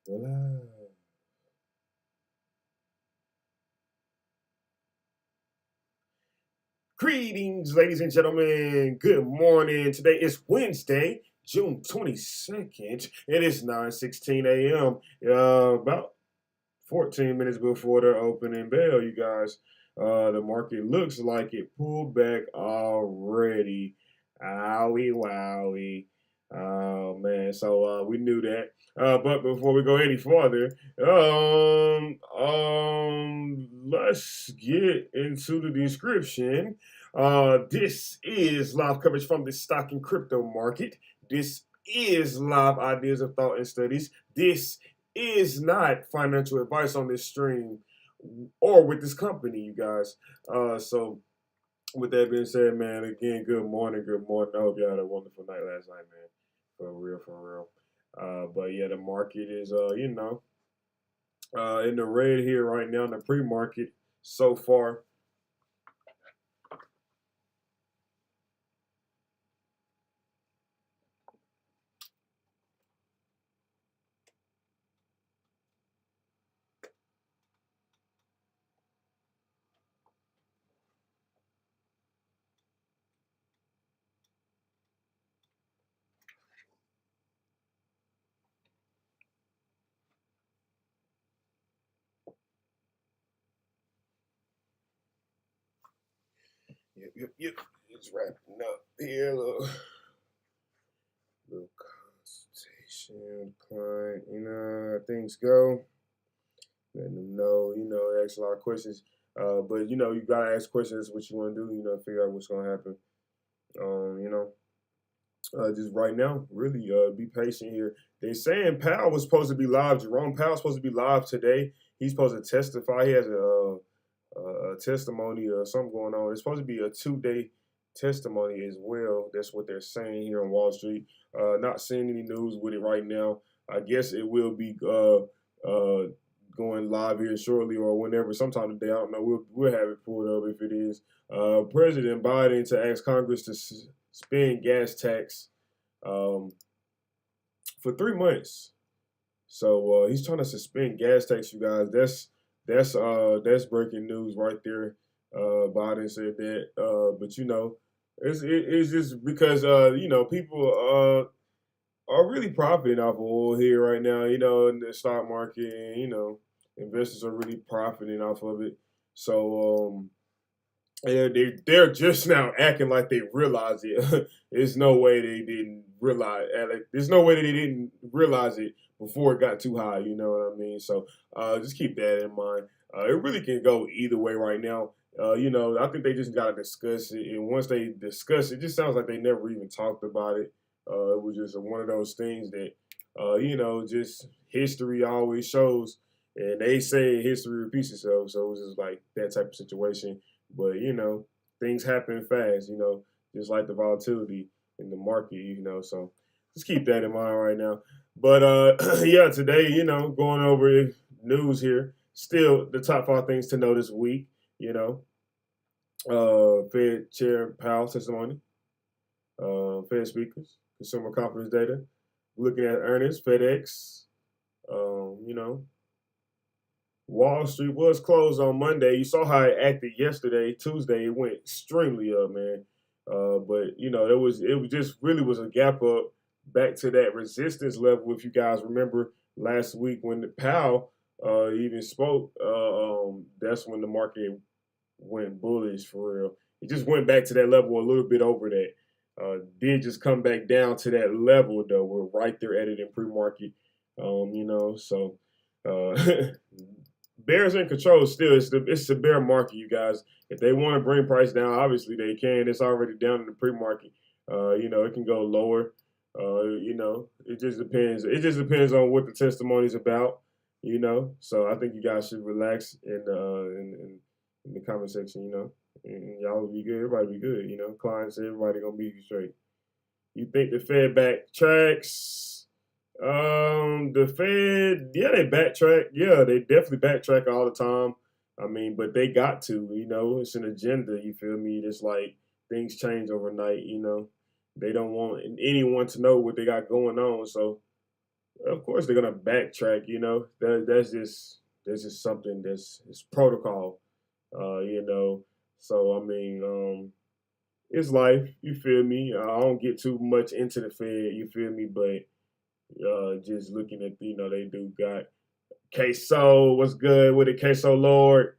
Hola. Greetings, ladies and gentlemen. Good morning. Today is Wednesday, June 22nd. It is 9:16 a.m. About 14 minutes before the opening bell, you guys. The market looks like it pulled back already. Owie wowie. Oh man, so we knew that. But before we go any farther, let's get into the description. This is live coverage from the stock and crypto market. This is live ideas of thought and studies. This is not financial advice on this stream or with this company, you guys. So with that being said, man, again, good morning, good morning. I hope you had a wonderful night last night, man. For real, for real. But yeah, the market is, in the red here right now in the pre-market so far. Yep. It's wrapping up here. Little consultation, client, how things go. Letting them know, ask a lot of questions. But you gotta ask questions what you want to do, figure out what's gonna happen. Um, you know, just right now, really be patient here. They saying Powell was supposed to be live. Jerome Powell's supposed to be live today. He's supposed to testify. He has a testimony or something going on. It's supposed to be a 2-day testimony as well. That's what they're saying here on Wall Street. Not seeing any news with it right now. I guess it will be going live here shortly or whenever, sometime today. I don't know. We'll have it pulled up if it is. President Biden to ask Congress to spend gas tax um, for 3 months. So he's trying to suspend gas tax, you guys. That's breaking news right there. Biden said that, but it's just because people are really profiting off of oil here right now. In the stock market, and investors are really profiting off of it. So they're just now acting like they realize it. There's no way they didn't realize. There's no way that they didn't realize it before it got too high. You know what I mean? So just keep that in mind. It really can go either way right now. I think they just got to discuss it, and once they discuss it, just sounds like they never even talked about it. It was just one of those things that, just history always shows, and they say history repeats itself. So it was just like that type of situation. But things happen fast. Just like the volatility in the market. So just keep that in mind right now. But yeah, today, going over news here. Still, the top 5 things to know this week. Fed Chair Powell testimony. Fed speakers, consumer confidence data. Looking at earnings, FedEx. Um, you know, Wall Street was closed on Monday. You saw how it acted yesterday, Tuesday. It went extremely up, man. But it was just really was a gap up back to that resistance level. If you guys remember last week when the Powell even spoke, that's when the market went bullish for real. It just went back to that level a little bit over that. Did just come back down to that level though. We're right there at it in pre-market. So Bears in control still. It's the bear market, you guys. If they want to bring price down, obviously they can. It's already down in the pre-market. It can go lower. It just depends. It just depends on what the testimony is about. So I think you guys should relax in the comment section. And y'all will be good. Everybody be good. Clients, everybody gonna be straight. You think the Fed backtracks? The Fed, yeah, they backtrack. Yeah, they definitely backtrack all the time. I mean, but they got to, it's an agenda. You feel me? It's like things change overnight. They don't want anyone to know what they got going on. So of course they're gonna backtrack. That's just something it's protocol. You know. So I mean, it's life. You feel me? I don't get too much into the Fed. You feel me? But just looking at they do got Queso. What's good with it, Queso Lord?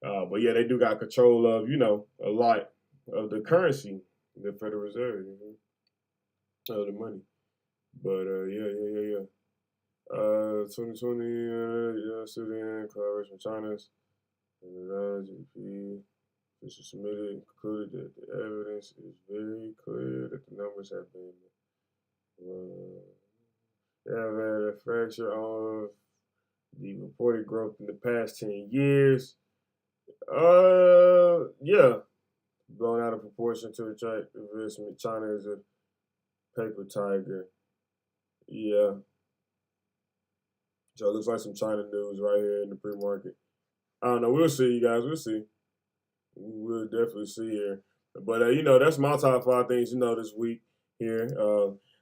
But yeah, they do got control of a lot of the currency, the Federal Reserve, of the money. But yeah. 2020, Sudan, collaboration with China's GDP. This was submitted and concluded that the evidence is very clear that the numbers have been they have had a fracture of the reported growth in the past 10 years. Yeah, blown out of proportion to attract investment. China is a paper tiger. Yeah. So it looks like some China news right here in the pre-market. I don't know. We'll see, you guys. We'll see. We'll definitely see here. But that's my top 5 things this week here.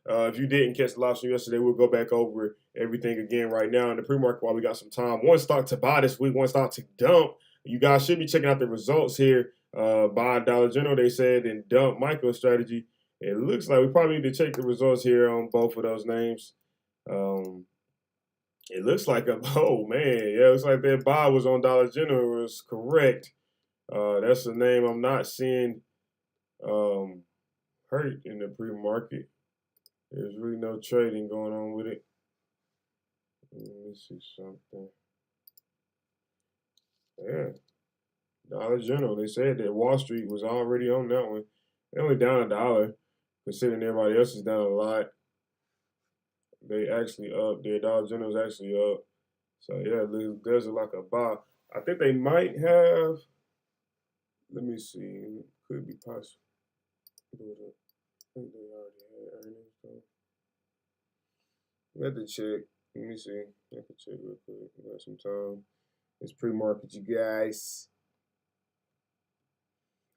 If you didn't catch the live stream yesterday, we'll go back over everything again right now in the pre-market while we got some time. One stock to buy this week, one stock to dump. You guys should be checking out the results here. Buy Dollar General, they said, and dump MicroStrategy. It looks like we probably need to check the results here on both of those names. It looks like oh man, yeah, it looks like that buy was on Dollar General was correct. That's the name I'm not seeing hurt in the pre-market. There's really no trading going on with it. Let me see something. Yeah. Dollar General, they said that Wall Street was already on that one. They only down $1, considering everybody else is down a lot. They actually up there. Dollar General's actually up. So yeah, there's like a buy. I think they might have. Let me see. Could be possible. I think they already had earnings though. We have to check. Let me see. I can check real quick. We got some time. It's pre-market, you guys.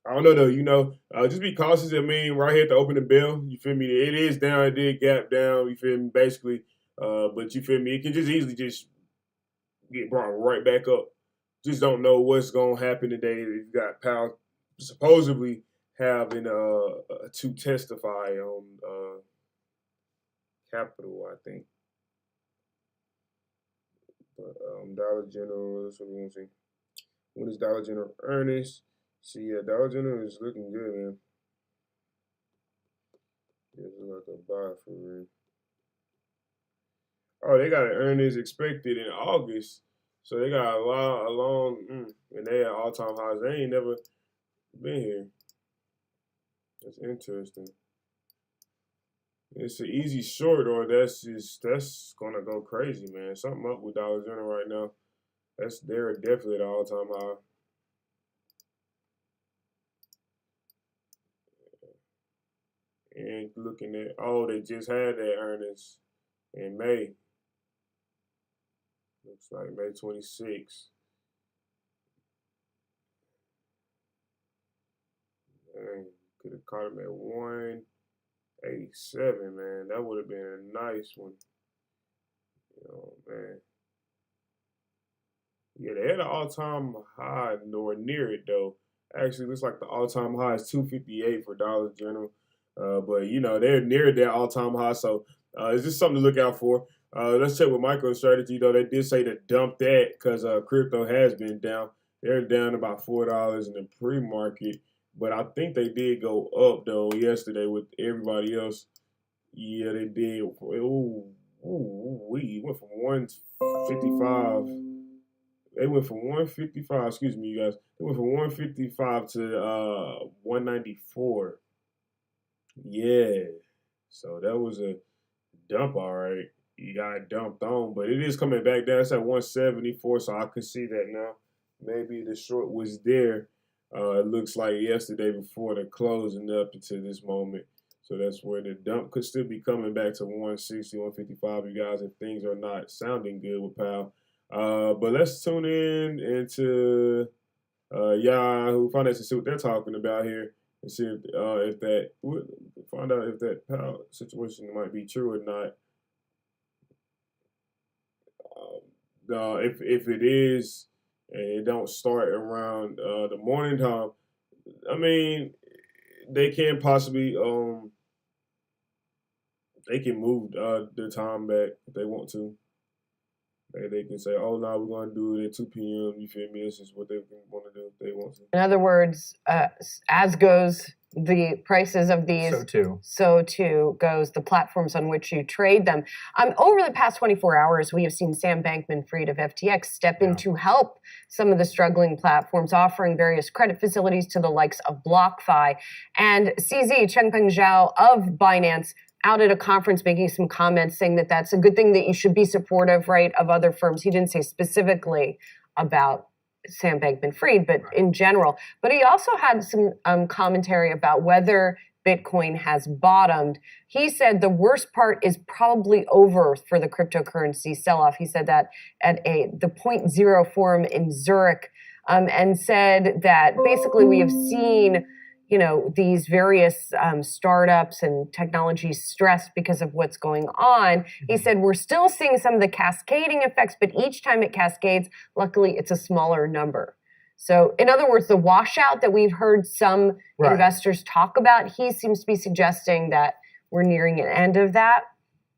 I don't know though. Just be cautious. I mean, right here at the opening bell, you feel me? It is down. It did gap down. You feel me? Basically, but you feel me? It can just easily just get brought right back up. Just don't know what's gonna happen today. You got Powell supposedly having to testify on Capitol, I think. But Dollar General, that's what we want to see. When is Dollar General earnings? See, yeah, Dollar General is looking good, man. It's like a buy for real. Oh, they got an earnings expected in August. So they got a long, and they at all-time highs. They ain't never been here. That's interesting. It's an easy short, or that's gonna go crazy, man. Something up with Dollar General right now. They're definitely at all-time high. And looking at they just had their earnings in May. Looks like May 26th. Dang, could have caught him at 187, man. That would have been a nice one. Man. Yeah, they had an all-time high nor near it though. Actually, looks like the all-time high is 258 for Dollar General. But they're near their all-time high, so it's just something to look out for. Let's check with MicroStrategy though. They did say to dump that because crypto has been down. They're down about $4 in the pre-market, but I think they did go up though yesterday with everybody else. Yeah, they did. We went from 155. They went from 155. Excuse me, you guys. They went from 155 to 194. Yeah. So that was a dump, all right. You got dumped on, but it is coming back down. It's at 174, so I could see that now. Maybe the short was there. It looks like yesterday before the closing up until this moment. So that's where the dump could still be coming back to 160, 155, you guys, if things are not sounding good with Powell. But let's tune in into Yahoo Finance and see what they're talking about here, and see if that find out if that Powell situation might be true or not. if it is, and it don't start around the morning time, I mean, they can possibly they can move the time back if they want to. They can say, "Oh, no, we're going to do it at 2 p.m." You feel me? This is what they want to do if they want to. In other words, as goes the prices of these, so too goes the platforms on which you trade them. Over the past 24 hours, we have seen Sam Bankman-Fried of FTX step in to help some of the struggling platforms, offering various credit facilities to the likes of BlockFi. And CZ, Changpeng Zhao of Binance, out at a conference making some comments saying that that's a good thing, that you should be supportive, right, of other firms. He didn't say specifically about Sam Bankman-Fried, but in general. But he also had some commentary about whether Bitcoin has bottomed. He said the worst part is probably over for the cryptocurrency sell-off. He said that at the Point Zero forum in Zurich, and said that basically we have seen these various startups and technologies stressed because of what's going on. He said we're still seeing some of the cascading effects, but each time it cascades, luckily it's a smaller number. So in other words, the washout that we've heard some investors talk about, he seems to be suggesting that we're nearing an end of that.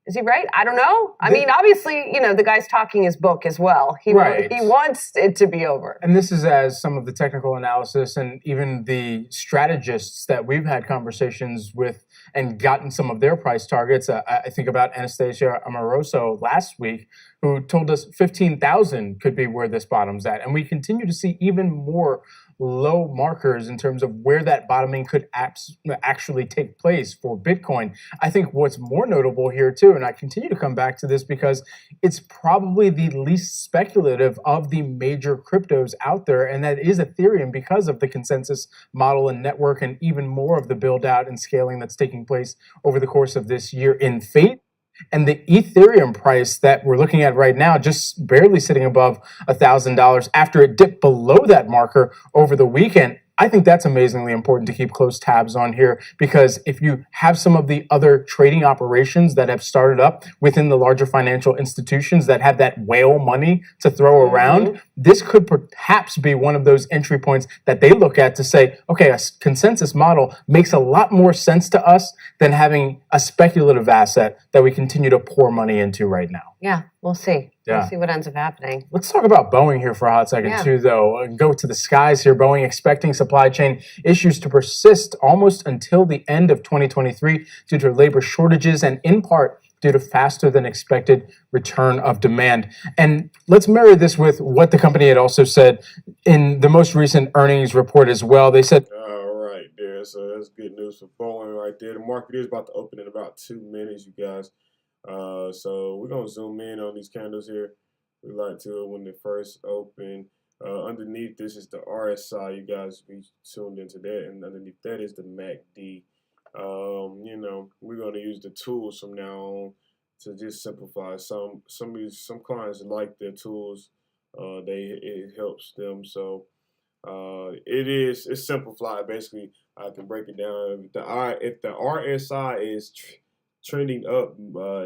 Is he right? I don't know. I mean, obviously, the guy's talking his book as well. He wants it to be over. And this is as some of the technical analysis and even the strategists that we've had conversations with and gotten some of their price targets. I think about Anastasia Amoroso last week, who told us 15,000 could be where this bottoms at. And we continue to see even more low markers in terms of where that bottoming could actually take place for Bitcoin. I think what's more notable here too, and I continue to come back to this because it's probably the least speculative of the major cryptos out there, and that is Ethereum, because of the consensus model and network and even more of the build out and scaling that's taking place over the course of this year in Fate. And the Ethereum price that we're looking at right now, just barely sitting above $1,000 after it dipped below that marker over the weekend. I think that's amazingly important to keep close tabs on here, because if you have some of the other trading operations that have started up within the larger financial institutions that have that whale money to throw around, this could perhaps be one of those entry points that they look at to say, okay, a consensus model makes a lot more sense to us than having a speculative asset that we continue to pour money into right now. Yeah, we'll see. We'll see what ends up happening. Let's talk about Boeing here for a hot second too, though. Go to the skies here. Boeing expecting supply chain issues to persist almost until the end of 2023 due to labor shortages and in part due to faster than expected return of demand. And let's marry this with what the company had also said in the most recent earnings report as well. They said, all right, there. So that's good news for Boeing right there. The market is about to open in about 2 minutes, you guys. So we're going to zoom in on these candles here. We like to when they first open. Underneath this is the RSI. You guys be tuned into that. And underneath that is the MACD. We're going to use the tools from now on to just simplify. Some clients like their tools. It helps them. So it's simplified. Basically, I can break it down. If the RSI is trending up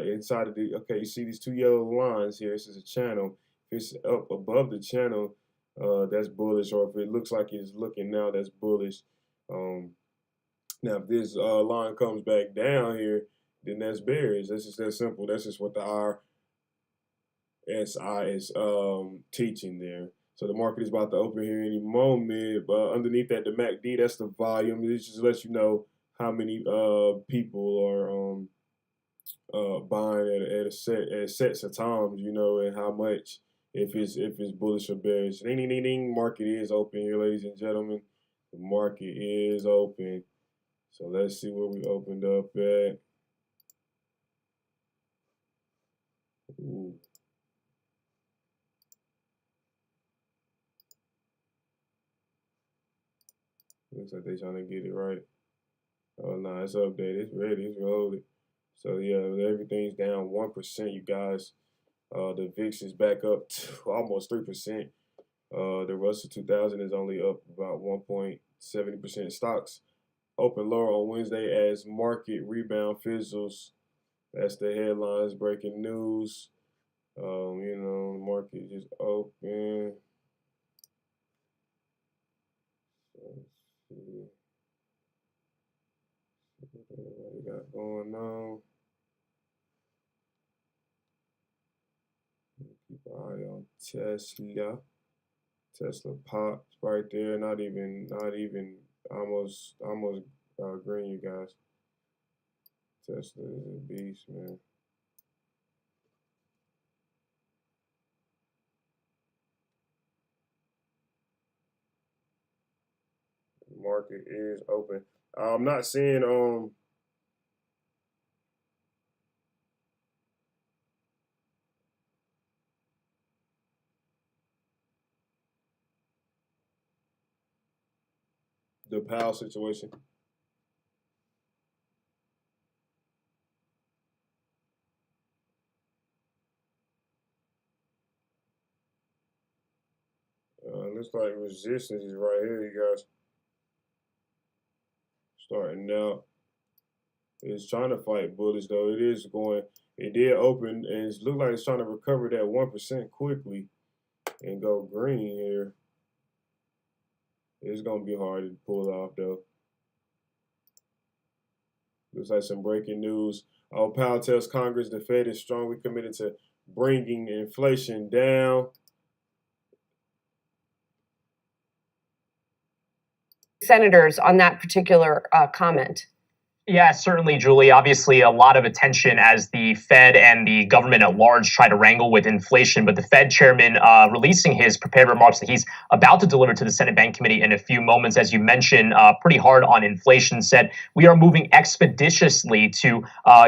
inside of you see these two yellow lines here. This is a channel. If it's up above the channel, that's bullish, or if it looks like it's looking now, that's bullish. Now if this line comes back down here, then that's bearish. That's just that simple. That's just what the RSI is teaching there. So the market is about to open here any moment. But underneath that, the MACD, that's the volume. It just lets you know how many people are buying at sets of times, and how much, if it's bullish or bearish. Ding, ding, ding, ding. Market is open here, ladies and gentlemen. The market is open. So let's see where we opened up at. Ooh. Looks like they're trying to get it right. Oh no, it's updated. It's ready. It's loaded. So yeah, everything's down 1%, you guys. The VIX is back up to almost 3%. The Russell 2000 is only up about 1.70%. Stocks open lower on Wednesday as market rebound fizzles. That's the headlines, breaking news. The market just opened. Let's see what we got going on. Keep an eye on Tesla. Tesla popped right there. Not even almost green, you guys. Tesla is a beast, man. The market is open. I'm not seeing the Powell situation. Looks like resistance is right here, you guys. Starting out. It's trying to fight bullish though. It is going. It did open and it looks like it's trying to recover that 1% quickly and go green here. It's gonna be hard to pull off though. Looks like some breaking news. Powell tells Congress the Fed is strongly committed to bringing inflation down. Senators on that particular comment. Yeah, certainly, Julie. Obviously, a lot of attention as the Fed and the government at large try to wrangle with inflation. But the Fed chairman releasing his prepared remarks that he's about to deliver to the Senate Bank Committee in a few moments, as you mentioned, pretty hard on inflation, said we are moving expeditiously to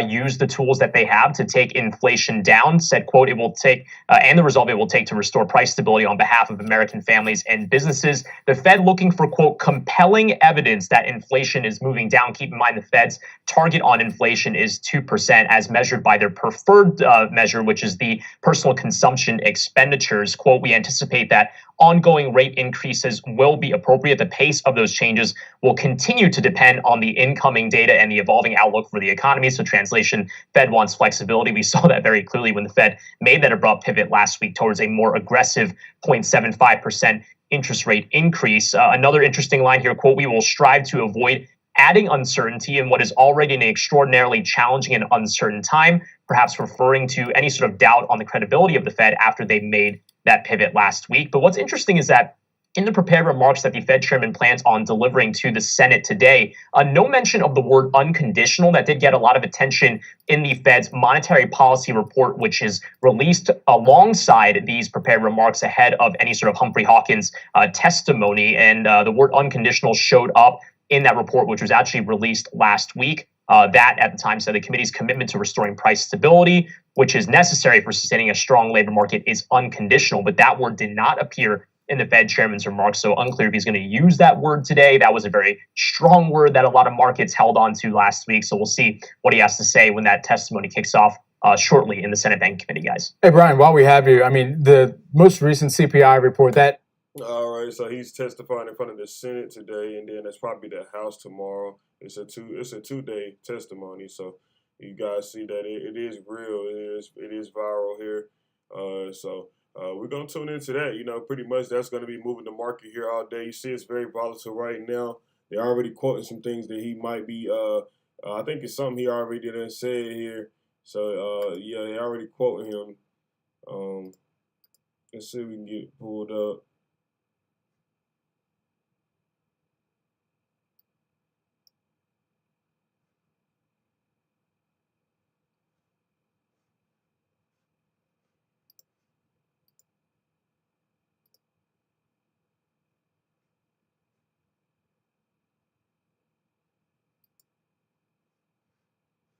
use the tools that they have to take inflation down, said, quote, it will take, and the result it will take to restore price stability on behalf of American families and businesses. The Fed looking for, quote, compelling evidence that inflation is moving down. Keep in mind the Fed's target on inflation is 2% as measured by their preferred measure, which is the personal consumption expenditures. Quote, we anticipate that ongoing rate increases will be appropriate. The pace of those changes will continue to depend on the incoming data and the evolving outlook for the economy. So translation, Fed wants flexibility. We saw that very clearly when the Fed made that abrupt pivot last week towards a more aggressive 0.75% interest rate increase. Another interesting line here, quote, we will strive to avoid adding uncertainty in what is already an extraordinarily challenging and uncertain time, perhaps referring to any sort of doubt on the credibility of the Fed after they made that pivot last week. But what's interesting is that in the prepared remarks that the Fed chairman plans on delivering to the Senate today, no mention of the word unconditional. That did get a lot of attention in the Fed's monetary policy report, which is released alongside these prepared remarks ahead of any sort of Humphrey Hawkins testimony. And the word unconditional showed up in that report, which was actually released last week. That at the time said the committee's commitment to restoring price stability, which is necessary for sustaining a strong labor market, is unconditional. But that word did not appear in the Fed chairman's remarks, so unclear if he's going to use that word today. That was a very strong word that a lot of markets held on to last week. So we'll see what he has to say when that testimony kicks off shortly in the Senate Bank Committee, guys. Hey, Brian, while we have you, I mean, the most recent CPI report that. All right, so he's testifying in front of the Senate today, and then it's probably the House tomorrow. It's a 2-day testimony, so you guys see that it is real. It is viral here. So we're gonna tune into that. You know, pretty much that's gonna be moving the market here all day. You see, it's very volatile right now. They're already quoting some things that he might be. I think it's something he already done said here. So yeah, they already quoting him. Let's see if we can get it pulled up.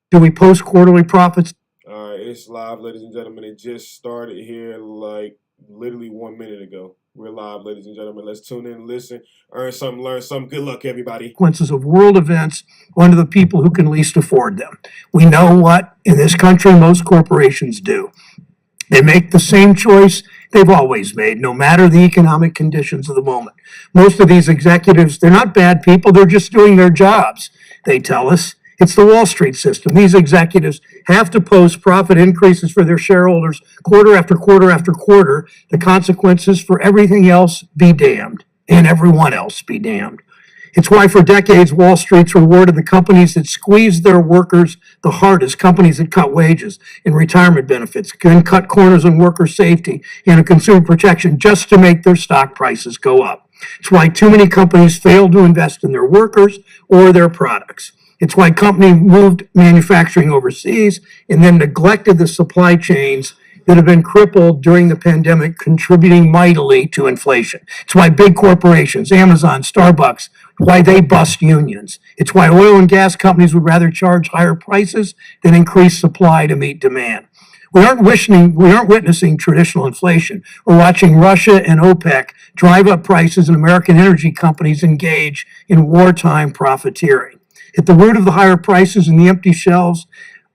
Do we post quarterly profits? All right, it's live, ladies and gentlemen. It just started here like literally 1 minute ago. We're live, ladies and gentlemen. Let's tune in, listen, earn something, learn something. Good luck, everybody. Consequences of world events onto the people who can least afford them. We know what, in this country, most corporations do. They make the same choice they've always made, no matter the economic conditions of the moment. Most of these executives, they're not bad people. They're just doing their jobs. They tell us It's the Wall Street system. These executives have to post profit increases for their shareholders quarter after quarter after quarter. The consequences for everything else be damned, and everyone else be damned. It's why for decades Wall Street's rewarded the companies that squeeze their workers the hardest, companies that cut wages and retirement benefits, can cut corners on worker safety and consumer protection just to make their stock prices go up. It's why too many companies fail to invest in their workers or their products. It's why companies moved manufacturing overseas and then neglected the supply chains that have been crippled during the pandemic, contributing mightily to inflation. It's why big corporations, Amazon, Starbucks, why they bust unions. It's why oil and gas companies would rather charge higher prices than increase supply to meet demand. We aren't witnessing traditional inflation. We're watching Russia and OPEC drive up prices and American energy companies engage in wartime profiteering. At the root of the higher prices and the empty shelves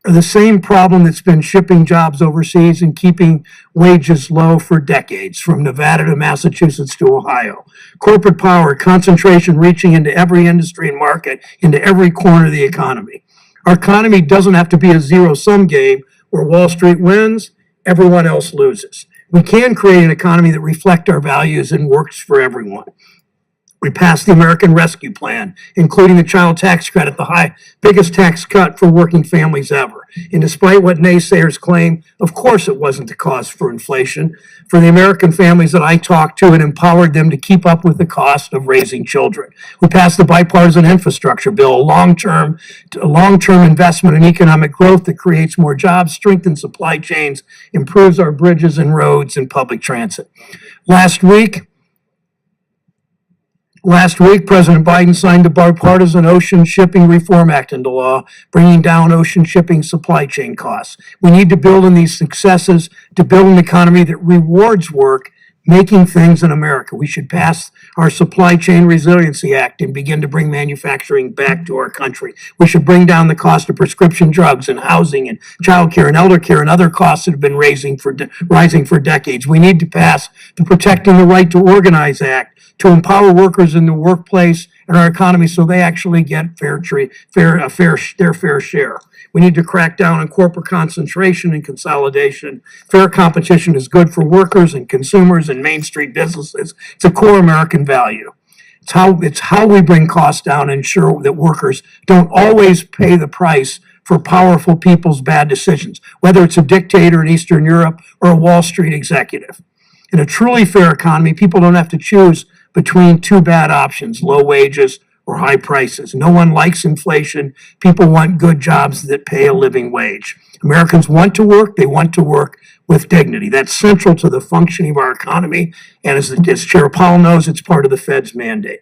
are the same problem that's been shipping jobs overseas and keeping wages low for decades, from Nevada to Massachusetts to Ohio. Corporate power, concentration reaching into every industry and market, into every corner of the economy. Our economy doesn't have to be a zero-sum game where Wall Street wins, everyone else loses. We can create an economy that reflects our values and works for everyone. We passed the American Rescue Plan, including the child tax credit, the biggest tax cut for working families ever. And despite what naysayers claim, of course it wasn't the cause for inflation. For the American families that I talked to, it empowered them to keep up with the cost of raising children. We passed the bipartisan infrastructure bill, a long-term investment in economic growth that creates more jobs, strengthens supply chains, improves our bridges and roads and public transit. Last week, President Biden signed the Bipartisan Ocean Shipping Reform Act into law, bringing down ocean shipping supply chain costs. We need to build on these successes to build an economy that rewards work, making things in America. We should pass our Supply Chain Resiliency Act and begin to bring manufacturing back to our country. We should bring down the cost of prescription drugs and housing and child care and elder care and other costs that have been rising for decades. We need to pass the Protecting the Right to Organize Act to empower workers in the workplace and our economy so they actually get their fair share. We need to crack down on corporate concentration and consolidation. Fair competition is good for workers and consumers and Main Street businesses. It's a core American value. It's how we bring costs down and ensure that workers don't always pay the price for powerful people's bad decisions, whether it's a dictator in Eastern Europe or a Wall Street executive. In a truly fair economy, people don't have to choose between two bad options, low wages or high prices. No one likes inflation. People want good jobs that pay a living wage. Americans want to work. They want to work with dignity. That's central to the functioning of our economy. And as Chair Powell knows, it's part of the Fed's mandate.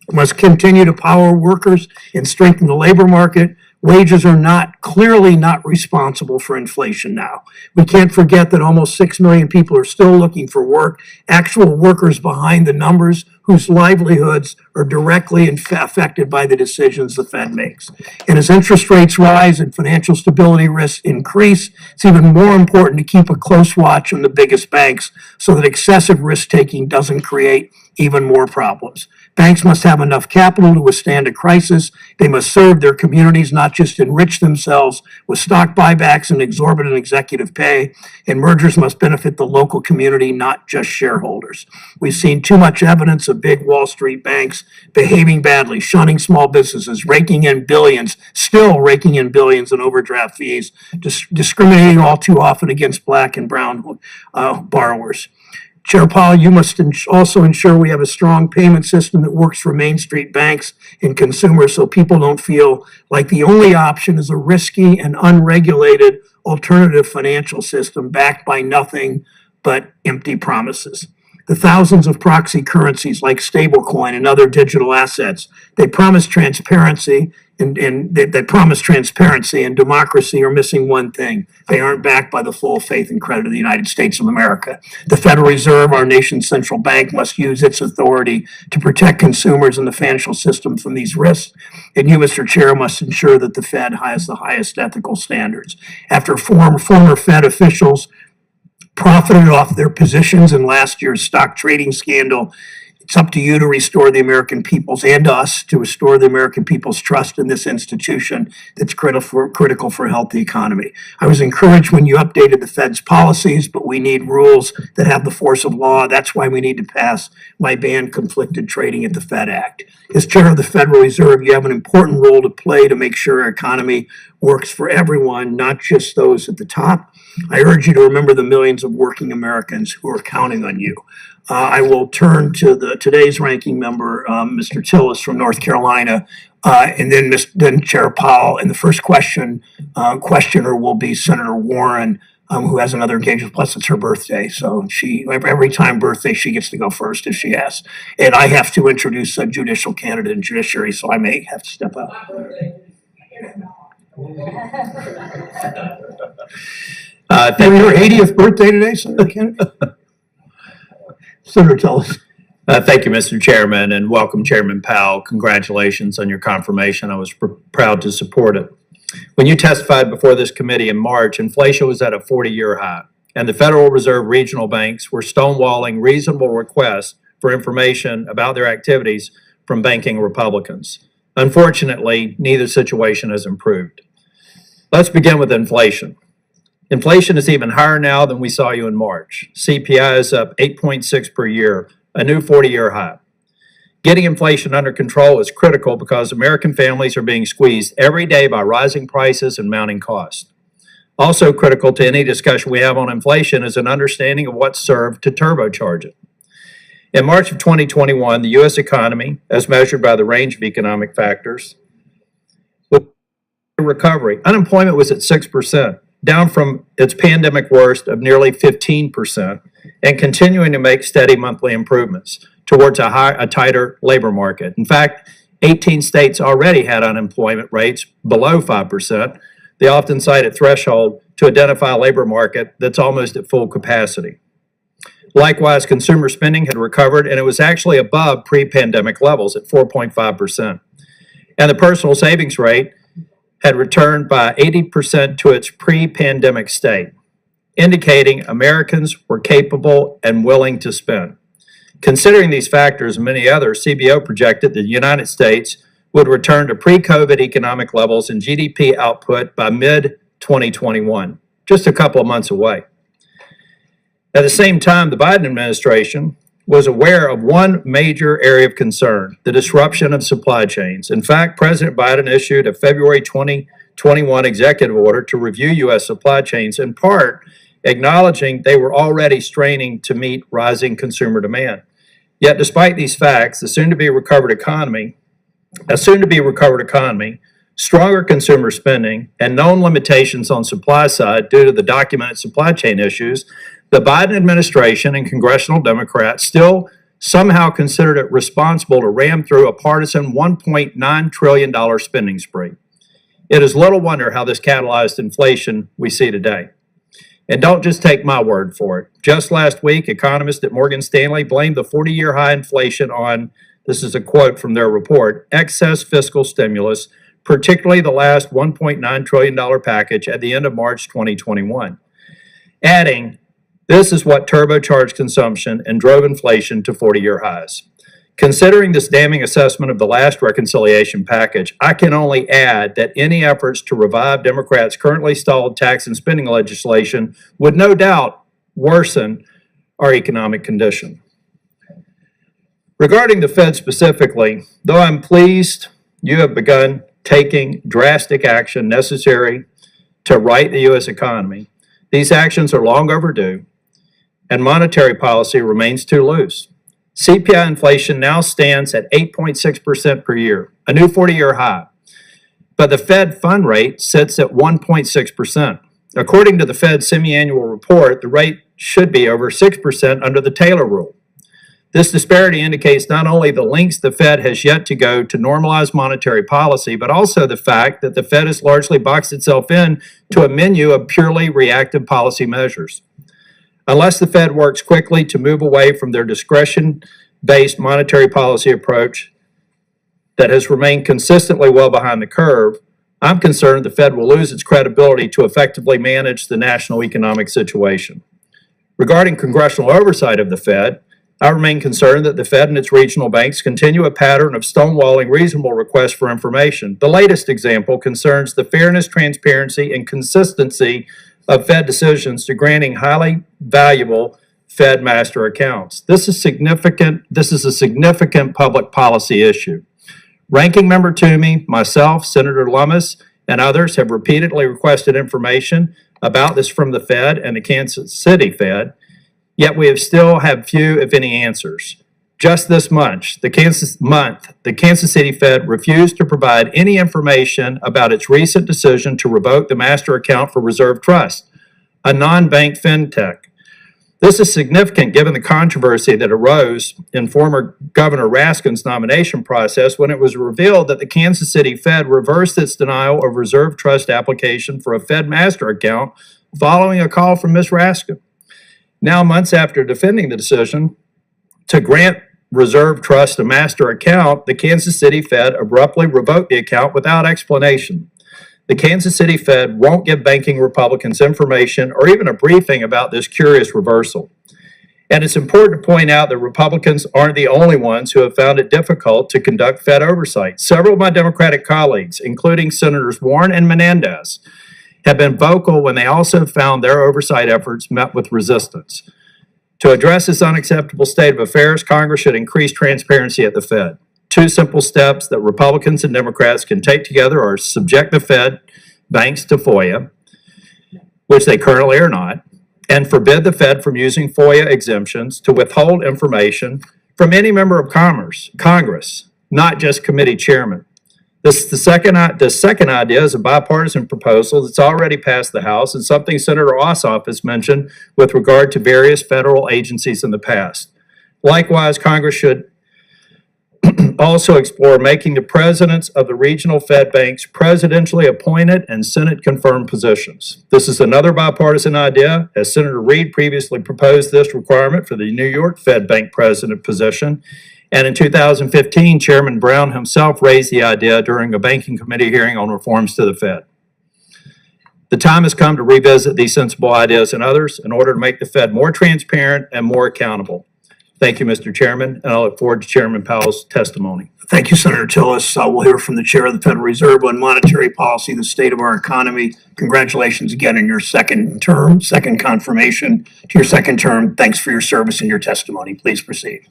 We must continue to power workers and strengthen the labor market. Wages are clearly not responsible for inflation now. We can't forget that almost 6 million people are still looking for work, actual workers behind the numbers whose livelihoods are directly affected by the decisions the Fed makes. And as interest rates rise and financial stability risks increase, it's even more important to keep a close watch on the biggest banks so that excessive risk-taking doesn't create even more problems. Banks must have enough capital to withstand a crisis. They must serve their communities, not just enrich themselves with stock buybacks and exorbitant executive pay. And mergers must benefit the local community, not just shareholders. We've seen too much evidence of big Wall Street banks behaving badly, shunning small businesses, raking in billions in overdraft fees, discriminating all too often against black and brown borrowers. Chair Powell, you must also ensure we have a strong payment system that works for Main Street banks and consumers so people don't feel like the only option is a risky and unregulated alternative financial system backed by nothing but empty promises. The thousands of proxy currencies like stablecoin and other digital assets, they promise transparency and democracy are missing one thing. They aren't backed by the full faith and credit of the United States of America. The Federal Reserve, our nation's central bank, must use its authority to protect consumers and the financial system from these risks. And you, Mr. Chair, must ensure that the Fed has the highest ethical standards. After former Fed officials profited off their positions in last year's stock trading scandal, It's up to you to restore the American people's and us to restore the American people's trust in this institution that's critical for a healthy economy. I was encouraged when you updated the Fed's policies, but we need rules that have the force of law. That's why we need to pass my ban conflicted trading at the Fed Act. As chair of the Federal Reserve, you have an important role to play to make sure our economy works for everyone, not just those at the top. I urge you to remember the millions of working Americans who are counting on you. I will turn to today's ranking member, Mr. Tillis from North Carolina, and then Chair Powell. And the first questioner will be Senator Warren, who has another engagement. Plus, it's her birthday, so every time birthday she gets to go first if she asks. And I have to introduce a judicial candidate in judiciary, so I may have to step up. Your 80th birthday today, Senator Kennedy? Senator Tillis. Thank you, Mr. Chairman, and welcome, Chairman Powell. Congratulations on your confirmation. I was proud to support it. When you testified before this committee in March, inflation was at a 40-year high, and the Federal Reserve regional banks were stonewalling reasonable requests for information about their activities from banking Republicans. Unfortunately, neither situation has improved. Let's begin with inflation. Inflation is even higher now than we saw you in March. CPI is up 8.6 per year, a new 40-year high. Getting inflation under control is critical because American families are being squeezed every day by rising prices and mounting costs. Also critical to any discussion we have on inflation is an understanding of what served to turbocharge it. In March of 2021, the U.S. economy, as measured by the range of economic factors, was in recovery. Unemployment was at 6%. Down from its pandemic worst of nearly 15%, and continuing to make steady monthly improvements towards a tighter labor market. In fact, 18 states already had unemployment rates below 5%. They often cite a threshold to identify a labor market that's almost at full capacity. Likewise, consumer spending had recovered, and it was actually above pre-pandemic levels at 4.5%. And the personal savings rate had returned by 80% to its pre-pandemic state, indicating Americans were capable and willing to spend. Considering these factors and many others, CBO projected that the United States would return to pre-COVID economic levels in GDP output by mid-2021, just a couple of months away. At the same time, the Biden administration was aware of one major area of concern, the disruption of supply chains. In fact, President Biden issued a February 2021 executive order to review U.S. supply chains, in part acknowledging they were already straining to meet rising consumer demand. Yet despite these facts, a soon-to-be recovered economy, stronger consumer spending, and known limitations on supply side due to the documented supply chain issues, the Biden administration and congressional Democrats still somehow considered it responsible to ram through a partisan $1.9 trillion spending spree. It is little wonder how this catalyzed inflation we see today. And don't just take my word for it. Just last week, economists at Morgan Stanley blamed the 40-year high inflation on, this is a quote from their report, excess fiscal stimulus, particularly the last $1.9 trillion package at the end of March 2021, adding, this is what turbocharged consumption and drove inflation to 40-year highs. Considering this damning assessment of the last reconciliation package, I can only add that any efforts to revive Democrats' currently stalled tax and spending legislation would no doubt worsen our economic condition. Regarding the Fed specifically, though I'm pleased you have begun taking drastic action necessary to right the U.S. economy, these actions are long overdue, and monetary policy remains too loose. CPI inflation now stands at 8.6% per year, a new 40-year high. But the Fed fund rate sits at 1.6%. According to the Fed's semi-annual report, the rate should be over 6% under the Taylor rule. This disparity indicates not only the lengths the Fed has yet to go to normalize monetary policy, but also the fact that the Fed has largely boxed itself in to a menu of purely reactive policy measures. Unless the Fed works quickly to move away from their discretion-based monetary policy approach that has remained consistently well behind the curve, I'm concerned the Fed will lose its credibility to effectively manage the national economic situation. Regarding congressional oversight of the Fed, I remain concerned that the Fed and its regional banks continue a pattern of stonewalling reasonable requests for information. The latest example concerns the fairness, transparency, and consistency of Fed decisions to granting highly valuable Fed master accounts. This is a significant public policy issue. Ranking Member Toomey, myself, Senator Lummis, and others have repeatedly requested information about this from the Fed and the Kansas City Fed, yet we have still had few, if any, answers. Just this month, the Kansas City Fed refused to provide any information about its recent decision to revoke the master account for Reserve Trust, a non-bank fintech. This is significant given the controversy that arose in former Governor Raskin's nomination process when it was revealed that the Kansas City Fed reversed its denial of Reserve Trust application for a Fed master account following a call from Ms. Raskin. Now, months after defending the decision to grant Reserve Trust a master account, the Kansas City Fed abruptly revoked the account without explanation. The Kansas City Fed won't give banking Republicans information or even a briefing about this curious reversal. And it's important to point out that Republicans aren't the only ones who have found it difficult to conduct Fed oversight. Several of my Democratic colleagues, including Senators Warren and Menendez, have been vocal when they also found their oversight efforts met with resistance. To address this unacceptable state of affairs, Congress should increase transparency at the Fed. Two simple steps that Republicans and Democrats can take together are subject the Fed banks to FOIA, which they currently are not, and forbid the Fed from using FOIA exemptions to withhold information from any member of Congress, not just committee chairmen. The second idea is a bipartisan proposal that's already passed the House and something Senator Ossoff has mentioned with regard to various federal agencies in the past. Likewise, Congress should also explore making the presidents of the regional Fed banks presidentially appointed and Senate-confirmed positions. This is another bipartisan idea, as Senator Reid previously proposed this requirement for the New York Fed Bank president position. And in 2015, Chairman Brown himself raised the idea during a banking committee hearing on reforms to the Fed. The time has come to revisit these sensible ideas and others in order to make the Fed more transparent and more accountable. Thank you, Mr. Chairman, and I look forward to Chairman Powell's testimony. Thank you, Senator Tillis. We'll hear from the Chair of the Federal Reserve on monetary policy, the state of our economy. Congratulations again on your second term, second confirmation to your second term. Thanks for your service and your testimony. Please proceed.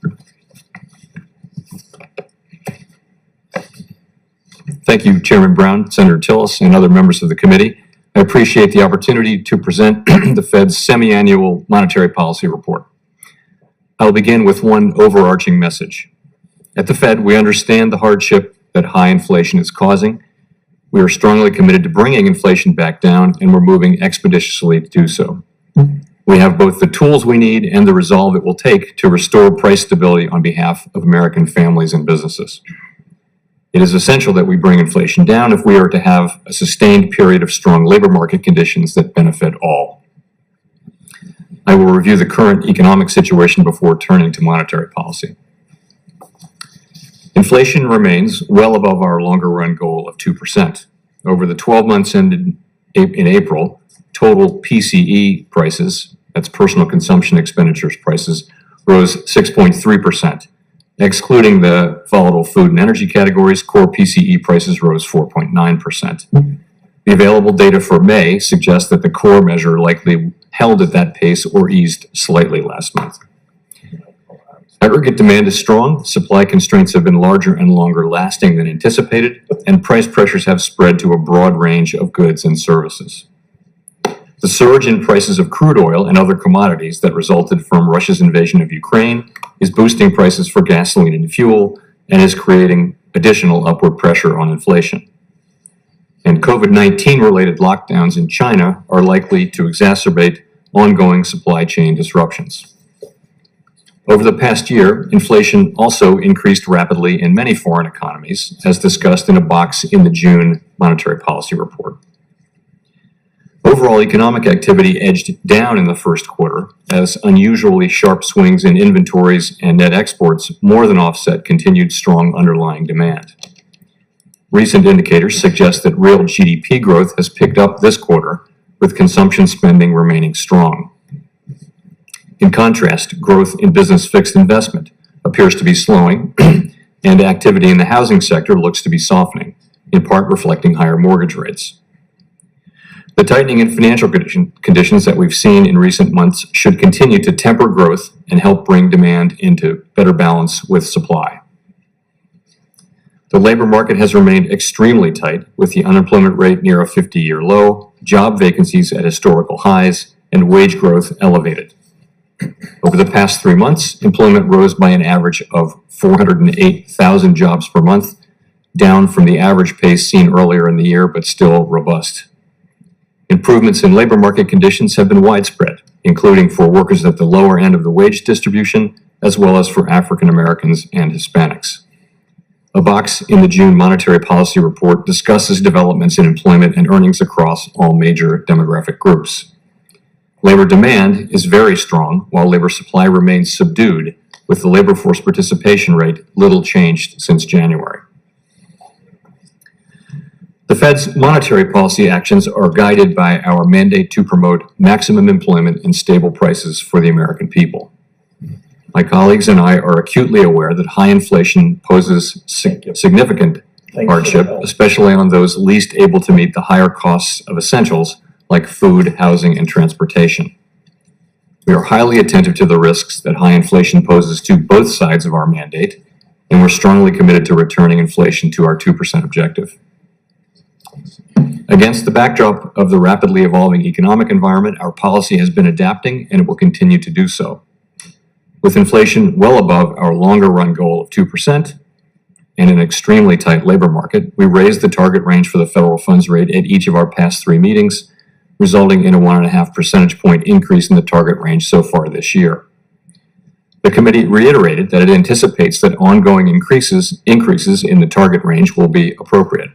Thank you, Chairman Brown, Senator Tillis, and other members of the committee. I appreciate the opportunity to present the Fed's semi-annual monetary policy report. I'll begin with one overarching message. At the Fed, we understand the hardship that high inflation is causing. We are strongly committed to bringing inflation back down, and we're moving expeditiously to do so. We have both the tools we need and the resolve it will take to restore price stability on behalf of American families and businesses. It is essential that we bring inflation down if we are to have a sustained period of strong labor market conditions that benefit all. I will review the current economic situation before turning to monetary policy. Inflation remains well above our longer run goal of 2%. Over the 12 months ended in April, total PCE prices, that's personal consumption expenditures prices, rose 6.3%. Excluding the volatile food and energy categories, core PCE prices rose 4.9%. The available data for May suggests that the core measure likely held at that pace or eased slightly last month. Aggregate demand is strong, supply constraints have been larger and longer lasting than anticipated, and price pressures have spread to a broad range of goods and services. The surge in prices of crude oil and other commodities that resulted from Russia's invasion of Ukraine is boosting prices for gasoline and fuel and is creating additional upward pressure on inflation. And COVID-19 related lockdowns in China are likely to exacerbate ongoing supply chain disruptions. Over the past year, inflation also increased rapidly in many foreign economies, as discussed in a box in the June Monetary Policy Report. Overall economic activity edged down in the first quarter as unusually sharp swings in inventories and net exports more than offset continued strong underlying demand. Recent indicators suggest that real GDP growth has picked up this quarter, with consumption spending remaining strong. In contrast, growth in business fixed investment appears to be slowing, and activity in the housing sector looks to be softening, in part reflecting higher mortgage rates. The tightening in financial conditions that we've seen in recent months should continue to temper growth and help bring demand into better balance with supply. The labor market has remained extremely tight, with the unemployment rate near a 50-year low, job vacancies at historical highs, and wage growth elevated. Over the past 3 months, employment rose by an average of 408,000 jobs per month, down from the average pace seen earlier in the year, but still robust. Improvements in labor market conditions have been widespread, including for workers at the lower end of the wage distribution, as well as for African Americans and Hispanics. A box in the June Monetary Policy Report discusses developments in employment and earnings across all major demographic groups. Labor demand is very strong, while labor supply remains subdued, with the labor force participation rate little changed since January. The Fed's monetary policy actions are guided by our mandate to promote maximum employment and stable prices for the American people. My colleagues and I are acutely aware that high inflation poses significant hardship, especially on those least able to meet the higher costs of essentials like food, housing, and transportation. We are highly attentive to the risks that high inflation poses to both sides of our mandate, and we're strongly committed to returning inflation to our 2% objective. Against the backdrop of the rapidly evolving economic environment, our policy has been adapting, and it will continue to do so. With inflation well above our longer run goal of 2% and an extremely tight labor market, we raised the target range for the federal funds rate at each of our past 3 meetings, resulting in a 1.5 percentage point increase in the target range so far this year. The committee reiterated that it anticipates that ongoing increases in the target range will be appropriate.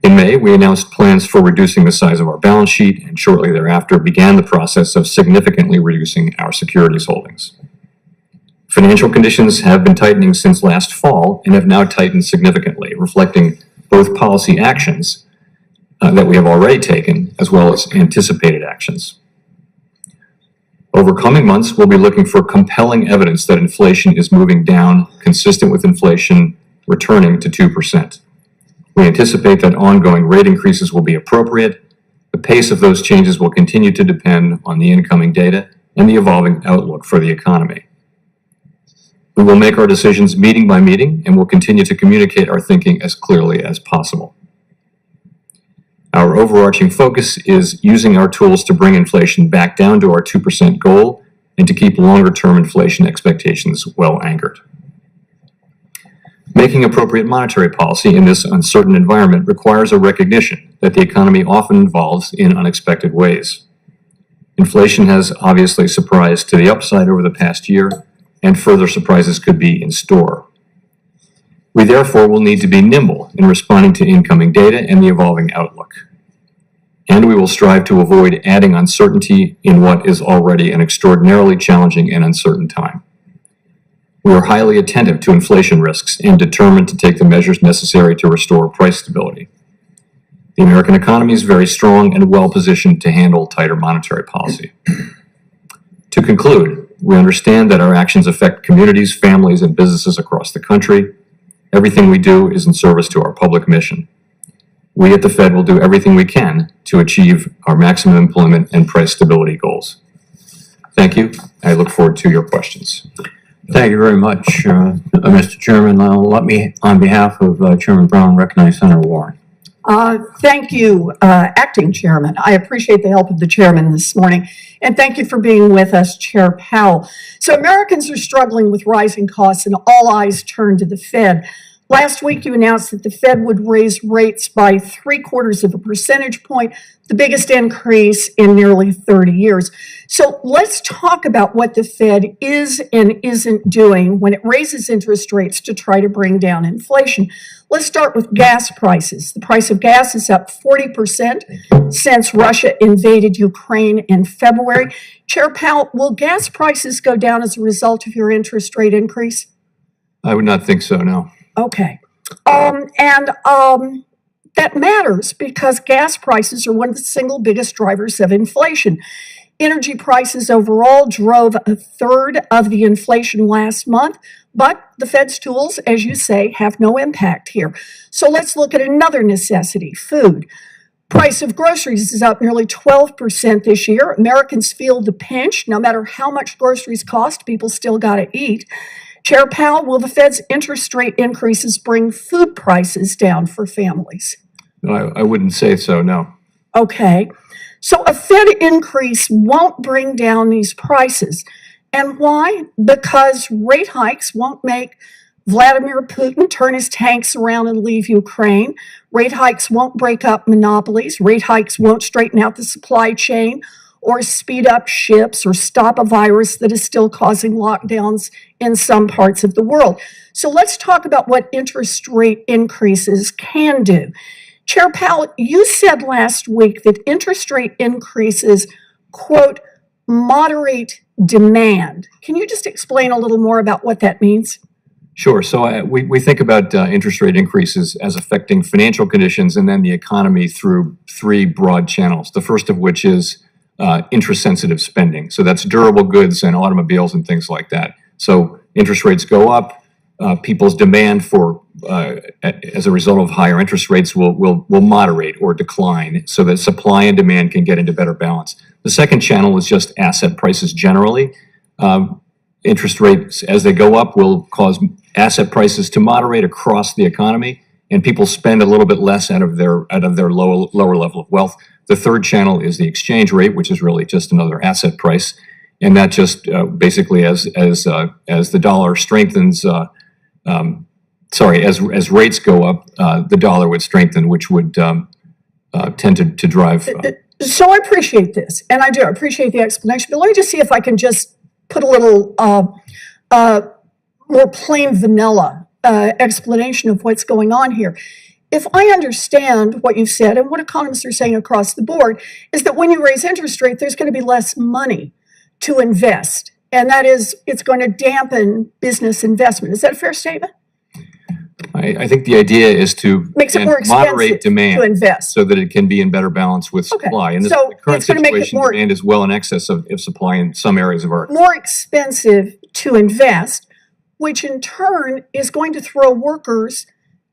In May, we announced plans for reducing the size of our balance sheet, and shortly thereafter began the process of significantly reducing our securities holdings. Financial conditions have been tightening since last fall and have now tightened significantly, reflecting both policy actions that we have already taken, as well as anticipated actions. Over coming months, we'll be looking for compelling evidence that inflation is moving down, consistent with inflation returning to 2%. We anticipate that ongoing rate increases will be appropriate. The pace of those changes will continue to depend on the incoming data and the evolving outlook for the economy. We will make our decisions meeting by meeting, and will continue to communicate our thinking as clearly as possible. Our overarching focus is using our tools to bring inflation back down to our 2% goal and to keep longer-term inflation expectations well anchored. Making appropriate monetary policy in this uncertain environment requires a recognition that the economy often evolves in unexpected ways. Inflation has obviously surprised to the upside over the past year, and further surprises could be in store. We therefore will need to be nimble in responding to incoming data and the evolving outlook. And we will strive to avoid adding uncertainty in what is already an extraordinarily challenging and uncertain time. We are highly attentive to inflation risks and determined to take the measures necessary to restore price stability. The American economy is very strong and well positioned to handle tighter monetary policy. To conclude, we understand that our actions affect communities, families, and businesses across the country. Everything we do is in service to our public mission. We at the Fed will do everything we can to achieve our maximum employment and price stability goals. Thank you. I look forward to your questions. Thank you very much, Mr. Chairman. Let me, on behalf of Chairman Brown, recognize Senator Warren. Thank you, Acting Chairman. I appreciate the help of the Chairman this morning, and thank you for being with us, Chair Powell. So Americans are struggling with rising costs, and all eyes turn to the Fed. Last week, you announced that the Fed would raise rates by 0.75 percentage point, the biggest increase in nearly 30 years. So let's talk about what the Fed is and isn't doing when it raises interest rates to try to bring down inflation. Let's start with gas prices. The price of gas is up 40% since Russia invaded Ukraine in February. Chair Powell, will gas prices go down as a result of your interest rate increase? I would not think so, no. Okay. That matters because gas prices are one of the single biggest drivers of inflation. Energy prices overall drove a third of the inflation last month, but the Fed's tools, as you say, have no impact here. So let's look at another necessity, food. Price of groceries is up nearly 12% this year. Americans feel the pinch. No matter how much groceries cost, people still got to eat. Chair Powell, will the Fed's interest rate increases bring food prices down for families? No, I wouldn't say so, no. Okay. So a Fed increase won't bring down these prices. And why? Because rate hikes won't make Vladimir Putin turn his tanks around and leave Ukraine. Rate hikes won't break up monopolies. Rate hikes won't straighten out the supply chain or speed up ships or stop a virus that is still causing lockdowns in some parts of the world. So let's talk about what interest rate increases can do. Chair Powell, you said last week that interest rate increases, quote, moderate demand. Can you just explain a little more about what that means? Sure. So we think about interest rate increases as affecting financial conditions and then the economy through three broad channels. The first of which is interest-sensitive spending. So that's durable goods and automobiles and things like that. So interest rates go up, people's demand for, as a result of higher interest rates, will moderate or decline so that supply and demand can get into better balance. The second channel is just asset prices generally. Interest rates, as they go up, will cause asset prices to moderate across the economy, and people spend a little bit less out of their lower level of wealth. The third channel is the exchange rate, which is really just another asset price, and that just basically as the dollar strengthens, as rates go up, the dollar would strengthen, which would tend to drive. So I appreciate this, and I do appreciate the explanation. But let me just see if I can just put a little more plain vanilla explanation of what's going on here. If I understand what you've said and what economists are saying across the board is that when you raise interest rate, there's going to be less money to invest. And that is, it's going to dampen business investment. Is that a fair statement? I think the idea is to Makes it more moderate expensive demand to invest. so that it can be in better balance with supply. And So the current it's gonna make it situation, more- demand is well in excess of supply in some areas of our economy. More expensive to invest, which in turn is going to throw workers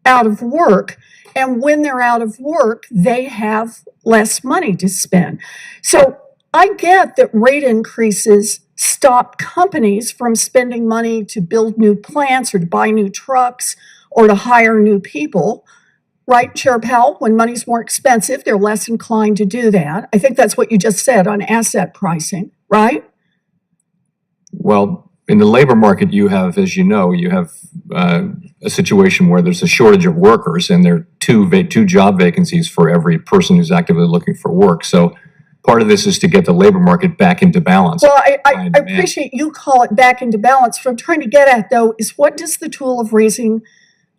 out of work. And when they're out of work, they have less money to spend. So I get that rate increases stop companies from spending money to build new plants or to buy new trucks or to hire new people. Right, Chair Powell? When money's more expensive, they're less inclined to do that. I think that's what you just said on asset pricing, right? Well, in the labor market, you have, as you know, you have a situation where there's a shortage of workers, and there are two job vacancies for every person who's actively looking for work. So part of this is to get the labor market back into balance. Well, I appreciate you call it back into balance. What I'm trying to get at, though, is what does the tool of raising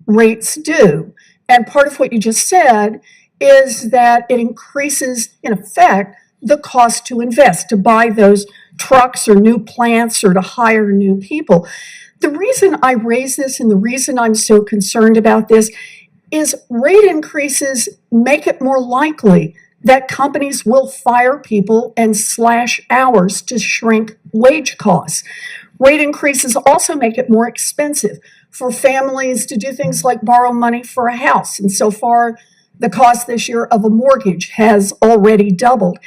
rates do? And part of what you just said is that it increases, in effect, the cost to invest, to buy those trucks or new plants or to hire new people. The reason I raise this and the reason I'm so concerned about this is rate increases make it more likely that companies will fire people and slash hours to shrink wage costs. Rate increases also make it more expensive for families to do things like borrow money for a house. And so far, the cost this year of a mortgage has already doubled.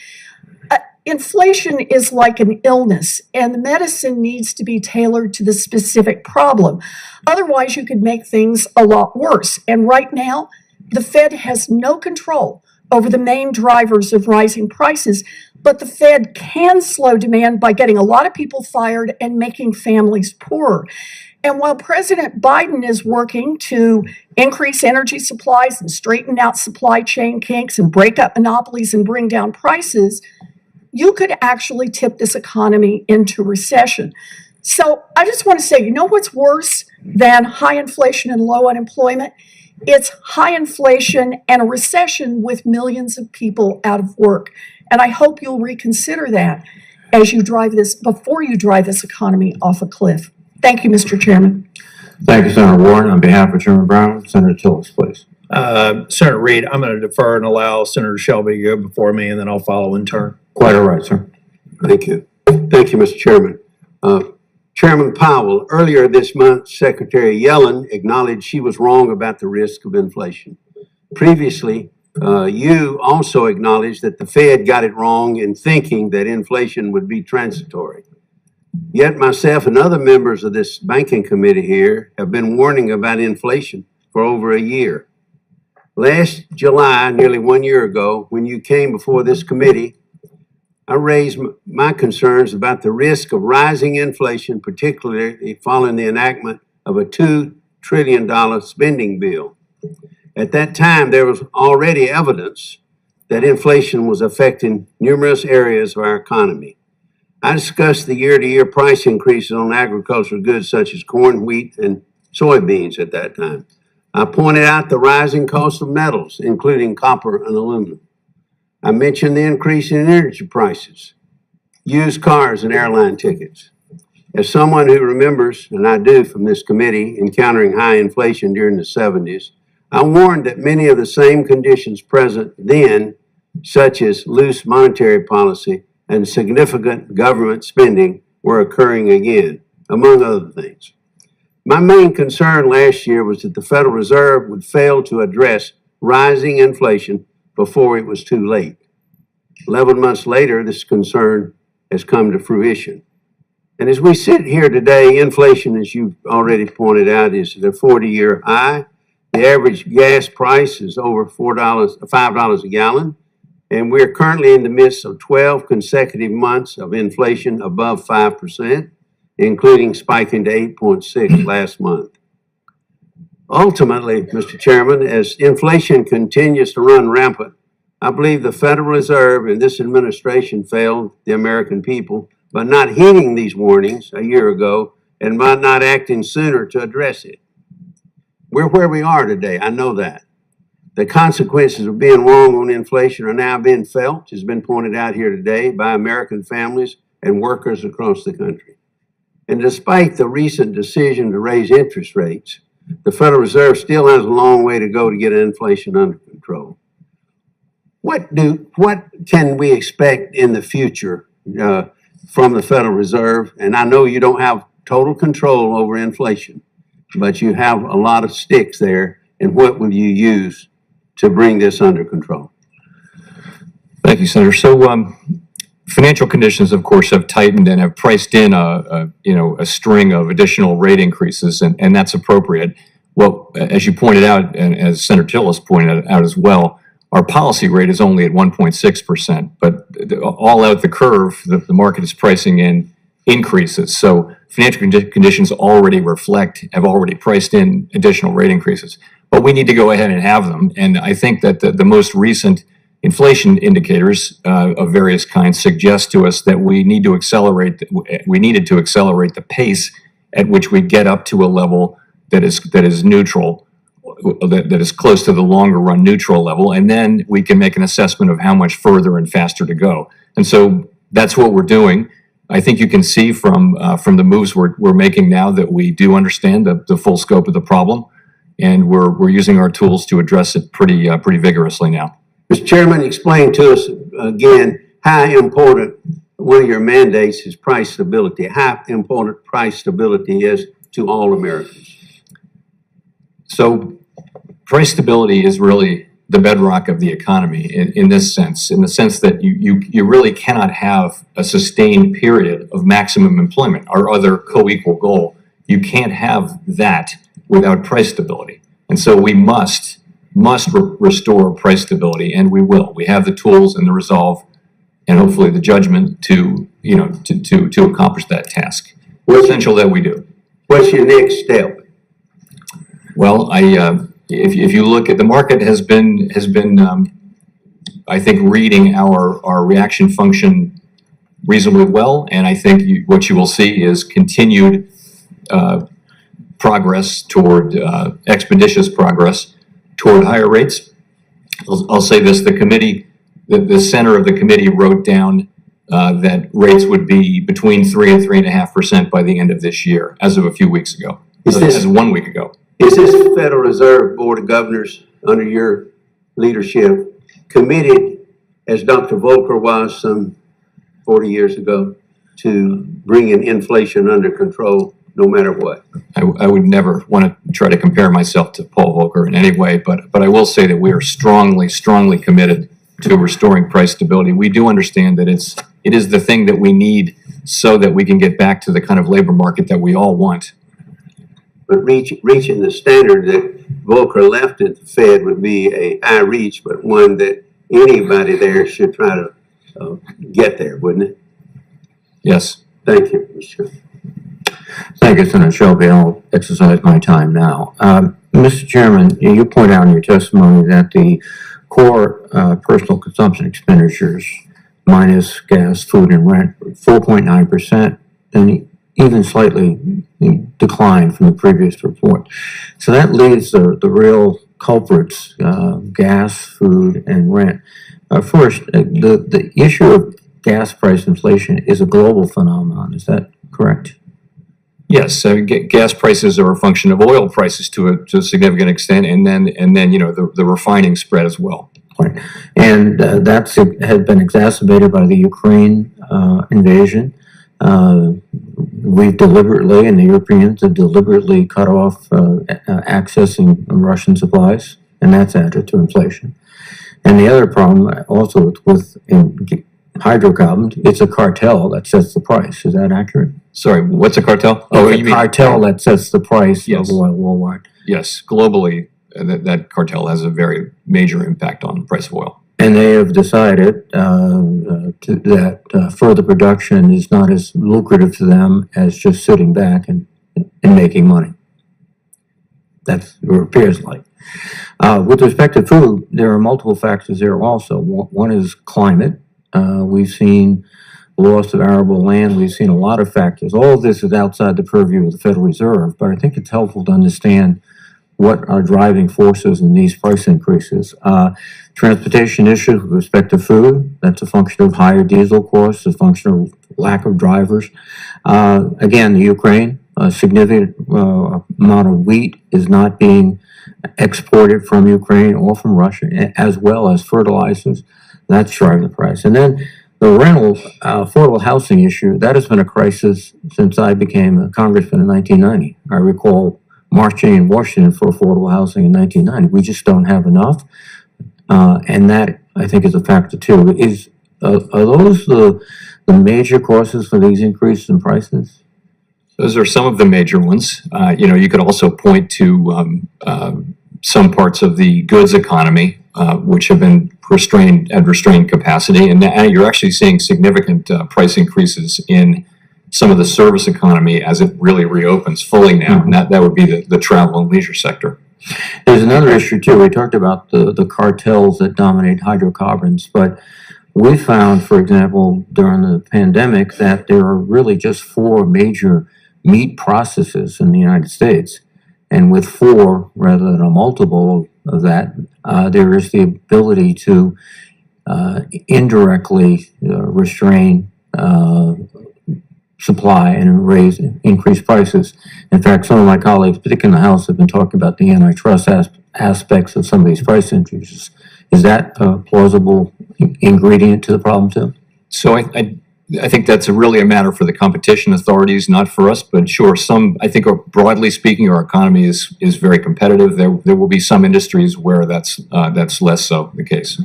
Inflation is like an illness, and the medicine needs to be tailored to the specific problem. Otherwise, you could make things a lot worse. And right now, the Fed has no control over the main drivers of rising prices, but the Fed can slow demand by getting a lot of people fired and making families poorer. And while President Biden is working to increase energy supplies and straighten out supply chain kinks and break up monopolies and bring down prices, you could actually tip this economy into recession. So I just want to say, you know what's worse than high inflation and low unemployment? It's high inflation and a recession with millions of people out of work. And I hope you'll reconsider that as you drive this, before you drive this economy off a cliff. Thank you, Mr. Chairman. Thank you, Senator Warren. On behalf of Chairman Brown, Senator Tillis, please. Senator Reid, I'm going to defer and allow Senator Shelby to go before me, and then I'll follow in turn. Quite all right, sir. Thank you. Thank you, Mr. Chairman. Chairman Powell, earlier this month, Secretary Yellen acknowledged she was wrong about the risk of inflation. Previously, you also acknowledged that the Fed got it wrong in thinking that inflation would be transitory. Yet myself and other members of this banking committee here have been warning about inflation for over a year. Last July, nearly 1 year ago, when you came before this committee, I raised my concerns about the risk of rising inflation, particularly following the enactment of a $2 trillion spending bill. At that time, there was already evidence that inflation was affecting numerous areas of our economy. I discussed the year-to-year price increases on agricultural goods such as corn, wheat, and soybeans at that time. I pointed out the rising cost of metals, including copper and aluminum. I mentioned the increase in energy prices, used cars, and airline tickets. As someone who remembers, and I do from this committee, encountering high inflation during the 70s, I warned that many of the same conditions present then, such as loose monetary policy and significant government spending, were occurring again, among other things. My main concern last year was that the Federal Reserve would fail to address rising inflation before it was too late. 11 months later, this concern has come to fruition. And as we sit here today, inflation, as you've already pointed out, is at a 40-year high. The average gas price is over $5 a gallon. And we're currently in the midst of 12 consecutive months of inflation above 5%, including spiking to 8.6 last month. Ultimately, Mr. Chairman, as inflation continues to run rampant, I believe the Federal Reserve and this administration failed the American people by not heeding these warnings a year ago and by not acting sooner to address it. We're where we are today, I know that. The consequences of being wrong on inflation are now being felt, has been pointed out here today, by American families and workers across the country. And despite the recent decision to raise interest rates, the Federal Reserve still has a long way to go to get inflation under control. What can we expect in the future from the Federal Reserve? And I know you don't have total control over inflation, but you have a lot of sticks there. And what will you use to bring this under control? Thank you, Senator. So financial conditions, of course, have tightened and have priced in a string of additional rate increases, and that's appropriate. Well, as you pointed out, and as Senator Tillis pointed out as well, our policy rate is only at 1.6%, but all out the curve, the market is pricing in increases. So financial conditions have already priced in additional rate increases. But we need to go ahead and have them. And I think that the most recent inflation indicators of various kinds suggest to us that we needed to accelerate the pace at which we get up to a level that is neutral, that is close to the longer run neutral level, and then we can make an assessment of how much further and faster to go. And so that's what we're doing. I think you can see from the moves we're making now that we do understand the full scope of the problem, and we're using our tools to address it pretty vigorously now. Mr. Chairman, explain to us again how important one of your mandates is price stability, how important price stability is to all Americans. So price stability is really the bedrock of the economy in the sense that you really cannot have a sustained period of maximum employment, our other co-equal goal. You can't have that without price stability. And so we must restore price stability, and we will. We have the tools and the resolve and hopefully the judgment to accomplish that task. It's essential that we do. What's your next step? Well, if you look at the market has been I think reading our reaction function reasonably well, and I think what you will see is continued progress toward expeditious progress toward higher rates. I'll say this: the center of the committee wrote down that rates would be between 3 and 3.5% by the end of this year, as of a few weeks ago, as 1 week ago. Is this Federal Reserve Board of Governors, under your leadership, committed, as Dr. Volcker was some 40 years ago to bringing inflation under control no matter what? I would never want to try to compare myself to Paul Volcker in any way, but I will say that we are strongly committed to restoring price stability. We do understand that it is the thing that we need so that we can get back to the kind of labor market that we all want. But reaching the standard that Volcker left at the Fed would be a high reach, but one that anybody there should try to get there, wouldn't it? Yes. Thank you, Mr. Chairman. Thank you, Senator Shelby. I'll exercise my time now. Mr. Chairman, you point out in your testimony that the core personal consumption expenditures minus gas, food, and rent, 4.9%, and even slightly declined from the previous report. So that leaves the real culprits, gas, food, and rent. First, the issue of gas price inflation is a global phenomenon. Is that correct? Yes, gas prices are a function of oil prices to a significant extent, and then the refining spread as well. Right, and that's has been exacerbated by the Ukraine invasion. We've deliberately, and the Europeans have deliberately cut off accessing Russian supplies, and that's added to inflation. And the other problem also with hydrocarbons, it's a cartel that sets the price. Is that accurate? Sorry, what's a cartel? It's a cartel that sets the price of oil worldwide. Yes, globally, that cartel has a very major impact on the price of oil. And they have decided that further production is not as lucrative to them as just sitting back and making money. That's what it appears like. With respect to food, there are multiple factors there also. One is climate. We've seen loss of arable land. We've seen a lot of factors. All of this is outside the purview of the Federal Reserve, but I think it's helpful to understand what are driving forces in these price increases. Transportation issues with respect to food, that's a function of higher diesel costs, a function of lack of drivers. Again, the Ukraine, a significant amount of wheat is not being exported from Ukraine or from Russia, as well as fertilizers. That's driving the price. And then the rental affordable housing issue, that has been a crisis since I became a congressman in 1990. I recall marching in Washington for affordable housing in 1990. We just don't have enough. And that, I think, is a factor too. Are those the major causes for these increases in prices? Those are some of the major ones. You could also point to some parts of the goods economy, which have been restrained capacity, and you're actually seeing significant price increases in some of the service economy as it really reopens fully now, and that would be the travel and leisure sector. There's another issue too. We talked about the cartels that dominate hydrocarbons, but we found, for example, during the pandemic, that there are really just 4 major meat processors in the United States. And with 4, rather than a multiple of that, there is the ability to indirectly restrain supply and increase prices. In fact, some of my colleagues, particularly in the House, have been talking about the antitrust aspects of some of these price increases. Is that a plausible ingredient to the problem too? So I think that's really a matter for the competition authorities, not for us. But sure, I think broadly speaking, our economy is very competitive. There will be some industries where that's less so the case.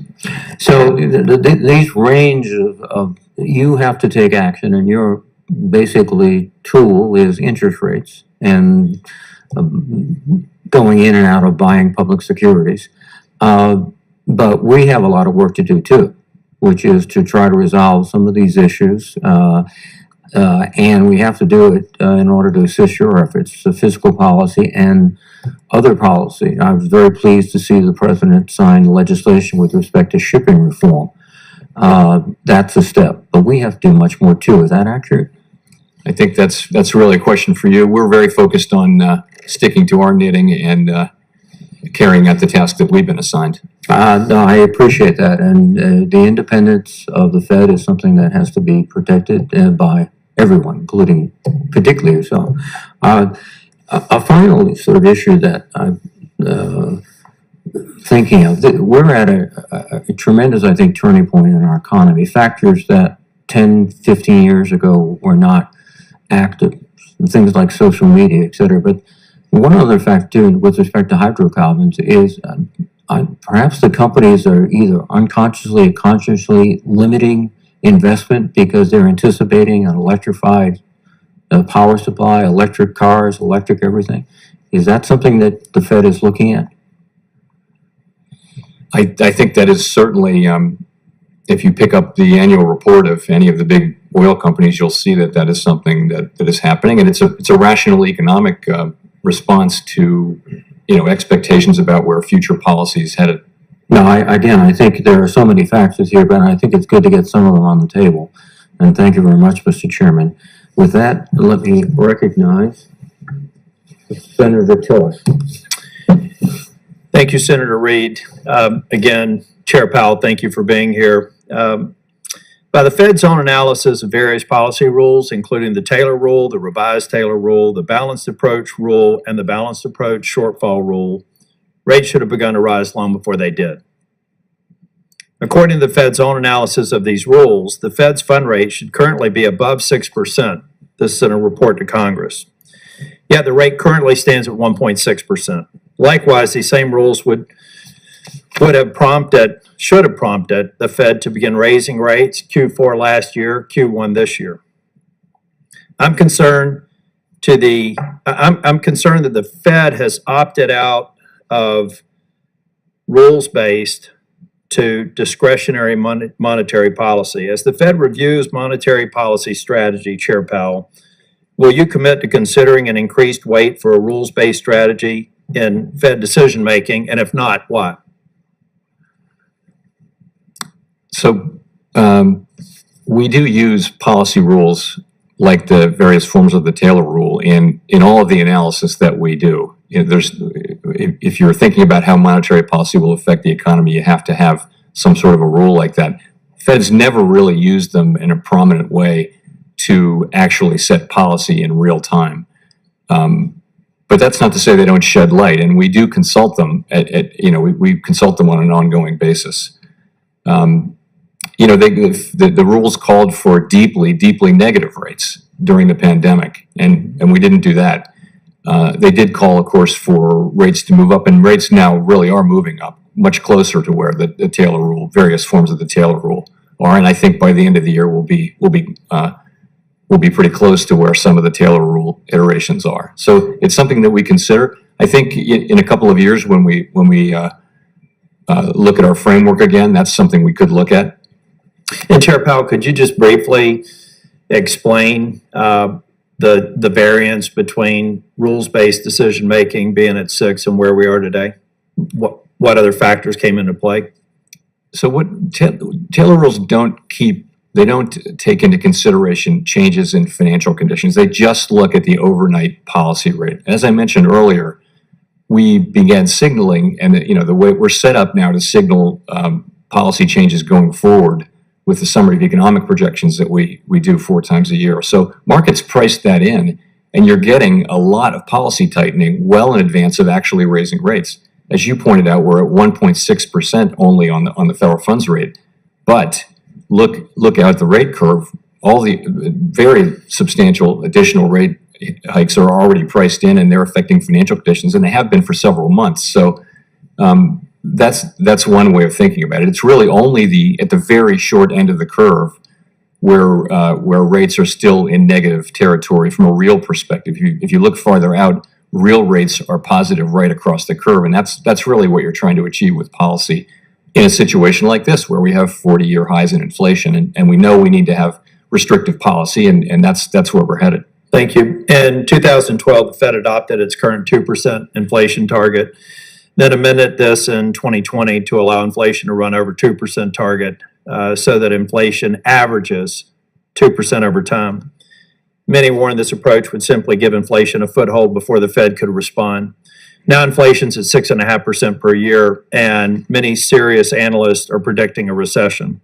So these range of you have to take action, and your basically tool is interest rates and going in and out of buying public securities. But we have a lot of work to do too, which is to try to resolve some of these issues. And we have to do it in order to assist your efforts, the fiscal policy and other policy. I was very pleased to see the president sign legislation with respect to shipping reform. That's a step, but we have to do much more too. Is that accurate? I think that's really a question for you. We're very focused on sticking to our knitting and carrying out the task that we've been assigned. No, I appreciate that, and the independence of the Fed is something that has to be protected by everyone, including particularly yourself. A final sort of issue that I'm thinking of, we're at a tremendous, I think, turning point in our economy. Factors that 10, 15 years ago were not active. Things like social media, et cetera. But one other fact too, with respect to hydrocarbons, is perhaps the companies are either unconsciously or consciously limiting investment because they're anticipating an electrified power supply, electric cars, electric everything. Is that something that the Fed is looking at? I think that is certainly, if you pick up the annual report of any of the big oil companies, you'll see that that is something that is happening, and it's a rational economic response to expectations about where future policy is headed. No, I think there are so many factors here, but I think it's good to get some of them on the table. And thank you very much, Mr. Chairman. With that, let me recognize Senator Tillis. Thank you, Senator Reid. Again, Chair Powell, thank you for being here. By the Fed's own analysis of various policy rules, including the Taylor Rule, the revised Taylor Rule, the Balanced Approach Rule, and the Balanced Approach Shortfall Rule, rates should have begun to rise long before they did. According to the Fed's own analysis of these rules, the Fed's fund rate should currently be above 6%. This is in a report to Congress. Yet the rate currently stands at 1.6%. Likewise, these same rules should have prompted the Fed to begin raising rates Q4 last year, Q1 this year. I'm concerned that the Fed has opted out of rules-based to discretionary monetary policy. As the Fed reviews monetary policy strategy, Chair Powell, will you commit to considering an increased weight for a rules-based strategy in Fed decision-making, and if not, why? So we do use policy rules like the various forms of the Taylor Rule in all of the analysis that we do. If you're thinking about how monetary policy will affect the economy, you have to have some sort of a rule like that. Fed's never really used them in a prominent way to actually set policy in real time. But that's not to say they don't shed light, and we do consult them we consult them on an ongoing basis. The rules called for deeply, deeply negative rates during the pandemic, and we didn't do that. They did call, of course, for rates to move up, and rates now really are moving up, much closer to where the Taylor Rule, various forms of the Taylor Rule are, and I think by the end of the year we'll be pretty close to where some of the Taylor Rule iterations are. So it's something that we consider. I think in a couple of years when we look at our framework again, that's something we could look at. And Chair Powell, could you just briefly explain the variance between rules-based decision-making being at 6 and where we are today? What other factors came into play? So what Taylor Rules don't take into consideration changes in financial conditions. They just look at the overnight policy rate. As I mentioned earlier, we began signaling, and the way we're set up now to signal policy changes going forward with the summary of economic projections that we do 4 times a year. So markets priced that in, and you're getting a lot of policy tightening well in advance of actually raising rates. As you pointed out, we're at 1.6% only on the federal funds rate, but look out the rate curve. All the very substantial additional rate hikes are already priced in, and they're affecting financial conditions, and they have been for several months. So that's one way of thinking about it. It's really only at the very short end of the curve where rates are still in negative territory from a real perspective. If you look farther out, real rates are positive right across the curve, and that's really what you're trying to achieve with policy in a situation like this, where we have 40-year highs in inflation, and we know we need to have restrictive policy, and that's where we're headed. Thank you. In 2012, the Fed adopted its current 2% inflation target, then amended this in 2020 to allow inflation to run over 2% target so that inflation averages 2% over time. Many warned this approach would simply give inflation a foothold before the Fed could respond. Now inflation's at 6.5% per year, and many serious analysts are predicting a recession.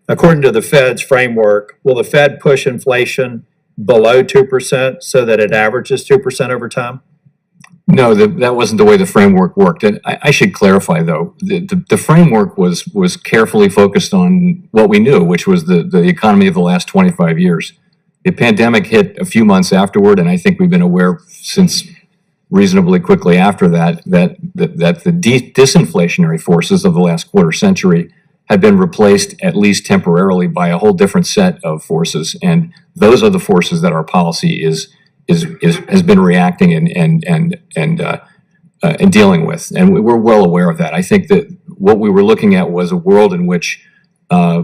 According to the Fed's framework, will the Fed push inflation below 2% so that it averages 2% over time? No, that wasn't the way the framework worked. And I should clarify, though, the framework was carefully focused on what we knew, which was the economy of the last 25 years. The pandemic hit a few months afterward, and I think we've been aware since reasonably quickly after that the disinflationary forces of the last quarter century have been replaced, at least temporarily, by a whole different set of forces. And those are the forces that our policy has been reacting and dealing with, and we're well aware of that. I think that what we were looking at was a world in which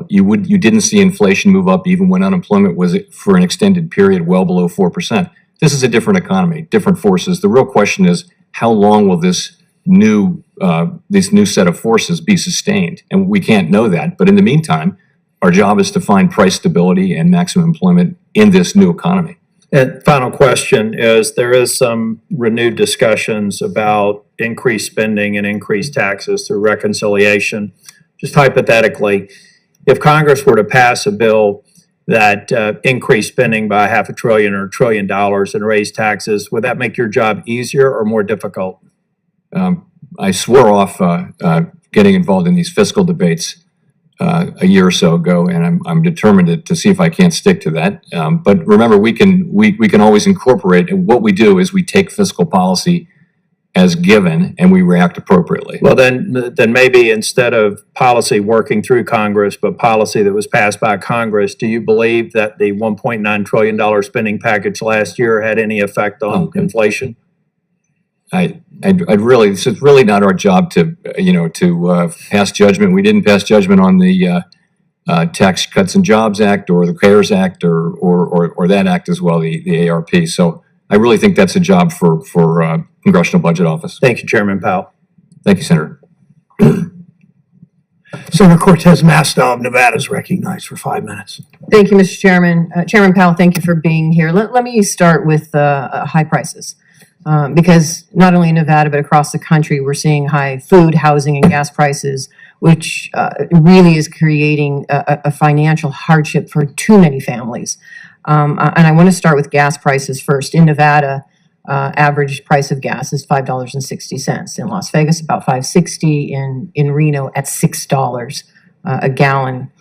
you didn't see inflation move up even when unemployment was for an extended period well below 4%. This is a different economy, different forces. The real question is, how long will this new set of forces be sustained? And we can't know that. But in the meantime, our job is to find price stability and maximum employment in this new economy. And final question is, there is some renewed discussions about increased spending and increased taxes through reconciliation. Just hypothetically, if Congress were to pass a bill that increased spending by $500 billion or $1 trillion and raise taxes, would that make your job easier or more difficult? I swore off getting involved in these fiscal debates a year or so ago, and I'm determined to see if I can't stick to that. But remember, we can always incorporate. And what we do is we take fiscal policy as given and we react appropriately. Well, then maybe instead of policy working through Congress, but policy that was passed by Congress, do you believe that the $1.9 trillion spending package last year had any effect on inflation? It's really not our job to pass judgment. We didn't pass judgment on the Tax Cuts and Jobs Act or the CARES Act or that act as well, the ARP. So I really think that's a job for Congressional Budget Office. Thank you, Chairman Powell. Thank you, Senator. Senator Cortez Masto of Nevada is recognized for 5 minutes. Thank you, Mr. Chairman. Chairman Powell, thank you for being here. Let me start with high prices. Because not only in Nevada, but across the country, we're seeing high food, housing, and gas prices, which really is creating a financial hardship for too many families. And I want to start with gas prices first. In Nevada, average price of gas is $5.60. In Las Vegas, about $5.60. In Reno, at $6 a gallon.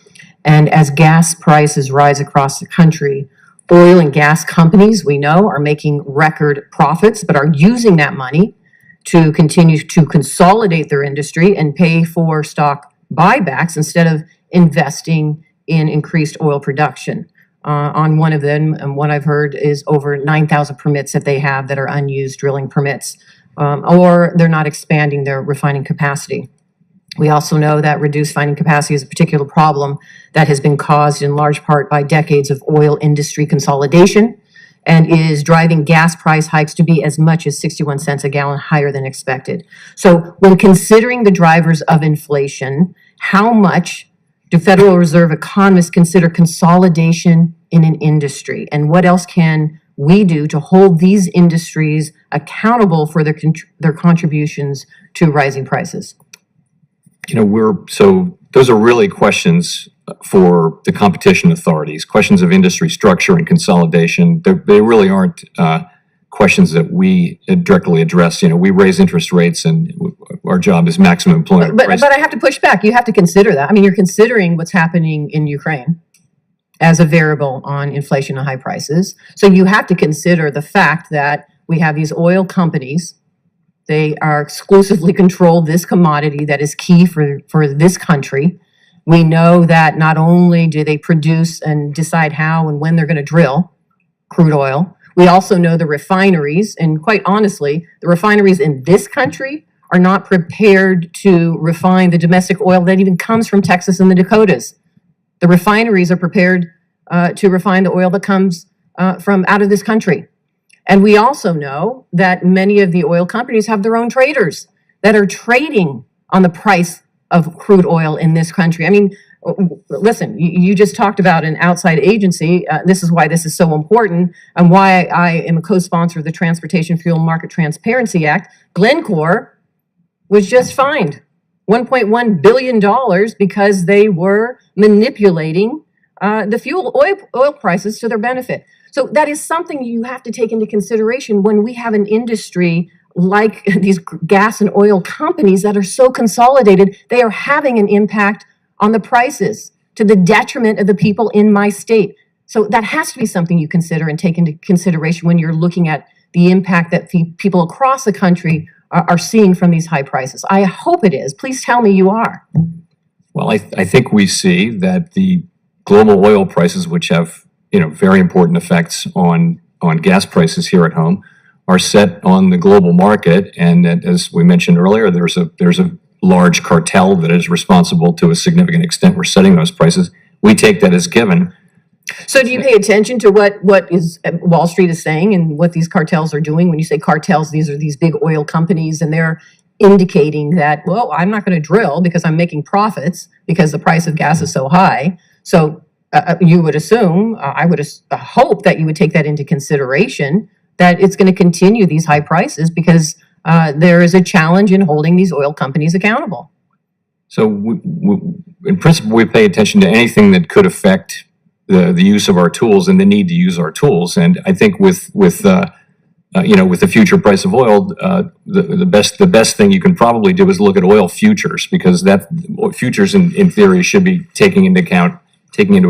And as gas prices rise across the country, oil and gas companies, we know, are making record profits, but are using that money to continue to consolidate their industry and pay for stock buybacks instead of investing in increased oil production. On one of them, and one I've heard, is over 9,000 permits that they have that are unused drilling permits, or they're not expanding their refining capacity. We also know that reduced refining capacity is a particular problem that has been caused in large part by decades of oil industry consolidation and is driving gas price hikes to be as much as 61 cents a gallon higher than expected. So when considering the drivers of inflation, how much do Federal Reserve economists consider consolidation in an industry? And what else can we do to hold these industries accountable for their contributions to rising prices? So those are really questions for the competition authorities, questions of industry structure and consolidation. They really aren't questions that we directly address. We raise interest rates, and our job is maximum employment. But I have to push back. You have to consider that. I mean, you're considering what's happening in Ukraine as a variable on inflation and high prices. So you have to consider the fact that we have these oil companies. They are exclusively control this commodity that is key for this country. We know that not only do they produce and decide how and when they're going to drill crude oil, we also know the refineries, and quite honestly, the refineries in this country are not prepared to refine the domestic oil that even comes from Texas and the Dakotas. The refineries are prepared to refine the oil that comes from out of this country. And we also know that many of the oil companies have their own traders that are trading on the price of crude oil in this country. I mean, listen, you just talked about an outside agency. This is why this is so important and why I am a co-sponsor of the Transportation Fuel Market Transparency Act. Glencore was just fined $1.1 billion because they were manipulating the oil prices to their benefit. So that is something you have to take into consideration when we have an industry like these gas and oil companies that are so consolidated, they are having an impact on the prices to the detriment of the people in my state. So that has to be something you consider and take into consideration when you're looking at the impact that people across the country are seeing from these high prices. I hope it is. Please tell me you are. Well, I think we see that the global oil prices, which have, very important effects on gas prices here at home, are set on the global market. And that, as we mentioned earlier, there's a large cartel that is responsible to a significant extent for setting those prices. We take that as given. So do you pay attention to what Wall Street is saying and what these cartels are doing? When you say cartels, these are these big oil companies, and they're indicating that, well, I'm not going to drill because I'm making profits because the price of gas is so high. So you would assume, I would hope that you would take that into consideration, that it's going to continue these high prices because there is a challenge in holding these oil companies accountable. So in principle, we pay attention to anything that could affect the use of our tools and the need to use our tools. And I think with the future price of oil, the best thing you can probably do is look at oil futures, because futures in theory should be taking into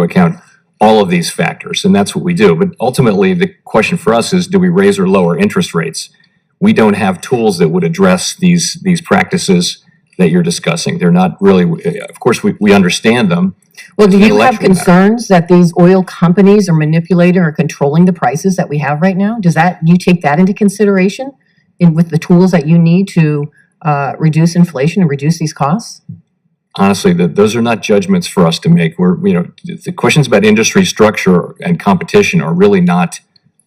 account all of these factors, and that's what we do. But ultimately, the question for us is, do we raise or lower interest rates? We don't have tools that would address these practices that you're discussing. They're not really, of course, we understand them. Well, do you have concerns that these oil companies are manipulating or controlling the prices that we have right now? Do you take that into consideration with the tools that you need to reduce inflation and reduce these costs? Honestly, those are not judgments for us to make. The questions about industry structure and competition are really not,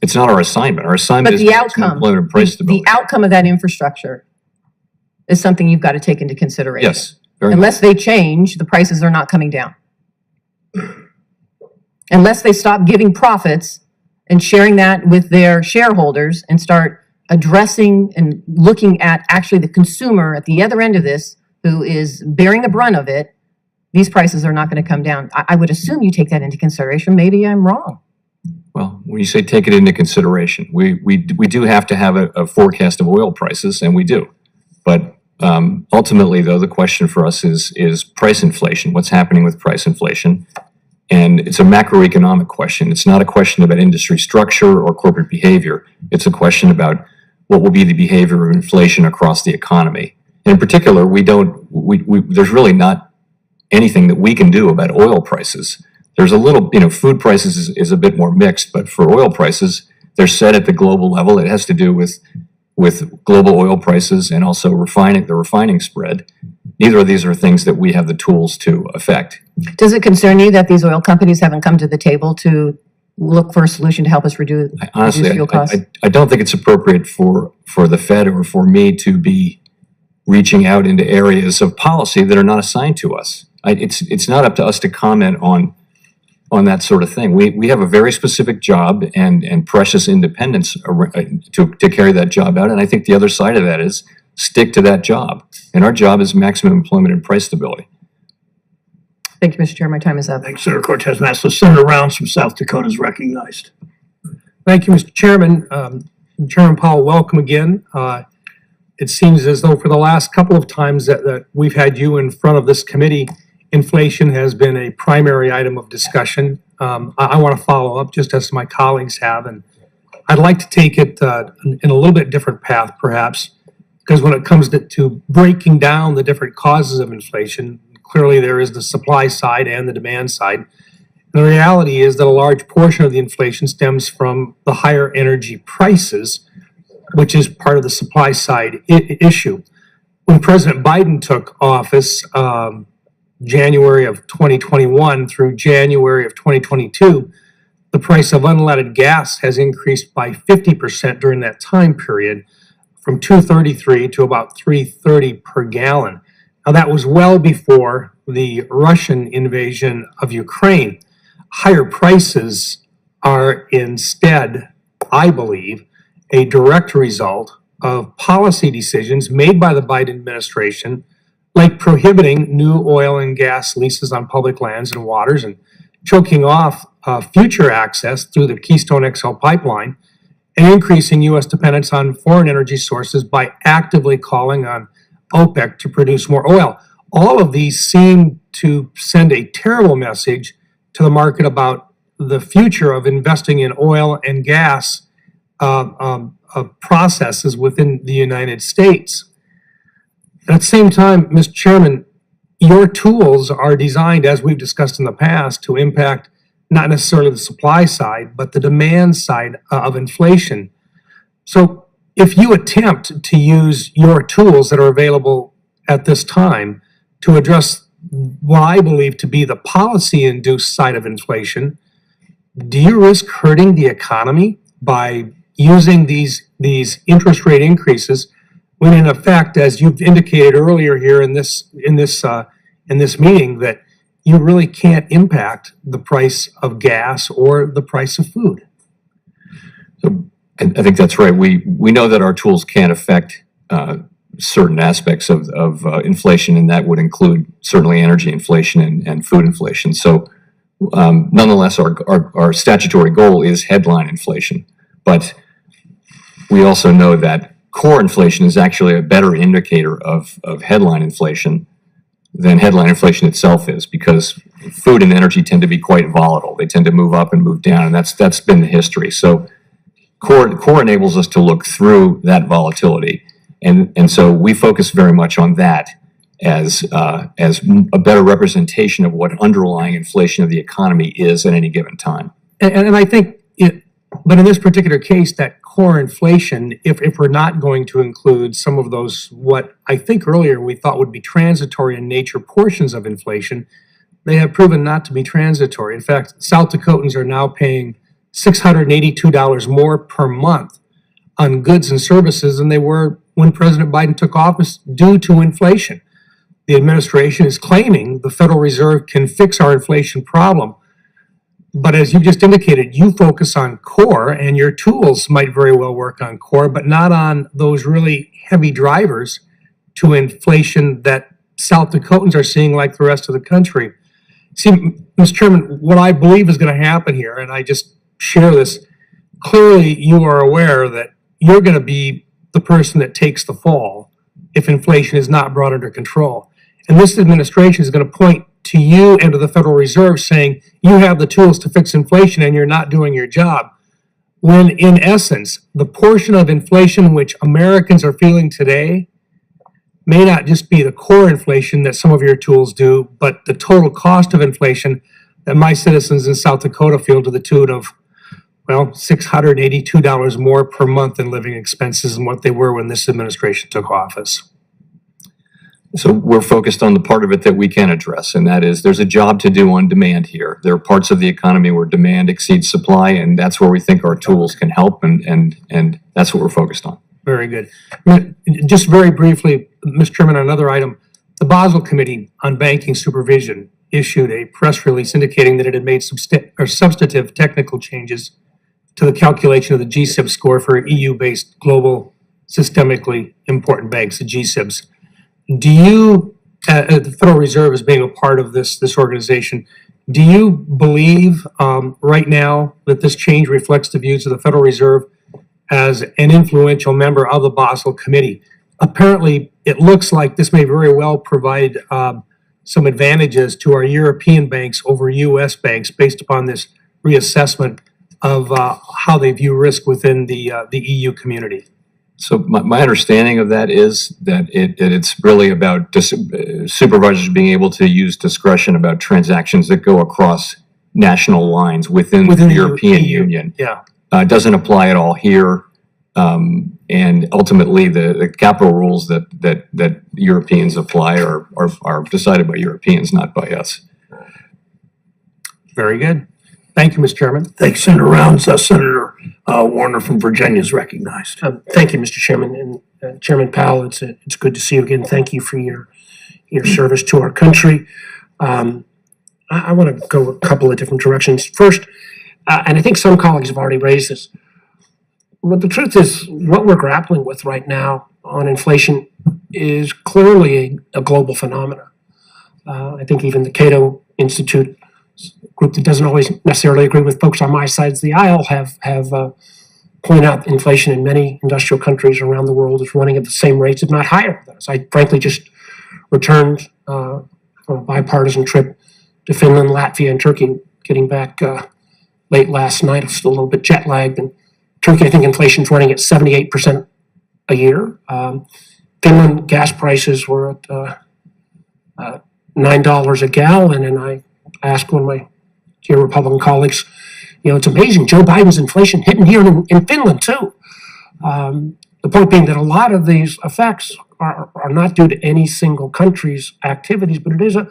it's not our assignment. Our assignment is employment and price stability. The outcome of that infrastructure is something you've got to take into consideration. Yes. Unless they change, the prices are not coming down. Unless they stop giving profits and sharing that with their shareholders and start addressing and looking at actually the consumer at the other end of this who is bearing the brunt of it, these prices are not going to come down. I would assume you take that into consideration. Maybe I'm wrong. Well, when you say take it into consideration, we do have to have a forecast of oil prices, and we do. But ultimately, though, the question for us is price inflation. What's happening with price inflation? And it's a macroeconomic question. It's not a question about industry structure or corporate behavior. It's a question about what will be the behavior of inflation across the economy. And in particular, there's really not anything that we can do about oil prices. There's a little, food prices is a bit more mixed, but for oil prices, they're set at the global level. It has to do with global oil prices and also the refining spread. Neither of these are things that we have the tools to affect. Does it concern you that these oil companies haven't come to the table to look for a solution to help us reduce fuel costs? I don't think it's appropriate for the Fed or for me to be reaching out into areas of policy that are not assigned to us. It's not up to us to comment on that sort of thing. We have a very specific job and precious independence to carry that job out. And I think the other side of that is stick to that job. And our job is maximum employment and price stability. Thank you, Mr. Chair. My time is up. Thanks, Senator Cortez Masto. Senator Rounds from South Dakota is recognized. Thank you, Mr. Chairman. Chairman Powell, welcome again. It seems as though for the last couple of times that we've had you in front of this committee, inflation has been a primary item of discussion. I want to follow up just as my colleagues have, and I'd like to take it in a little bit different path, perhaps, because when it comes to breaking down the different causes of inflation, clearly there is the supply side and the demand side. And the reality is that a large portion of the inflation stems from the higher energy prices, which is part of the supply side issue. When President Biden took office, January of 2021 through January of 2022, the price of unleaded gas has increased by 50% during that time period, from $2.33 to about $3.30 per gallon. Now, that was well before the Russian invasion of Ukraine. Higher prices are instead, I believe, a direct result of policy decisions made by the Biden administration, like prohibiting new oil and gas leases on public lands and waters and choking off future access through the Keystone XL pipeline, and increasing U.S. dependence on foreign energy sources by actively calling on OPEC to produce more oil. All of these seem to send a terrible message to the market about the future of investing in oil and gas processes within the United States. At the same time, Mr. Chairman, your tools are designed, as we've discussed in the past, to impact not necessarily the supply side, but the demand side of inflation. So if you attempt to use your tools that are available at this time to address what I believe to be the policy-induced side of inflation, do you risk hurting the economy by using these interest rate increases when in effect, as you've indicated earlier here in this meeting, that you really can't impact the price of gas or the price of food? So I think that's right. We know that our tools can affect certain aspects of inflation, and that would include certainly energy inflation and food inflation. So nonetheless, our statutory goal is headline inflation. But we also know that core inflation is actually a better indicator of headline inflation than headline inflation itself is, because food and energy tend to be quite volatile. They tend to move up and move down, and that's been the history. So core enables us to look through that volatility, and so we focus very much on that as a better representation of what underlying inflation of the economy is at any given time. And I think but in this particular case, that core inflation, if we're not going to include some of those, what I think earlier we thought would be transitory in nature portions of inflation, they have proven not to be transitory. In fact, South Dakotans are now paying $682 more per month on goods and services than they were when President Biden took office due to inflation. The administration is claiming the Federal Reserve can fix our inflation problem. But as you just indicated, you focus on core, and your tools might very well work on core, but not on those really heavy drivers to inflation that South Dakotans are seeing like the rest of the country. See, Mr. Chairman, what I believe is going to happen here, and I just share this, clearly you are aware that you're going to be the person that takes the fall if inflation is not brought under control. And this administration is going to point to you and to the Federal Reserve saying you have the tools to fix inflation and you're not doing your job. When in essence, the portion of inflation which Americans are feeling today may not just be the core inflation that some of your tools do, but the total cost of inflation that my citizens in South Dakota feel to the tune of, well, $682 more per month in living expenses than what they were when this administration took office. So we're focused on the part of it that we can address, and that is there's a job to do on demand here. There are parts of the economy where demand exceeds supply, and that's where we think our tools can help, and that's what we're focused on. Very good. Just very briefly, Mr. Chairman, on another item, the Basel Committee on Banking Supervision issued a press release indicating that it had made substantive technical changes to the calculation of the GSIB score for EU-based global systemically important banks, the GSIBs. Do you, the Federal Reserve as being a part of this organization, do you believe right now that this change reflects the views of the Federal Reserve as an influential member of the Basel Committee? Apparently, it looks like this may very well provide some advantages to our European banks over U.S. banks based upon this reassessment of how they view risk within the EU community. So my understanding of that is that it's really about supervisors being able to use discretion about transactions that go across national lines within the European Union. Yeah. It doesn't apply at all here. And ultimately, the capital rules that Europeans apply are decided by Europeans, not by us. Very good. Thank you, Mr. Chairman. Thanks, Senator Rounds. Senator Warner from Virginia is recognized. Thank you, Mr. Chairman. And Chairman Powell, it's good to see you again. Thank you for your service to our country. I want to go a couple of different directions. First, and I think some colleagues have already raised this, but the truth is what we're grappling with right now on inflation is clearly a global phenomenon. I think even the Cato Institute group that doesn't always necessarily agree with folks on my sides of the aisle have point out inflation in many industrial countries around the world is running at the same rates, if not higher than us. I frankly just returned from a bipartisan trip to Finland, Latvia, and Turkey, getting back late last night. I'm still a little bit jet lagged. And Turkey, I think inflation's running at 78% a year. Finland gas prices were at $9 a gallon, and I asked one of my dear Republican colleagues, it's amazing. Joe Biden's inflation hitting here in Finland too. The point being that a lot of these effects are not due to any single country's activities, but it is a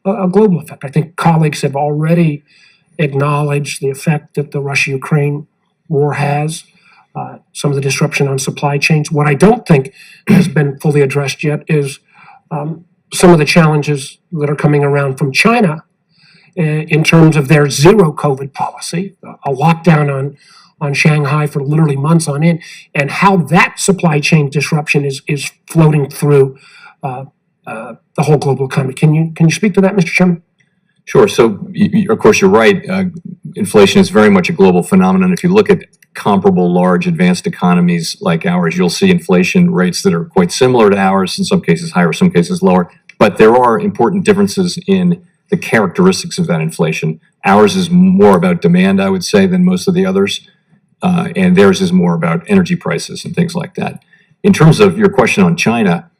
global effect. I think colleagues have already acknowledged the effect that the Russia-Ukraine war has, some of the disruption on supply chains. What I don't think has been fully addressed yet is some of the challenges that are coming around from China in terms of their zero COVID policy, a lockdown on Shanghai for literally months on end, and how that supply chain disruption is floating through the whole global economy. Can you speak to that, Mr. Chairman? Sure. So, of course, you're right. Inflation is very much a global phenomenon. If you look at comparable large advanced economies like ours, you'll see inflation rates that are quite similar to ours, in some cases higher, some cases lower. But there are important differences in the characteristics of that inflation. Ours is more about demand, I would say, than most of the others. And theirs is more about energy prices and things like that. In terms of your question on China,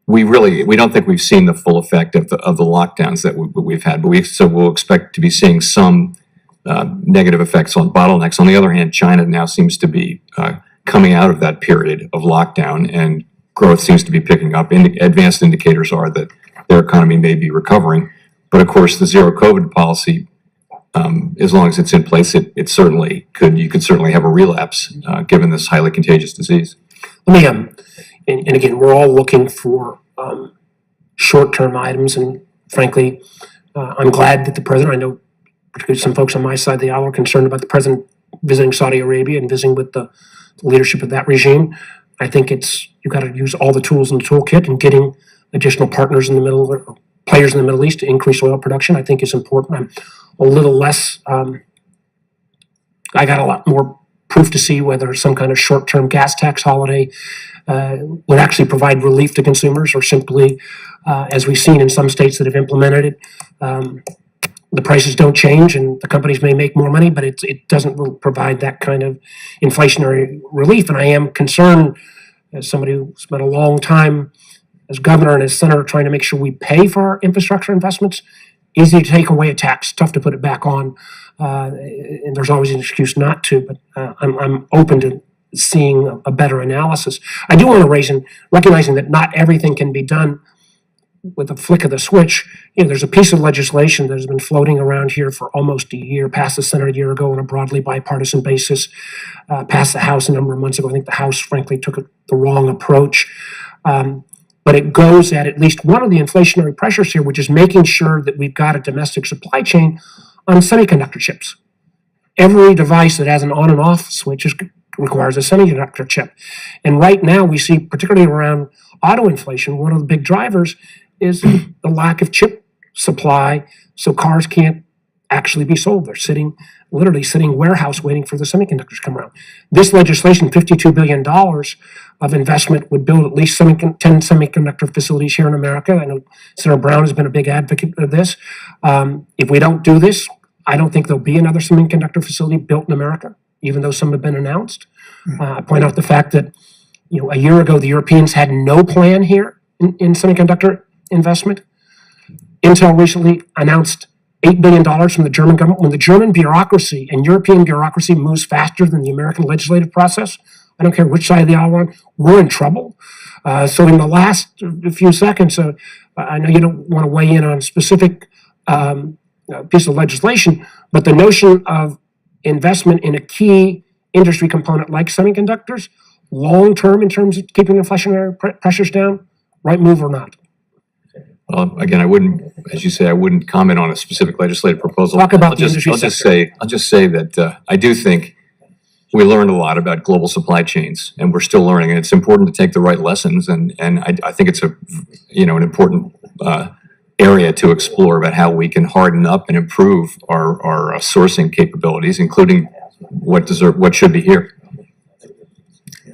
we don't think we've seen the full effect of the lockdowns that we've had, but so we'll expect to be seeing some negative effects on bottlenecks. On the other hand, China now seems to be coming out of that period of lockdown, and growth seems to be picking up. Advanced indicators are that their economy may be recovering, but of course, the zero COVID policy, as long as it's in place, it certainly could. You could certainly have a relapse given this highly contagious disease. Let me and again, we're all looking for short-term items, and frankly, I'm glad that the president, I know particularly some folks on my side of the aisle are concerned about the president visiting Saudi Arabia and visiting with the leadership of that regime. I think you've got to use all the tools in the toolkit, and getting additional partners in the middle, players in the Middle East to increase oil production, I think is important. I'm a little less, I got a lot more proof to see whether some kind of short-term gas tax holiday would actually provide relief to consumers, or simply, as we've seen in some states that have implemented it, the prices don't change and the companies may make more money, but it doesn't provide that kind of inflationary relief. And I am concerned, as somebody who spent a long time as governor and as senator trying to make sure we pay for our infrastructure investments. Easy to take away a tax, tough to put it back on, and there's always an excuse not to, but I'm open to seeing a better analysis. I do want to raise, and recognizing that not everything can be done with a flick of the switch. There's a piece of legislation that has been floating around here for almost a year, passed the Senate a year ago on a broadly bipartisan basis, passed the House a number of months ago. I think the House, frankly, took the wrong approach. But it goes at least one of the inflationary pressures here, which is making sure that we've got a domestic supply chain on semiconductor chips. Every device that has an on and off switch requires a semiconductor chip. And right now we see, particularly around auto inflation, one of the big drivers is the lack of chip supply, so cars can't actually be sold. They're literally sitting warehouse waiting for the semiconductors to come around. This legislation, $52 billion of investment, would build at least 10 semiconductor facilities here in America. I know Senator Brown has been a big advocate of this. If we don't do this, I don't think there'll be another semiconductor facility built in America, even though some have been announced. I point out the fact that a year ago, the Europeans had no plan here in semiconductor investment. Intel recently announced $8 billion from the German government. When the German bureaucracy and European bureaucracy moves faster than the American legislative process, I don't care which side of the aisle we're on, we're in trouble. So in the last few seconds, I know you don't want to weigh in on a specific piece of legislation, but the notion of investment in a key industry component like semiconductors, long-term in terms of keeping inflationary pressures down, right move or not? Again, I wouldn't, as you say, I wouldn't comment on a specific legislative proposal. Talk about the industry sector. I'll just say that I do think we learned a lot about global supply chains, and we're still learning. And it's important to take the right lessons, and I think it's an important area to explore about how we can harden up and improve our sourcing capabilities, including what should be here.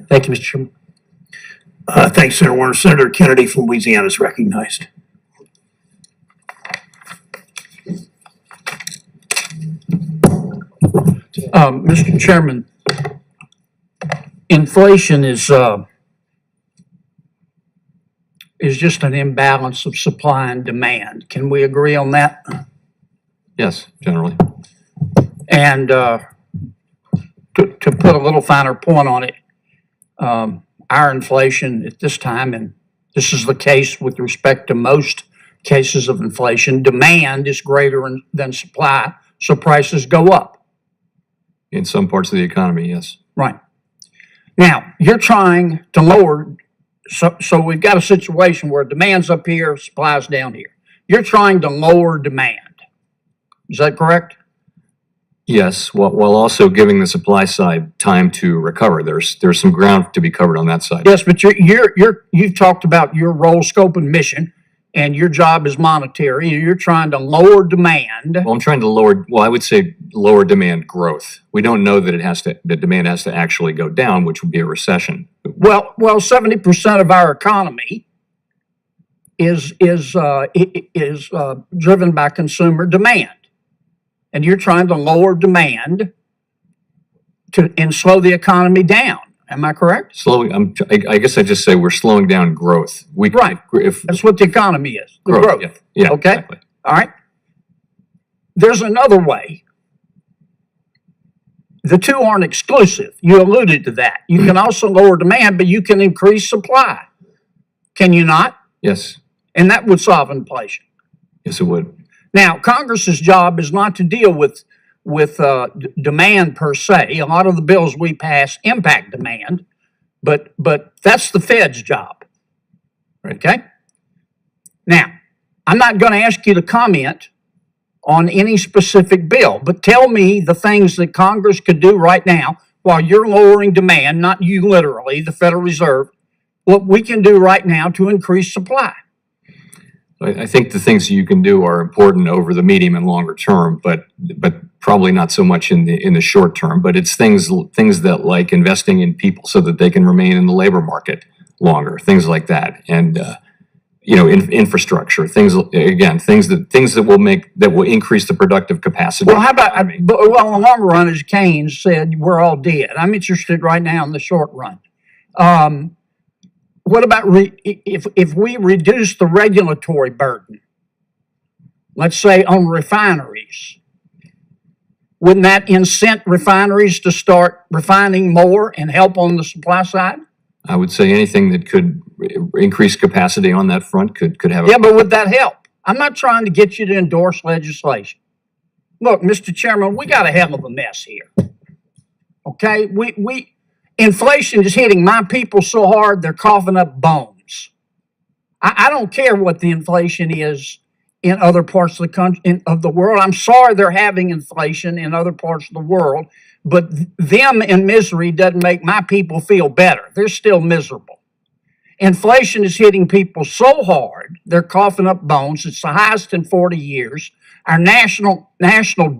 Thank you, Mr. Chairman. Thanks, Senator Warner. Senator Kennedy from Louisiana is recognized. Mr. Chairman, inflation is just an imbalance of supply and demand. Can we agree on that? Yes, generally. And to put a little finer point on it, our inflation at this time, and this is the case with respect to most cases of inflation, demand is greater than supply, so prices go up. In some parts of the economy, yes. Right. Now, you're trying to lower, so we've got a situation where demand's up here, supply's down here. You're trying to lower demand. Is that correct? Yes, while also giving the supply side time to recover. There's some ground to be covered on that side. Yes, but you've talked about your role, scope, and mission, and your job is monetary. You're trying to lower demand. Well, I'm trying to I would say lower demand growth. We don't know that the demand has to actually go down, which would be a recession. Well, 70% of our economy is driven by consumer demand. And you're trying to lower demand and slow the economy down. Am I correct? I guess I just say we're slowing down growth. Right. That's what the economy is. The growth. Yeah, okay. Exactly. All right. There's another way. The two aren't exclusive. You alluded to that. You can also lower demand, but you can increase supply. Can you not? Yes. And that would solve inflation. Yes, it would. Now, Congress's job is not to deal with demand per se. A lot of the bills we pass impact demand, but that's the Fed's job. Right. Okay? Now, I'm not going to ask you to comment on any specific bill, but tell me the things that Congress could do right now while you're lowering demand, not you literally, the Federal Reserve, what we can do right now to increase supply. I think the things you can do are important over the medium and longer term, but probably not so much in the short term. But it's things that like investing in people so that they can remain in the labor market longer, things like that, and infrastructure, things that will increase the productive capacity. Well, how about in the long run, as Keynes said, we're all dead. I'm interested right now in the short run. What about if we reduce the regulatory burden, let's say on refineries, wouldn't that incent refineries to start refining more and help on the supply side? I would say anything that could increase capacity on that front could have Yeah, but would that help? I'm not trying to get you to endorse legislation. Look, Mr. Chairman, we got a hell of a mess here. Okay? Inflation is hitting my people so hard they're coughing up bones. I don't care what the inflation is in other parts of the country, of the world. I'm sorry they're having inflation in other parts of the world, but them in misery doesn't make my people feel better. They're still miserable. Inflation is hitting people so hard they're coughing up bones. It's the highest in 40 years. Our national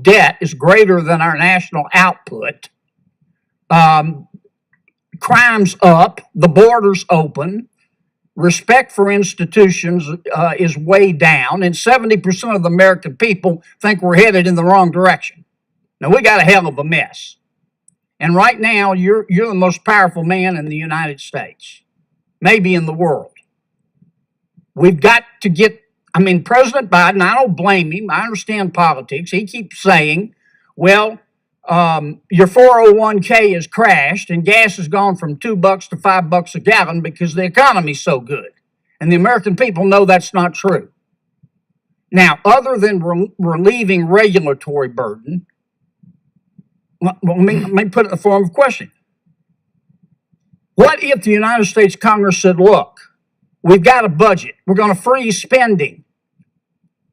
debt is greater than our national output. Crime's up, the border's open, respect for institutions is way down, and 70% of the American people think we're headed in the wrong direction. Now, we got a hell of a mess. And right now, you're the most powerful man in the United States, maybe in the world. We've got to President Biden, I don't blame him. I understand politics. He keeps saying, well, your 401k has crashed and gas has gone from $2 to $5 a gallon because the economy's so good. And the American people know that's not true. Now, other than relieving regulatory burden, let me put it in the form of a question. What if the United States Congress said, look, we've got a budget. We're going to freeze spending.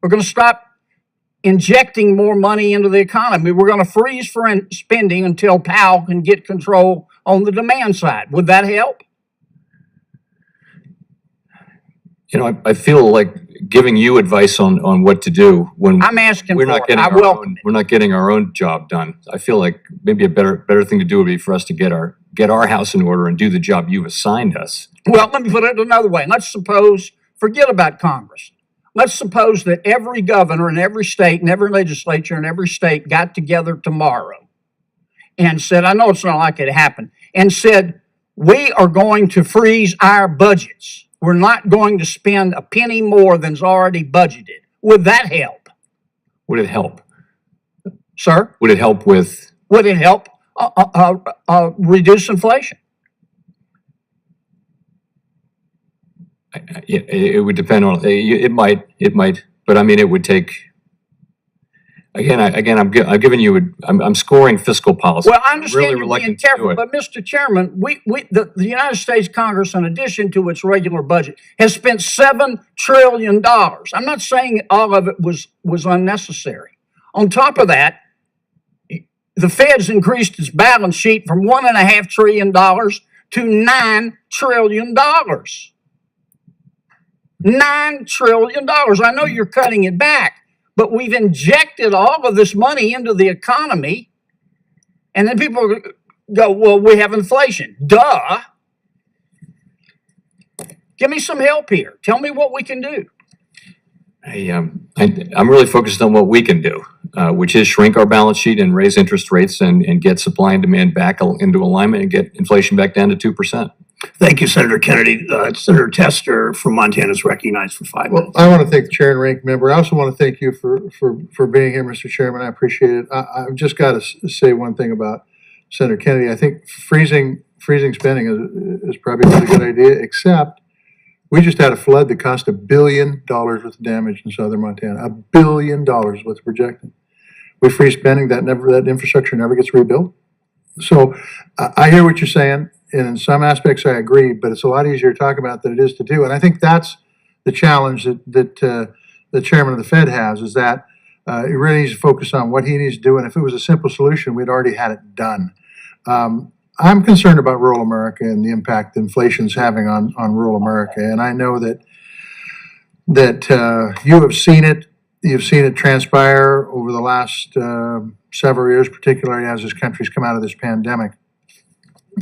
We're going to stop injecting more money into the economy. We're going to freeze spending until Powell can get control on the demand side. Would that help? You know, I feel like giving you advice on what to do when I'm asking we're for not it. getting I our welcome own, we're not getting our own job done. I feel like maybe a better thing to do would be for us to get our house in order and do the job you've assigned us. Well, let me put it another way. Let's suppose, forget about Congress. Let's suppose that every governor in every state and every legislature in every state got together tomorrow and said, I know it's not likely to happen, and said, we are going to freeze our budgets. We're not going to spend a penny more than's already budgeted. Would that help? Would it help? Sir? Would it help with? Would it help reduce inflation? It would depend on, it might, but I mean, it would take, I'm giving you, I'm scoring fiscal policy. Well, I understand Really you're being reluctant to do careful, it. but Mr. Chairman, the United States Congress, in addition to its regular budget, has spent $7 trillion. I'm not saying all of it was unnecessary. On top of that, the Fed's increased its balance sheet from $1.5 trillion to $9 trillion. $9 trillion. I know you're cutting it back, but we've injected all of this money into the economy, and then people go, well, we have inflation. Duh. Give me some help here. Tell me what we can do. I'm really focused on what we can do, which is shrink our balance sheet and raise interest rates and get supply and demand back into alignment and get inflation back down to 2%. Thank you, Senator Kennedy. Senator Tester from Montana is recognized for 5 minutes. I want to thank the chair and ranking member. I also want to thank you for being here, Mr. Chairman. I appreciate it. I've just got to say one thing about Senator Kennedy. I think freezing spending is probably not a good idea, except we just had a flood that cost $1 billion worth of damage in southern Montana. $1 billion what's projected. We freeze spending, that infrastructure never gets rebuilt. So I hear what you're saying. And in some aspects, I agree, but it's a lot easier to talk about than it is to do. And I think that's the challenge that the chairman of the Fed has, is that he really needs to focus on what he needs to do. And if it was a simple solution, we'd already had it done. I'm concerned about rural America and the impact inflation's having on rural America. And I know that you have seen it. You've seen it transpire over the last several years, particularly as this country's come out of this pandemic.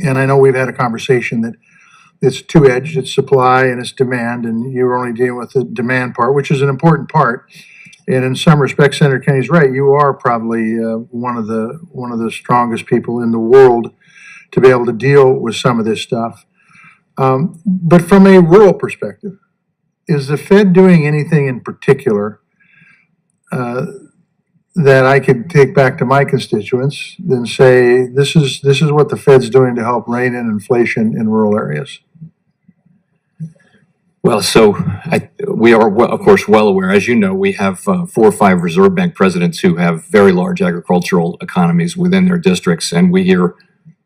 And I know we've had a conversation that it's two-edged, it's supply and it's demand, and you're only dealing with the demand part, which is an important part. And in some respects, Senator Kennedy's right. You are probably one of the strongest people in the world to be able to deal with some of this stuff. But from a rural perspective, is the Fed doing anything in particular that I could take back to my constituents and say, this is what the Fed's doing to help rein in inflation in rural areas? Well, so we are, of course, well aware. As you know, we have 4 or 5 Reserve Bank presidents who have very large agricultural economies within their districts, and we hear,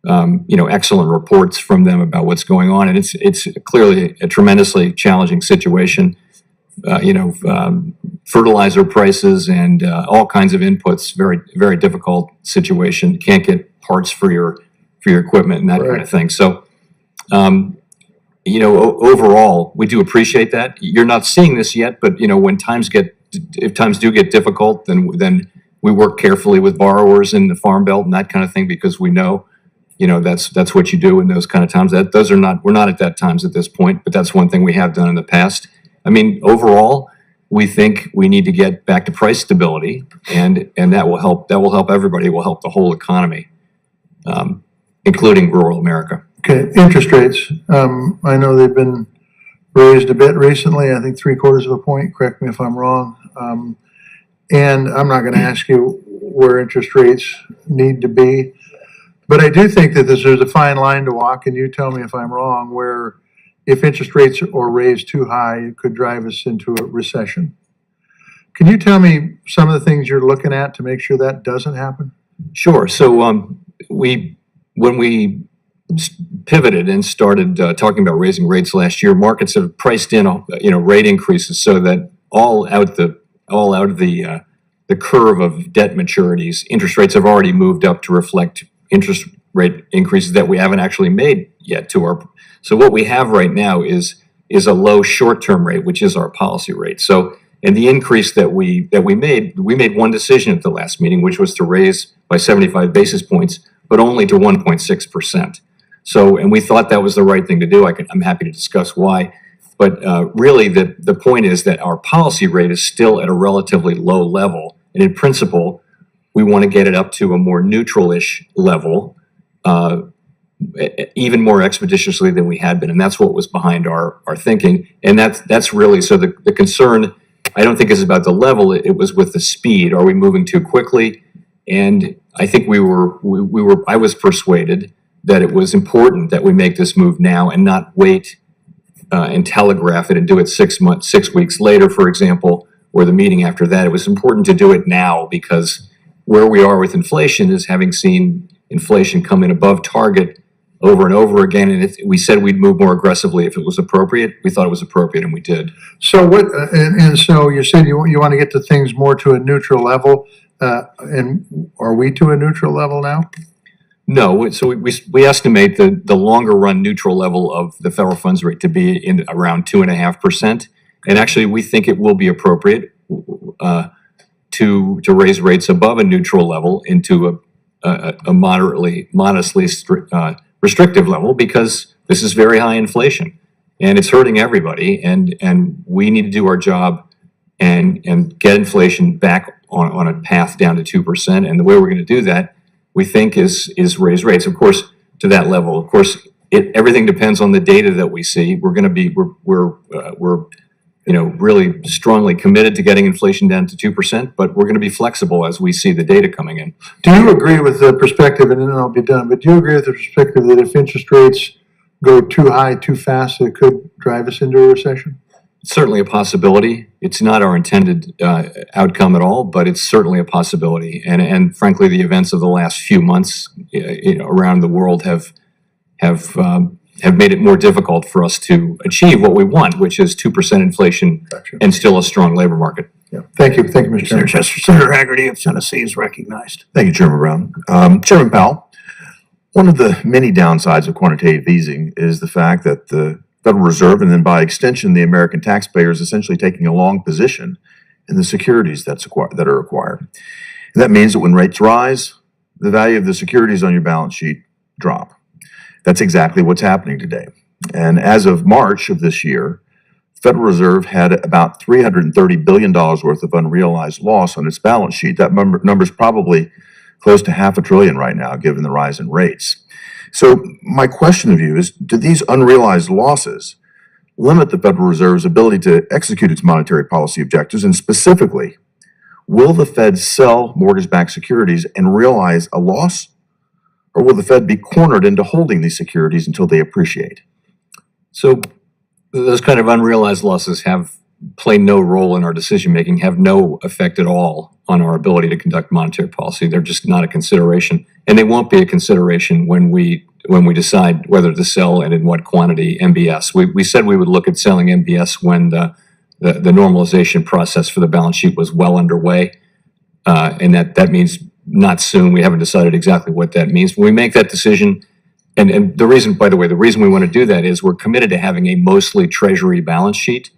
excellent reports from them about what's going on. And it's clearly a tremendously challenging situation. Fertilizer prices and all kinds of inputs, very, very difficult situation. Can't get parts for your equipment and that kind of thing. So, overall, we do appreciate that. You're not seeing this yet, but when if times do get difficult, then we work carefully with borrowers in the Farm Belt and that kind of thing, because we know, that's what you do in those kind of times. We're not at that times at this point, but that's one thing we have done in the past. I mean, overall, we think we need to get back to price stability, and that will help. That will help everybody. It will help the whole economy, including rural America. Okay, interest rates. I know they've been raised a bit recently. I think 3/4 of a point. Correct me if I'm wrong. And I'm not going to ask you where interest rates need to be, but I do think that there's a fine line to walk. And you tell me if I'm wrong. Where if interest rates are raised too high, it could drive us into a recession. Can you tell me some of the things you're looking at to make sure that doesn't happen? Sure. So when we pivoted and started talking about raising rates last year, markets have priced in rate increases so that all out of the curve of debt maturities, interest rates have already moved up to reflect interest rate increases that we haven't actually made yet to our. So what we have right now is is a low short-term rate, which is our policy rate. So, and the increase that we made one decision at the last meeting, which was to raise by 75 basis points, but only to 1.6%. So, and we thought that was the right thing to do. I'm happy to discuss why. But really, the point is that our policy rate is still at a relatively low level. And in principle, we want to get it up to a more neutral-ish level, even more expeditiously than we had been. And that's what was behind our thinking. And that's really, so the concern, I don't think is about the level, it was with the speed. Are we moving too quickly? And I think I was persuaded that it was important that we make this move now and not wait and telegraph it and do it 6 weeks later, for example, or the meeting after that. It was important to do it now because where we are with inflation is having seen inflation come in above target over and over again. And if we said we'd move more aggressively if it was appropriate, we thought it was appropriate, and we did. So what? And so you said you want to get the things more to a neutral level, and are we to a neutral level now? No, so we estimate the longer run neutral level of the federal funds rate to be in around 2.5%, and actually we think it will be appropriate to raise rates above a neutral level into a modestly restrictive level, because this is very high inflation and it's hurting everybody, and we need to do our job and get inflation back on a path down to 2%, and the way we're going to do that, we think, is raise rates, of course, to that level. Of course, everything depends on the data that we see. We're really strongly committed to getting inflation down to 2%, but we're going to be flexible as we see the data coming in. Do you agree with the perspective, and then I'll be done, but do you agree with the perspective that if interest rates go too high, too fast, it could drive us into a recession? It's certainly a possibility. It's not our intended outcome at all, but it's certainly a possibility. And frankly, the events of the last few months around the world have made it more difficult for us to achieve what we want, which is 2% inflation and still a strong labor market. Yeah. Thank you, Mr. Chairman. Senator Haggerty of Tennessee is recognized. Thank you, Chairman Brown. Chairman Powell, one of the many downsides of quantitative easing is the fact that the Federal Reserve, and then by extension the American taxpayer, is essentially taking a long position in the securities that are acquired. And that means that when rates rise, the value of the securities on your balance sheet drop. That's exactly what's happening today. And as of March of this year, the Federal Reserve had about $330 billion worth of unrealized loss on its balance sheet. That number is probably close to $500 billion right now, given the rise in rates. So my question of you is, do these unrealized losses limit the Federal Reserve's ability to execute its monetary policy objectives? And specifically, will the Fed sell mortgage-backed securities and realize a loss? Or will the Fed be cornered into holding these securities until they appreciate? So those kind of unrealized losses play no role in our decision-making, have no effect at all on our ability to conduct monetary policy. They're just not a consideration. And they won't be a consideration when we decide whether to sell and in what quantity MBS. We said we would look at selling MBS when the normalization process for the balance sheet was well underway. And that means not soon. We haven't decided exactly what that means. When we make that decision, and the reason, by the way, the reason we want to do that is we're committed to having a mostly treasury balance sheet.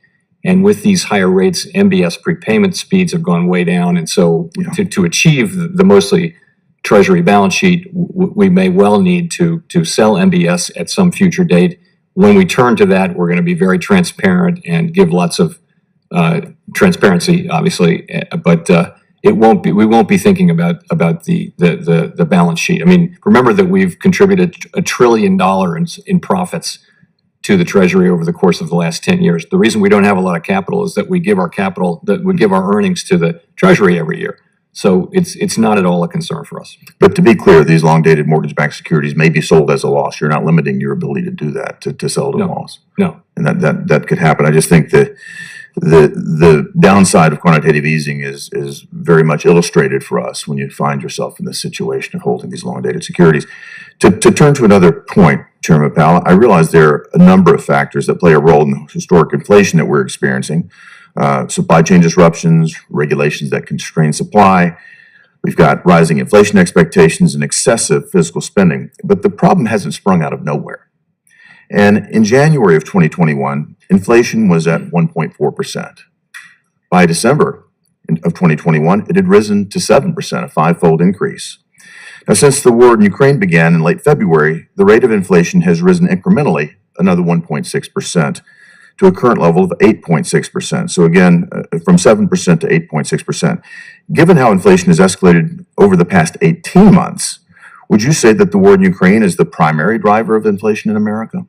And with these higher rates, MBS prepayment speeds have gone way down. And so to achieve the mostly treasury balance sheet, we may well need to sell MBS at some future date. When we turn to that, we're going to be very transparent and give lots of transparency, obviously, but we won't be thinking about the balance sheet. I mean, remember that we've contributed $1 trillion in profits to the Treasury over the course of the last 10 years. The reason we don't have a lot of capital is that we give our earnings to the Treasury every year. So it's not at all a concern for us. But to be clear, these long-dated mortgage-backed securities may be sold as a loss. You're not limiting your ability to do that, to sell at a loss. No. And that could happen. I just think that the downside of quantitative easing is very much illustrated for us when you find yourself in this situation of holding these long-dated securities. To turn to another point, Chairman Powell, I realize there are a number of factors that play a role in the historic inflation that we're experiencing. Supply chain disruptions, regulations that constrain supply. We've got rising inflation expectations and excessive fiscal spending. But the problem hasn't sprung out of nowhere. And in January of 2021, inflation was at 1.4%. By December of 2021, it had risen to 7%, a five-fold increase. Now, since the war in Ukraine began in late February, the rate of inflation has risen incrementally, another 1.6%, to a current level of 8.6%. So again, from 7% to 8.6%. Given how inflation has escalated over the past 18 months, would you say that the war in Ukraine is the primary driver of inflation in America?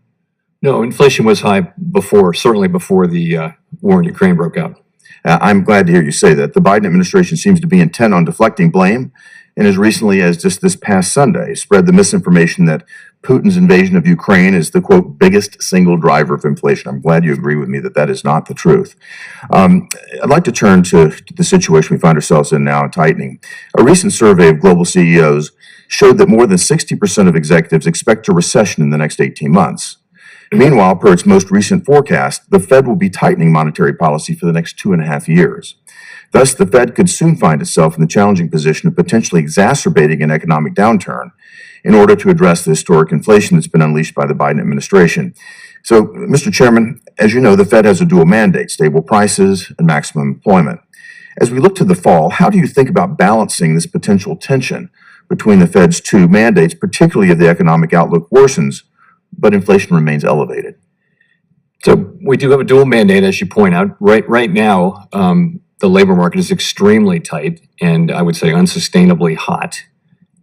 No, inflation was high before, certainly before the war in Ukraine broke out. I'm glad to hear you say that. The Biden administration seems to be intent on deflecting blame, and as recently as just this past Sunday, spread the misinformation that Putin's invasion of Ukraine is the, quote, biggest single driver of inflation. I'm glad you agree with me that that is not the truth. I'd like to turn to the situation we find ourselves in now, tightening. A recent survey of global CEOs showed that more than 60% of executives expect a recession in the next 18 months. Meanwhile, per its most recent forecast, the Fed will be tightening monetary policy for the next 2.5 years. Thus, the Fed could soon find itself in the challenging position of potentially exacerbating an economic downturn in order to address the historic inflation that's been unleashed by the Biden administration. So, Mr. Chairman, as you know, the Fed has a dual mandate, stable prices and maximum employment. As we look to the fall, how do you think about balancing this potential tension between the Fed's two mandates, particularly if the economic outlook worsens, but inflation remains elevated? So we do have a dual mandate, as you point out. Right now, the labor market is extremely tight and I would say unsustainably hot.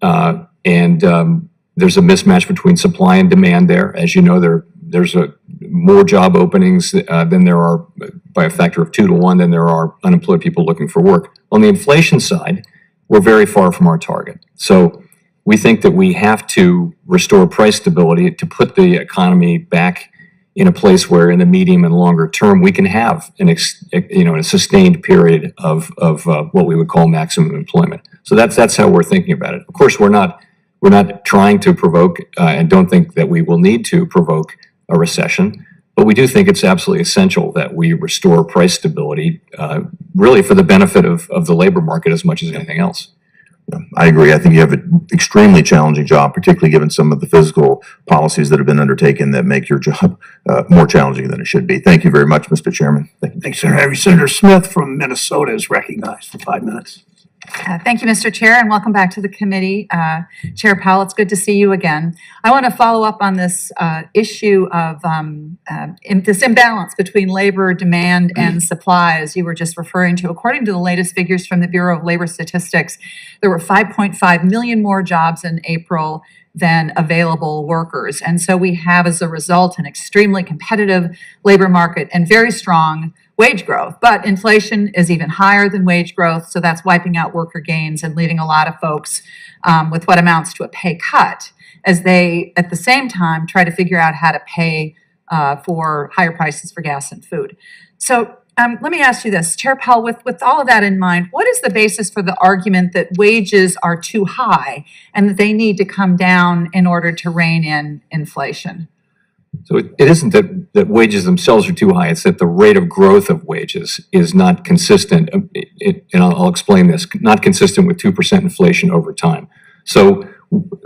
There's a mismatch between supply and demand there. As you know, there's more job openings than there are, by a factor of 2 to 1, than there are unemployed people looking for work. On the inflation side, we're very far from our target. So we think that we have to restore price stability to put the economy back in a place where in the medium and longer term we can have a sustained period of what we would call maximum employment. So that's how we're thinking about it. Of course, we're not trying to provoke and don't think that we will need to provoke a recession, but we do think it's absolutely essential that we restore price stability, really for the benefit of the labor market as much as anything else. I agree. I think you have an extremely challenging job, particularly given some of the physical policies that have been undertaken that make your job more challenging than it should be. Thank you very much, Mr. Chairman. Thanks, Senator. Senator Smith from Minnesota is recognized for 5 minutes. Thank you, Mr. Chair, and welcome back to the committee. Chair Powell, it's good to see you again. I want to follow up on this issue of this imbalance between labor demand and supply, as you were just referring to. According to the latest figures from the Bureau of Labor Statistics, there were 5.5 million more jobs in April than available workers. And so we have, as a result, an extremely competitive labor market and very strong wage growth. But inflation is even higher than wage growth, so that's wiping out worker gains and leaving a lot of folks with what amounts to a pay cut as they, at the same time, try to figure out how to pay for higher prices for gas and food. So let me ask you this, Chair Powell, with all of that in mind, what is the basis for the argument that wages are too high and that they need to come down in order to rein in inflation? So it isn't that wages themselves are too high, it's that the rate of growth of wages is not consistent, and I'll explain this, not consistent with 2% inflation over time. So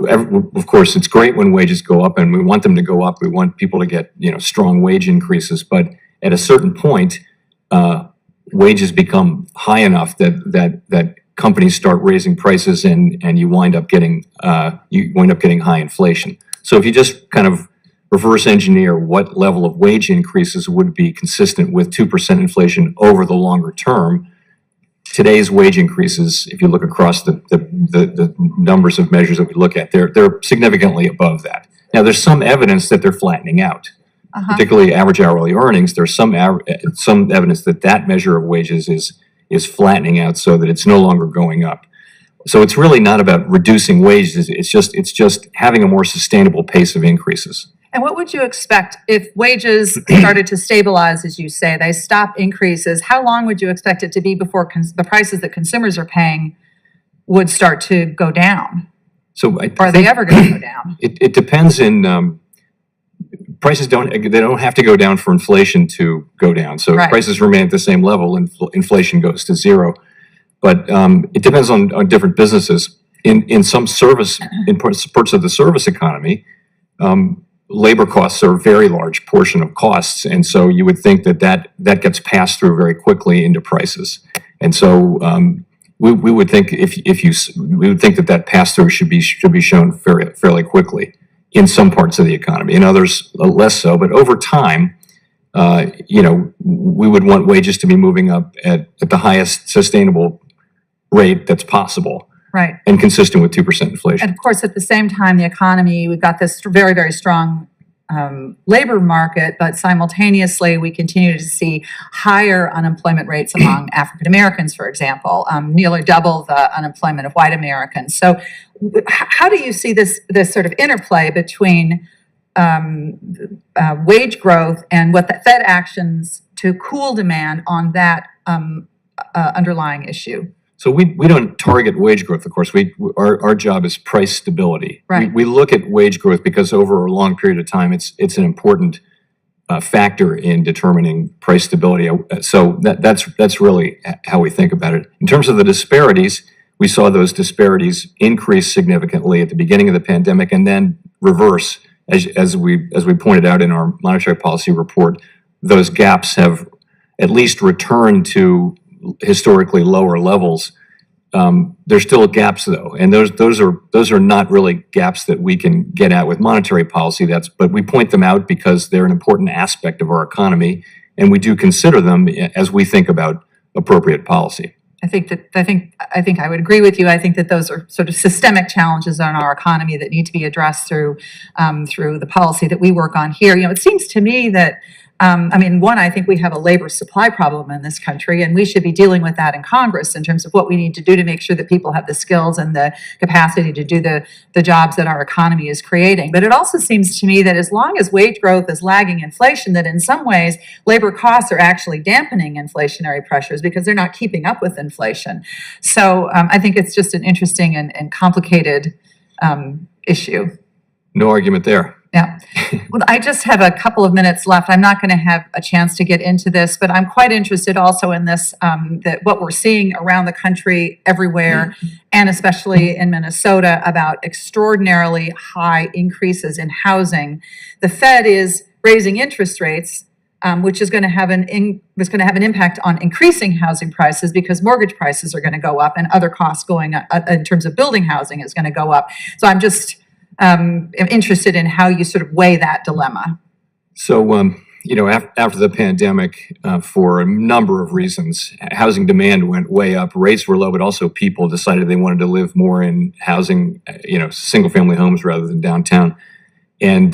of course, it's great when wages go up and we want them to go up, we want people to get strong wage increases, but at a certain point, wages become high enough that companies start raising prices and you wind up getting high inflation. So if you just kind of reverse engineer what level of wage increases would be consistent with 2% inflation over the longer term, today's wage increases, if you look across the numbers of measures that we look at, they're significantly above that. Now, there's some evidence that they're flattening out. Particularly average hourly earnings, there's some evidence that measure of wages is flattening out so that it's no longer going up. So it's really not about reducing wages, it's just having a more sustainable pace of increases. And what would you expect if wages started to stabilize, as you say, they stop increases? How long would you expect it to be before the prices that consumers are paying would start to go down? So are they ever going to go down? It depends in prices don't have to go down for inflation to go down. So if prices remain at the same level, inflation goes to zero. But it depends on different businesses. In some parts of the service economy, labor costs are a very large portion of costs, and so you would think that gets passed through very quickly into prices. And so we would think we would think that pass through should be shown fairly quickly in some parts of the economy, in others less so. But over time, we would want wages to be moving up at the highest sustainable rate that's possible. Right. And consistent with 2% inflation. And of course, at the same time, the economy, we've got this very, very strong labor market, but simultaneously, we continue to see higher unemployment rates among African Americans, for example, nearly double the unemployment of white Americans. So how do you see this sort of interplay between wage growth and what the Fed actions to cool demand on that underlying issue? So we don't target wage growth, of course. Our job is price stability. Right. We look at wage growth because over a long period of time, it's an important factor in determining price stability. So that's really how we think about it. In terms of the disparities, we saw those disparities increase significantly at the beginning of the pandemic and then reverse as we pointed out in our monetary policy report. Those gaps have at least returned to historically lower levels. There's still gaps though, and those are not really gaps that we can get at with monetary policy. But we point them out because they're an important aspect of our economy, and we do consider them as we think about appropriate policy. I think I would agree with you. I think that those are sort of systemic challenges in our economy that need to be addressed through the policy that we work on here. It seems to me that I think we have a labor supply problem in this country, and we should be dealing with that in Congress in terms of what we need to do to make sure that people have the skills and the capacity to do the jobs that our economy is creating. But it also seems to me that as long as wage growth is lagging inflation, that in some ways labor costs are actually dampening inflationary pressures because they're not keeping up with inflation. So I think it's just an interesting and complicated issue. No argument there. Yeah. Well, I just have a couple of minutes left. I'm not going to have a chance to get into this, but I'm quite interested also in this, that what we're seeing around the country everywhere, and especially in Minnesota, about extraordinarily high increases in housing. The Fed is raising interest rates, which is going to have an impact on increasing housing prices because mortgage prices are going to go up and other costs going up in terms of building housing is going to go up. So I'm just am interested in how you sort of weigh that dilemma. So, after the pandemic, for a number of reasons, housing demand went way up. Rates were low, but also people decided they wanted to live more in housing, single-family homes rather than downtown. And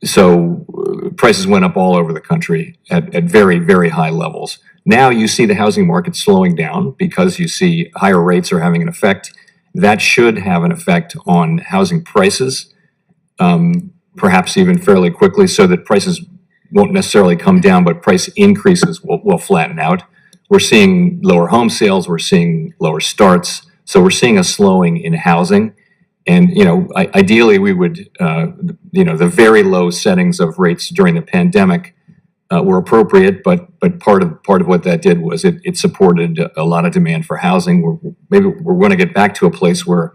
so prices went up all over the country at very, very high levels. Now you see the housing market slowing down because you see higher rates are having an effect. That should have an effect on housing prices, perhaps even fairly quickly, so that prices won't necessarily come down, but price increases will flatten out. We're seeing lower home sales, we're seeing lower starts, so we're seeing a slowing in housing. And ideally, we would, the very low settings of rates during the pandemic were appropriate, but part of what that did was it supported a lot of demand for housing. Maybe we're going to get back to a place where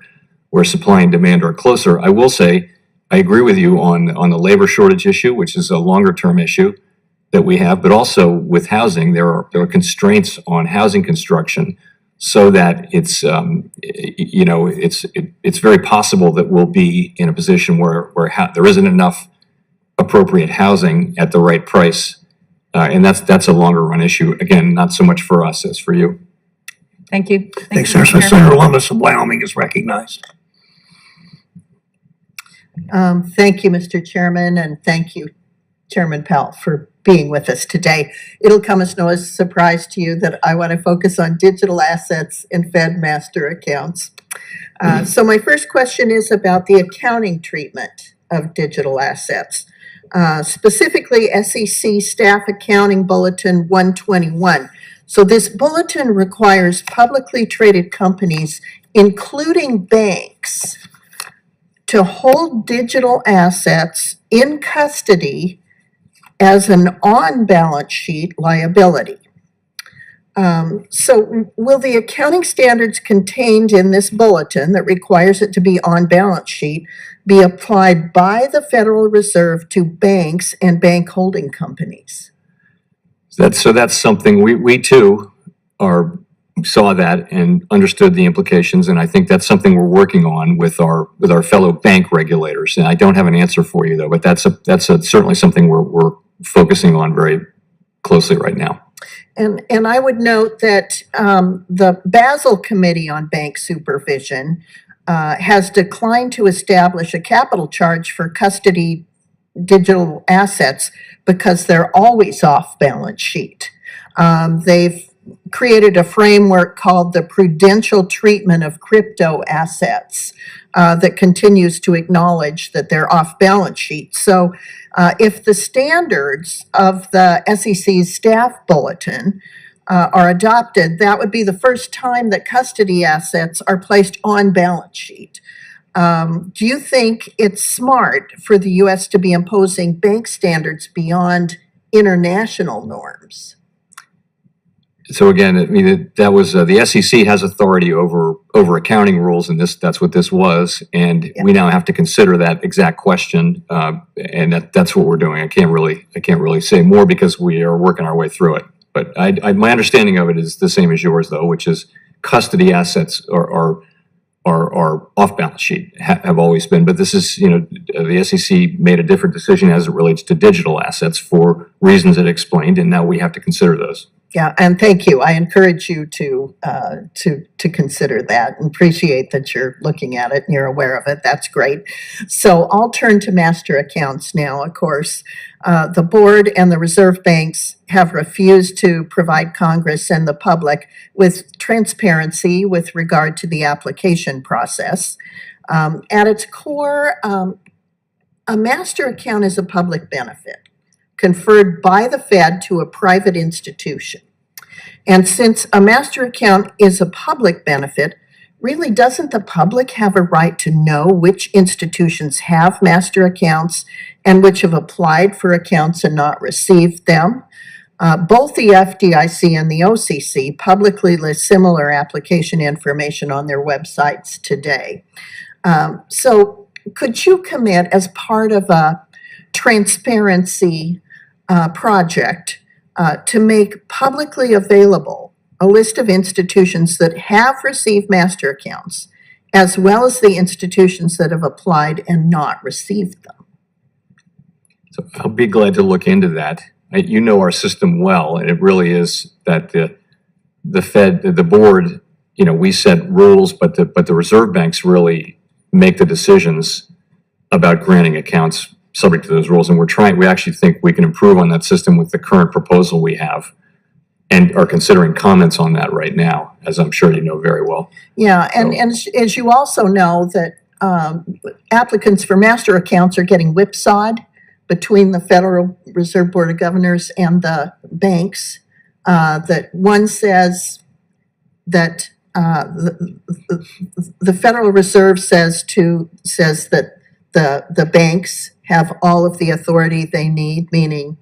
supply and demand are closer. I will say I agree with you on the labor shortage issue, which is a longer term issue that we have, but also with housing there are constraints on housing construction, so that it's very possible that we'll be in a position where there isn't enough appropriate housing at the right price. And that's a longer run issue. Again, not so much for us as for you. Thank you. Thanks, Senator. Senator Lummis of Wyoming is recognized. Thank you, Mr. Chairman, and thank you, Chairman Powell, for being with us today. It'll come as no surprise to you that I want to focus on digital assets and Fed master accounts. So my first question is about the accounting treatment of digital assets. Specifically SEC Staff Accounting Bulletin 121. So this bulletin requires publicly traded companies, including banks, to hold digital assets in custody as an on-balance sheet liability. So will the accounting standards contained in this bulletin that requires it to be on balance sheet be applied by the Federal Reserve to banks and bank holding companies? That's something we too saw that and understood the implications, and I think that's something we're working on with our fellow bank regulators. And I don't have an answer for you though, but that's certainly something we're focusing on very closely right now. And I would note that the Basel Committee on Bank Supervision has declined to establish a capital charge for custody digital assets because they're always off balance sheet. They've created a framework called the Prudential Treatment of Crypto Assets that continues to acknowledge that they're off balance sheet. So if the standards of the SEC's staff bulletin are adopted, that would be the first time that custody assets are placed on balance sheet. Do you think it's smart for the U.S. to be imposing bank standards beyond international norms? So again, I mean, that was the SEC has authority over accounting rules, and that's what this was. And we now have to consider that exact question, and that's what we're doing. I can't really say more because we are working our way through it. But my understanding of it is the same as yours, though, which is custody assets are off balance sheet, have always been. But this is, the SEC made a different decision as it relates to digital assets for reasons it explained, and now we have to consider those. Yeah, and thank you. I encourage you to consider that and appreciate that you're looking at it and you're aware of it. That's great. So I'll turn to master accounts now. Of course, the board and the reserve banks have refused to provide Congress and the public with transparency with regard to the application process. At its core, a master account is a public benefit conferred by the Fed to a private institution. And since a master account is a public benefit, really doesn't the public have a right to know which institutions have master accounts and which have applied for accounts and not received them? Both the FDIC and the OCC publicly list similar application information on their websites today. So could you commit as part of a transparency project to make publicly available a list of institutions that have received master accounts, as well as the institutions that have applied and not received them? So I'll be glad to look into that. You know our system well, and it really is that the Fed, the board, we set rules, but the reserve banks really make the decisions about granting accounts subject to those rules. And we actually think we can improve on that system with the current proposal we have, and are considering comments on that right now, as I'm sure you know very well. Yeah, and as you also know that applicants for master accounts are getting whipsawed between the Federal Reserve Board of Governors and the banks. That one says that the Federal Reserve says that the banks have all of the authority they need, meaning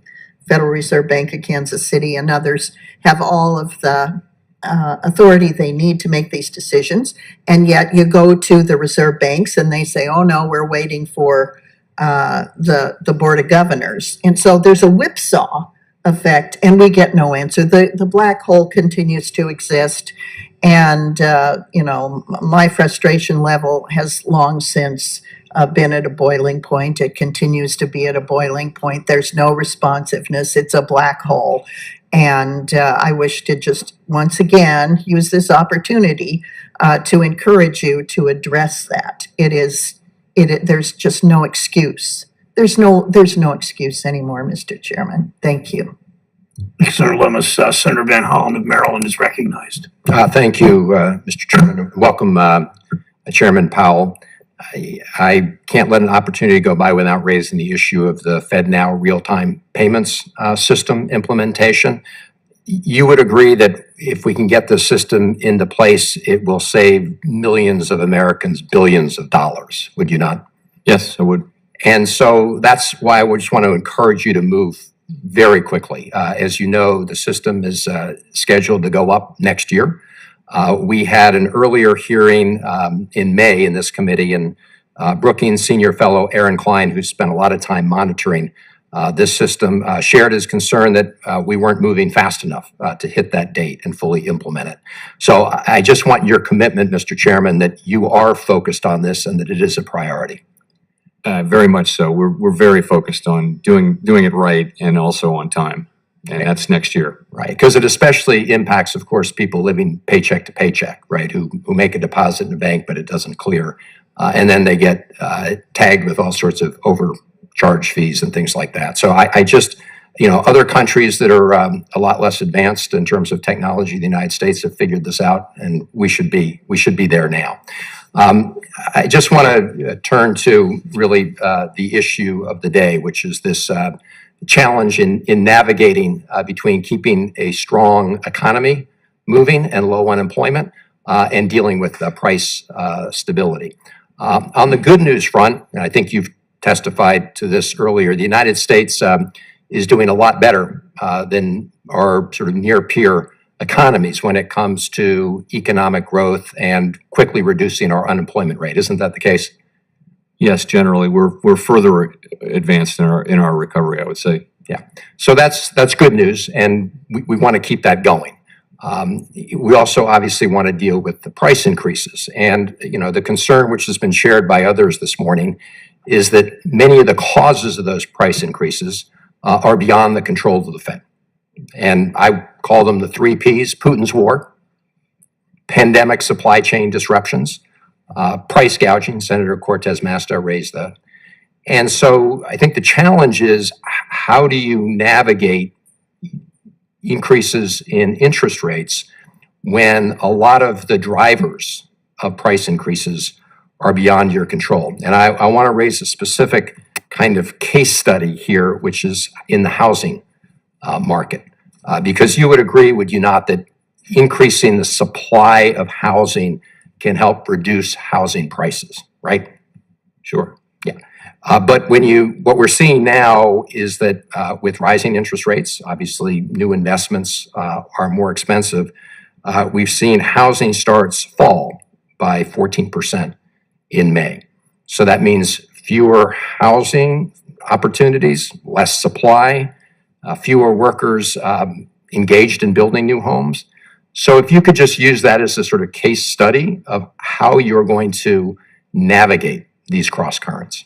Federal Reserve Bank of Kansas City and others have all of the authority they need to make these decisions. And yet you go to the reserve banks and they say, oh no, we're waiting for the Board of Governors. And so there's a whipsaw effect and we get no answer. The black hole continues to exist. And, my frustration level has long since been at a boiling point. It continues to be at a boiling point. There's no responsiveness. It's a black hole. And I wish to just once again use this opportunity to encourage you to address that. There's just no excuse. There's no excuse anymore, Mr. Chairman. Thank you. Senator Lummis, Senator Van Hollen of Maryland is recognized. Thank you, Mr. Chairman. Welcome, Chairman Powell. I can't let an opportunity go by without raising the issue of the FedNow real-time payments system implementation. You would agree that if we can get the system into place, it will save millions of Americans billions of dollars, would you not? Yes, I would. And so that's why I just want to encourage you to move very quickly. As you know, the system is scheduled to go up next year. We had an earlier hearing in May in this committee, and Brookings Senior Fellow Aaron Klein, who spent a lot of time monitoring this system, shared his concern that we weren't moving fast enough to hit that date and fully implement it. So I just want your commitment, Mr. Chairman, that you are focused on this and that it is a priority. Very much so. We're very focused on doing it right and also on time. And that's next year. Right, because it especially impacts, of course, people living paycheck to paycheck, right, who make a deposit in a bank, but it doesn't clear. And then they get tagged with all sorts of overcharge fees and things like that. So I just, other countries that are a lot less advanced in terms of technology, the United States have figured this out, and we should be there now. I just want to turn to really the issue of the day, which is this challenge in navigating between keeping a strong economy moving and low unemployment and dealing with price stability. On the good news front, and I think you've testified to this earlier, the United States is doing a lot better than our sort of near peer economies when it comes to economic growth and quickly reducing our unemployment rate. Isn't that the case? Yes, generally we're further advanced in our recovery, I would say. Yeah, so that's good news, and we want to keep that going. We also obviously want to deal with the price increases, and the concern, which has been shared by others this morning, is that many of the causes of those price increases are beyond the control of the Fed, and I call them the 3 Ps: Putin's war, pandemic supply chain disruptions, price gouging. Senator Cortez Masto raised that. And so I think the challenge is, how do you navigate increases in interest rates when a lot of the drivers of price increases are beyond your control? And I want to raise a specific kind of case study here, which is in the housing market. Because you would agree, would you not, that increasing the supply of housing can help reduce housing prices, right? Sure. Yeah. But what we're seeing now is that with rising interest rates, obviously new investments are more expensive. We've seen housing starts fall by 14% in May. So that means fewer housing opportunities, less supply, fewer workers engaged in building new homes. So if you could just use that as a sort of case study of how you're going to navigate these cross currents.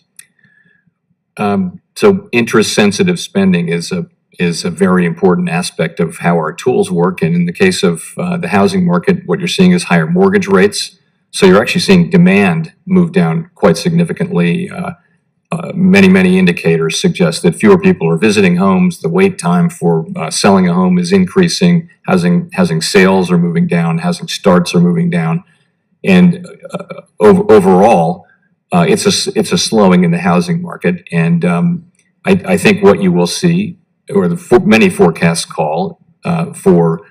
So interest-sensitive spending is a very important aspect of how our tools work. And in the case of the housing market, what you're seeing is higher mortgage rates. So you're actually seeing demand move down quite significantly. Many indicators suggest that fewer people are visiting homes. The wait time for selling a home is increasing. Housing sales are moving down. Housing starts are moving down. And overall, it's a slowing in the housing market. And I think what you will see, or many forecasts call for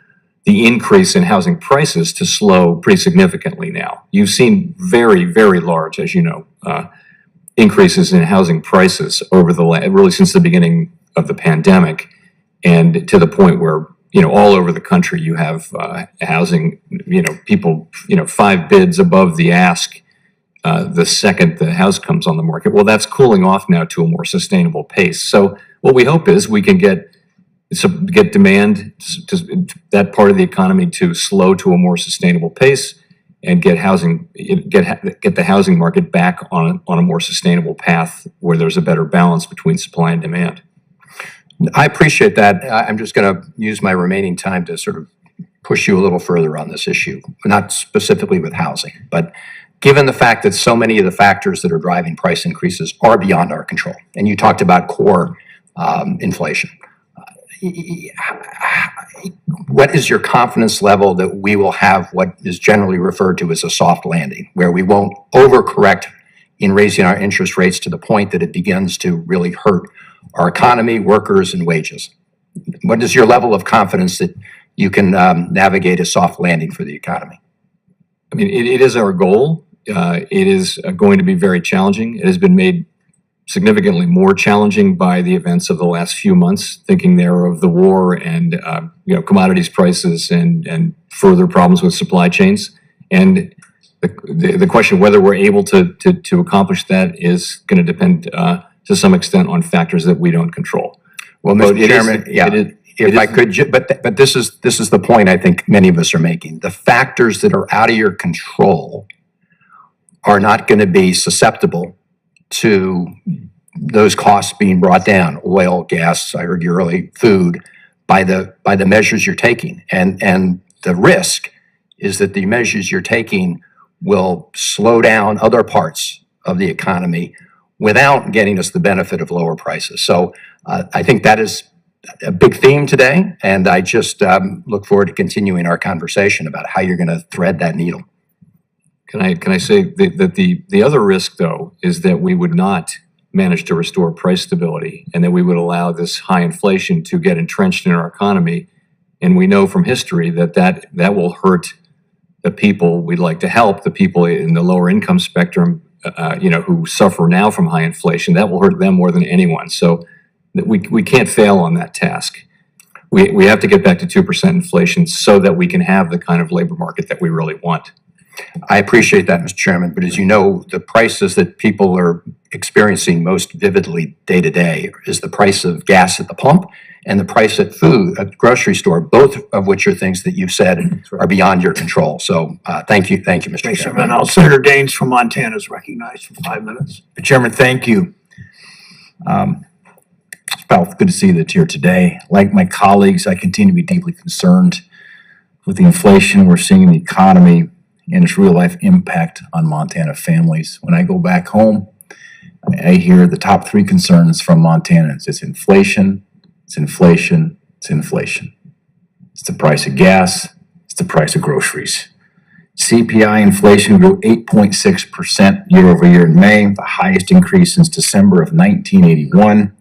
the increase in housing prices to slow pretty significantly now. You've seen very, very large, as you know, increases in housing prices really since the beginning of the pandemic, and to the point where all over the country you have housing, people 5 bids above the ask the second the house comes on the market. Well, that's cooling off now to a more sustainable pace. So what we hope is we can get demand to that part of the economy to slow to a more sustainable pace, and get the housing market back on a more sustainable path where there's a better balance between supply and demand. I appreciate that. I'm just going to use my remaining time to sort of push you a little further on this issue, not specifically with housing, but given the fact that so many of the factors that are driving price increases are beyond our control, and you talked about core inflation. What is your confidence level that we will have what is generally referred to as a soft landing, where we won't overcorrect in raising our interest rates to the point that it begins to really hurt our economy, workers, and wages? What is your level of confidence that you can navigate a soft landing for the economy? I mean, it is our goal. It is going to be very challenging. It has been made significantly more challenging by the events of the last few months, thinking there of the war and commodities prices and further problems with supply chains. And the question of whether we're able to accomplish that is going to depend to some extent on factors that we don't control. Well, Mr. Chairman, if I could, but this is the point I think many of us are making. The factors that are out of your control are not going to be susceptible to those costs being brought down, oil, gas, I heard you earlier, food, by the measures you're taking. And the risk is that the measures you're taking will slow down other parts of the economy without getting us the benefit of lower prices. So I think that is a big theme today, and I just look forward to continuing our conversation about how you're going to thread that needle. Can I say that the other risk, though, is that we would not manage to restore price stability and that we would allow this high inflation to get entrenched in our economy. And we know from history that will hurt the people we'd like to help, the people in the lower income spectrum, who suffer now from high inflation. That will hurt them more than anyone. So we can't fail on that task. We have to get back to 2% inflation so that we can have the kind of labor market that we really want. I appreciate that, Mr. Chairman, but as you know, the prices that people are experiencing most vividly day to day is the price of gas at the pump and the price at food at the grocery store, both of which are things that you've said are beyond your control. So thank you, Mr. Chairman. Now, Senator Daines from Montana is recognized for 5 minutes. Mr. Chairman, thank you. Mr. Powell, it's good to see you here today. Like my colleagues, I continue to be deeply concerned with the inflation we're seeing in the economy and its real-life impact on Montana families. When I go back home, I hear the top three concerns from Montanans. It's inflation, it's inflation, it's inflation. It's the price of gas, it's the price of groceries. CPI inflation grew 8.6% year over year in May, the highest increase since December of 1981.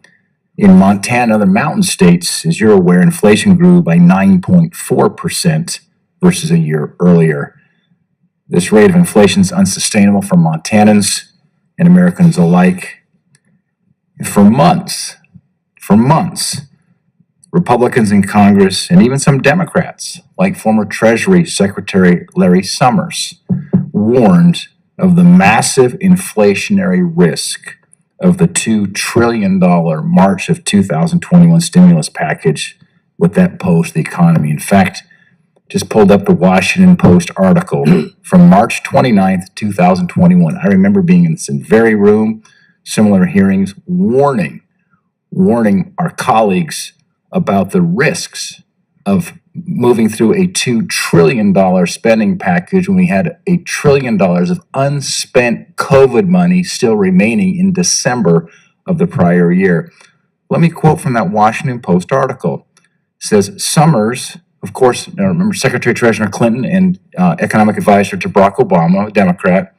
In Montana, other mountain states, as you're aware, inflation grew by 9.4% versus a year earlier. This rate of inflation is unsustainable for Montanans and Americans alike. For months, Republicans in Congress and even some Democrats, like former Treasury Secretary Larry Summers, warned of the massive inflationary risk of the $2 trillion March of 2021 stimulus package would that pose to the economy. In fact, just pulled up the Washington Post article from March 29th, 2021. I remember being in this very room, similar hearings, warning our colleagues about the risks of moving through a $2 trillion spending package when we had $1 trillion of unspent COVID money still remaining in December of the prior year. Let me quote from that Washington Post article. It says, Summers, of course, now remember Secretary Treasurer Clinton and economic advisor to Barack Obama, a Democrat.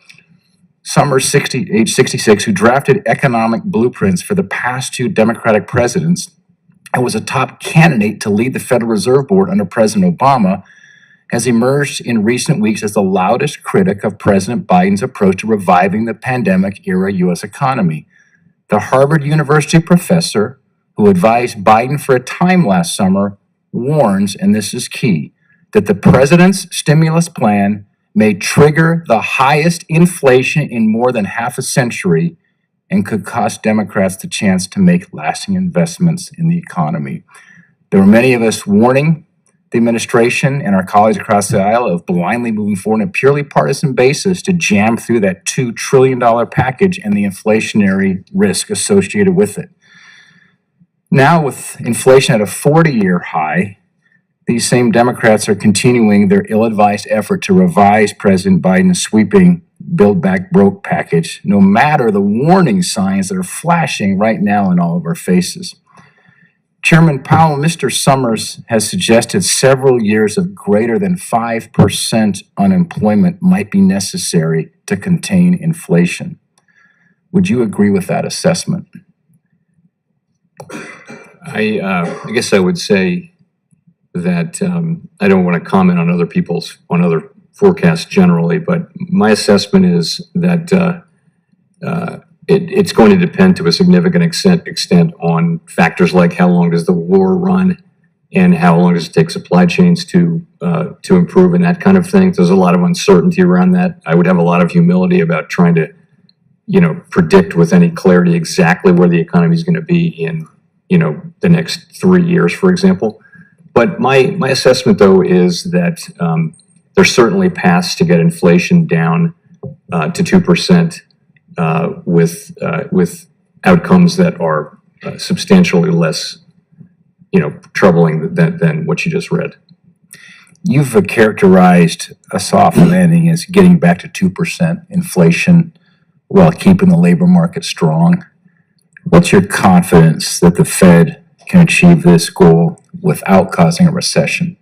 Summers, age 66, who drafted economic blueprints for the past two Democratic presidents and was a top candidate to lead the Federal Reserve Board under President Obama, has emerged in recent weeks as the loudest critic of President Biden's approach to reviving the pandemic-era U.S. economy. The Harvard University professor who advised Biden for a time last summer warns, and this is key, that the president's stimulus plan may trigger the highest inflation in more than half a century and could cost Democrats the chance to make lasting investments in the economy. There were many of us warning the administration and our colleagues across the aisle of blindly moving forward on a purely partisan basis to jam through that $2 trillion package and the inflationary risk associated with it. Now, with inflation at a 40-year high, these same Democrats are continuing their ill-advised effort to revise President Biden's sweeping Build Back Broke package, no matter the warning signs that are flashing right now in all of our faces. Chairman Powell, Mr. Summers has suggested several years of greater than 5% unemployment might be necessary to contain inflation. Would you agree with that assessment? I guess I would say that I don't want to comment on other forecasts generally, but my assessment is that it's going to depend to a significant extent on factors like how long does the war run and how long does it take supply chains to improve and that kind of thing. There's a lot of uncertainty around that. I would have a lot of humility about trying to, predict with any clarity exactly where the economy is going to be in, the next 3 years, for example. But my assessment, though, is that there's certainly paths to get inflation down to 2% with outcomes that are substantially less, troubling than what you just read. You've characterized a soft landing as getting back to 2% inflation while keeping the labor market strong. What's your confidence that the Fed can achieve this goal without causing a recession?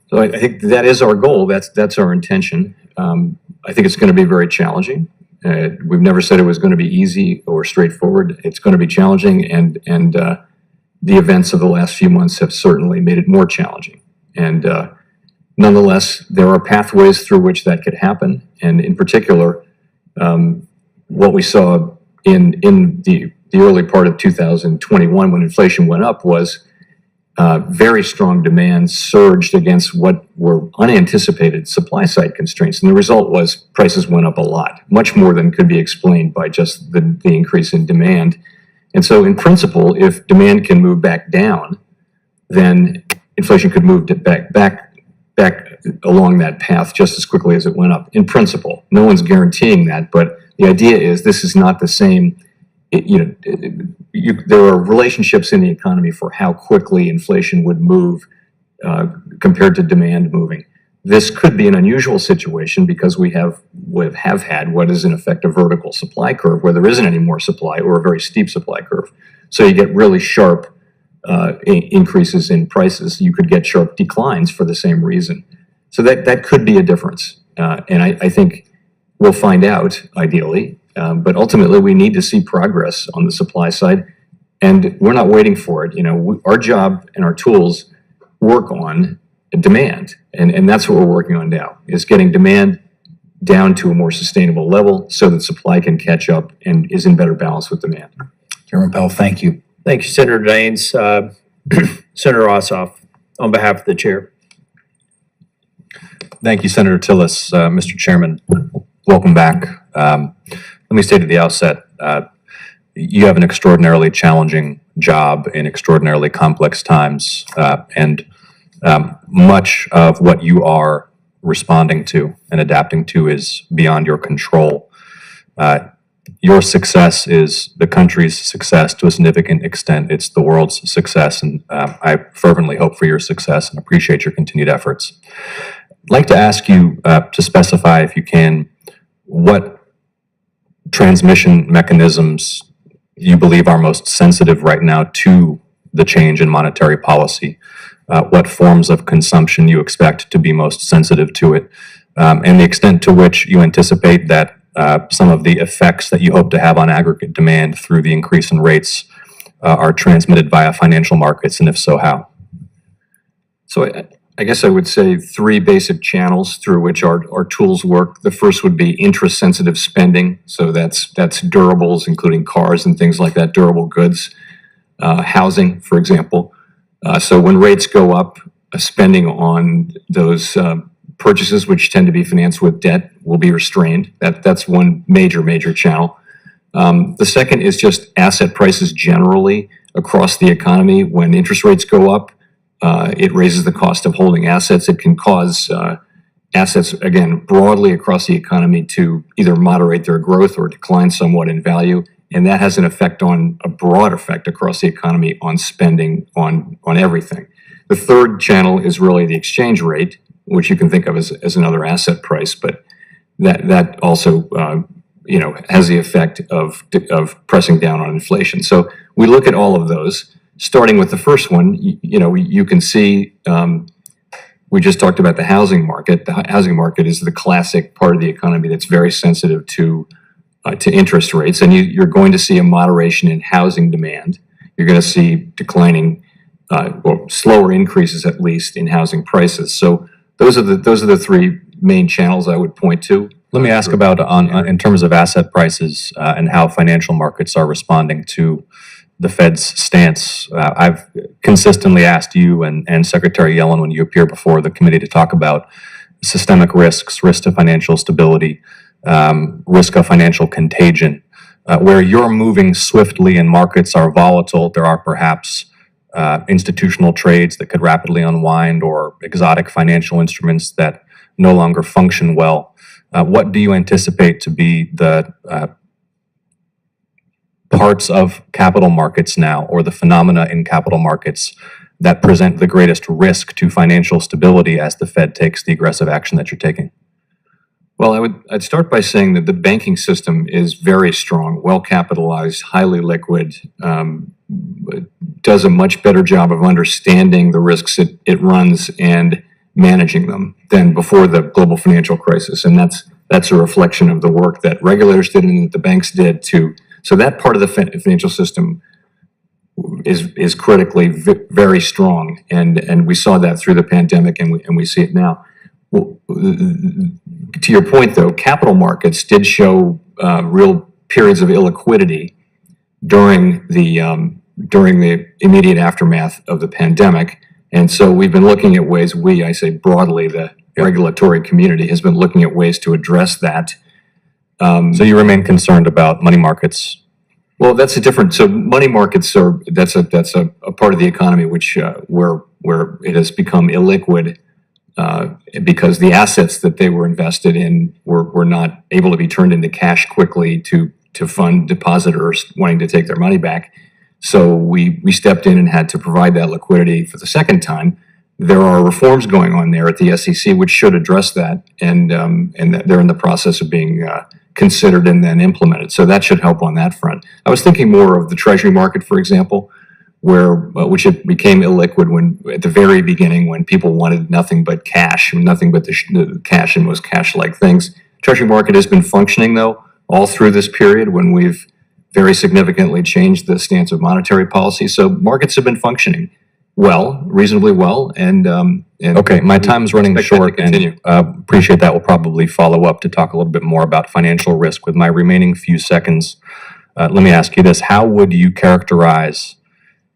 So I think that is our goal. That's our intention. I think it's going to be very challenging. We've never said it was going to be easy or straightforward. It's going to be challenging, and the events of the last few months have certainly made it more challenging. And nonetheless, there are pathways through which that could happen. And in particular, what we saw in the early part of 2021 when inflation went up was very strong demand surged against what were unanticipated supply side constraints. And the result was prices went up a lot, much more than could be explained by just the increase in demand. And so in principle, if demand can move back down, then inflation could move back along that path just as quickly as it went up. In principle, no one's guaranteeing that, but the idea is this is not the same. There are relationships in the economy for how quickly inflation would move compared to demand moving. This could be an unusual situation because we have had what is in effect a vertical supply curve where there isn't any more supply or a very steep supply curve. So you get really sharp increases in prices. You could get sharp declines for the same reason. So that could be a difference. And I think we'll find out ideally. But ultimately, we need to see progress on the supply side, and we're not waiting for it. Our job and our tools work on demand, and that's what we're working on now, is getting demand down to a more sustainable level so that supply can catch up and is in better balance with demand. Chairman Powell, thank you. Thank you, Senator Daines. Senator Ossoff, on behalf of the chair. Thank you, Senator Tillis. Mr. Chairman, welcome back. Let me state at the outset, you have an extraordinarily challenging job in extraordinarily complex times, and much of what you are responding to and adapting to is beyond your control. Your success is the country's success to a significant extent. It's the world's success, and I fervently hope for your success and appreciate your continued efforts. I'd like to ask you to specify, if you can, what transmission mechanisms you believe are most sensitive right now to the change in monetary policy, what forms of consumption you expect to be most sensitive to it, and the extent to which you anticipate that some of the effects that you hope to have on aggregate demand through the increase in rates are transmitted via financial markets, and if so, how? So I guess I would say three basic channels through which our tools work. The first would be interest-sensitive spending. So that's durables, including cars and things like that, durable goods. Housing, for example. So when rates go up, spending on those purchases, which tend to be financed with debt, will be restrained. That's one major channel. The second is just asset prices generally across the economy. When interest rates go up, it raises the cost of holding assets. It can cause assets, again, broadly across the economy to either moderate their growth or decline somewhat in value. And that has an effect a broad effect across the economy on spending on everything. The third channel is really the exchange rate, which you can think of as another asset price, but that also has the effect of pressing down on inflation. So we look at all of those. Starting with the first one, you can see, we just talked about the housing market. The housing market is the classic part of the economy that's very sensitive to interest rates, and you're going to see a moderation in housing demand. You're going to see declining, or slower increases at least in housing prices. So those are the three main channels I would point to. Let me ask about in terms of asset prices and how financial markets are responding to the Fed's stance. I've consistently asked you and Secretary Yellen when you appear before the committee to talk about systemic risks, risk to financial stability, risk of financial contagion. Where you're moving swiftly and markets are volatile, there are perhaps institutional trades that could rapidly unwind or exotic financial instruments that no longer function well. What do you anticipate to be the parts of capital markets now, or the phenomena in capital markets that present the greatest risk to financial stability as the Fed takes the aggressive action that you're taking? Well, I'd start by saying that the banking system is very strong, well capitalized, highly liquid, does a much better job of understanding the risks it runs and managing them than before the global financial crisis. And that's a reflection of the work that regulators did and that the banks did too. So that part of the financial system is critically very strong. And we saw that through the pandemic, and we see it now. Well, to your point though, capital markets did show real periods of illiquidity during the immediate aftermath of the pandemic. And so we've been looking at ways, I say broadly, the regulatory community has been looking at ways to address that. So you remain concerned about money markets? Well, that's a different, so money markets that's a part of the economy which, where it has become illiquid because the assets that they were invested in were not able to be turned into cash quickly to fund depositors wanting to take their money back. So we stepped in and had to provide that liquidity for the second time. There are reforms going on there at the SEC which should address that, and they're in the process of being considered and then implemented. So that should help on that front. I was thinking more of the Treasury market, for example, which it became illiquid when at the very beginning when people wanted nothing but cash, nothing but the cash and most cash-like things. Treasury market has been functioning though all through this period when we've very significantly changed the stance of monetary policy. So markets have been functioning well, reasonably well, and okay, my time's running short, and appreciate that. We'll probably follow up to talk a little bit more about financial risk with my remaining few seconds. Let me ask you this: how would you characterize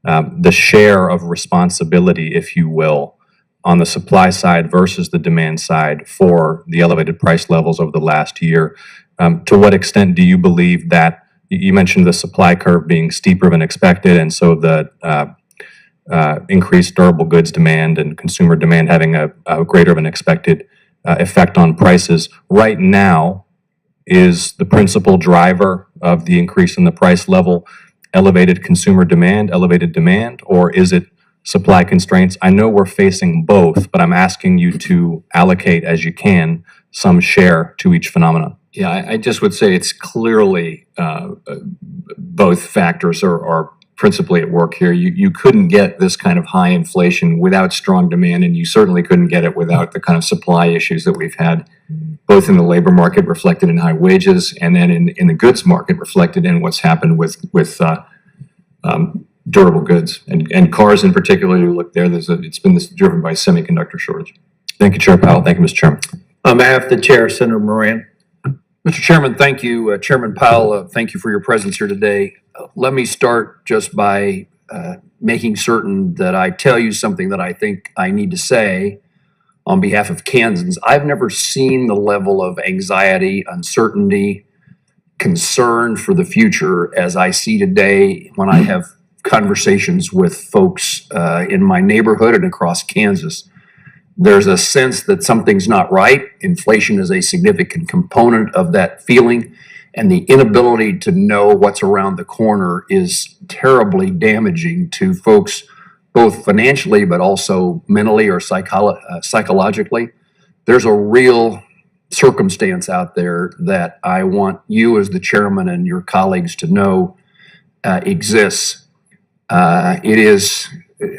the share of responsibility, if you will, on the supply side versus the demand side for the elevated price levels over the last year? To what extent do you believe that you mentioned the supply curve being steeper than expected, and so the increased durable goods demand and consumer demand having a greater than expected effect on prices right now? Is the principal driver of the increase in the price level elevated consumer demand, elevated demand, or is it supply constraints? I know we're facing both, but I'm asking you to allocate as you can some share to each phenomenon. Yeah, I just would say it's clearly both factors are principally at work here. You couldn't get this kind of high inflation without strong demand, and you certainly couldn't get it without the kind of supply issues that we've had, both in the labor market reflected in high wages, and then in the goods market reflected in what's happened with durable goods and cars in particular. You look there, it's been driven by semiconductor shortage. Thank you, Chair Powell. Thank you, Mr. Chairman. On behalf of the Chair, Senator Moran. Mr. Chairman, thank you. Chairman Powell, thank you for your presence here today. Let me start just by making certain that I tell you something that I think I need to say on behalf of Kansans. I've never seen the level of anxiety, uncertainty, concern for the future as I see today when I have conversations with folks in my neighborhood and across Kansas. There's a sense that something's not right. Inflation is a significant component of that feeling, and the inability to know what's around the corner is terribly damaging to folks, both financially but also mentally or psychologically. There's a real circumstance out there that I want you as the chairman and your colleagues to know exists. It is,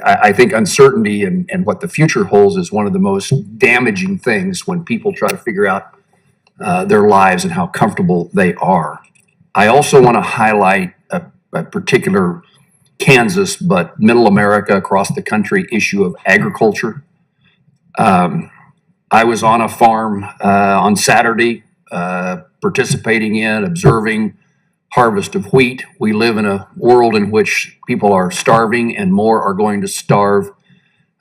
I think, uncertainty and what the future holds is one of the most damaging things when people try to figure out their lives and how comfortable they are. I also want to highlight a particular Kansas, but middle America, across the country, issue of agriculture. I was on a farm on Saturday participating in, observing harvest of wheat. We live in a world in which people are starving and more are going to starve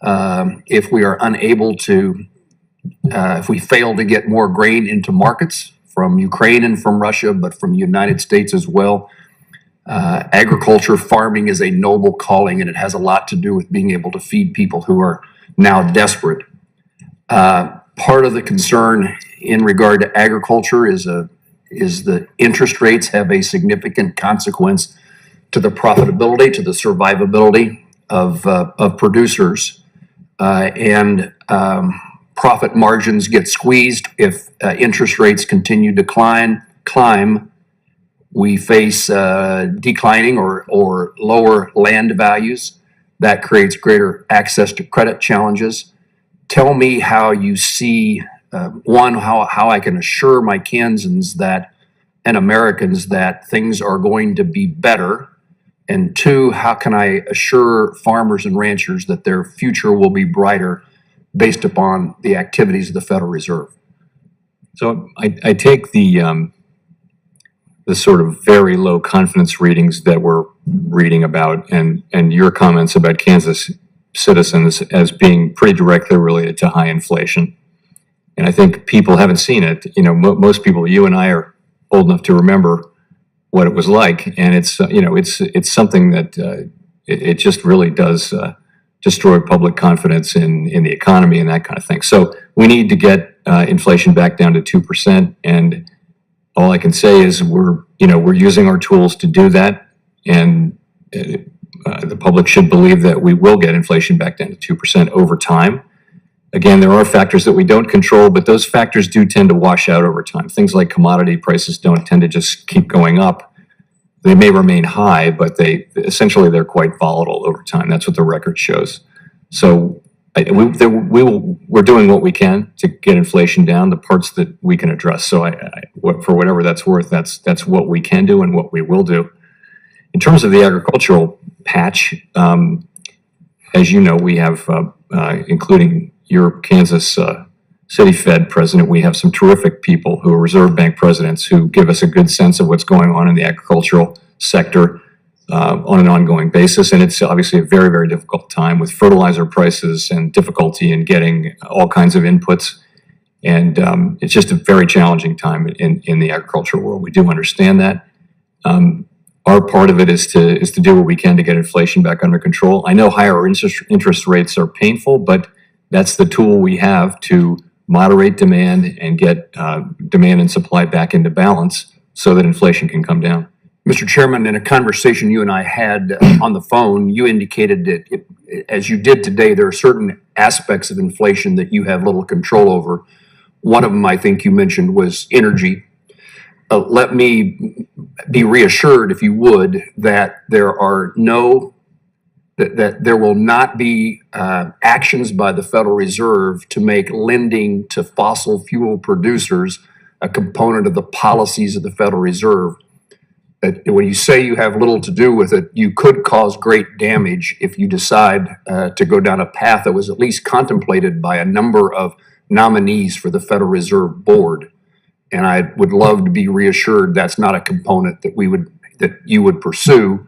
if we are unable to, if we fail to get more grain into markets from Ukraine and from Russia, but from the United States as well. Agriculture, farming is a noble calling, and it has a lot to do with being able to feed people who are now desperate. Part of the concern in regard to agriculture is the interest rates have a significant consequence to the profitability, to the survivability of producers, and profit margins get squeezed if interest rates continue to climb. We face declining or lower land values. That creates greater access to credit challenges. Tell me how you see, one, how I can assure my Kansans that and Americans that things are going to be better. And two, how can I assure farmers and ranchers that their future will be brighter based upon the activities of the Federal Reserve? So I take the sort of very low confidence readings that we're reading about and your comments about Kansas citizens as being pretty directly related to high inflation. And I think people haven't seen it. You know, most people, you and I, are old enough to remember what it was like, and it's it's something that it just really does destroy public confidence in the economy and that kind of thing. So we need to get inflation back down to 2%, and all I can say is we're using our tools to do that, and the public should believe that we will get inflation back down to 2% over time. Again, there are factors that we don't control, but those factors do tend to wash out over time. Things like commodity prices don't tend to just keep going up. They may remain high, but they're quite volatile over time. That's what the record shows. So we're doing what we can to get inflation down, the parts that we can address. So for whatever that's worth, that's what we can do and what we will do. In terms of the agricultural patch, as you know, we have, including your Kansas City Fed president, we have some terrific people who are Reserve Bank presidents who give us a good sense of what's going on in the agricultural sector on an ongoing basis. And it's obviously a very, very difficult time with fertilizer prices and difficulty in getting all kinds of inputs. And it's just a very challenging time in the agricultural world. We do understand that. Our part of it is to do what we can to get inflation back under control. I know higher interest rates are painful, but that's the tool we have to moderate demand and get demand and supply back into balance so that inflation can come down. Mr. Chairman, in a conversation you and I had on the phone, you indicated that, as you did today, there are certain aspects of inflation that you have little control over. One of them, I think you mentioned, was energy. Let me be reassured, if you would, that there will not be actions by the Federal Reserve to make lending to fossil fuel producers a component of the policies of the Federal Reserve. When you say you have little to do with it, you could cause great damage if you decide to go down a path that was at least contemplated by a number of nominees for the Federal Reserve Board. And I would love to be reassured that's not a component that you would pursue,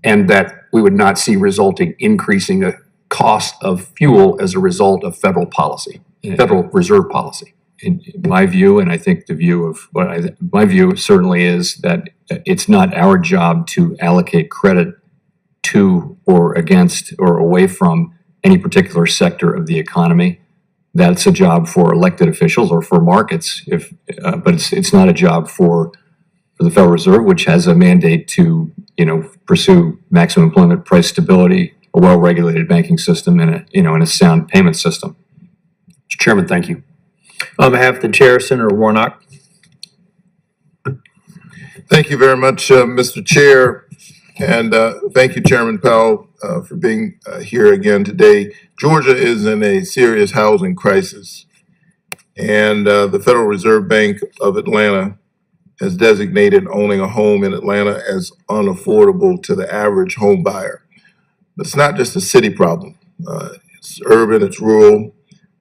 and that we would not see resulting increasing a cost of fuel as a result of federal policy, Federal Reserve policy. In my view, and I think the view of my view certainly is that it's not our job to allocate credit to or against or away from any particular sector of the economy. That's a job for elected officials or for markets, but it's not a job for the Federal Reserve, which has a mandate to pursue maximum employment, price stability, a well-regulated banking system, and a sound payment system. Mr. Chairman, thank you. On behalf of the chair, Senator Warnock. Thank you very much, Mr. Chair, and thank you, Chairman Powell, for being here again today. Georgia is in a serious housing crisis, and the Federal Reserve Bank of Atlanta has designated owning a home in Atlanta as unaffordable to the average home buyer. But it's not just a city problem. It's urban, it's rural.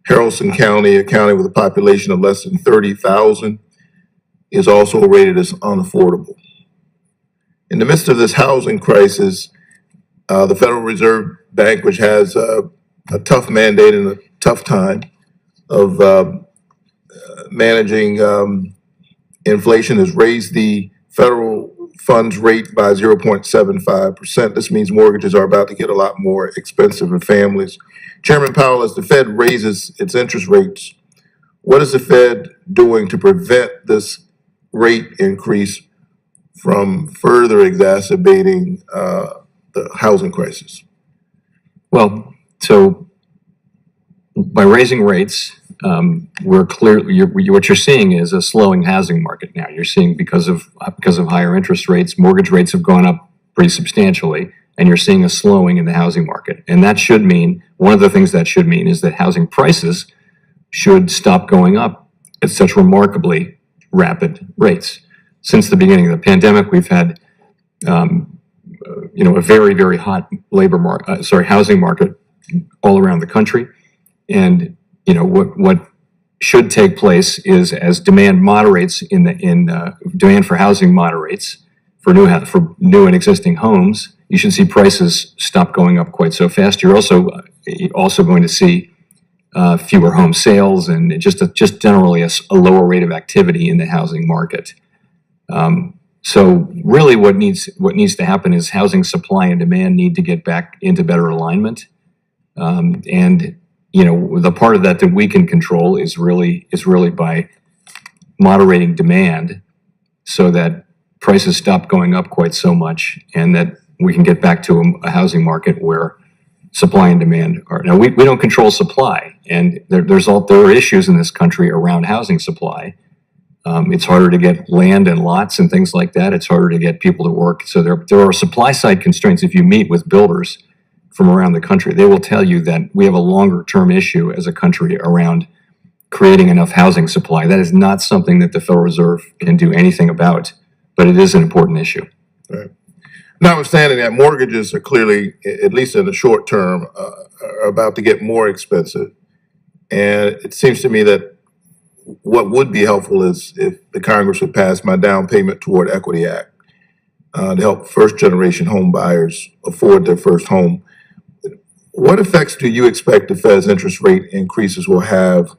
Haralson County, a county with a population of less than 30,000, is also rated as unaffordable. In the midst of this housing crisis, the Federal Reserve Bank, which has a tough mandate and a tough time of managing inflation, has raised the federal funds rate by 0.75%. This means mortgages are about to get a lot more expensive for families. Chairman Powell, as the Fed raises its interest rates, what is the Fed doing to prevent this rate increase from further exacerbating the housing crisis? Well, so by raising rates, we're clearly, what you're seeing is a slowing housing market now. You're seeing because of higher interest rates, mortgage rates have gone up pretty substantially, and you're seeing a slowing in the housing market. And that should mean, one of the things that should mean is that housing prices should stop going up at such remarkably rapid rates. Since the beginning of the pandemic, we've had, a very, very hot housing market all around the country. And what should take place is, as demand moderates demand for housing moderates for new and existing homes, you should see prices stop going up quite so fast. You're also going to see fewer home sales and just generally a lower rate of activity in the housing market. So really, what needs to happen is housing supply and demand need to get back into better alignment, and the part of that we can control is really by moderating demand so that prices stop going up quite so much, and that we can get back to a housing market where supply and demand are. Now, we don't control supply, and there are issues in this country around housing supply. It's harder to get land and lots and things like that. It's harder to get people to work. So there are supply side constraints. If you meet with builders from around the country, they will tell you that we have a longer term issue as a country around creating enough housing supply. That is not something that the Federal Reserve can do anything about, but it is an important issue. Right. Notwithstanding that, mortgages are clearly, at least in the short term, are about to get more expensive. And it seems to me that what would be helpful is if the Congress would pass my Down Payment Toward Equity Act to help first generation home buyers afford their first home. What effects do you expect the Fed's interest rate increases will have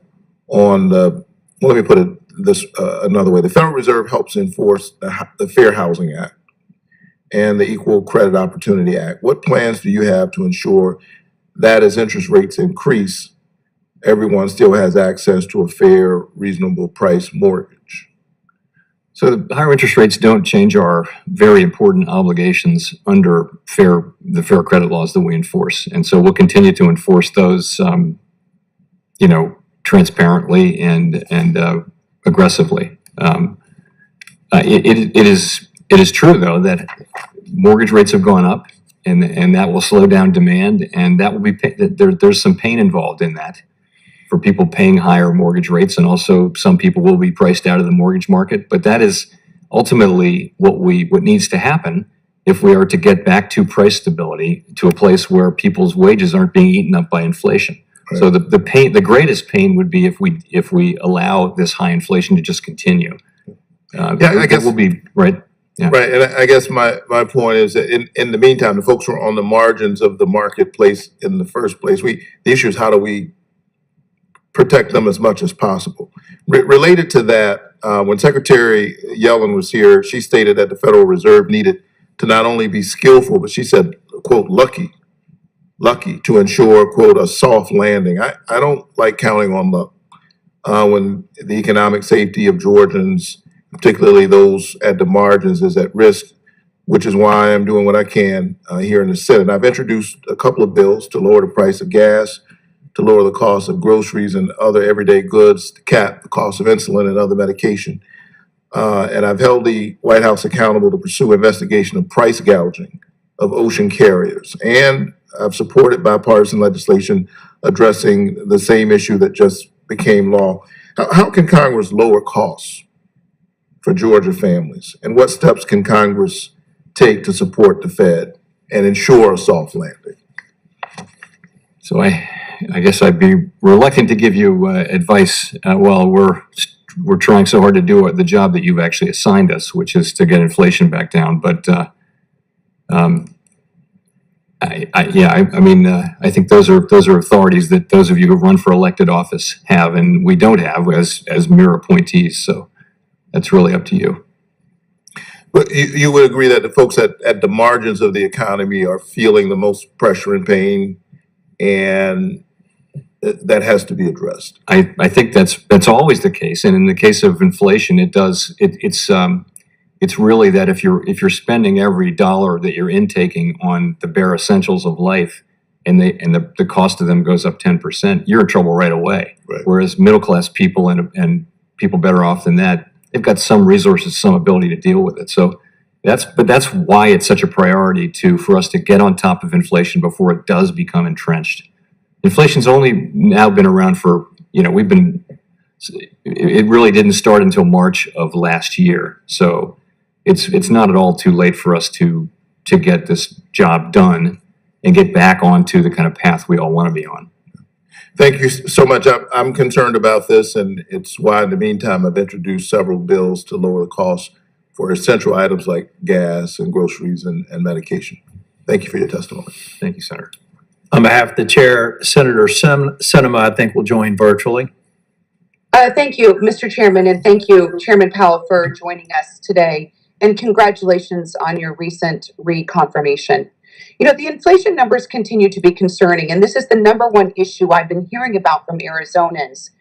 on let me put it this another way. The Federal Reserve helps enforce the Fair Housing Act and the Equal Credit Opportunity Act. What plans do you have to ensure that as interest rates increase, everyone still has access to a fair, reasonable price mortgage? So the higher interest rates don't change our very important obligations under the fair credit laws that we enforce. And so we'll continue to enforce those, transparently and aggressively. It is true, though, that mortgage rates have gone up, and that will slow down demand, and that will be there's some pain involved in that for people paying higher mortgage rates, and also some people will be priced out of the mortgage market. But that is ultimately what needs to happen if we are to get back to price stability, to a place where people's wages aren't being eaten up by inflation. Right. So the greatest pain would be if we allow this high inflation to just continue. I guess we'll be right. Yeah. Right, and I guess my point is that in the meantime, the folks who are on the margins of the marketplace in the first place, the issue is how do we protect them as much as possible. Related to that, when Secretary Yellen was here, she stated that the Federal Reserve needed to not only be skillful, but she said, quote, lucky to ensure, quote, a soft landing. I don't like counting on luck when the economic safety of Georgians, particularly those at the margins, is at risk, which is why I'm doing what I can here in the Senate. I've introduced a couple of bills to lower the price of gas, to lower the cost of groceries and other everyday goods, to cap the cost of insulin and other medication. And I've held the White House accountable to pursue investigation of price gouging of ocean carriers. And I've supported bipartisan legislation addressing the same issue that just became law. How can Congress lower costs for Georgia families? And what steps can Congress take to support the Fed and ensure a soft landing? So I guess I'd be reluctant to give you advice while we're we're trying so hard to do the job that you've actually assigned us, which is to get inflation back down. But I think those are authorities that those of you who run for elected office have, and we don't have as mere appointees. So that's really up to you. But you would agree that the folks at the margins of the economy are feeling the most pressure and pain, and that has to be addressed. I think that's always the case, and in the case of inflation, it's really that if you're spending every dollar that you're intaking on the bare essentials of life, and the cost of them goes up 10%, you're in trouble right away. Right. Whereas middle class people and people better off than that, they've got some resources, some ability to deal with it. So that's why it's such a priority for us to get on top of inflation before it does become entrenched. Inflation's only now been around for, it really didn't start until March of last year. So it's not at all too late for us to get this job done and get back onto the kind of path we all want to be on. Thank you so much. I'm concerned about this, and it's why in the meantime I've introduced several bills to lower the costs for essential items like gas and groceries and medication. Thank you for your testimony. Thank you, Senator. On behalf of the chair, Senator Sinema, I think, will join virtually. Thank you, Mr. Chairman, and thank you, Chairman Powell, for joining us today. And congratulations on your recent reconfirmation. The inflation numbers continue to be concerning, and this is the number one issue I've been hearing about from Arizonans.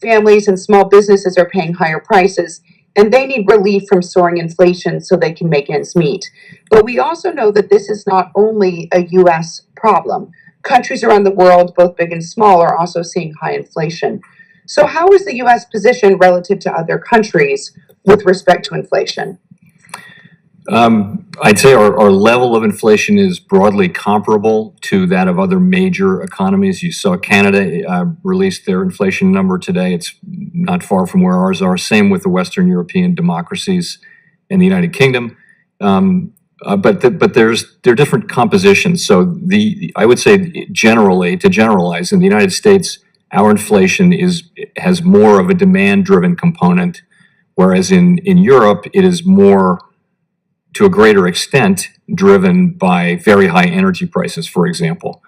Families and small businesses are paying higher prices, and they need relief from soaring inflation so they can make ends meet. But we also know that this is not only a U.S. problem. Countries around the world, both big and small, are also seeing high inflation. So how is the U.S. positioned relative to other countries with respect to inflation? I'd say our level of inflation is broadly comparable to that of other major economies. You saw Canada released their inflation number today. It's not far from where ours are. Same with the Western European democracies and the United Kingdom. But there are different compositions. So I would say generally, to generalize, in the United States, our inflation has more of a demand-driven component, whereas in Europe, it is more, to a greater extent, driven by very high energy prices, for example.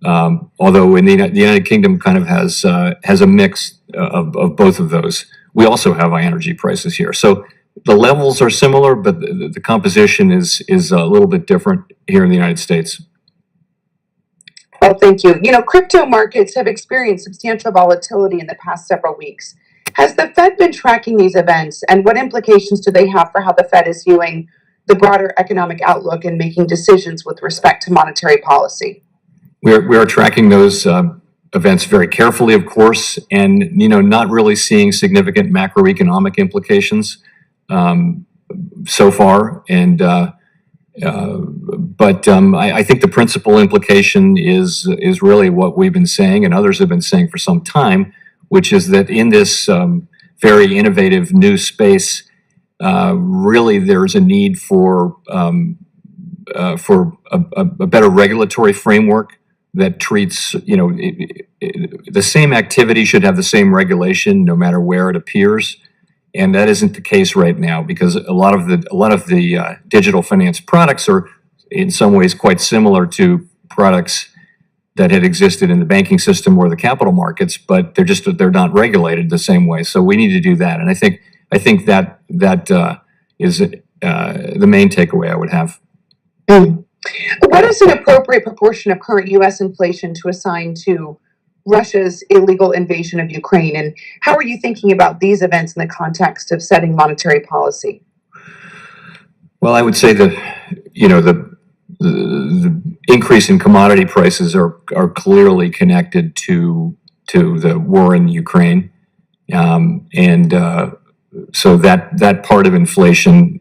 Although in the United Kingdom kind of has a mix of both of those. We also have high energy prices here. So the levels are similar, but the composition is a little bit different here in the United States. Well, thank you. Crypto markets have experienced substantial volatility in the past several weeks. Has the Fed been tracking these events, and what implications do they have for how the Fed is viewing the broader economic outlook and making decisions with respect to monetary policy? We are tracking those events very carefully, of course, and not really seeing significant macroeconomic implications so far. And but I think the principal implication is really what we've been saying and others have been saying for some time, which is that in this very innovative new space, really there's a need for a better regulatory framework that treats, the same activity should have the same regulation no matter where it appears. And that isn't the case right now, because a lot of the digital finance products are in some ways quite similar to products that had existed in the banking system or the capital markets, but they're not regulated the same way. So we need to do that. And I think that is the main takeaway I would have. What is an appropriate proportion of current U.S. inflation to assign to Russia's illegal invasion of Ukraine? And how are you thinking about these events in the context of setting monetary policy? Well, I would say that, the increase in commodity prices are clearly connected to the war in Ukraine. So that part of inflation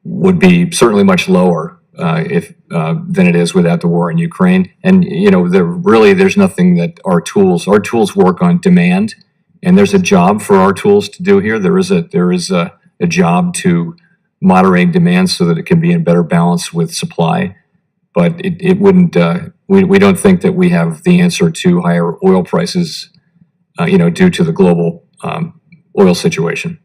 would be certainly much lower than it is without the war in Ukraine. And there's nothing that our tools work on demand, and there's a job for our tools to do here. There is a job to moderate demand so that it can be in better balance with supply. But it wouldn't. We don't think that we have the answer to higher oil prices, due to the global oil situation.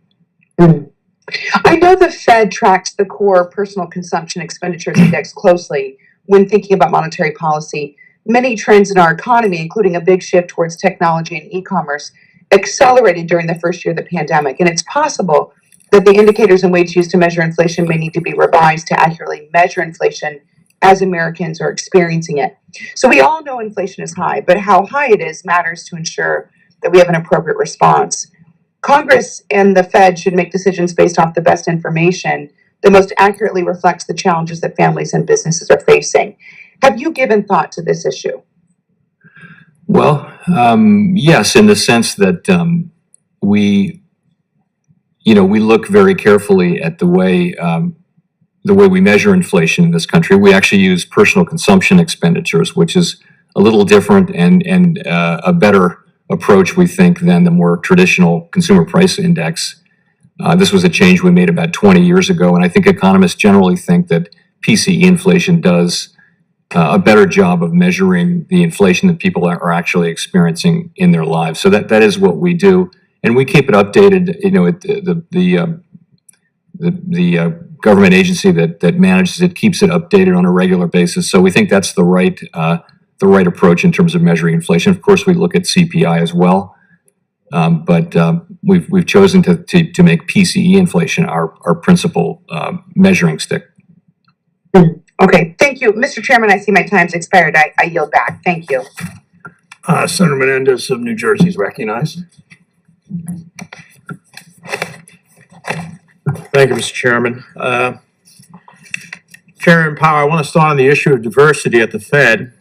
I know the Fed tracks the core personal consumption expenditures index closely when thinking about monetary policy. Many trends in our economy, including a big shift towards technology and e-commerce, accelerated during the first year of the pandemic. And it's possible that the indicators and weights used to measure inflation may need to be revised to accurately measure inflation as Americans are experiencing it. So we all know inflation is high, but how high it is matters to ensure that we have an appropriate response. Congress and the Fed should make decisions based off the best information that most accurately reflects the challenges that families and businesses are facing. Have you given thought to this issue? Well, yes, in the sense that we look very carefully at the way we measure inflation in this country. We actually use personal consumption expenditures, which is a little different and a better approach, we think, than the more traditional consumer price index. This was a change we made about 20 years ago, and I think economists generally think that PCE inflation does a better job of measuring the inflation that people are actually experiencing in their lives. So that is what we do, and we keep it updated. The government agency that manages it keeps it updated on a regular basis. So we think that's the right approach in terms of measuring inflation. Of course, we look at CPI as well, but we've chosen to make PCE inflation our principal measuring stick. Okay, thank you. Mr. Chairman, I see my time's expired. I yield back. Thank you. Senator Menendez of New Jersey is recognized. Thank you, Mr. Chairman. Chairman Powell, I want to start on the issue of diversity at the Fed.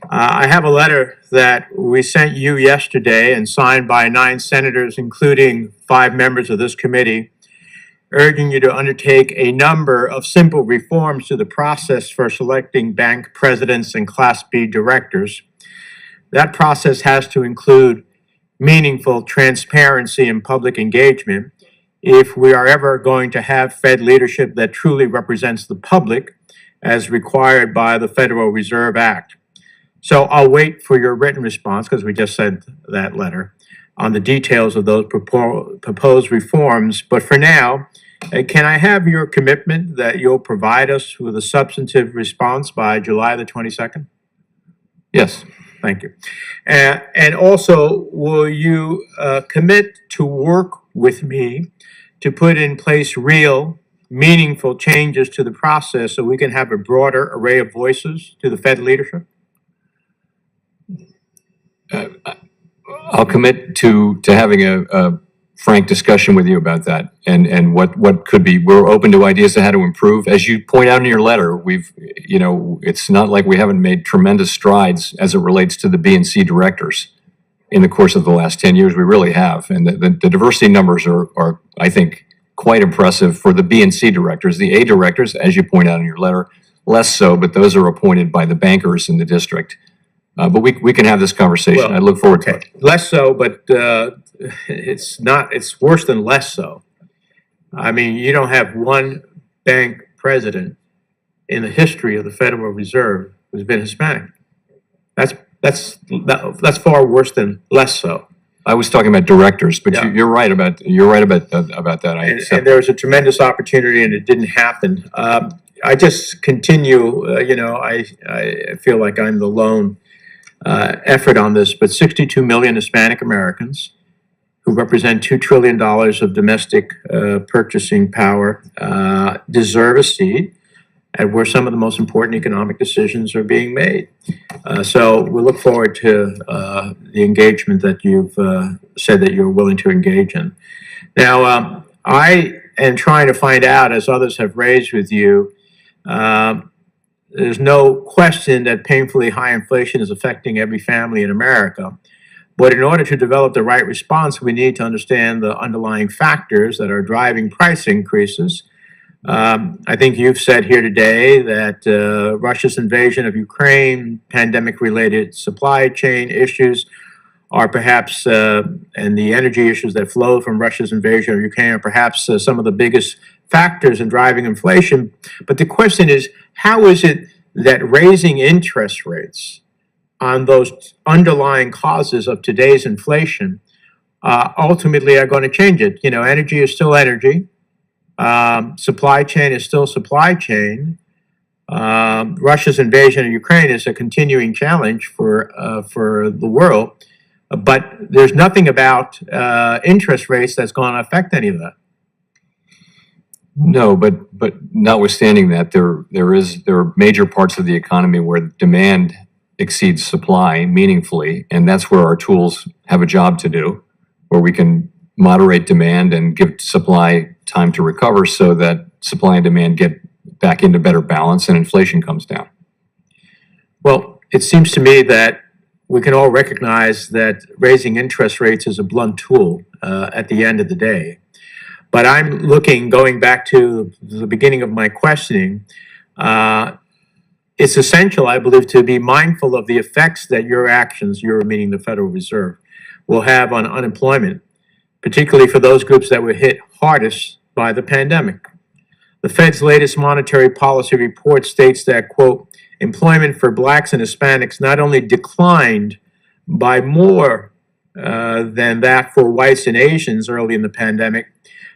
I have a letter that we sent you yesterday and signed by 9 senators, including 5 members of this committee, urging you to undertake a number of simple reforms to the process for selecting bank presidents and Class B directors. That process has to include meaningful transparency and public engagement if we are ever going to have Fed leadership that truly represents the public as required by the Federal Reserve Act. So I'll wait for your written response, because we just sent that letter, on the details of those proposed reforms. But for now, can I have your commitment that you'll provide us with a substantive response by July the 22nd? Yes. Thank you. And also, will you commit to work with me to put in place real, meaningful changes to the process so we can have a broader array of voices to the Fed leadership? I'll commit to having a frank discussion with you about that and what could be. We're open to ideas on how to improve. As you point out in your letter, it's not like we haven't made tremendous strides as it relates to the B and C directors in the course of the last 10 years. We really have. And the diversity numbers are, I think, quite impressive for the B and C directors. The A directors, as you point out in your letter, less so, but those are appointed by the bankers in the district. But we can have this conversation. Well, I look forward to it. Less so, but it's worse than less so. I mean, you don't have one bank president in the history of the Federal Reserve who's been Hispanic. That's far worse than less so. I was talking about directors, but Yeah. you're right about that. I And accept. there was a tremendous opportunity, and it didn't happen. I just continue. I feel like I'm the lone effort on this, but 62 million Hispanic Americans who represent $2 trillion of domestic purchasing power deserve a seat at where some of the most important economic decisions are being made. So we look forward to the engagement that you've said that you're willing to engage in. Now, I am trying to find out, as others have raised with you, there's no question that painfully high inflation is affecting every family in America. But in order to develop the right response, we need to understand the underlying factors that are driving price increases. I think you've said here today that Russia's invasion of Ukraine, pandemic-related supply chain issues are perhaps, and the energy issues that flow from Russia's invasion of Ukraine are perhaps some of the biggest factors in driving inflation. But the question is, how is it that raising interest rates on those underlying causes of today's inflation ultimately are going to change it. You know, energy is still energy. Supply chain is still supply chain. Russia's invasion of Ukraine is a continuing challenge for the world, but there's nothing about interest rates that's going to affect any of that. No, but notwithstanding that, there are major parts of the economy where demand exceeds supply meaningfully, and that's where our tools have a job to do, where we can moderate demand and give supply time to recover so that supply and demand get back into better balance and inflation comes down. Well, it seems to me that we can all recognize that raising interest rates is a blunt tool at the end of the day. But I'm looking, going back to the beginning of my questioning, it's essential, I believe, to be mindful of the effects that your actions, your meaning the Federal Reserve, will have on unemployment, particularly for those groups that were hit hardest by the pandemic. The Fed's latest monetary policy report states that, quote, employment for blacks and Hispanics not only declined by more than that for whites and Asians early in the pandemic,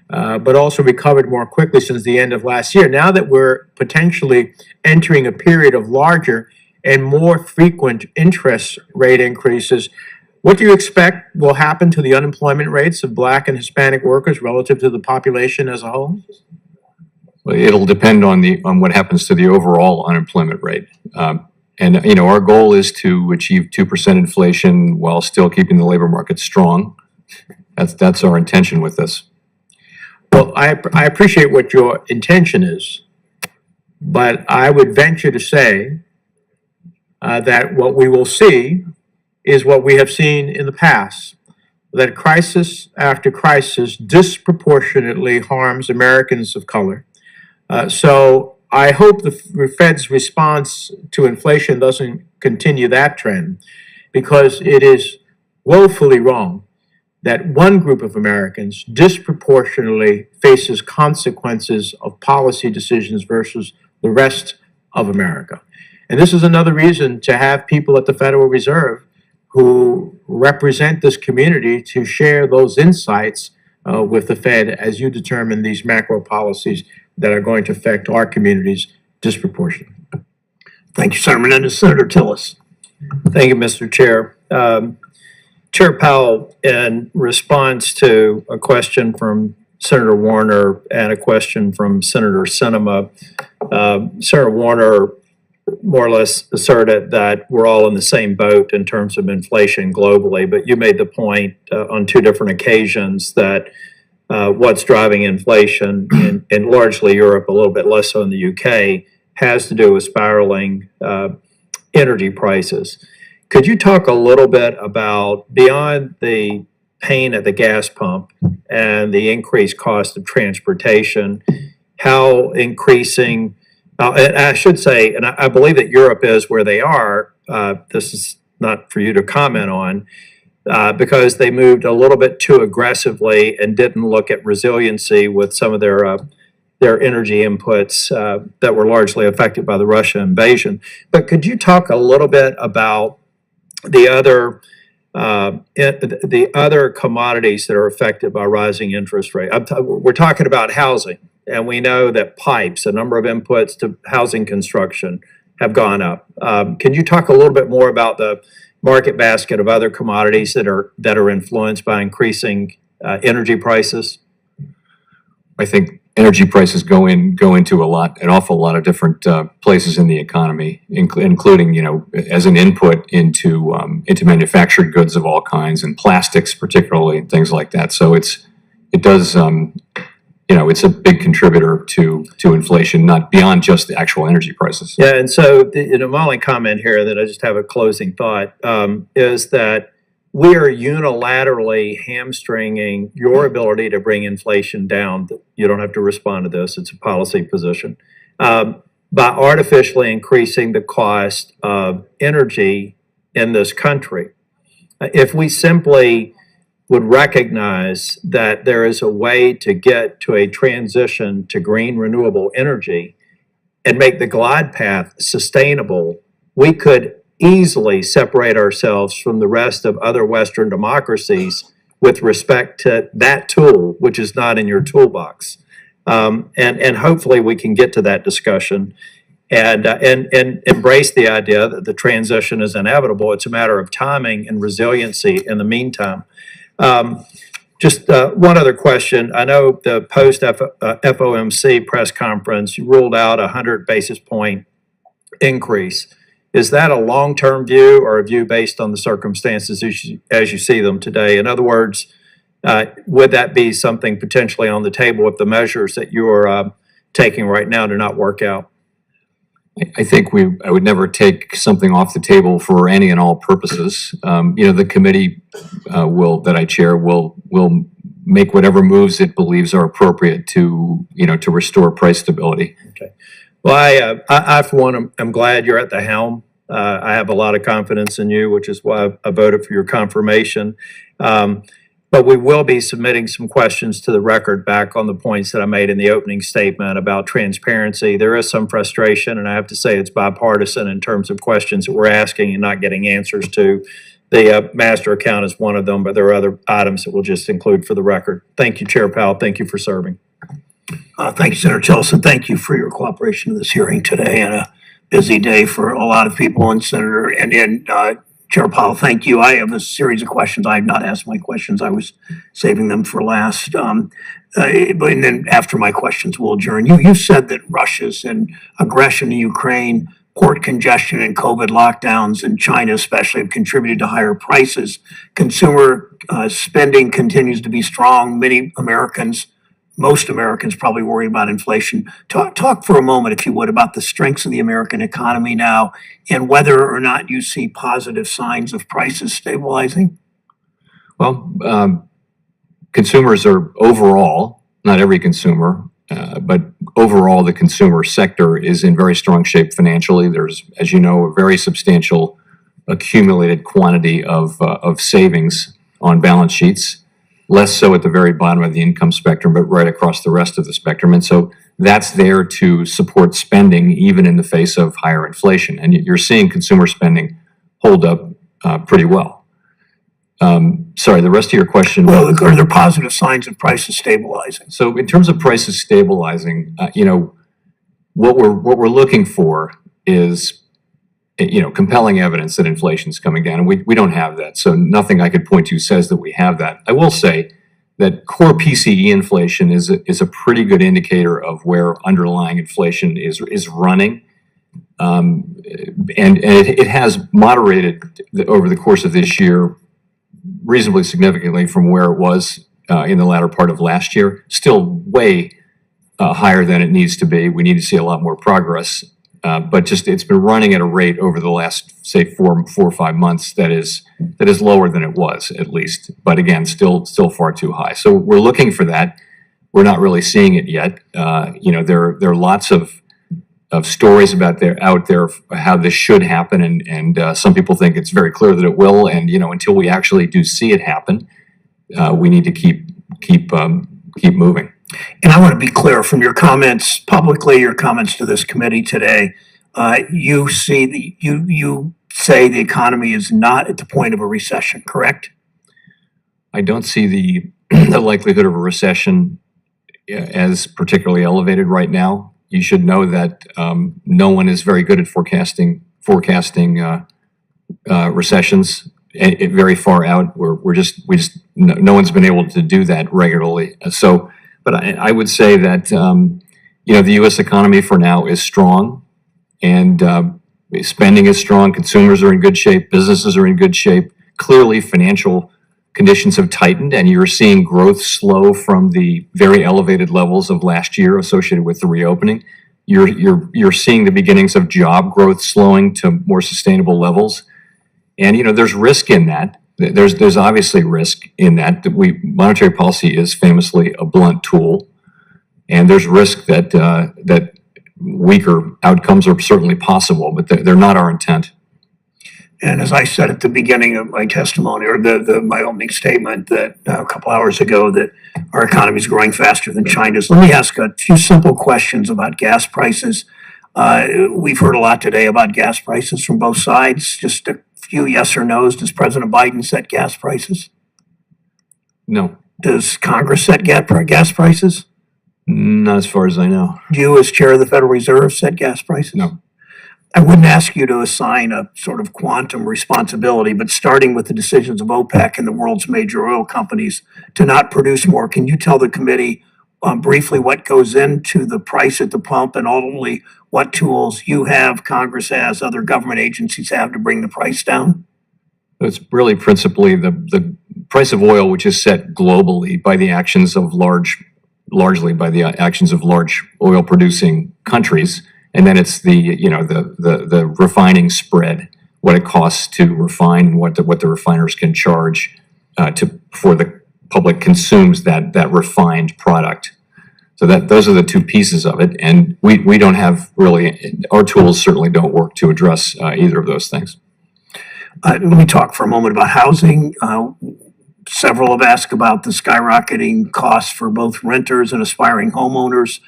but also recovered more quickly since the end of last year. Now that we're potentially entering a period of larger and more frequent interest rate increases, what do you expect will happen to the unemployment rates of black and Hispanic workers relative to the population as a whole? Well, it'll depend on what happens to the overall unemployment rate. And you know, our goal is to achieve 2% inflation while still keeping the labor market strong. That's our intention with this. Well, I appreciate what your intention is, but I would venture to say that what we will see is what we have seen in the past, that crisis after crisis disproportionately harms Americans of color. So I hope the Fed's response to inflation doesn't continue that trend, because it is woefully wrong that one group of Americans disproportionately faces consequences of policy decisions versus the rest of America. And this is another reason to have people at the Federal Reserve who represent this community to share those insights with the Fed as you determine these macro policies that are going to affect our communities disproportionately. Thank you, Senator Menendez. Senator Tillis. Thank you, Mr. Chair. Chair Powell, in response to a question from Senator Warner and a question from Senator Sinema, Senator Warner more or less asserted that we're all in the same boat in terms of inflation globally, but you made the point on two different occasions that what's driving inflation in largely Europe, a little bit less so in the UK, has to do with spiraling energy prices. Could you talk a little bit about, beyond the pain at the gas pump and the increased cost of transportation, how increasing, and I should say, and I believe that Europe is where they are, this is not for you to comment on, because they moved a little bit too aggressively and didn't look at resiliency with some of their energy inputs that were largely affected by the Russia invasion. But could you talk a little bit about the other commodities that are affected by rising interest rate? We're talking about housing, and we know that pipes, a number of inputs to housing construction, have gone up. Can you talk a little bit more about the market basket of other commodities that are influenced by increasing energy prices? I think energy prices go into an awful lot of different places in the economy, including, you know, as an input into manufactured goods of all kinds, and plastics particularly, and things like that. So it's a big contributor to inflation, not beyond just the actual energy prices. Yeah, and so my only comment here, that I just have a closing thought, is that we are unilaterally hamstringing your ability to bring inflation down. You don't have to respond to this, it's a policy position, by artificially increasing the cost of energy in this country. If we simply would recognize that there is a way to get to a transition to green renewable energy and make the glide path sustainable, we could easily separate ourselves from the rest of other Western democracies with respect to that tool, which is not in your toolbox. And hopefully we can get to that discussion and embrace the idea that the transition is inevitable. It's a matter of timing and resiliency in the meantime. Just one other question. I know the post FOMC press conference, you ruled out a 100 basis point increase. Is that a long-term view or a view based on the circumstances as you see them today? In other words, would that be something potentially on the table if the measures that you're taking right now do not work out? I think I would never take something off the table for any and all purposes. The committee that I chair will make whatever moves it believes are appropriate to restore price stability. Okay. Well, I for one, am glad you're at the helm. I have a lot of confidence in you, which is why I voted for your confirmation. But we will be submitting some questions to the record back on the points that I made in the opening statement about transparency. There is some frustration, and I have to say it's bipartisan in terms of questions that we're asking and not getting answers to. The master account is one of them, but there are other items that we'll just include for the record. Thank you, Chair Powell. Thank you for serving. Thank you, Senator Tillerson. Thank you for your cooperation in this hearing today, and a busy day for a lot of people. And Senator and Chair Powell, thank you. I have a series of questions. I have not asked my questions. I was saving them for last. And then after my questions, we'll adjourn. You said that Russia's aggression in Ukraine, port congestion and COVID lockdowns in China especially have contributed to higher prices. Consumer spending continues to be strong. Most Americans probably worry about inflation. Talk for a moment, if you would, about the strengths of the American economy now and whether or not you see positive signs of prices stabilizing. Well, consumers are overall, not every consumer, but overall the consumer sector is in very strong shape financially. There's, as you know, a very substantial accumulated quantity of savings on balance sheets. Less so at the very bottom of the income spectrum, but right across the rest of the spectrum. And so that's there to support spending even in the face of higher inflation. And you're seeing consumer spending hold up pretty well. Sorry, the rest of your question. Well, are there positive signs of prices stabilizing? So in terms of prices stabilizing, what we're looking for is compelling evidence that inflation is coming down, and we don't have that. So nothing I could point to says that we have that. I will say that core PCE inflation is a pretty good indicator of where underlying inflation is running, and it has moderated over the course of this year reasonably significantly from where it was in the latter part of last year. Still way higher than it needs to be. We need to see a lot more progress. But just it's been running at a rate over the last, say, 4 or 5 months that is lower than it was, at least. But again, still far too high. So we're looking for that. We're not really seeing it yet. There are lots of stories out there of how this should happen, and some people think it's very clear that it will. And until we actually do see it happen, we need to keep moving. And I want to be clear from your comments publicly, your comments to this committee today. You say the economy is not at the point of a recession, correct? I don't see the likelihood of a recession as particularly elevated right now. You should know that no one is very good at forecasting recessions very far out. No one's been able to do that regularly. But I would say that, the U.S. economy for now is strong, and spending is strong. Consumers are in good shape. Businesses are in good shape. Clearly, financial conditions have tightened, and you're seeing growth slow from the very elevated levels of last year associated with the reopening. You're seeing the beginnings of job growth slowing to more sustainable levels, and there's risk in that. There's obviously risk in that monetary policy is famously a blunt tool, and there's risk that weaker outcomes are certainly possible, but they're not our intent. And as I said at the beginning of my testimony, or my opening statement, that a couple hours ago, that our economy is growing faster than China's. Let me ask a few simple questions about gas prices. We've heard a lot today about gas prices from both sides. Just a few yes or no's. Does President Biden set gas prices? No, Does Congress set gas prices? not as far as I know. Do you, as chair of the Federal Reserve, set gas prices? No. I wouldn't ask you to assign a sort of quantum responsibility, but starting with the decisions of OPEC and the world's major oil companies to not produce more, can you tell the committee briefly what goes into the price at the pump and ultimately what tools you have, Congress has, other government agencies have to bring the price down? It's really principally the price of oil, which is set globally by the actions of largely by the actions of large oil producing countries. And then it's the refining spread, what it costs to refine, what the refiners can charge before the public consumes that refined product. So those are the two pieces of it, and we don't have really, our tools certainly don't work to address either of those things. Let me talk for a moment about housing. Several have asked about the skyrocketing costs for both renters and aspiring homeowners.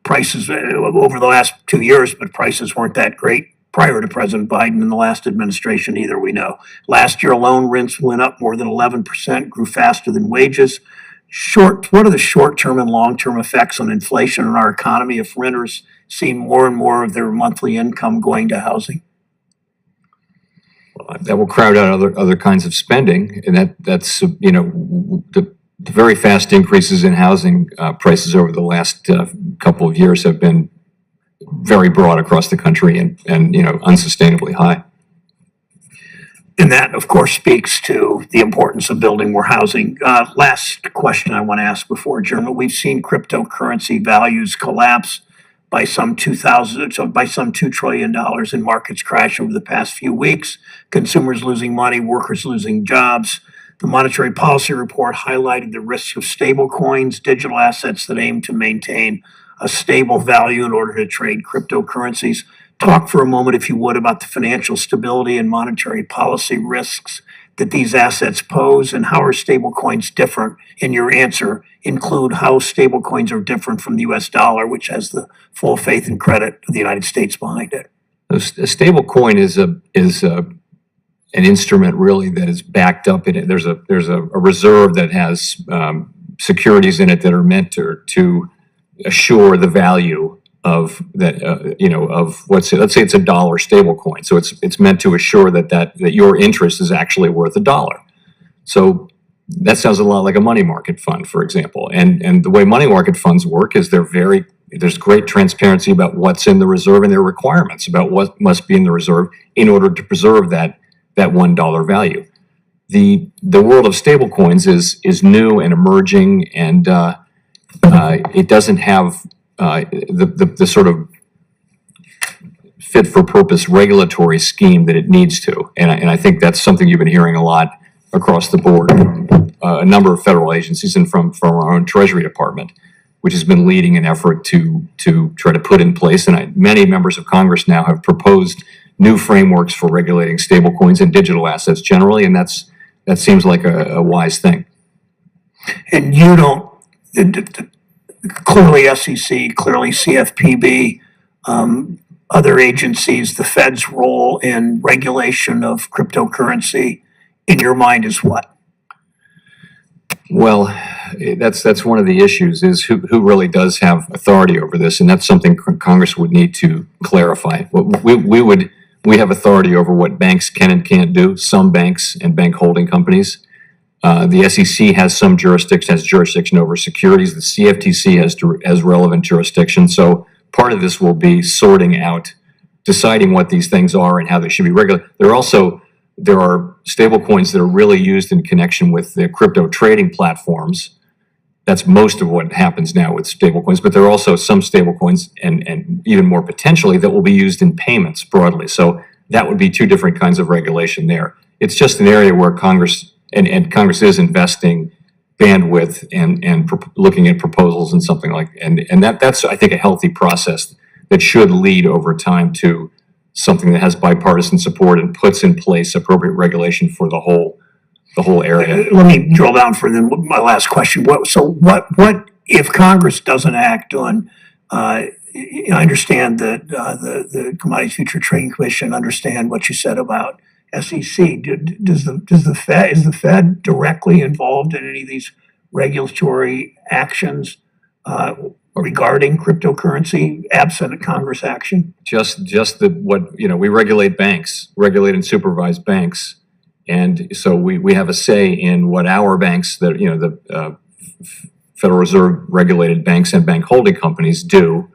Prices over the last 2 years, but prices weren't that great prior to President Biden and the last administration either, we know. Last year alone, rents went up more than 11%, grew faster than wages. What are the short-term and long-term effects on inflation in our economy if renters see more and more of their monthly income going to housing? That will crowd out other kinds of spending, and that's the very fast increases in housing prices over the last couple of years have been very broad across the country and unsustainably high. And that, of course, speaks to the importance of building more housing. Last question I want to ask before adjournment. We've seen cryptocurrency values collapse by some $2 trillion and markets crash over the past few weeks. Consumers losing money, workers losing jobs. The Monetary Policy Report highlighted the risks of stable coins, digital assets that aim to maintain a stable value in order to trade cryptocurrencies. Talk for a moment, if you would, about the financial stability and monetary policy risks that these assets pose, and how are stablecoins different? In your answer, include how stablecoins are different from the U.S. dollar, which has the full faith and credit of the United States behind it. A stable coin is an instrument really that is backed up in it. There's a reserve that has securities in it that are meant to assure the value of that of let's say it's $1 stable coin. So it's meant to assure that your interest is actually worth $1. So that sounds a lot like a money market fund, for example. And the way money market funds work is there's great transparency about what's in the reserve and their requirements about what must be in the reserve in order to preserve that $1 value. The world of stable coins is new and emerging, and it doesn't have the sort of fit for purpose regulatory scheme that it needs to. And I think that's something you've been hearing a lot across the board, a number of federal agencies and from our own Treasury Department, which has been leading an effort to try to put in place. And many members of Congress now have proposed new frameworks for regulating stablecoins and digital assets generally, and that seems like a wise thing. And you don't, clearly SEC, clearly CFPB, other agencies, the Fed's role in regulation of cryptocurrency, in your mind, is what? Well, that's one of the issues, is who really does have authority over this, and that's something Congress would need to clarify. We have authority over what banks can and can't do, some banks and bank holding companies. The SEC has jurisdiction over securities. The CFTC has relevant jurisdiction. So part of this will be sorting out, deciding what these things are and how they should be regulated. There are stable coins that are really used in connection with the crypto trading platforms. That's most of what happens now with stable coins, but there are also some stable coins and even more potentially that will be used in payments broadly. So that would be two different kinds of regulation there. It's just an area where Congress Congress is investing bandwidth and looking at proposals and something and that's I think a healthy process that should lead over time to something that has bipartisan support and puts in place appropriate regulation for the whole area. Let me drill down for my last question. What if Congress doesn't act on? I understand that the Commodities Future Trading Commission understand what you said about SEC. Does the Fed, is the Fed directly involved in any of these regulatory actions regarding cryptocurrency absent a Congress action? Just we regulate banks, regulate and supervise banks. And so we have a say in what our banks, the Federal Reserve regulated banks and bank holding companies do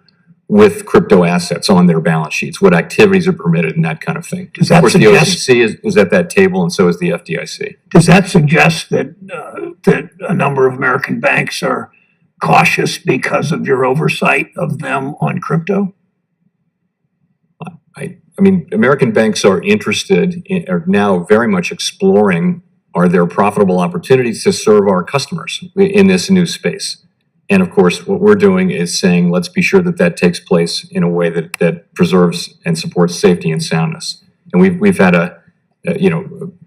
with crypto assets on their balance sheets, what activities are permitted and that kind of thing. Does that Of course, the suggest- OCC is at that table, and so is the FDIC. Does that suggest that that a number of American banks are cautious because of your oversight of them on crypto? I mean, American banks are are now very much exploring, are there profitable opportunities to serve our customers in this new space? And of course, what we're doing is saying, let's be sure that that takes place in a way that preserves and supports safety and soundness. And we've had a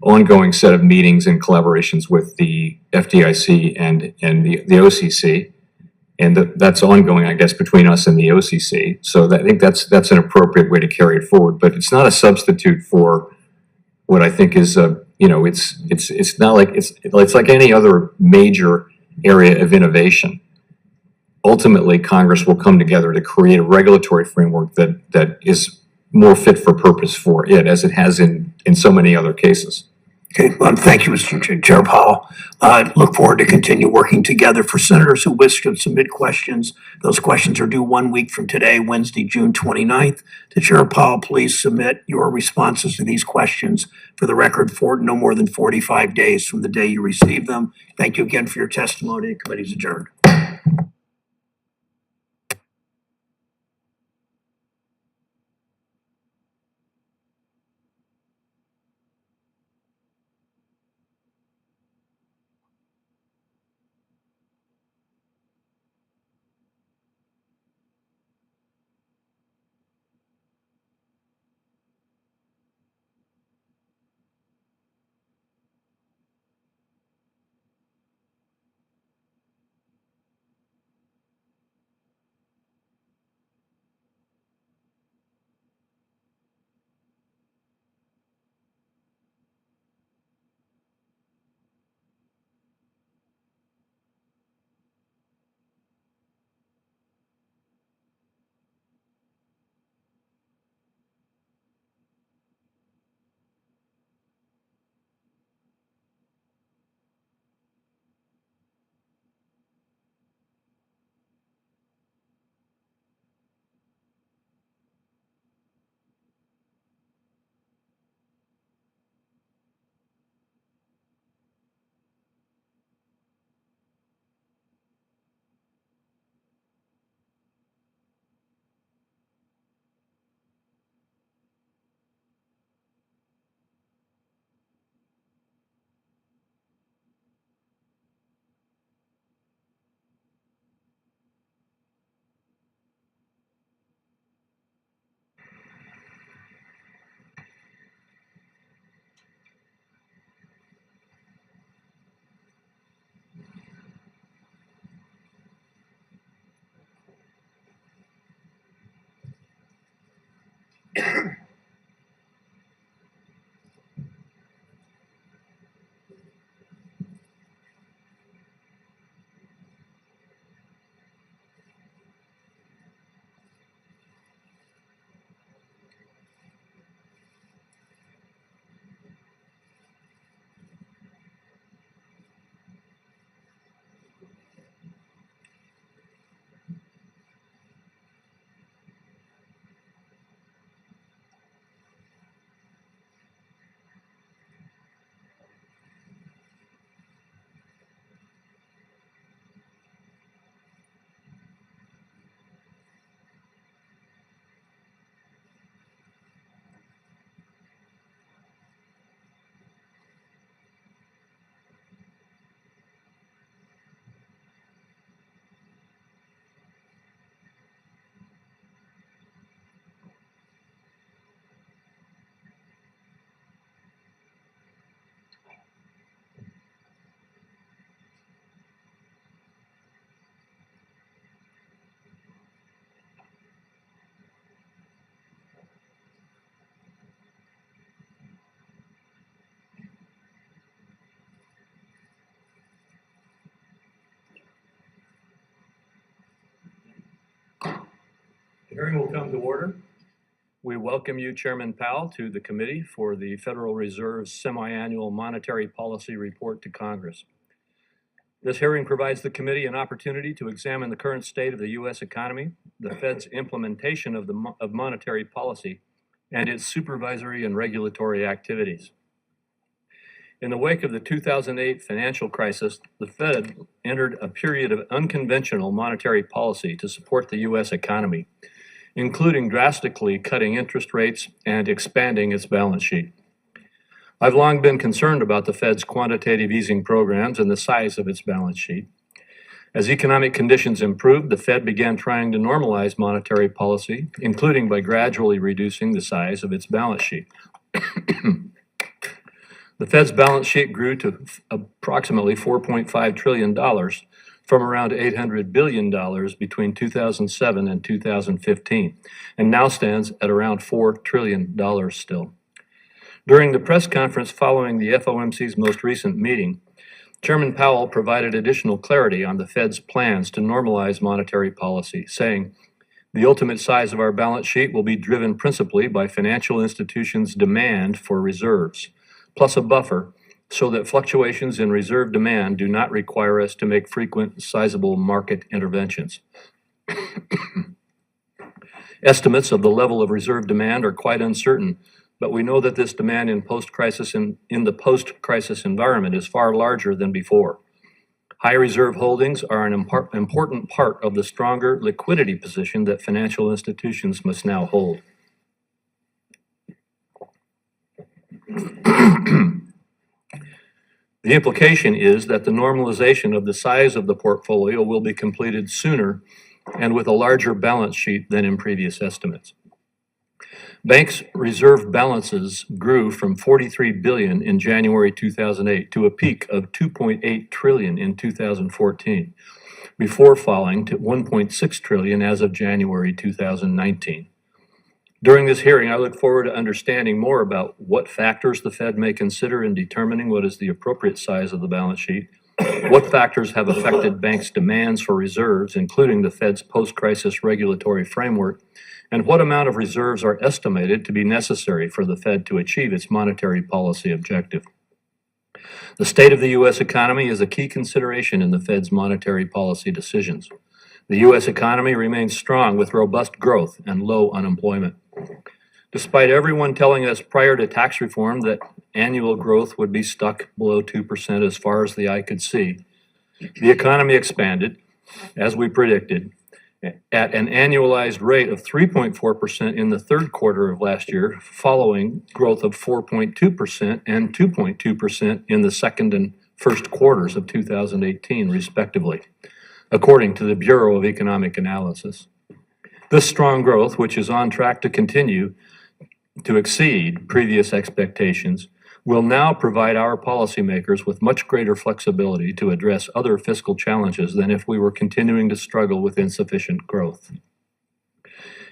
ongoing set of meetings and collaborations with the FDIC and the OCC. And that's ongoing, I guess, between us and the OCC. So I think that's an appropriate way to carry it forward. But it's not a substitute for what I think is it's not like it's like any other major area of innovation. Ultimately, Congress will come together to create a regulatory framework that is more fit for purpose for it, as it has in so many other cases. Okay, thank you, Mr. Chair Powell. I look forward to continue working together. For senators who wish to submit questions, those questions are due 1 week from today, Wednesday, June 29th. To Chair Powell, please submit your responses to these questions for the record for no more than 45 days from the day you receive them. Thank you again for your testimony. The committee is adjourned. Hearing will come to order. We welcome you, Chairman Powell, to the committee for the Federal Reserve's semi-annual monetary policy report to Congress. This hearing provides the committee an opportunity to examine the current state of the U.S. economy, the Fed's implementation of monetary policy, and its supervisory and regulatory activities. In the wake of the 2008 financial crisis, the Fed entered a period of unconventional monetary policy to support the U.S. economy, including drastically cutting interest rates and expanding its balance sheet. I've long been concerned about the Fed's quantitative easing programs and the size of its balance sheet. As economic conditions improved, the Fed began trying to normalize monetary policy, including by gradually reducing the size of its balance sheet. The Fed's balance sheet grew to approximately $4.5 trillion from around $800 billion between 2007 and 2015, and now stands at around $4 trillion still. During the press conference following the FOMC's most recent meeting, Chairman Powell provided additional clarity on the Fed's plans to normalize monetary policy, saying, "The ultimate size of our balance sheet will be driven principally by financial institutions' demand for reserves, plus a buffer, so that fluctuations in reserve demand do not require us to make frequent, sizable market interventions." Estimates of the level of reserve demand are quite uncertain, but we know that this demand in the post-crisis environment is far larger than before. High reserve holdings are an important part of the stronger liquidity position that financial institutions must now hold. The implication is that the normalization of the size of the portfolio will be completed sooner and with a larger balance sheet than in previous estimates. Banks' reserve balances grew from $43 billion in January 2008 to a peak of $2.8 trillion in 2014, before falling to $1.6 trillion as of January 2019. During this hearing, I look forward to understanding more about what factors the Fed may consider in determining what is the appropriate size of the balance sheet, what factors have affected banks' demands for reserves, including the Fed's post-crisis regulatory framework, and what amount of reserves are estimated to be necessary for the Fed to achieve its monetary policy objective. The state of the U.S. economy is a key consideration in the Fed's monetary policy decisions. The U.S. economy remains strong with robust growth and low unemployment. Despite everyone telling us prior to tax reform that annual growth would be stuck below 2% as far as the eye could see, the economy expanded, as we predicted, at an annualized rate of 3.4% in the third quarter of last year, following growth of 4.2% and 2.2% in the second and first quarters of 2018, respectively, according to the Bureau of Economic Analysis. This strong growth, which is on track to continue to exceed previous expectations, will now provide our policymakers with much greater flexibility to address other fiscal challenges than if we were continuing to struggle with insufficient growth.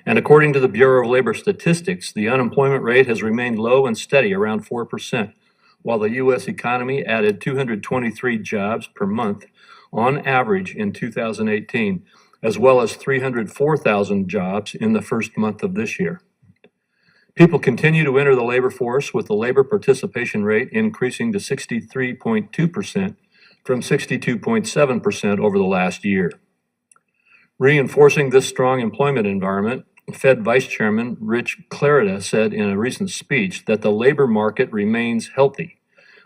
And according to the Bureau of Labor Statistics, the unemployment rate has remained low and steady around 4%, while the U.S. economy added 223 jobs per month on average in 2018, as well as 304,000 jobs in the first month of this year. People continue to enter the labor force, with the labor participation rate increasing to 63.2% from 62.7% over the last year. Reinforcing this strong employment environment, Fed Vice Chairman Rich Clarida said in a recent speech that the labor market remains healthy,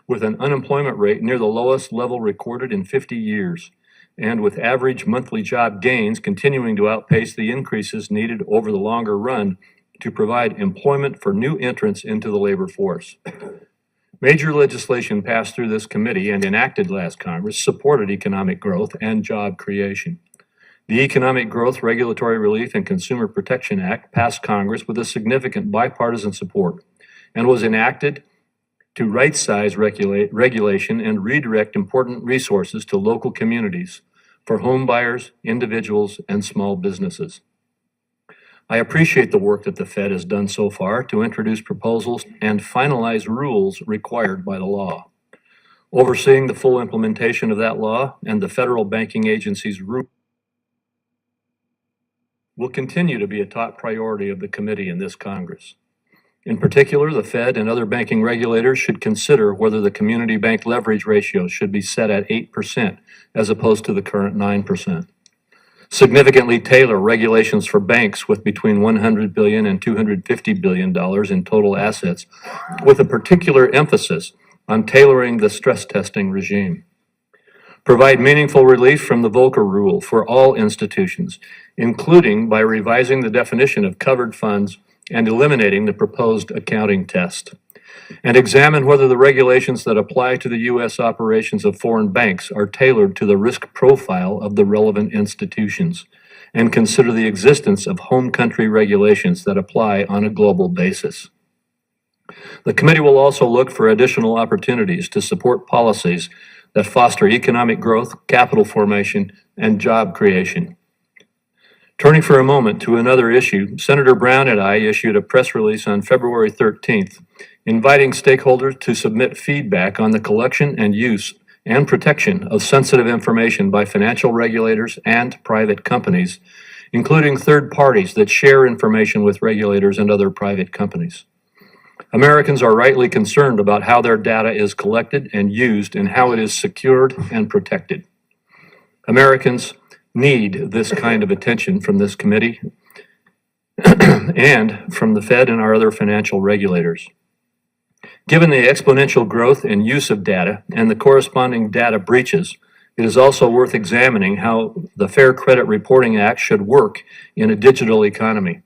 with an unemployment rate near the lowest level recorded in 50 years, and with average monthly job gains continuing to outpace the increases needed over the longer run to provide employment for new entrants into the labor force. Major legislation passed through this committee and enacted last Congress supported economic growth and job creation. The Economic Growth, Regulatory Relief, and Consumer Protection Act passed Congress with a significant bipartisan support and was enacted to right-size regulation and redirect important resources to local communities for home buyers, individuals, and small businesses. I appreciate the work that the Fed has done so far to introduce proposals and finalize rules required by the law. Overseeing the full implementation of that law and the federal banking agency's will continue to be a top priority of the committee in this Congress. In particular, the Fed and other banking regulators should consider whether the community bank leverage ratio should be set at 8% as opposed to the current 9%. Significantly tailor regulations for banks with between $100 billion and $250 billion in total assets, with a particular emphasis on tailoring the stress testing regime. Provide meaningful relief from the Volcker Rule for all institutions, including by revising the definition of covered funds and eliminating the proposed accounting test. And examine whether the regulations that apply to the U.S. operations of foreign banks are tailored to the risk profile of the relevant institutions, and consider the existence of home country regulations that apply on a global basis. The committee will also look for additional opportunities to support policies that foster economic growth, capital formation, and job creation. Turning for a moment to another issue, Senator Brown and I issued a press release on February 13th, inviting stakeholders to submit feedback on the collection and use and protection of sensitive information by financial regulators and private companies, including third parties that share information with regulators and other private companies. Americans are rightly concerned about how their data is collected and used and how it is secured and protected. Americans need this kind of attention from this committee and from the Fed and our other financial regulators. Given the exponential growth and use of data and the corresponding data breaches, it is also worth examining how the Fair Credit Reporting Act should work in a digital economy,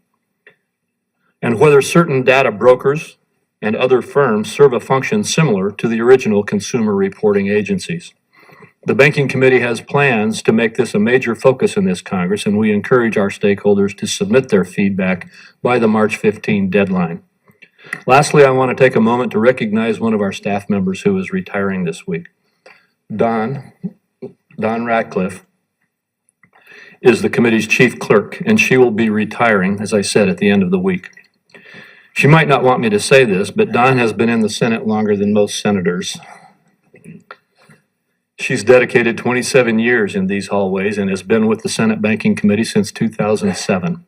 and whether certain data brokers and other firms serve a function similar to the original consumer reporting agencies. The Banking Committee has plans to make this a major focus in this Congress, and we encourage our stakeholders to submit their feedback by the March 15 deadline. Lastly, I want to take a moment to recognize one of our staff members who is retiring this week. Dawn Ratcliffe is the committee's chief clerk, and she will be retiring, as I said, at the end of the week. She might not want me to say this, but Dawn has been in the Senate longer than most senators. She's dedicated 27 years in these hallways and has been with the Senate Banking Committee since 2007,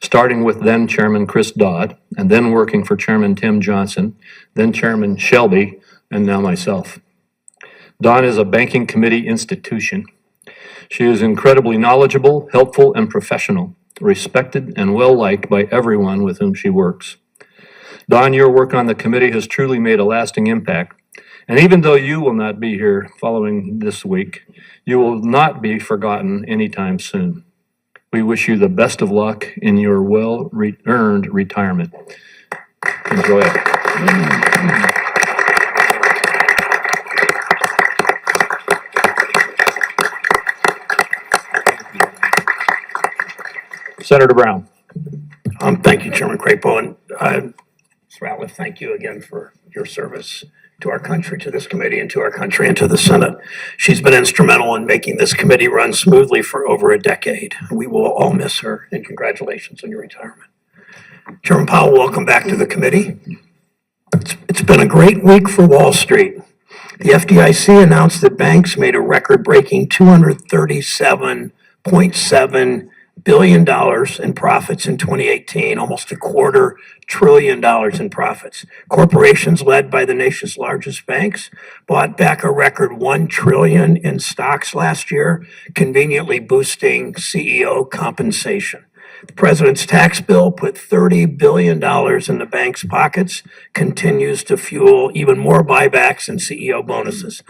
starting with then Chairman Chris Dodd, and then working for Chairman Tim Johnson, then Chairman Shelby, and now myself. Dawn is a Banking Committee institution. She is incredibly knowledgeable, helpful, and professional, respected and well-liked by everyone with whom she works. Dawn, your work on the committee has truly made a lasting impact. And even though you will not be here following this week, you will not be forgotten anytime soon. We wish you the best of luck in your well-earned retirement. Enjoy it. Senator Brown. Thank you, Chairman Crapo, and Ms. Ratliff, thank you again for your service to our country, to this committee, and to our country, and to the Senate. She's been instrumental in making this committee run smoothly for over a decade. We will all miss her, and congratulations on your retirement. Chairman Powell, welcome back to the committee. It's been a great week for Wall Street. The FDIC announced that banks made a record-breaking $237.7 billion in profits in 2018, almost $250 billion in profits. Corporations led by the nation's largest banks bought back a record $1 trillion in stocks last year, conveniently boosting CEO compensation. The president's tax bill put $30 billion in the bank's pockets, continues to fuel even more buybacks and CEO bonuses.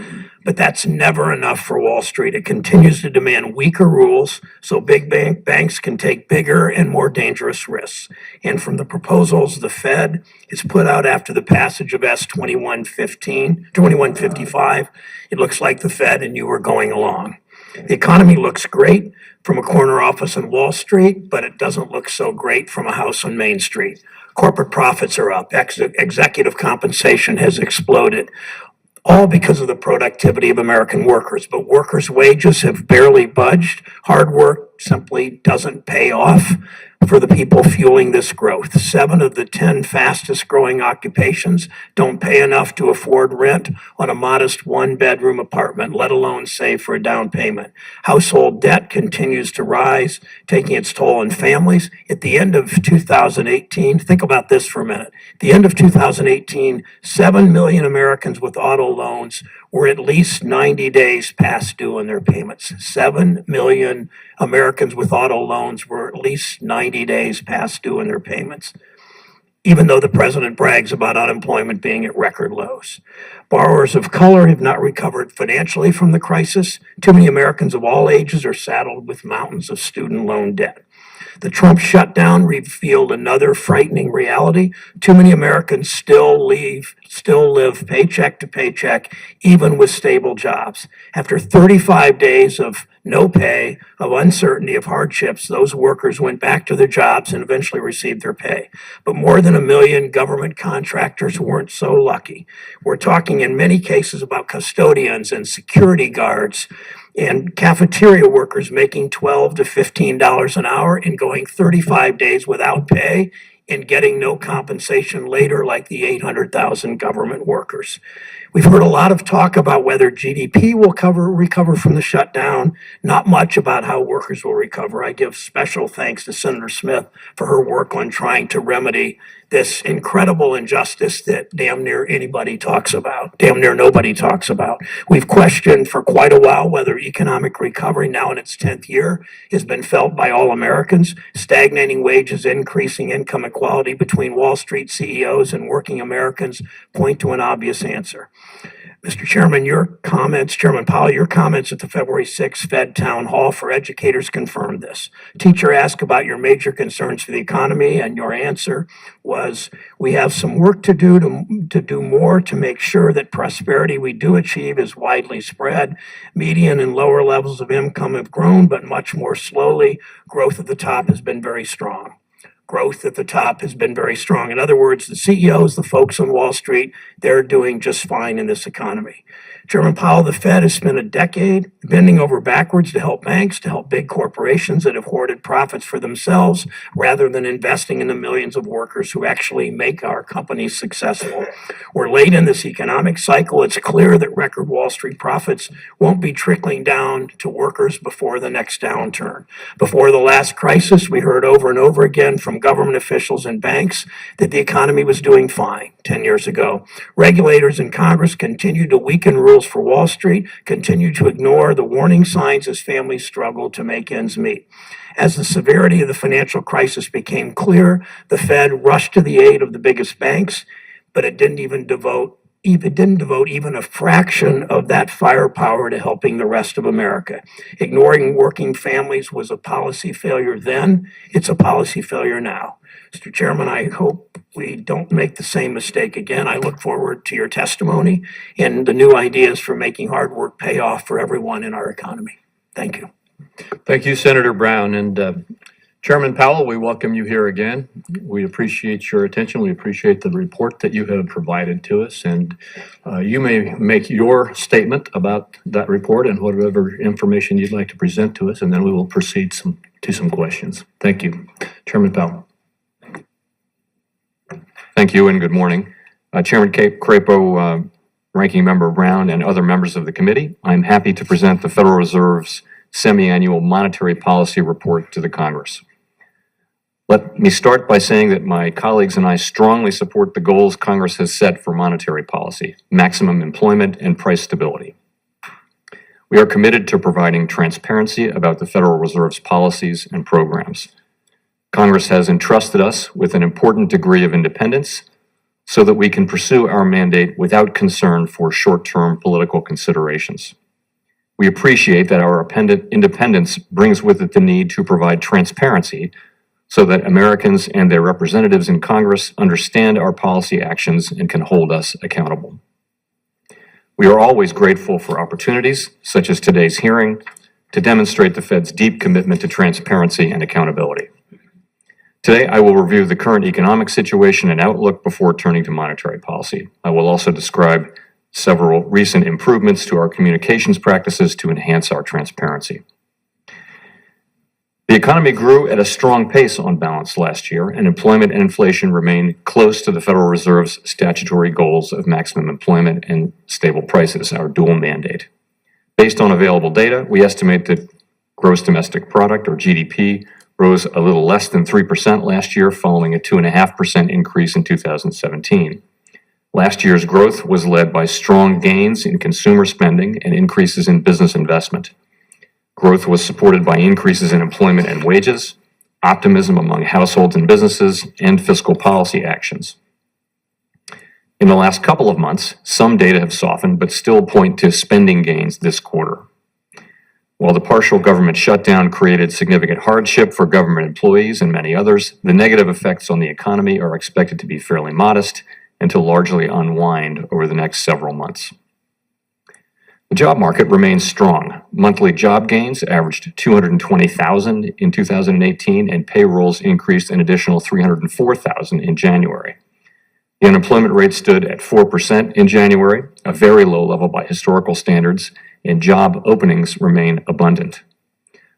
But that's never enough for Wall Street. It continues to demand weaker rules so big banks can take bigger and more dangerous risks. And from the proposals the Fed has put out after the passage of S 2155, it looks like the Fed and you are going along. The economy looks great from a corner office on Wall Street, but it doesn't look so great from a house on Main Street. Corporate profits are up. Executive compensation has exploded, all because of the productivity of American workers. But workers' wages have barely budged. Hard work simply doesn't pay off. for the people fueling this growth. 7 of the 10 fastest growing occupations don't pay enough to afford rent on a modest 1-bedroom apartment, let alone save for a down payment. Household debt continues to rise, taking its toll on families. At the end of 2018, think about this for a minute. At the end of 2018, 7 million Americans with auto loans were at least 90 days past due on their payments. 7 million Americans with auto loans were at least 90 days past due on their payments, even though the president brags about unemployment being at record lows. Borrowers of color have not recovered financially from the crisis. Too many Americans of all ages are saddled with mountains of student loan debt. The Trump shutdown revealed another frightening reality. Too many Americans still live paycheck to paycheck, even with stable jobs. After 35 days of no pay, of uncertainty, of hardships, those workers went back to their jobs and eventually received their pay. But more than 1 million government contractors weren't so lucky. We're talking in many cases about custodians and security guards and cafeteria workers making $12 to $15 an hour and going 35 days without pay and getting no compensation later, like the 800,000 government workers. We've heard a lot of talk about whether GDP will recover from the shutdown, not much about how workers will recover. I give special thanks to Senator Smith for her work on trying to remedy this incredible injustice that damn near nobody talks about. We've questioned for quite a while whether economic recovery, now in its 10th year, has been felt by all Americans. Stagnating wages, increasing income equality between Wall Street CEOs and working Americans point to an obvious answer. Mr. Chairman, Chairman Powell, your comments at the February 6th Fed Town Hall for educators confirmed this. Teacher asked about your major concerns for the economy, and your answer was, we have some work to do more to make sure that prosperity we do achieve is widely spread. Median and lower levels of income have grown, but much more slowly. Growth at the top has been very strong. In other words, the CEOs, the folks on Wall Street, they're doing just fine in this economy. Chairman Powell, the Fed has spent a decade bending over backwards to help banks, to help big corporations that have hoarded profits for themselves, rather than investing in the millions of workers who actually make our companies successful. We're late in this economic cycle. It's clear that record Wall Street profits won't be trickling down to workers before the next downturn. Before the last crisis, we heard over and over again from government officials and banks that the economy was doing fine 10 years ago. Regulators in Congress continued to weaken rules for Wall Street, continued to ignore the warning signs as families struggled to make ends meet. As the severity of the financial crisis became clear, the Fed rushed to the aid of the biggest banks, but it didn't devote even a fraction of that firepower to helping the rest of America. Ignoring working families was a policy failure then. It's a policy failure now. Mr. Chairman, I hope we don't make the same mistake again. I look forward to your testimony and the new ideas for making hard work pay off for everyone in our economy. Thank you. Thank you, Senator Brown. And Chairman Powell, we welcome you here again. We appreciate your attention. We appreciate the report that you have provided to us. And you may make your statement about that report and whatever information you'd like to present to us, and then we will proceed to some questions. Thank you. Chairman Powell. Thank you and good morning. Chairman Crapo, Ranking Member Brown, and other members of the committee, I'm happy to present the Federal Reserve's semi-annual monetary policy report to the Congress. Let me start by saying that my colleagues and I strongly support the goals Congress has set for monetary policy, maximum employment and price stability. We are committed to providing transparency about the Federal Reserve's policies and programs. Congress has entrusted us with an important degree of independence so that we can pursue our mandate without concern for short-term political considerations. We appreciate that our independence brings with it the need to provide transparency so that Americans and their representatives in Congress understand our policy actions and can hold us accountable. We are always grateful for opportunities, such as today's hearing, to demonstrate the Fed's deep commitment to transparency and accountability. Today, I will review the current economic situation and outlook before turning to monetary policy. I will also describe several recent improvements to our communications practices to enhance our transparency. The economy grew at a strong pace on balance last year, and employment and inflation remain close to the Federal Reserve's statutory goals of maximum employment and stable prices, our dual mandate. Based on available data, we estimate that gross domestic product, or GDP, rose a little less than 3% last year, following a 2.5% increase in 2017. Last year's growth was led by strong gains in consumer spending and increases in business investment. Growth was supported by increases in employment and wages, optimism among households and businesses, and fiscal policy actions. In the last couple of months, some data have softened but still point to spending gains this quarter. While the partial government shutdown created significant hardship for government employees and many others, the negative effects on the economy are expected to be fairly modest and to largely unwind over the next several months. The job market remains strong. Monthly job gains averaged 220,000 in 2018, and payrolls increased an additional 304,000 in January. The unemployment rate stood at 4% in January, a very low level by historical standards, and job openings remain abundant.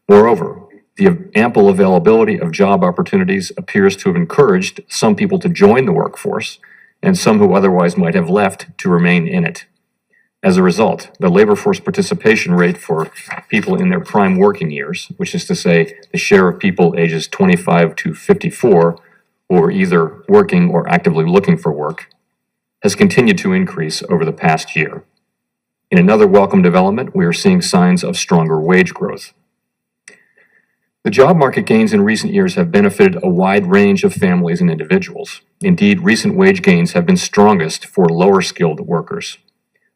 Moreover, the ample availability of job opportunities appears to have encouraged some people to join the workforce, and some who otherwise might have left to remain in it. As a result, the labor force participation rate for people in their prime working years, which is to say the share of people ages 25 to 54 who are either working or actively looking for work, has continued to increase over the past year. In another welcome development, we are seeing signs of stronger wage growth. The job market gains in recent years have benefited a wide range of families and individuals. Indeed, recent wage gains have been strongest for lower skilled workers.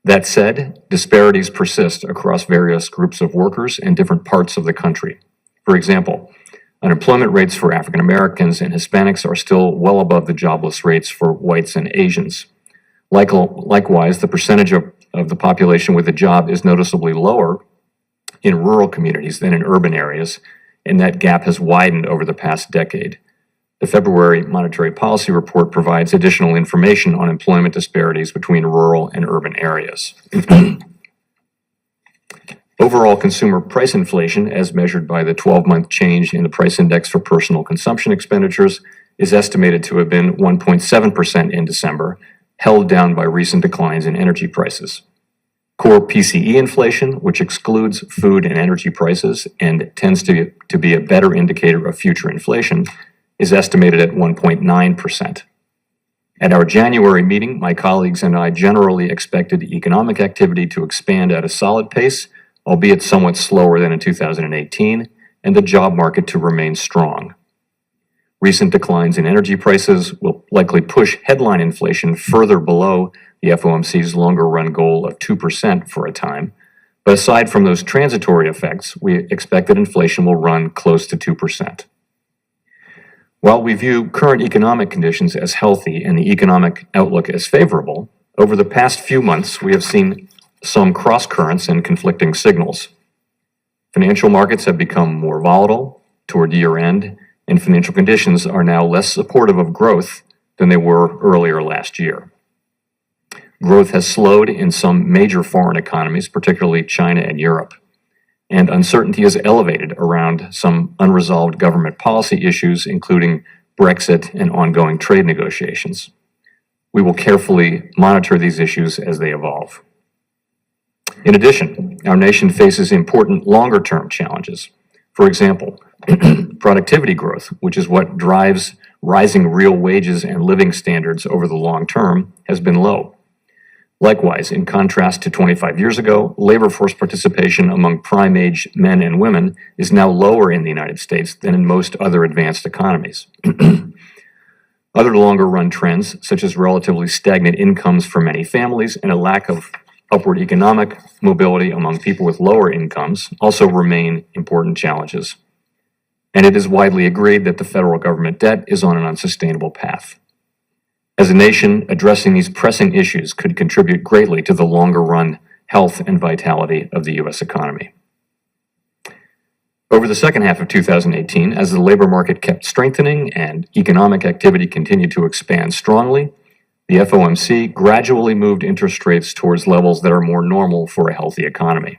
That said, disparities persist across various groups of workers in different parts of the country. For example, unemployment rates for African Americans and Hispanics are still well above the jobless rates for whites and Asians. Likewise, the percentage of the population with a job is noticeably lower in rural communities than in urban areas, and that gap has widened over the past decade. The February Monetary Policy Report provides additional information on employment disparities between rural and urban areas. Overall consumer price inflation, as measured by the 12-month change in the price index for personal consumption expenditures, is estimated to have been 1.7% in December, held down by recent declines in energy prices. Core PCE inflation, which excludes food and energy prices and tends to be a better indicator of future inflation, is estimated at 1.9%. At our January meeting, my colleagues and I generally expected economic activity to expand at a solid pace, albeit somewhat slower than in 2018, and the job market to remain strong. Recent declines in energy prices will likely push headline inflation further below the FOMC's longer run goal of 2% for a time. But aside from those transitory effects, we expect that inflation will run close to 2%. While we view current economic conditions as healthy and the economic outlook as favorable, over the past few months we have seen some cross-currents and conflicting signals. Financial markets have become more volatile toward year-end, and financial conditions are now less supportive of growth than they were earlier last year. Growth has slowed in some major foreign economies, particularly China and Europe, and uncertainty is elevated around some unresolved government policy issues, including Brexit and ongoing trade negotiations. We will carefully monitor these issues as they evolve. In addition, our nation faces important longer-term challenges. For example, productivity growth, which is what drives rising real wages and living standards over the long term, has been low. Likewise, in contrast to 25 years ago, labor force participation among prime-age men and women is now lower in the United States than in most other advanced economies. Other longer-run trends, such as relatively stagnant incomes for many families and a lack of upward economic mobility among people with lower incomes, also remain important challenges. And it is widely agreed that the federal government debt is on an unsustainable path. As a nation, addressing these pressing issues could contribute greatly to the longer-run health and vitality of the U.S. economy. Over the second half of 2018, as the labor market kept strengthening and economic activity continued to expand strongly, the FOMC gradually moved interest rates towards levels that are more normal for a healthy economy.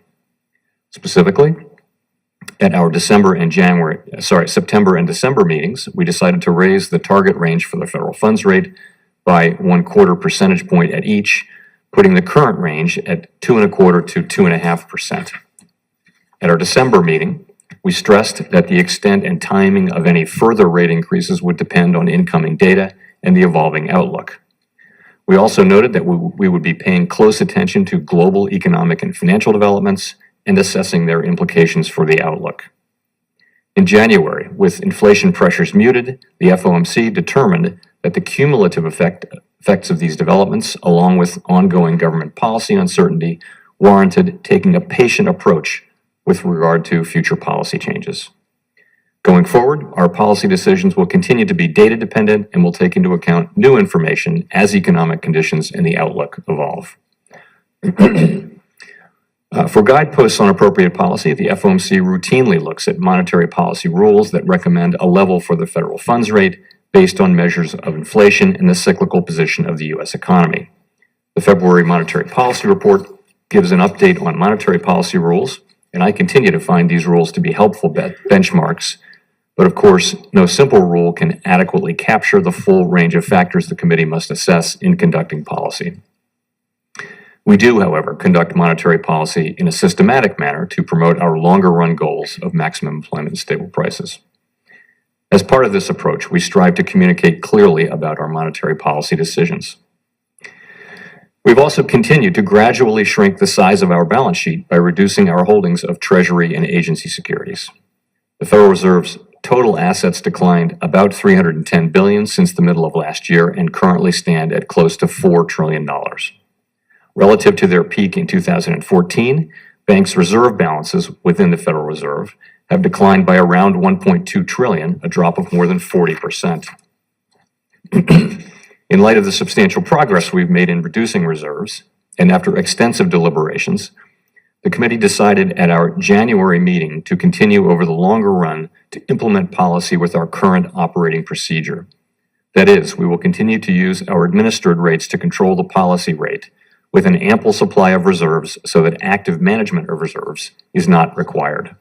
Specifically, At our September and December meetings, we decided to raise the target range for the federal funds rate by 1/4 percentage point at each, putting the current range at 2.25% to 2.5%. At our December meeting, we stressed that the extent and timing of any further rate increases would depend on incoming data and the evolving outlook. We also noted that we would be paying close attention to global economic and financial developments and assessing their implications for the outlook. In January, with inflation pressures muted, the FOMC determined that the cumulative effects of these developments, along with ongoing government policy uncertainty, warranted taking a patient approach with regard to future policy changes. Going forward, our policy decisions will continue to be data dependent and will take into account new information as economic conditions and the outlook evolve. For guideposts on appropriate policy, the FOMC routinely looks at monetary policy rules that recommend a level for the federal funds rate based on measures of inflation and the cyclical position of the U.S. economy. The February Monetary Policy Report gives an update on monetary policy rules, and I continue to find these rules to be helpful benchmarks. But of course, no simple rule can adequately capture the full range of factors the committee must assess in conducting policy. We do, however, conduct monetary policy in a systematic manner to promote our longer-run goals of maximum employment and stable prices. As part of this approach, we strive to communicate clearly about our monetary policy decisions. We've also continued to gradually shrink the size of our balance sheet by reducing our holdings of Treasury and agency securities. The Federal Reserve's total assets declined about $310 billion since the middle of last year and currently stand at close to $4 trillion. Relative to their peak in 2014, banks' reserve balances within the Federal Reserve have declined by around $1.2 trillion, a drop of more than 40%. In light of the substantial progress we've made in reducing reserves, and after extensive deliberations, the committee decided at our January meeting to continue over the longer run to implement policy with our current operating procedure. That is, we will continue to use our administered rates to control the policy rate with an ample supply of reserves so that active management of reserves is not required.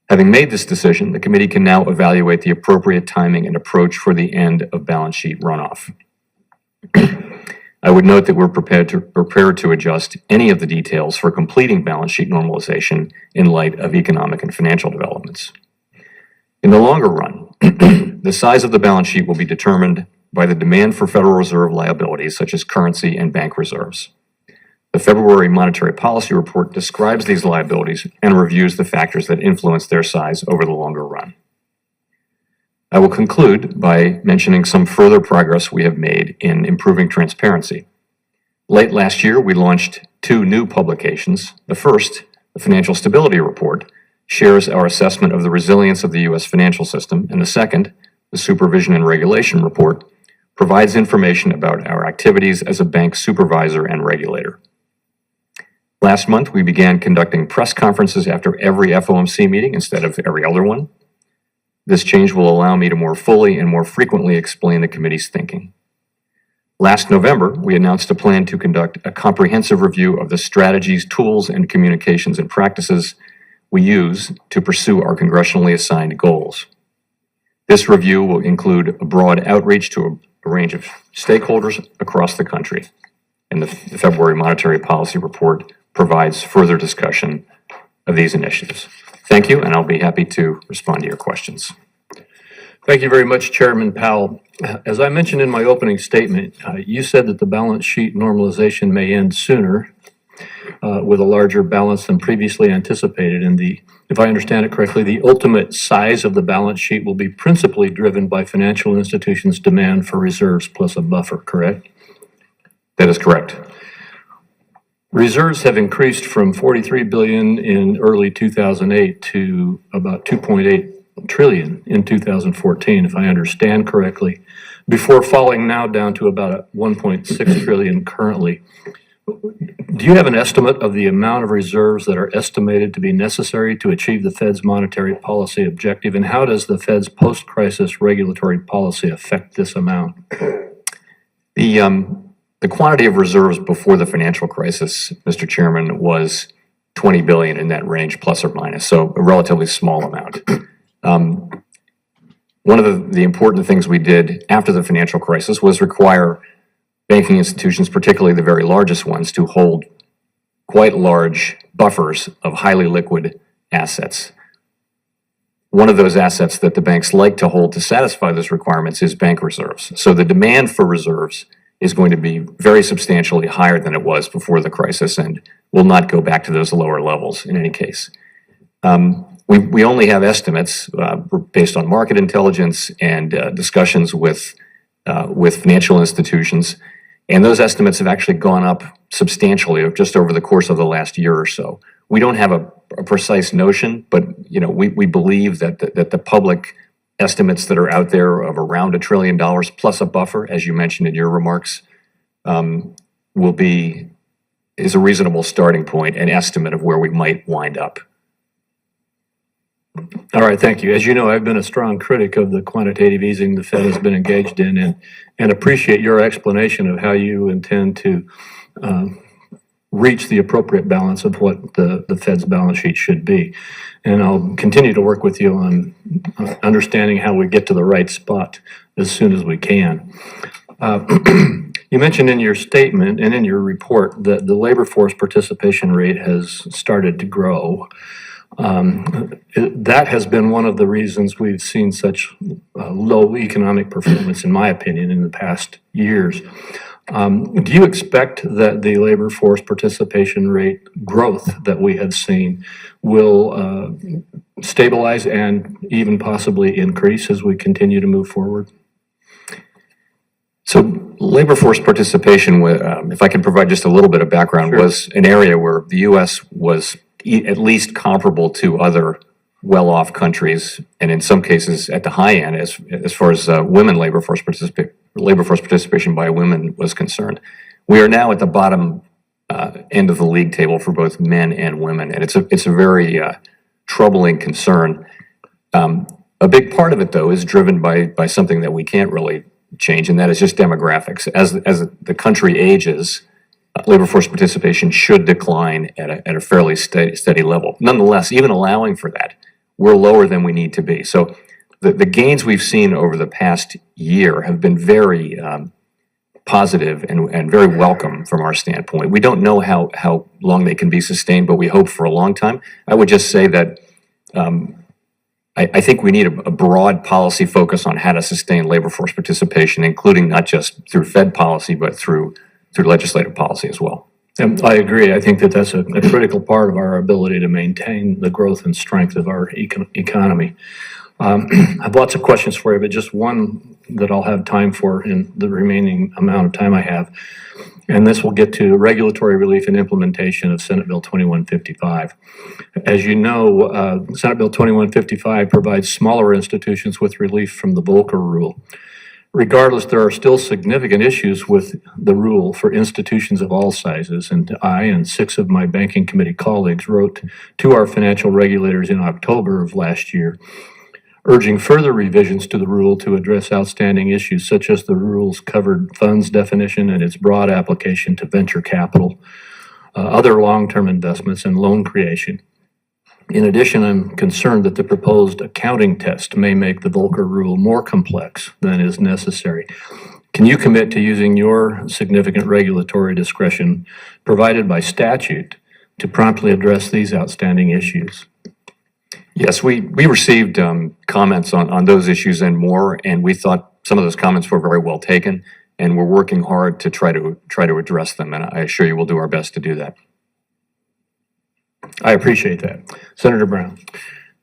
Having made this decision, the committee can now evaluate the appropriate timing and approach for the end of balance sheet runoff. I would note that we're prepared to adjust any of the details for completing balance sheet normalization in light of economic and financial developments. In the longer run, the size of the balance sheet will be determined by the demand for Federal Reserve liabilities such as currency and bank reserves. The February Monetary Policy Report describes these liabilities and reviews the factors that influence their size over the longer run. I will conclude by mentioning some further progress we have made in improving transparency. Late last year, we launched 2 new publications. The first, the Financial Stability Report, shares our assessment of the resilience of the U.S. financial system, and the second, the Supervision and Regulation Report, provides information about our activities as a bank supervisor and regulator. Last month, we began conducting press conferences after every FOMC meeting instead of every other one. This change will allow me to more fully and more frequently explain the committee's thinking. Last November, we announced a plan to conduct a comprehensive review of the strategies, tools, and communications and practices we use to pursue our congressionally assigned goals. This review will include a broad outreach to a range of stakeholders across the country, and the February Monetary Policy Report provides further discussion of these initiatives. Thank you, and I'll be happy to respond to your questions. Thank you very much, Chairman Powell. As I mentioned in my opening statement, you said that the balance sheet normalization may end sooner with a larger balance than previously anticipated. And if I understand it correctly, the ultimate size of the balance sheet will be principally driven by financial institutions' demand for reserves plus a buffer, correct? That is correct. Reserves have increased from $43 billion in early 2008 to about $2.8 trillion in 2014, if I understand correctly, before falling now down to about $1.6 trillion currently. Do you have an estimate of the amount of reserves that are estimated to be necessary to achieve the Fed's monetary policy objective, and how does the Fed's post-crisis regulatory policy affect this amount? The quantity of reserves before the financial crisis, Mr. Chairman, was 20 billion in that range, plus or minus, so a relatively small amount. One of the important things we did after the financial crisis was require banking institutions, particularly the very largest ones, to hold quite large buffers of highly liquid assets. One of those assets that the banks like to hold to satisfy those requirements is bank reserves. So the demand for reserves is going to be very substantially higher than it was before the crisis and will not go back to those lower levels in any case. We only have estimates based on market intelligence and discussions with financial institutions, and those estimates have actually gone up substantially just over the course of the last year or so. We don't have a precise notion, but we believe that the public estimates that are out there of around $1 trillion plus a buffer, as you mentioned in your remarks, is a reasonable starting point, an estimate of where we might wind up. All right, thank you. As you know, I've been a strong critic of the quantitative easing the Fed has been engaged in, and appreciate your explanation of how you intend to reach the appropriate balance of what the Fed's balance sheet should be. And I'll continue to work with you on understanding how we get to the right spot as soon as we can. You mentioned in your statement and in your report that the labor force participation rate has started to grow. That has been one of the reasons we've seen such low economic performance, in my opinion, in the past years. Do you expect that the labor force participation rate growth that we have seen will stabilize and even possibly increase as we continue to move forward? So labor force participation, if I can provide just a little bit of background, was an area where the U.S. was at least comparable to other well-off countries, and in some cases at the high end as far as women labor force participation by women was concerned. We are now at the bottom end of the league table for both men and women, and it's a very troubling concern. A big part of it, though, is driven by something that we can't really change, and that is just demographics. As the country ages, labor force participation should decline at a fairly steady level. Nonetheless, even allowing for that, we're lower than we need to be. So the gains we've seen over the past year have been very positive and very welcome from our standpoint. We don't know how long they can be sustained, but we hope for a long time. I would just say that I think we need a broad policy focus on how to sustain labor force participation, including not just through Fed policy, but through legislative policy as well. And I agree. I think that that's a critical part of our ability to maintain the growth and strength of our economy. I have lots of questions for you, but just one that I'll have time for in the remaining amount of time I have. And this will get to regulatory relief and implementation of Senate Bill 2155. As you know, Senate Bill 2155 provides smaller institutions with relief from the Volcker Rule. Regardless, there are still significant issues with the rule for institutions of all sizes, and I and 6 of my banking committee colleagues wrote to our financial regulators in October of last year, urging further revisions to the rule to address outstanding issues such as the rule's covered funds definition and its broad application to venture capital, other long-term investments, and loan creation. In addition, I'm concerned that the proposed accounting test may make the Volcker Rule more complex than is necessary. Can you commit to using your significant regulatory discretion provided by statute to promptly address these outstanding issues? Yes, we received comments on those issues and more, and we thought some of those comments were very well taken, and we're working hard to try to address them, and I assure you we'll do our best to do that. I appreciate that. Senator Brown.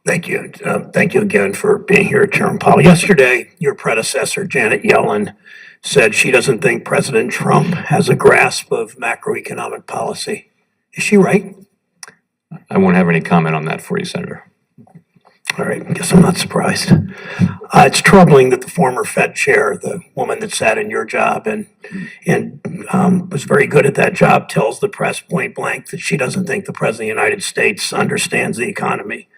Thank you. Thank you again for being here, Chairman Powell. Yesterday, your predecessor, Janet Yellen, said she doesn't think President Trump has a grasp of macroeconomic policy. Is she right? I won't have any comment on that for you, Senator. All right, I guess I'm not surprised. It's troubling that the former Fed chair, the woman that sat in your job and was very good at that job, tells the press point blank that she doesn't think the President of the United States understands the economy.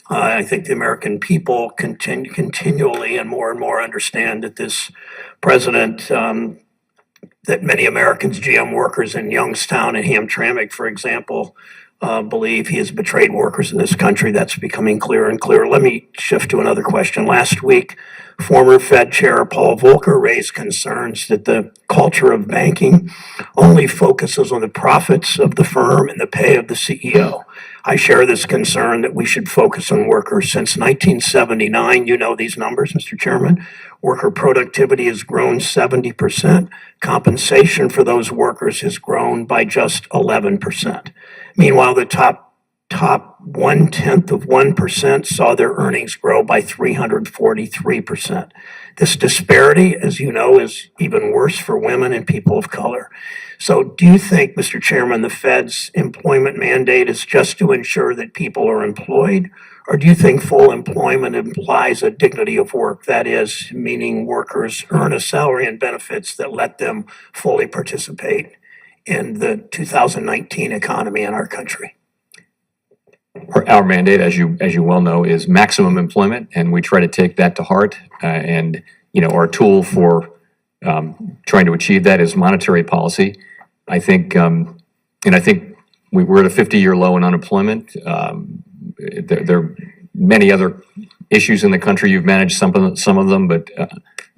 I think the American people continually and more understand that this president, that many Americans, GM workers in Youngstown and Hamtramck, for example, believe he has betrayed workers in this country. That's becoming clearer and clearer. Let me shift to another question. Last week, former Fed Chair Paul Volcker raised concerns that the culture of banking only focuses on the profits of the firm and the pay of the CEO. I share this concern that we should focus on workers. Since 1979, you know these numbers, Mr. Chairman, worker productivity has grown 70%. Compensation for those workers has grown by just 11%. Meanwhile, the top 0.1% saw their earnings grow by 343%. This disparity, as you know, is even worse for women and people of color. So do you think, Mr. Chairman, the Fed's employment mandate is just to ensure that people are employed? Or do you think full employment implies a dignity of work? That is, meaning workers earn a salary and benefits that let them fully participate in the 2019 economy in our country? Our mandate, as you well know, is maximum employment, and we try to take that to heart. And our tool for trying to achieve that is monetary policy. I think, we're at a 50-year low in unemployment. There are many other issues in the country. You've managed some of them, but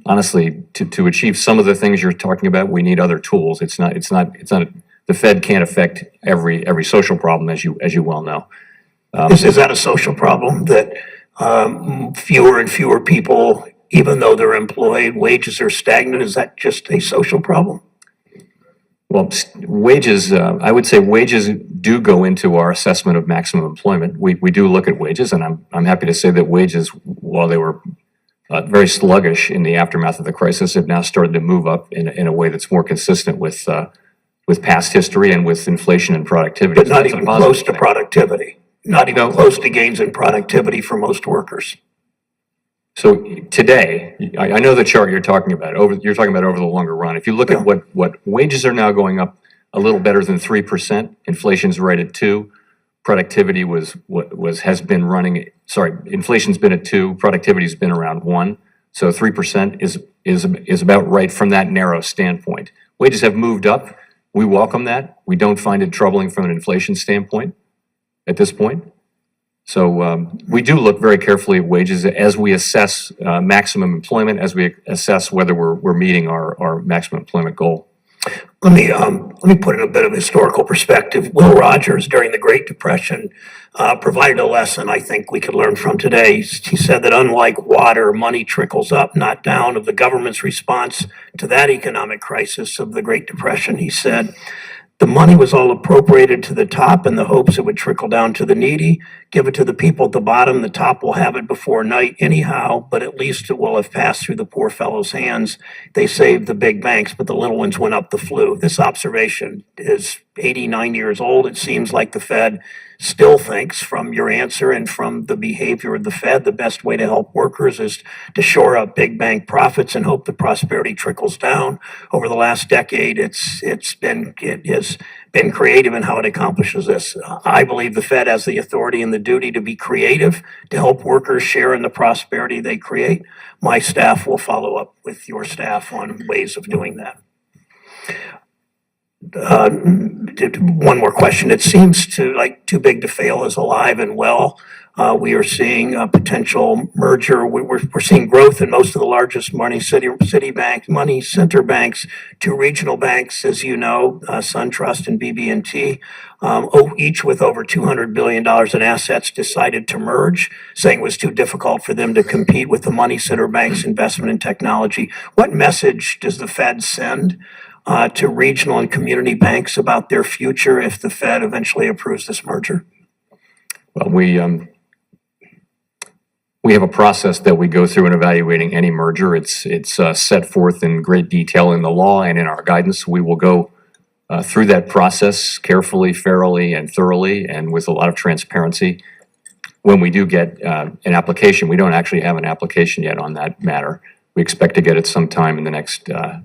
honestly, to achieve some of the things you're talking about, we need other tools. It's not. The Fed can't affect every social problem, as you well know. Is that a social problem that fewer and fewer people, even though they're employed, wages are stagnant? Is that just a social problem? Well, wages, I would say wages do go into our assessment of maximum employment. We do look at wages, and I'm happy to say that wages, while they were very sluggish in the aftermath of the crisis, have now started to move up in a way that's more consistent with past history and with inflation and productivity. But not even close to productivity. Not even close to gains in productivity for most workers. So today, I know the chart you're talking about. You're talking about over the longer run. If you look at what wages are now going up a little better than 3%, inflation's right at 2%. Productivity has been running. Sorry, inflation's been at 2%. Productivity's been around 1%. So 3% is about right from that narrow standpoint. Wages have moved up. We welcome that. We don't find it troubling from an inflation standpoint at this point. So we do look very carefully at wages as we assess maximum employment, as we assess whether we're meeting our maximum employment goal. Let me put in a bit of historical perspective. Will Rogers, during the Great Depression, provided a lesson I think we could learn from today. He said that unlike water, money trickles up, not down. Of the government's response to that economic crisis of the Great Depression, he said, the money was all appropriated to the top in the hopes it would trickle down to the needy. Give it to the people at the bottom. The top will have it before night anyhow, but at least it will have passed through the poor fellow's hands. They saved the big banks, but the little ones went up the flue. This observation is 89 years old. It seems like the Fed still thinks, from your answer and from the behavior of the Fed, the best way to help workers is to shore up big bank profits and hope the prosperity trickles down. Over the last decade, it has been creative in how it accomplishes this. I believe the Fed has the authority and the duty to be creative, to help workers share in the prosperity they create. My staff will follow up with your staff on ways of doing that. One more question. It seems like Too Big to Fail is alive and well. We are seeing a potential merger. We're seeing growth in most of the largest money center banks to regional banks, as you know, SunTrust and BB&T, each with over $200 billion in assets, decided to merge, saying it was too difficult for them to compete with the money center banks' investment in technology. What message does the Fed send to regional and community banks about their future if the Fed eventually approves this merger? Well, we have a process that we go through in evaluating any merger. It's set forth in great detail in the law and in our guidance. We will go through that process carefully, fairly, and thoroughly, and with a lot of transparency. When we do get an application, we don't actually have an application yet on that matter. We expect to get it sometime in the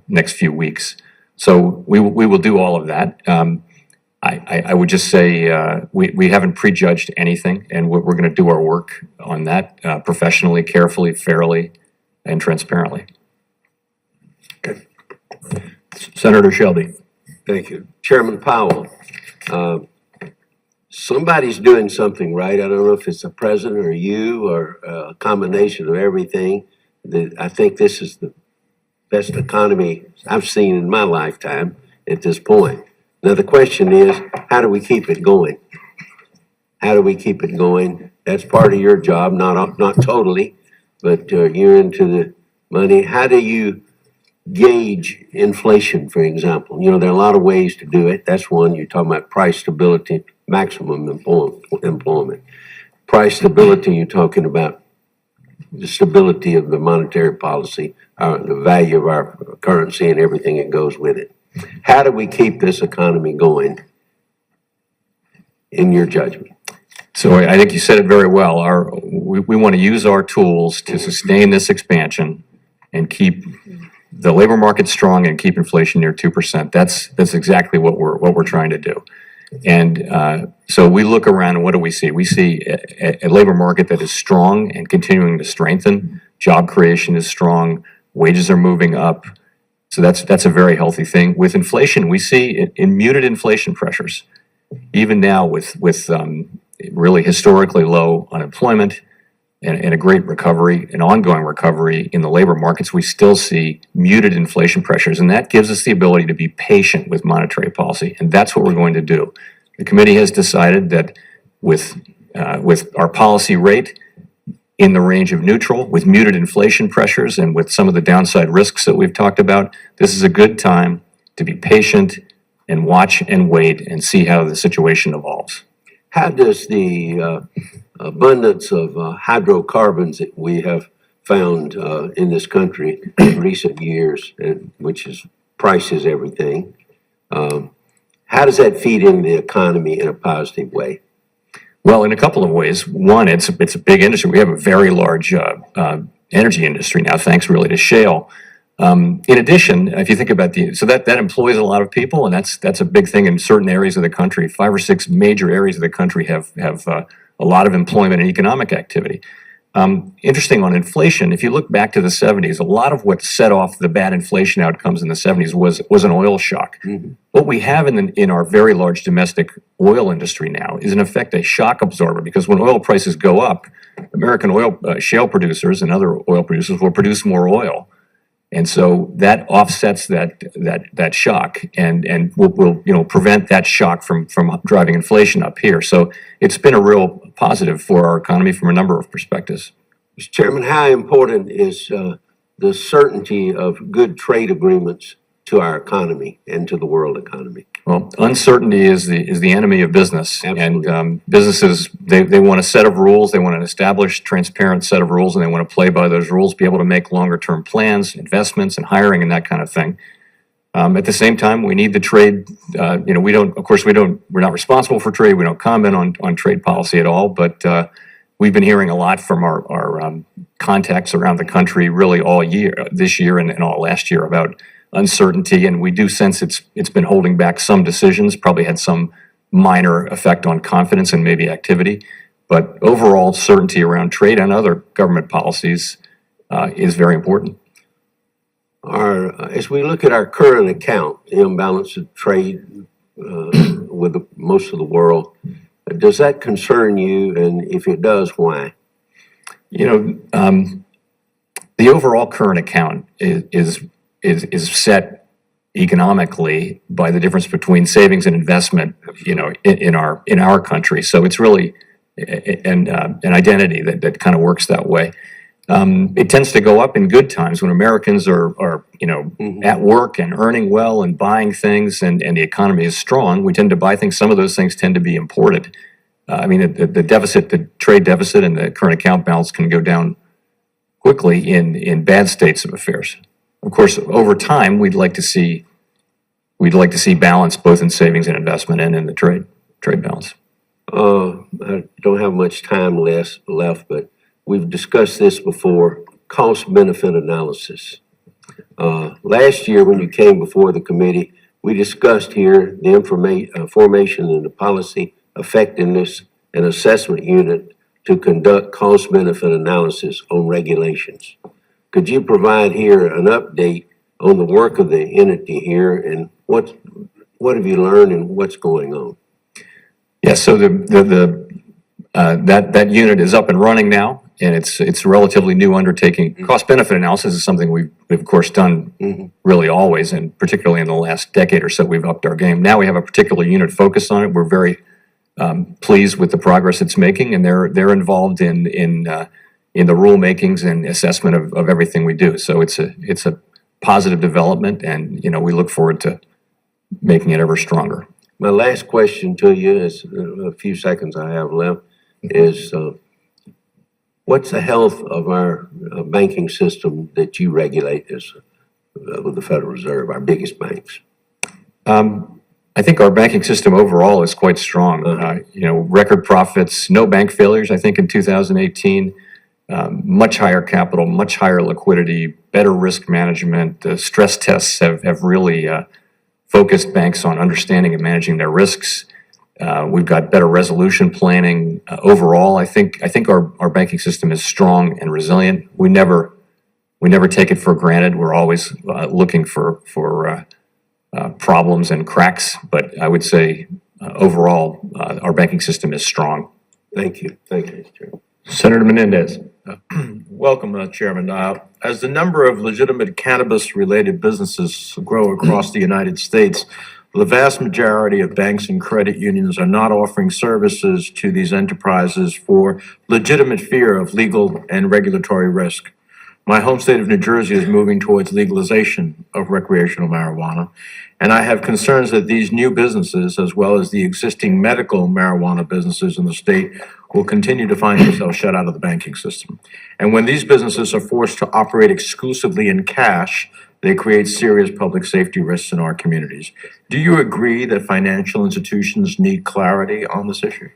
next few weeks. So we will do all of that. I would just say we haven't prejudged anything, and we're going to do our work on that professionally, carefully, fairly, and transparently. Okay. Senator Shelby. Thank you. Chairman Powell, somebody's doing something right. I don't know if it's the president or you or a combination of everything. I think this is the best economy I've seen in my lifetime at this point. Now, the question is, how do we keep it going? How do we keep it going? That's part of your job, not totally, but you're into the money. How do you gauge inflation, for example? You know, there are a lot of ways to do it. That's one. You're talking about price stability, maximum employment. Price stability, you're talking about the stability of the monetary policy, the value of our currency and everything that goes with it. How do we keep this economy going, in your judgment? So I think you said it very well. We want to use our tools to sustain this expansion and keep the labor market strong and keep inflation near 2%. That's exactly what we're trying to do. And so we look around and what do we see? We see a labor market that is strong and continuing to strengthen. Job creation is strong. Wages are moving up. So that's a very healthy thing. With inflation, we see in muted inflation pressures. Even now with really historically low unemployment and a great recovery, an ongoing recovery in the labor markets, we still see muted inflation pressures. And that gives us the ability to be patient with monetary policy. And that's what we're going to do. The committee has decided that with our policy rate in the range of neutral, with muted inflation pressures and with some of the downside risks that we've talked about, this is a good time to be patient and watch and wait and see how the situation evolves. How does the abundance of hydrocarbons that we have found in this country in recent years, which is prices everything, how does that feed into the economy in a positive way? Well, in a couple of ways. One, it's a big industry. We have a very large energy industry now, thanks really to shale. In addition, if you think about that employs a lot of people, and that's a big thing in certain areas of the country. 5 or 6 major areas of the country have a lot of employment and economic activity. Interesting on inflation, if you look back to the 70s, a lot of what set off the bad inflation outcomes in the 70s was an oil shock. Mm-hmm. What we have in our very large domestic oil industry now is in effect a shock absorber, because when oil prices go up, American oil shale producers and other oil producers will produce more oil. And so that offsets that shock and will prevent that shock from driving inflation up here. So it's been a real positive for our economy from a number of perspectives. Mr. Chairman, how important is the certainty of good trade agreements to our economy and to the world economy? Well, uncertainty is the enemy of business. Absolutely. And businesses, they want a set of rules, they want an established, transparent set of rules, and they want to play by those rules, be able to make longer term plans, investments, and hiring and that kind of thing. At the same time, we need the trade. We're not responsible for trade. We don't comment on trade policy at all, but we've been hearing a lot from our contacts around the country really all year, this year and all last year, about uncertainty, and we do sense it's been holding back some decisions, probably had some minor effect on confidence and maybe activity, but overall certainty around trade and other government policies is very important. As we look at our current account, the imbalance of trade with most of the world, does that concern you, and if it does, why? The overall current account is set economically by the difference between savings and investment, in our country. So it's really an identity that kind of works that way. It tends to go up in good times when Americans are at work and earning well and buying things, and the economy is strong. We tend to buy things. Some of those things tend to be imported. The trade deficit and the current account balance can go down quickly in bad states of affairs. Of course, over time, we'd like to see balance both in savings and investment and in the trade balance. I don't have much time left, but we've discussed this before, cost-benefit analysis. Last year, when you came before the committee, we discussed here the formation and the policy effectiveness and assessment unit to conduct cost-benefit analysis on regulations. Could you provide here an update on the work of the entity here, and what have you learned and what's going on? Yes, so that unit is up and running now, and it's a relatively new undertaking. Cost-benefit analysis is something we've of course done really always, and particularly in the last decade or so, we've upped our game. Now we have a particular unit focused on it. We're very pleased with the progress it's making, and they're involved in the rulemakings and assessment of everything we do. So it's a positive development, and we look forward to making it ever stronger. My last question to you is, a few seconds I have left, is what's the health of our banking system that you regulate as with the Federal Reserve, our biggest banks? I think our banking system overall is quite strong. Record profits, no bank failures, I think, in 2018. Much higher capital, much higher liquidity, better risk management. The stress tests have really focused banks on understanding and managing their risks. We've got better resolution planning. Overall, I think our banking system is strong and resilient. We never take it for granted. We're always looking for problems and cracks, but I would say overall our banking system is strong. Thank you. Thank you, Mr. Chairman. Senator Menendez. Welcome, Chairman. As the number of legitimate cannabis-related businesses grow across the United States, the vast majority of banks and credit unions are not offering services to these enterprises for legitimate fear of legal and regulatory risk. My home state of New Jersey is moving towards legalization of recreational marijuana, and I have concerns that these new businesses, as well as the existing medical marijuana businesses in the state, will continue to find themselves shut out of the banking system. And when these businesses are forced to operate exclusively in cash, they create serious public safety risks in our communities. Do you agree that financial institutions need clarity on this issue?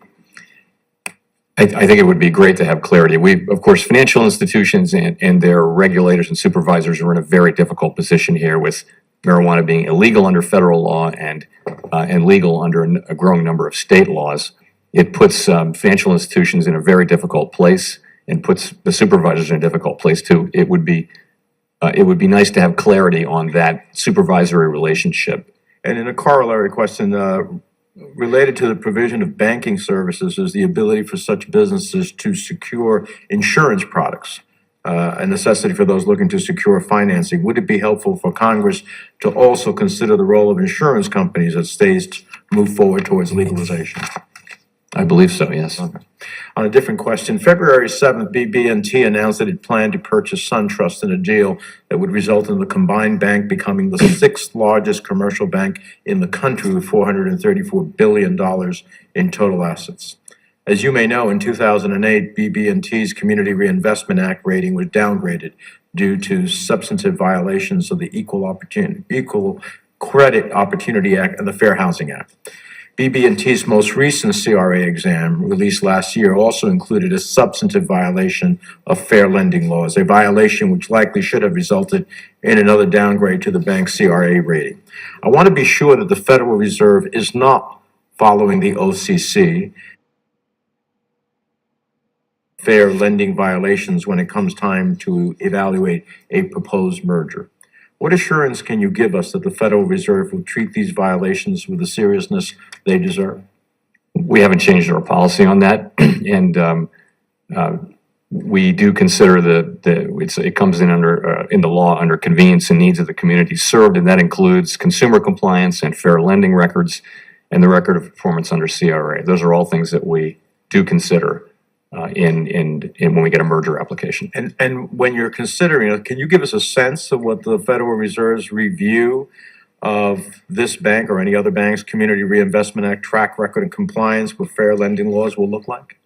I think it would be great to have clarity. Of course, financial institutions and their regulators and supervisors are in a very difficult position here, with marijuana being illegal under federal law and legal under a growing number of state laws. It puts financial institutions in a very difficult place and puts the supervisors in a difficult place too. It would be nice to have clarity on that supervisory relationship. And in a corollary question, related to the provision of banking services is the ability for such businesses to secure insurance products, a necessity for those looking to secure financing. Would it be helpful for Congress to also consider the role of insurance companies as states move forward towards legalization? I believe so, yes. Okay. On a different question, February 7th, BB&T announced that it planned to purchase SunTrust in a deal that would result in the combined bank becoming the sixth largest commercial bank in the country with $434 billion in total assets. As you may know, in 2008, BB&T's Community Reinvestment Act rating was downgraded due to substantive violations of the Equal Credit Opportunity Act and the Fair Housing Act. BB&T's most recent CRA exam, released last year, also included a substantive violation of fair lending laws, a violation which likely should have resulted in another downgrade to the bank's CRA rating. I want to be sure that the Federal Reserve is not following the OCC fair lending violations when it comes time to evaluate a proposed merger. What assurance can you give us that the Federal Reserve will treat these violations with the seriousness they deserve? We haven't changed our policy on that, and we do consider it comes in under in the law under convenience and needs of the community served, and that includes consumer compliance and fair lending records and the record of performance under CRA. Those are all things that we do consider in when we get a merger application. And when you're considering it, can you give us a sense of what the Federal Reserve's review of this bank or any other bank's Community Reinvestment Act track record and compliance with fair lending laws will look like?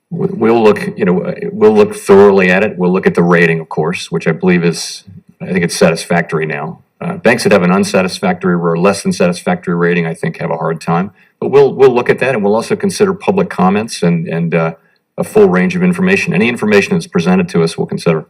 We'll look thoroughly at it. We'll look at the rating, of course, which I believe I think it's satisfactory now. Banks that have an unsatisfactory or less than satisfactory rating, I think, have a hard time. But we'll look at that, and we'll also consider public comments and a full range of information. Any information that's presented to us, we'll consider.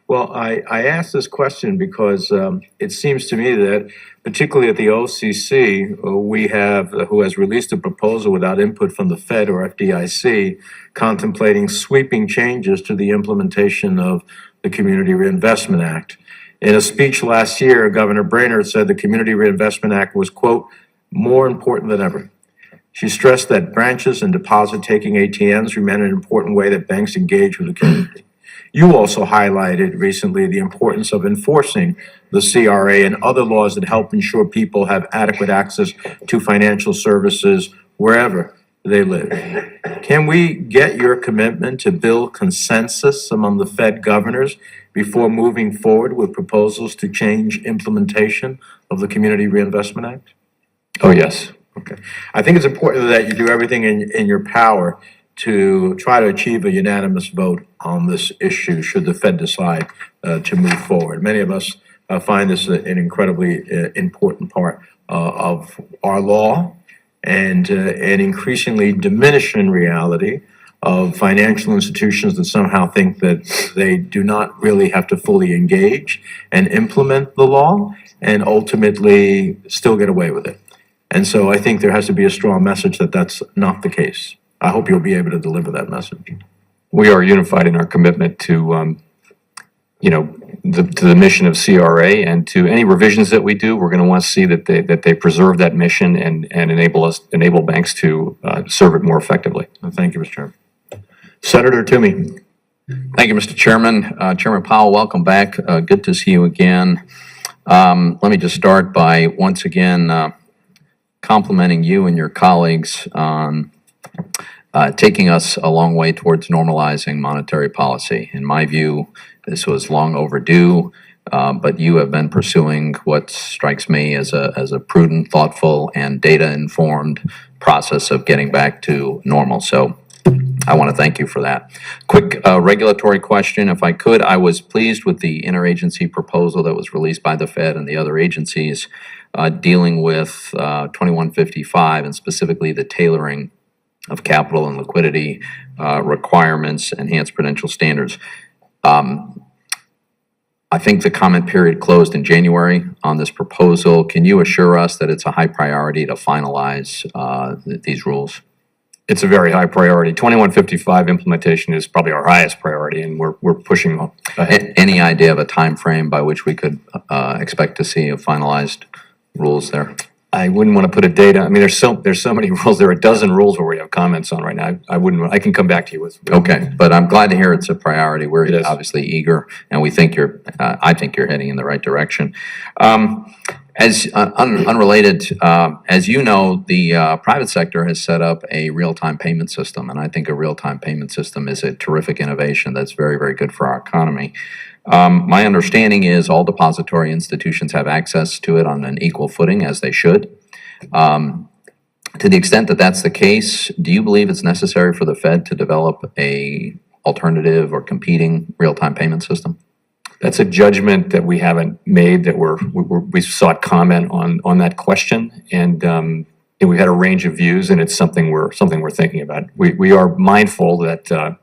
Well, I asked this question because it seems to me that, particularly at the OCC, who has released a proposal without input from the Fed or FDIC, contemplating sweeping changes to the implementation of the Community Reinvestment Act. In a speech last year, Governor Brainerd said the Community Reinvestment Act was, quote, more important than ever. She stressed that branches and deposit-taking ATMs remain an important way that banks engage with the community. You also highlighted recently the importance of enforcing the CRA and other laws that help ensure people have adequate access to financial services wherever they live. Can we get your commitment to build consensus among the Fed governors before moving forward with proposals to change implementation of the Community Reinvestment Act? Oh, yes. Okay. I think it's important that you do everything in your power to try to achieve a unanimous vote on this issue, should the Fed decide to move forward. Many of us find this an incredibly important part of our law, and an increasingly diminishing reality of financial institutions that somehow think that they do not really have to fully engage and implement the law and ultimately still get away with it. And so I think there has to be a strong message that that's not the case. I hope you'll be able to deliver that message. We are unified in our commitment to, to the mission of CRA, and to any revisions that we do, we're going to want to see that they preserve that mission and enable banks to serve it more effectively. Thank you, Mr. Chairman. Senator Toomey. Thank you, Mr. Chairman. Chairman Powell, welcome back. Good to see you again. Let me just start by once again complimenting you and your colleagues on taking us a long way towards normalizing monetary policy. In my view, this was long overdue, but you have been pursuing what strikes me as a prudent, thoughtful, and data-informed process of getting back to normal. So I want to thank you for that. Quick regulatory question, if I could. I was pleased with the interagency proposal that was released by the Fed and the other agencies dealing with 2155, and specifically the tailoring of capital and liquidity requirements, enhanced prudential standards. I think the comment period closed in January on this proposal. Can you assure us that it's a high priority to finalize these rules? It's a very high priority. 2155 implementation is probably our highest priority, and we're pushing ahead. Any idea of a time frame by which we could expect to see a finalized rules there? I wouldn't want to put a date on. I mean, there's so many rules. There are a dozen rules where we have comments on right now. I can come back to you with. Okay, but I'm glad to hear it's a priority. We're obviously eager, and we think I think you're heading in the right direction. Unrelated, as you know, the private sector has set up a real-time payment system, and I think a real-time payment system is a terrific innovation that's very, very good for our economy. My understanding is all depository institutions have access to it on an equal footing, as they should. To the extent that that's the case, do you believe it's necessary for the Fed to develop a alternative or competing real-time payment system? That's a judgment that we haven't made, that we sought comment on that question, and we had a range of views, and it's something we're thinking about. We are mindful that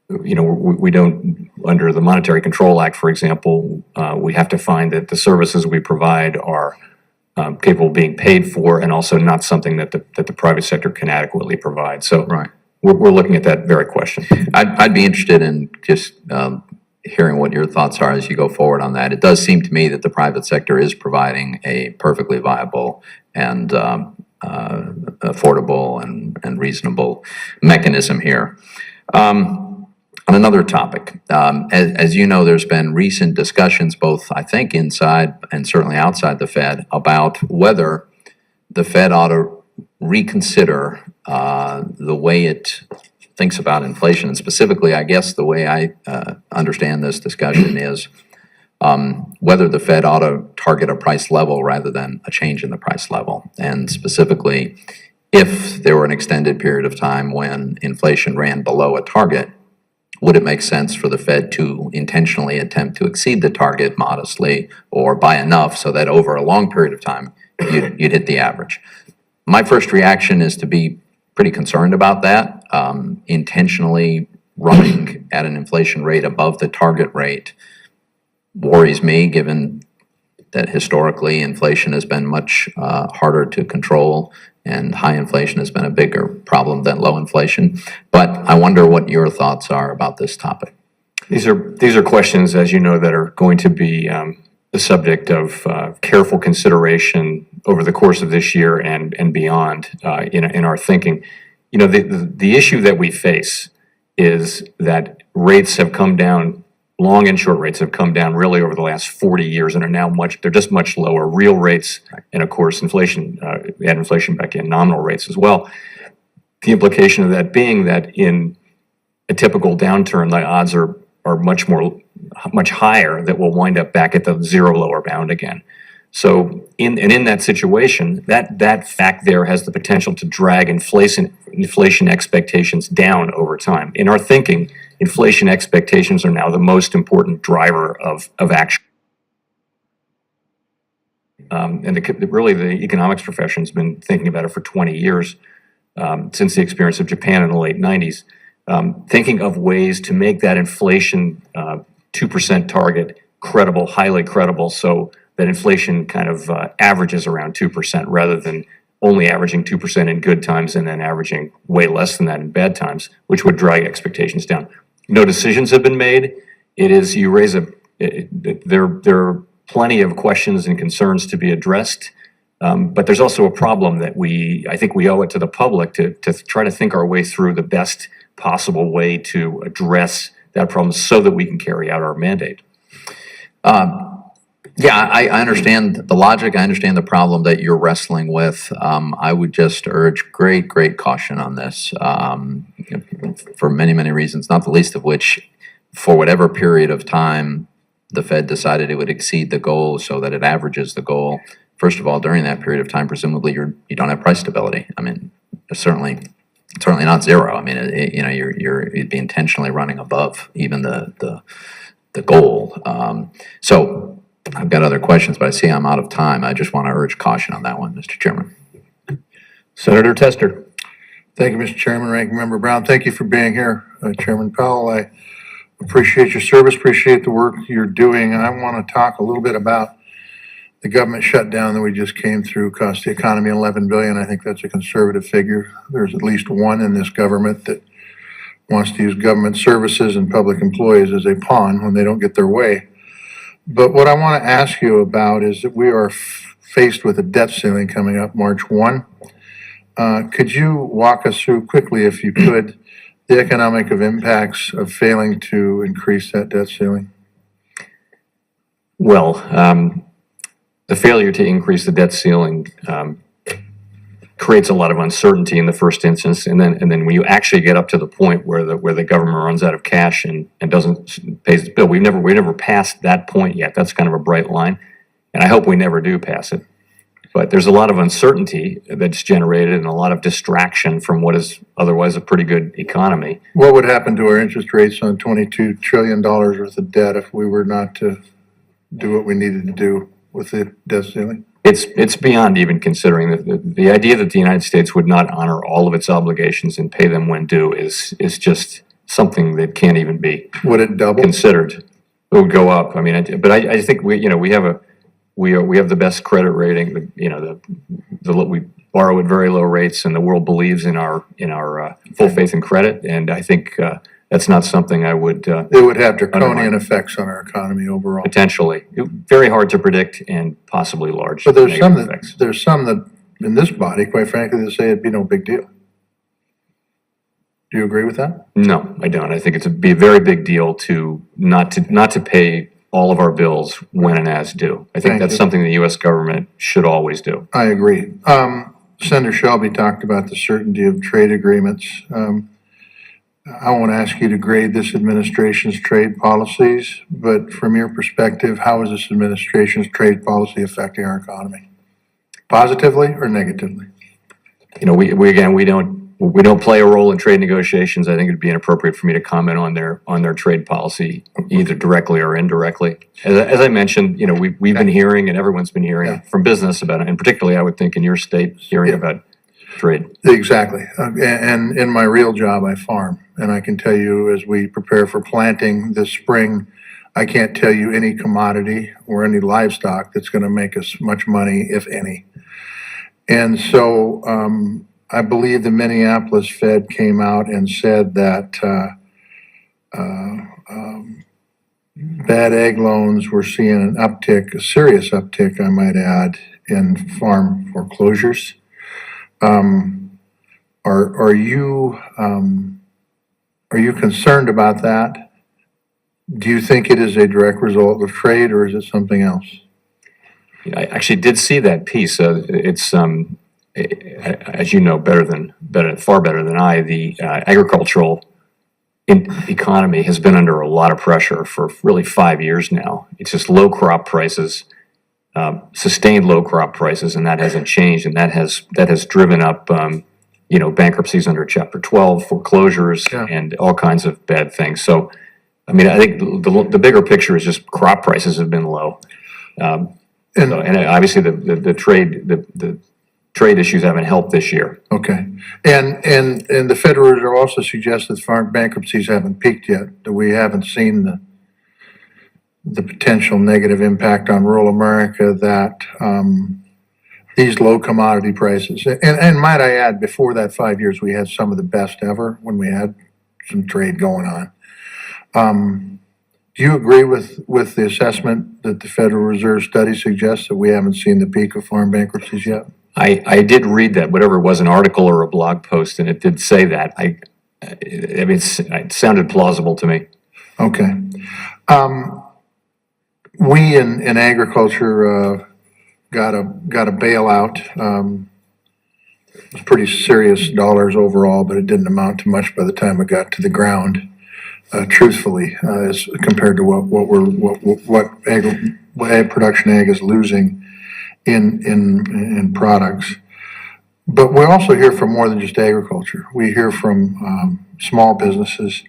we don't, under the Monetary Control Act, for example, we have to find that the services we provide are capable of being paid for, and also not something that the private sector can adequately provide. So right. We're looking at that very question. I'd be interested in just hearing what your thoughts are as you go forward on that. It does seem to me that the private sector is providing a perfectly viable and affordable and reasonable mechanism here. On another topic, as you know, there's been recent discussions, both I think inside and certainly outside the Fed, about whether the Fed ought to reconsider the way it thinks about inflation. And specifically, I guess the way I understand this discussion is whether the Fed ought to target a price level rather than a change in the price level. And specifically, if there were an extended period of time when inflation ran below a target, would it make sense for the Fed to intentionally attempt to exceed the target modestly or by enough so that over a long period of time you'd hit the average? My first reaction is to be pretty concerned about that. Intentionally running at an inflation rate above the target rate worries me, given that historically inflation has been much harder to control, and high inflation has been a bigger problem than low inflation. But I wonder what your thoughts are about this topic. These are questions, as you know, that are going to be the subject of careful consideration over the course of this year and beyond in our thinking. You know, the issue that we face is that rates have come down, long and short rates have come down really over the last 40 years and are now they're just much lower. Real rates, and of course, inflation, add inflation back in, nominal rates as well. The implication of that being that in a typical downturn, the odds are much higher that we'll wind up back at the zero lower bound again. So in that situation, that fact there has the potential to drag inflation expectations down over time. In our thinking, inflation expectations are now the most important driver of action. Really, the economics profession's been thinking about it for 20 years, since the experience of Japan in the late 90s, thinking of ways to make that inflation 2% target credible, highly credible, so that inflation kind of averages around 2% rather than only averaging 2% in good times and then averaging way less than that in bad times, which would drag expectations down. No decisions have been made. There are plenty of questions and concerns to be addressed, but there's also a problem that I think we owe it to the public to try to think our way through the best possible way to address that problem so that we can carry out our mandate. Yeah, I understand the logic. I understand the problem that you're wrestling with. I would just urge great caution on this for many reasons, not the least of which, for whatever period of time the Fed decided it would exceed the goal so that it averages the goal. First of all, during that period of time, presumably you don't have price stability. I mean, certainly not zero. I mean, you'd be intentionally running above even the goal. So I've got other questions, but I see I'm out of time. I just want to urge caution on that one, Mr. Chairman. Senator Tester. Thank you, Mr. Chairman. Ranking Member Brown, thank you for being here. Chairman Powell, I appreciate your service, appreciate the work you're doing. I want to talk a little bit about the government shutdown that we just came through, cost the economy $11 billion. I think that's a conservative figure. There's at least one in this government that wants to use government services and public employees as a pawn when they don't get their way. But what I want to ask you about is that we are faced with a debt ceiling coming up March 1. Could you walk us through quickly, if you could, the economic impacts of failing to increase that debt ceiling? Well, the failure to increase the debt ceiling creates a lot of uncertainty in the first instance, and then when you actually get up to the point where the government runs out of cash and doesn't pay its bill, we never passed that point yet. That's kind of a bright line, and I hope we never do pass it. But there's a lot of uncertainty that's generated and a lot of distraction from what is otherwise a pretty good economy. What would happen to our interest rates on $22 trillion worth of debt if we were not to do what we needed to do with the debt ceiling? It's beyond even considering the idea that the United States would not honor all of its obligations and pay them when due is just something that can't even be. Would it double? Considered. It would go up. I mean, but I think we have the best credit rating. We borrow at very low rates, and the world believes in our full faith in credit. And I think that's not something I would. It would have draconian effects on our economy overall. Potentially, very hard to predict and possibly large. But there's some that in this body, quite frankly, that say it'd be no big deal. Do you agree with that? No, I don't. I think it'd be a very big deal to not to pay all of our bills when and as due. I think that's something the U.S. government should always do. I agree. Senator Shelby talked about the certainty of trade agreements. I won't ask you to grade this administration's trade policies, but from your perspective, how is this administration's trade policy affecting our economy? Positively or negatively? We don't play a role in trade negotiations. I think it'd be inappropriate for me to comment on their trade policy, either directly or indirectly. As I mentioned, we've been hearing, and everyone's been hearing from business about it, and particularly I would think in your state, hearing about trade. Exactly. And in my real job, I farm. And I can tell you, as we prepare for planting this spring, I can't tell you any commodity or any livestock that's going to make us much money, if any. And so I believe the Minneapolis Fed came out and said that bad egg loans, we're seeing an uptick, a serious uptick, I might add, in farm foreclosures. Are you concerned about that? Do you think it is a direct result of trade, or is it something else? I actually did see that piece. It's, as you know, far better than I, the agricultural economy has been under a lot of pressure for really 5 years now. It's just low crop prices, sustained low crop prices, and that hasn't changed. And that has driven up, bankruptcies under Chapter 12, foreclosures, and all kinds of bad things. So, I mean, I think the bigger picture is just crop prices have been low. And obviously the trade issues haven't helped this year. Okay. And the Federal Reserve also suggests that farm bankruptcies haven't peaked yet, that we haven't seen the potential negative impact on rural America that these low commodity prices, and might I add, before that 5 years, we had some of the best ever when we had some trade going on. Do you agree with the assessment that the Federal Reserve study suggests that we haven't seen the peak of farm bankruptcies yet? I did read that, whatever it was, an article or a blog post, and it did say that. I mean, it sounded plausible to me. Okay. We in agriculture got a bailout. It was pretty serious dollars overall, but it didn't amount to much by the time it got to the ground. Truthfully, as compared to what ag production ag is losing in products. But we also hear from more than just agriculture. We hear from small businesses,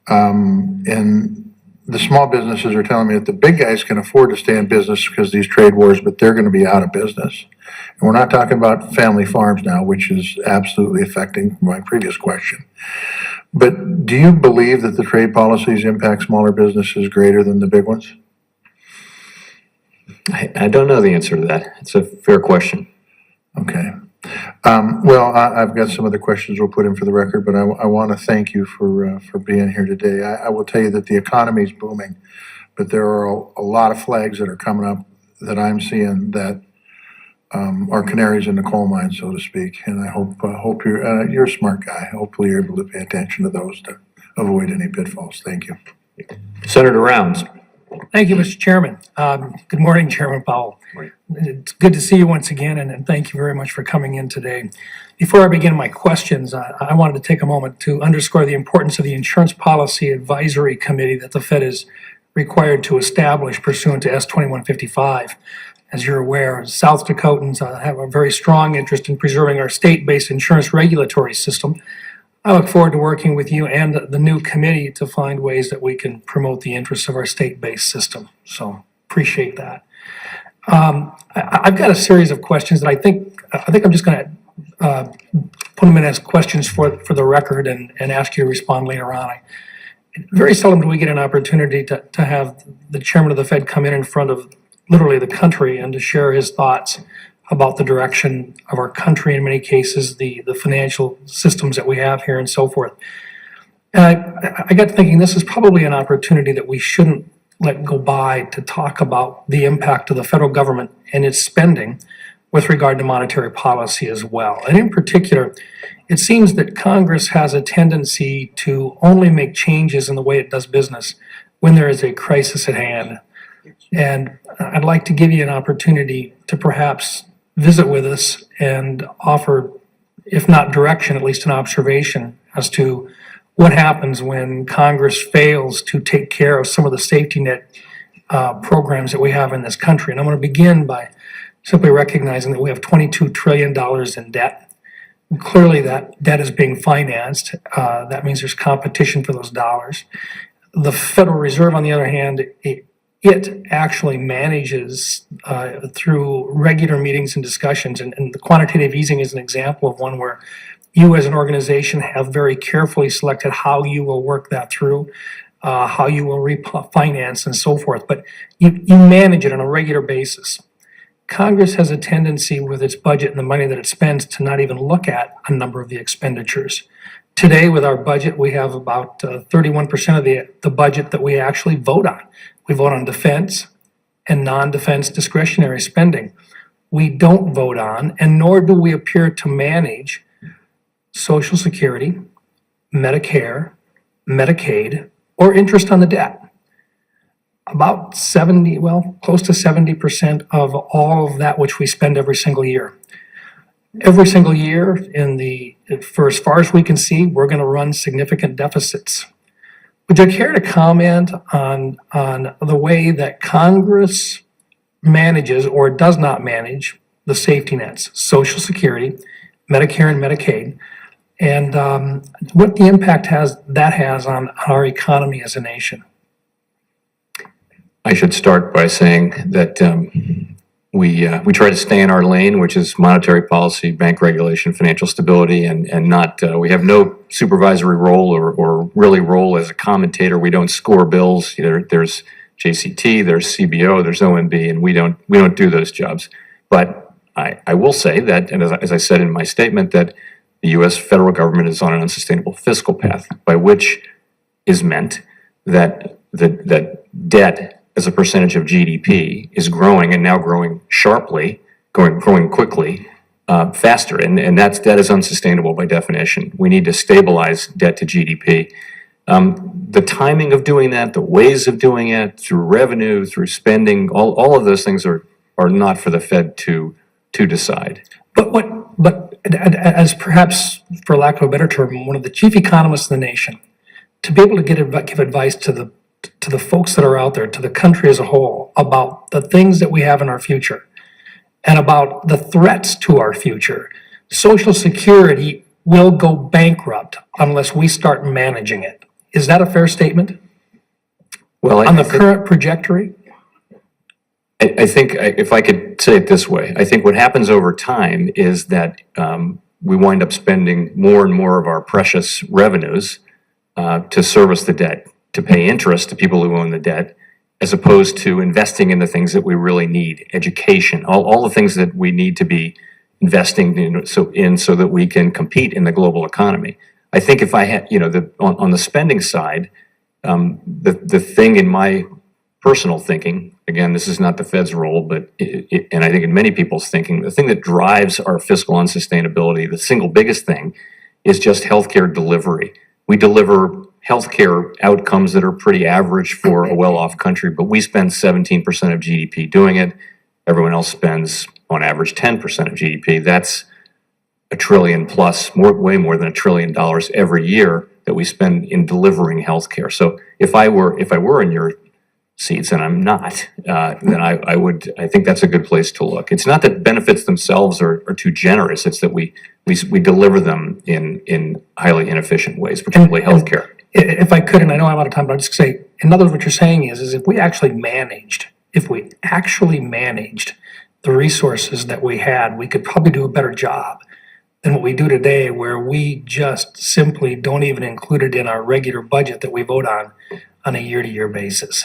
and the small businesses are telling me that the big guys can afford to stay in business because of these trade wars, but they're going to be out of business. And we're not talking about family farms now, which is absolutely affecting my previous question. But do you believe that the trade policies impact smaller businesses greater than the big ones? I don't know the answer to that. It's a fair question. Okay. Well, I've got some other questions we'll put in for the record, but I want to thank you for being here today. I will tell you that the economy is booming, but there are a lot of flags that are coming up that I'm seeing that are canaries in the coal mine, so to speak. And I hope you're a smart guy. Hopefully you're able to pay attention to those to avoid any pitfalls. Thank you. Senator Rounds. Thank you, Mr. Chairman. Good morning, Chairman Powell. It's good to see you once again, and thank you very much for coming in today. Before I begin my questions, I wanted to take a moment to underscore the importance of the Insurance Policy Advisory Committee that the Fed is required to establish pursuant to S 2155. As you're aware, South Dakotans have a very strong interest in preserving our state-based insurance regulatory system. I look forward to working with you and the new committee to find ways that we can promote the interests of our state-based system. So appreciate that. I've got a series of questions that I think I'm just going to put them in as questions for the record and ask you to respond later on. Very seldom do we get an opportunity to have the chairman of the Fed come in front of literally the country and to share his thoughts about the direction of our country, in many cases, the financial systems that we have here and so forth. And I got thinking this is probably an opportunity that we shouldn't let go by to talk about the impact of the federal government and its spending with regard to monetary policy as well. And in particular, it seems that Congress has a tendency to only make changes in the way it does business when there is a crisis at hand. And I'd like to give you an opportunity to perhaps visit with us and offer, if not direction, at least an observation as to what happens when Congress fails to take care of some of the safety net programs that we have in this country. And I'm going to begin by simply recognizing that we have $22 trillion in debt. And clearly that debt is being financed. That means there's competition for those dollars. The Federal Reserve, on the other hand, it actually manages through regular meetings and discussions, and the quantitative easing is an example of one where you as an organization have very carefully selected how you will work that through, how you will refinance and so forth, but you manage it on a regular basis. Congress has a tendency with its budget and the money that it spends to not even look at a number of the expenditures. Today, with our budget, we have about 31% of the budget that we actually vote on. We vote on defense and non-defense discretionary spending. We don't vote on, and nor do we appear to manage Social Security, Medicare, Medicaid, or interest on the debt. About 70, well, close to 70% of all of that which we spend every single year. Every single year for as far as we can see, we're gonna run significant deficits. Would you care to comment on the way that Congress manages or does not manage the safety nets, Social Security, Medicare and Medicaid, and what the impact that has on our economy as a nation? I should start by saying that we try to stay in our lane, which is monetary policy, bank regulation, financial stability, and not, we have no supervisory role or really role as a commentator. We don't score bills. There's JCT, there's CBO, there's OMB, and we don't do those jobs. But I will say that, and as I said in my statement, that the U.S. federal government is on an unsustainable fiscal path, by which is meant that that debt as a percentage of GDP is growing, and now growing sharply, growing quickly, faster, and that is unsustainable by definition. We need to stabilize debt to GDP. The timing of doing that, the ways of doing it, through revenue, through spending, all of those things are not for the Fed to decide. But as perhaps, for lack of a better term, one of the chief economists in the nation, to be able to give advice to the folks that are out there, to the country as a whole, about the things that we have in our future and about the threats to our future. Social Security will go bankrupt unless we start managing it. Is that a fair statement? Well, on the current trajectory? I think, if I could say it this way, I think what happens over time is that we wind up spending more and more of our precious revenues to service the debt, to pay interest to people who own the debt, as opposed to investing in the things that we really need, education, all the things that we need to be investing in so that we can compete in the global economy. I think if I had, on the spending side, the thing in my personal thinking, again, this is not the Fed's role, but and I think in many people's thinking, the thing that drives our fiscal unsustainability, the single biggest thing, is just healthcare delivery. We deliver healthcare outcomes that are pretty average for a well-off country, but we spend 17% of GDP doing it. Everyone else spends, on average, 10% of GDP. That's $1 trillion plus, way more than $1 trillion every year that we spend in delivering healthcare. So if I were in your seats, and I'm not, then I think that's a good place to look. It's not that benefits themselves are too generous, it's that we deliver them in highly inefficient ways, particularly healthcare. If I could, and I know I'm out of time, but I'll just say, in other words, what you're saying is if we actually managed the resources that we had, we could probably do a better job than what we do today, where we just simply don't even include it in our regular budget that we vote on a year-to-year basis.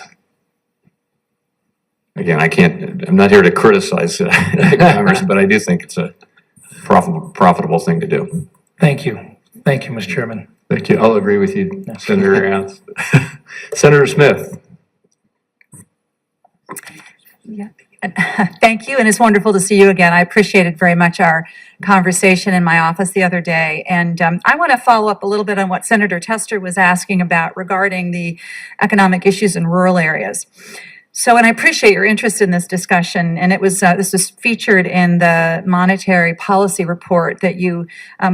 Again, I'm not here to criticize Congress, but I do think it's a profitable thing to do. Thank you. Thank you, Mr. Chairman. Thank you. I'll agree with you, Senator Ernst. Senator Smith. Yeah. Thank you, and it's wonderful to see you again. I appreciated very much our conversation in my office the other day. And I want to follow up a little bit on what Senator Tester was asking about regarding the economic issues in rural areas. So, and I appreciate your interest in this discussion, and this was featured in the monetary policy report that you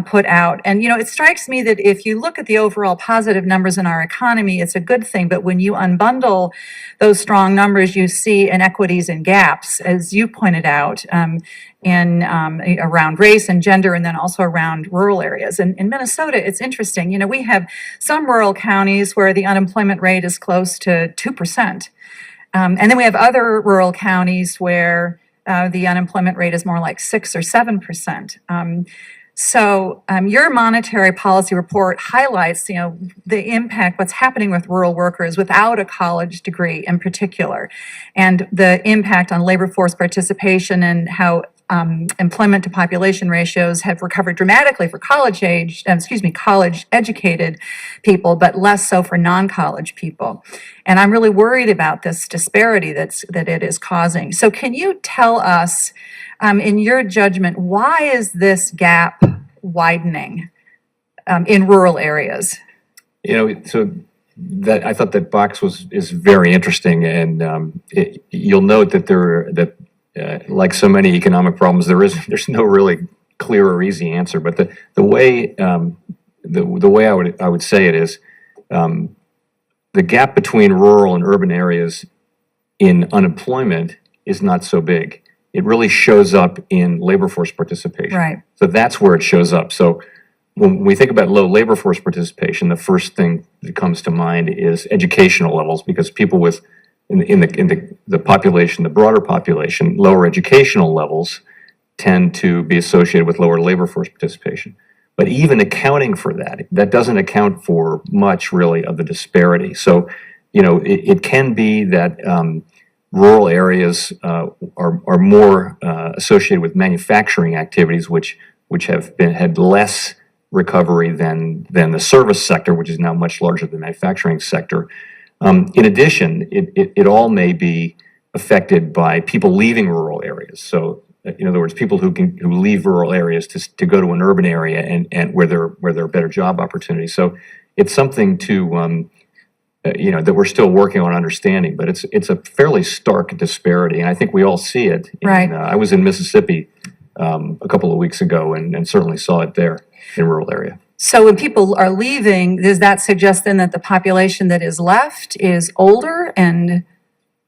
put out. And, it strikes me that if you look at the overall positive numbers in our economy, it's a good thing, but when you unbundle those strong numbers, you see inequities and gaps, as you pointed out, around race and gender, and then also around rural areas. And in Minnesota, it's interesting, we have some rural counties where the unemployment rate is close to 2%. And then we have other rural counties where the unemployment rate is more like 6 or 7%. So your monetary policy report highlights, the impact, what's happening with rural workers without a college degree in particular, and the impact on labor force participation and how employment to population ratios have recovered dramatically for college educated people, but less so for non-college people. And I'm really worried about this disparity that it is causing. So can you tell us, in your judgment, why is this gap widening in rural areas? So that, I thought that box is very interesting, and you'll note that like so many economic problems, there's no really clear or easy answer. But the way I would say it is, the gap between rural and urban areas in unemployment is not so big. It really shows up in labor force participation. Right. So that's where it shows up. So when we think about low labor force participation, the first thing that comes to mind is educational levels, because people in the population, the broader population, lower educational levels tend to be associated with lower labor force participation. But even accounting for that doesn't account for much really of the disparity. So, it can be that rural areas are more associated with manufacturing activities, which have had less recovery than the service sector, which is now much larger than the manufacturing sector. In addition, it all may be affected by people leaving rural areas. So, in other words, people who leave rural areas to go to an urban area and where there are better job opportunities. So, it's something to that we're still working on understanding, but it's a fairly stark disparity, and I think we all see it. Right. I was in Mississippi a couple of weeks ago, and certainly saw it there in rural area. So when people are leaving, does that suggest then that the population that is left is older and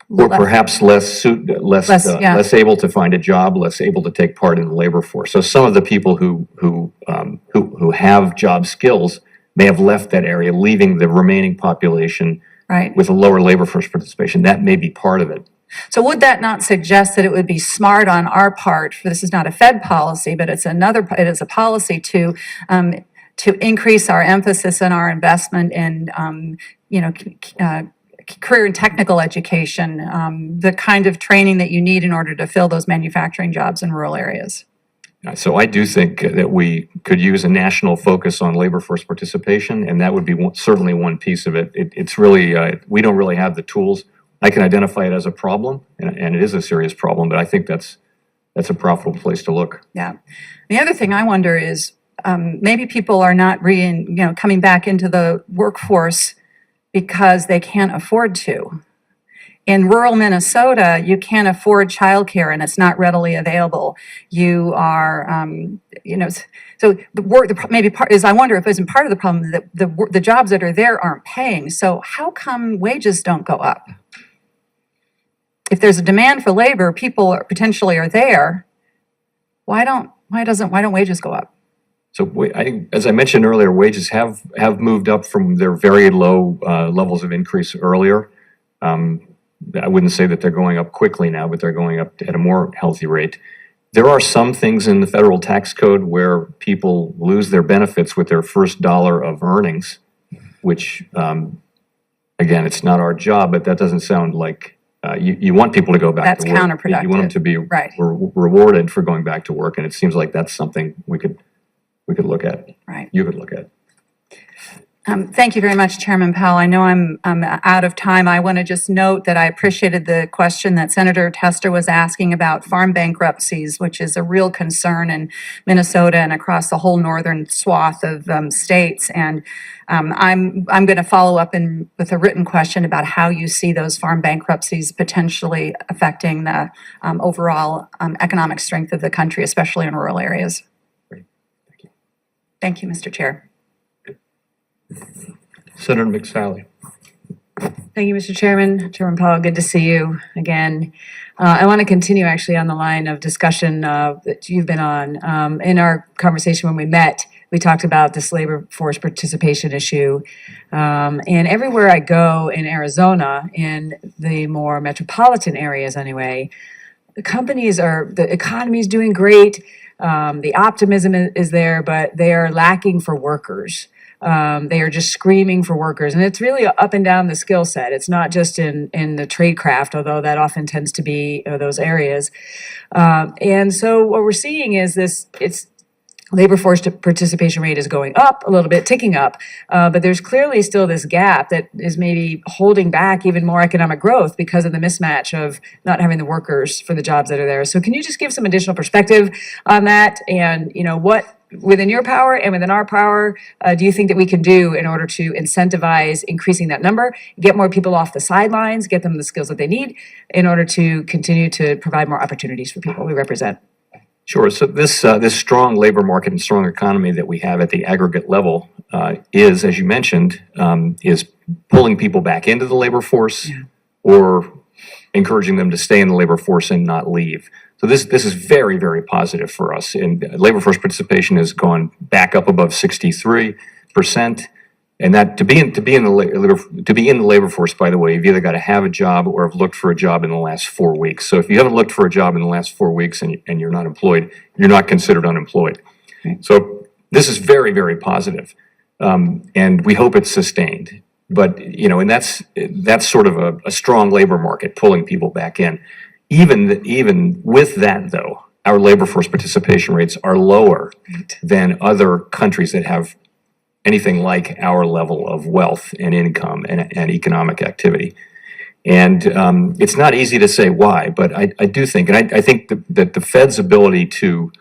Or perhaps less yeah. able to find a job, less able to take part in the labor force. So some of the people who have job skills may have left that area, leaving the remaining population right? with a lower labor force participation. That may be part of it. So would that not suggest that it would be smart on our part, for this is not a Fed policy, but it is a policy to increase our emphasis and our investment in career and technical education, the kind of training that you need in order to fill those manufacturing jobs in rural areas? So I do think that we could use a national focus on labor force participation, and that would be certainly one piece of it. It's really, we don't really have the tools. I can identify it as a problem, and it is a serious problem, but I think that's a profitable place to look. Yeah. The other thing I wonder is maybe people are not coming back into the workforce because they can't afford to. In rural Minnesota, you can't afford childcare and it's not readily available. You are, so maybe part is, I wonder if isn't part of the problem that the jobs that are there aren't paying. So how come wages don't go up? If there's a demand for labor, people potentially are there. Why don't wages go up? So I think, as I mentioned earlier, wages have moved up from their very low levels of increase earlier. I wouldn't say that they're going up quickly now, but they're going up at a more healthy rate. There are some things in the federal tax code where people lose their benefits with their first dollar of earnings, which, again, it's not our job, but that doesn't sound like you want people to go back to work. That's counterproductive. You want them to be right. rewarded for going back to work, and it seems like that's something we could look at. Right. You could look at. Thank you very much, Chairman Powell. I know I'm out of time. I want to just note that I appreciated the question that Senator Tester was asking about farm bankruptcies, which is a real concern in Minnesota and across the whole northern swath of states. And I'm going to follow up with a written question about how you see those farm bankruptcies potentially affecting the overall economic strength of the country, especially in rural areas. Great. Thank you. Thank you, Mr. Chair. Senator McSally. Thank you, Mr. Chairman. Chairman Powell, good to see you again. I want to continue actually on the line of discussion that you've been on. In our conversation when we met, we talked about this labor force participation issue. And everywhere I go in Arizona, in the more metropolitan areas anyway, the economy is doing great. The optimism is there, but they are lacking for workers. They are just screaming for workers, and it's really up and down the skill set. It's not just in the trade craft, although that often tends to be those areas. And so what we're seeing is it's labor force participation rate is going up a little bit, ticking up, but there's clearly still this gap that is maybe holding back even more economic growth because of the mismatch of not having the workers for the jobs that are there. So can you just give some additional perspective on that? And, what within your power and within our power, do you think that we can do in order to incentivize increasing that number, get more people off the sidelines, get them the skills that they need in order to continue to provide more opportunities for people we represent? Sure. So this strong labor market and strong economy that we have at the aggregate level is, as you mentioned, is pulling people back into the labor force or encouraging them to stay in the labor force and not leave. So this is very, very positive for us. And labor force participation has gone back up above 63%. And that to be in the labor force, by the way, you've either got to have a job or have looked for a job in the last 4 weeks. So if you haven't looked for a job in the last 4 weeks and you're not employed, you're not considered unemployed. So this is very, very positive, and we hope it's sustained. But and that's sort of a strong labor market pulling people back in. Even with that, though, our labor force participation rates are lower than other countries that have anything like our level of wealth and income and economic activity. And it's not easy to say why, but I do think, and I think that the Fed's ability to,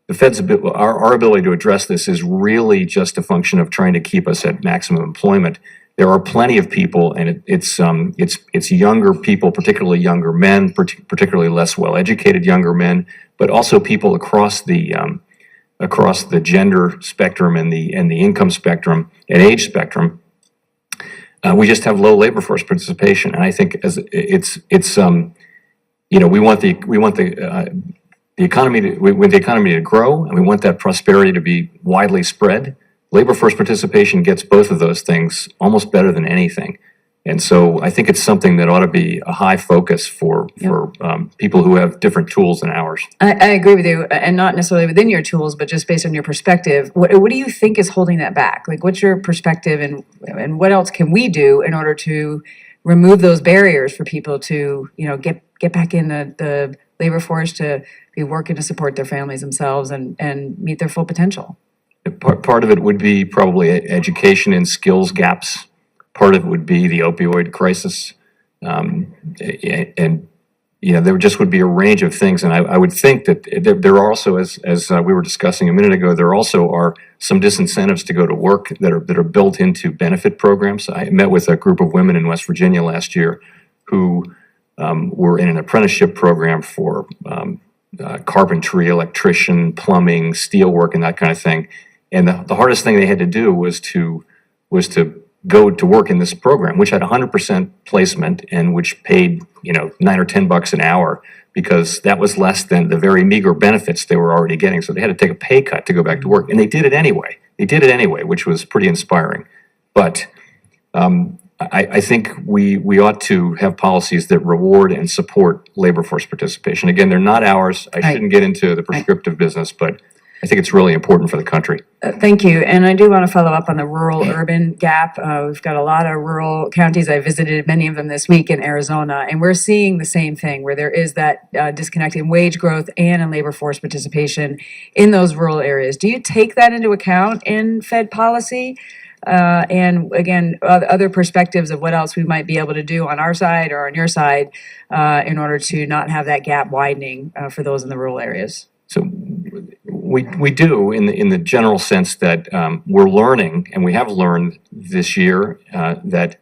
our ability to address this is really just a function of trying to keep us at maximum employment. There are plenty of people, and it's younger people, particularly younger men, particularly less well-educated younger men, but also people across the gender spectrum and the income spectrum and age spectrum. We just have low labor force participation, and I think we want the economy to grow, and we want that prosperity to be widely spread. Labor force participation gets both of those things almost better than anything. And so I think it's something that ought to be a high focus for people who have different tools than ours. I agree with you, and not necessarily within your tools, but just based on your perspective. What do you think is holding that back? Like, what's your perspective, and what else can we do in order to remove those barriers for people to, get back in the labor force, to be working to support their families themselves and meet their full potential? Part of it would be probably education and skills gaps. Part of it would be the opioid crisis. And there just would be a range of things. And I would think that there are also, as we were discussing a minute ago, there also are some disincentives to go to work that are built into benefit programs. I met with a group of women in West Virginia last year who were in an apprenticeship program for carpentry, electrician, plumbing, steelwork, and that kind of thing. And the hardest thing they had to do was to go to work in this program, which had 100% placement and which paid, $9 or $10 an hour, because that was less than the very meager benefits they were already getting. So they had to take a pay cut to go back to work, and they did it anyway. Which was pretty inspiring. But I think we ought to have policies that reward and support labor force participation. Again, they're not ours. I shouldn't get into the prescriptive business, but I think it's really important for the country. Thank you. And I do want to follow up on the rural-urban gap. We've got a lot of rural counties. I visited many of them this week in Arizona, and we're seeing the same thing, where there is that disconnect in wage growth and in labor force participation in those rural areas. Do you take that into account in Fed policy? And again, other perspectives of what else we might be able to do on our side or on your side in order to not have that gap widening for those in the rural areas? So we do in the general sense that we're learning, and we have learned this year that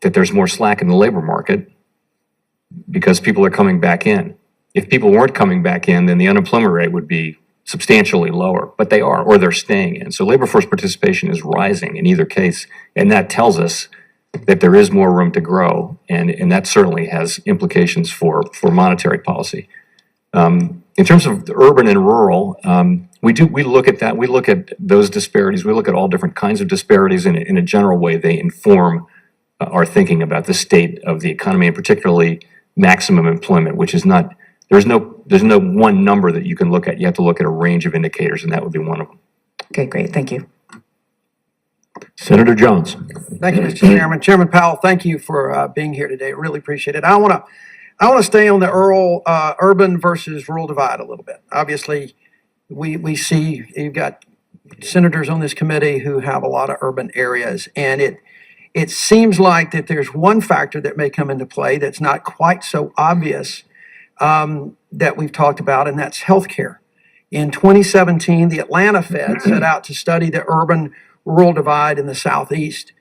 there's more slack in the labor market because people are coming back in. If people weren't coming back in, then the unemployment rate would be substantially lower, but they are, or they're staying in. So labor force participation is rising in either case, and that tells us that there is more room to grow, and that certainly has implications for monetary policy. In terms of the urban and rural, we look at that. We look at those disparities. We look at all different kinds of disparities in a general way. They inform our thinking about the state of the economy, and particularly maximum employment, which is not, there's no one number that you can look at. You have to look at a range of indicators, and that would be one of them. Okay, great. Thank you. Senator Jones. Thank you, Mr. Chairman. Chairman Powell, thank you for being here today. Really appreciate it. I want to stay on the urban versus rural divide a little bit. Obviously, we see you've got senators on this committee who have a lot of urban areas, and it seems like that there's one factor that may come into play that's not quite so obvious that we've talked about, and that's healthcare. In 2017, the Atlanta Fed set out to study the urban-rural divide in the Southeast.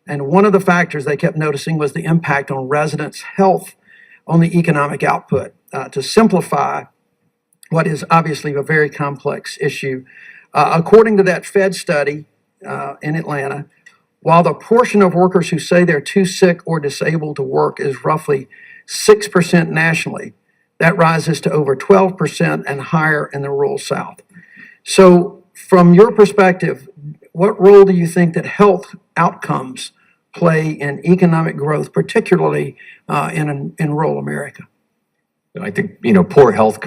And one of the factors they kept noticing was the impact on residents' health on the economic output. To simplify what is obviously a very complex issue, according to that Fed study in Atlanta, while the portion of workers who say they're too sick or disabled to work is roughly 6% nationally, that rises to over 12% and higher in the rural South. So from your perspective, what role do you think that health outcomes play in economic growth, particularly in rural America? I think, poor health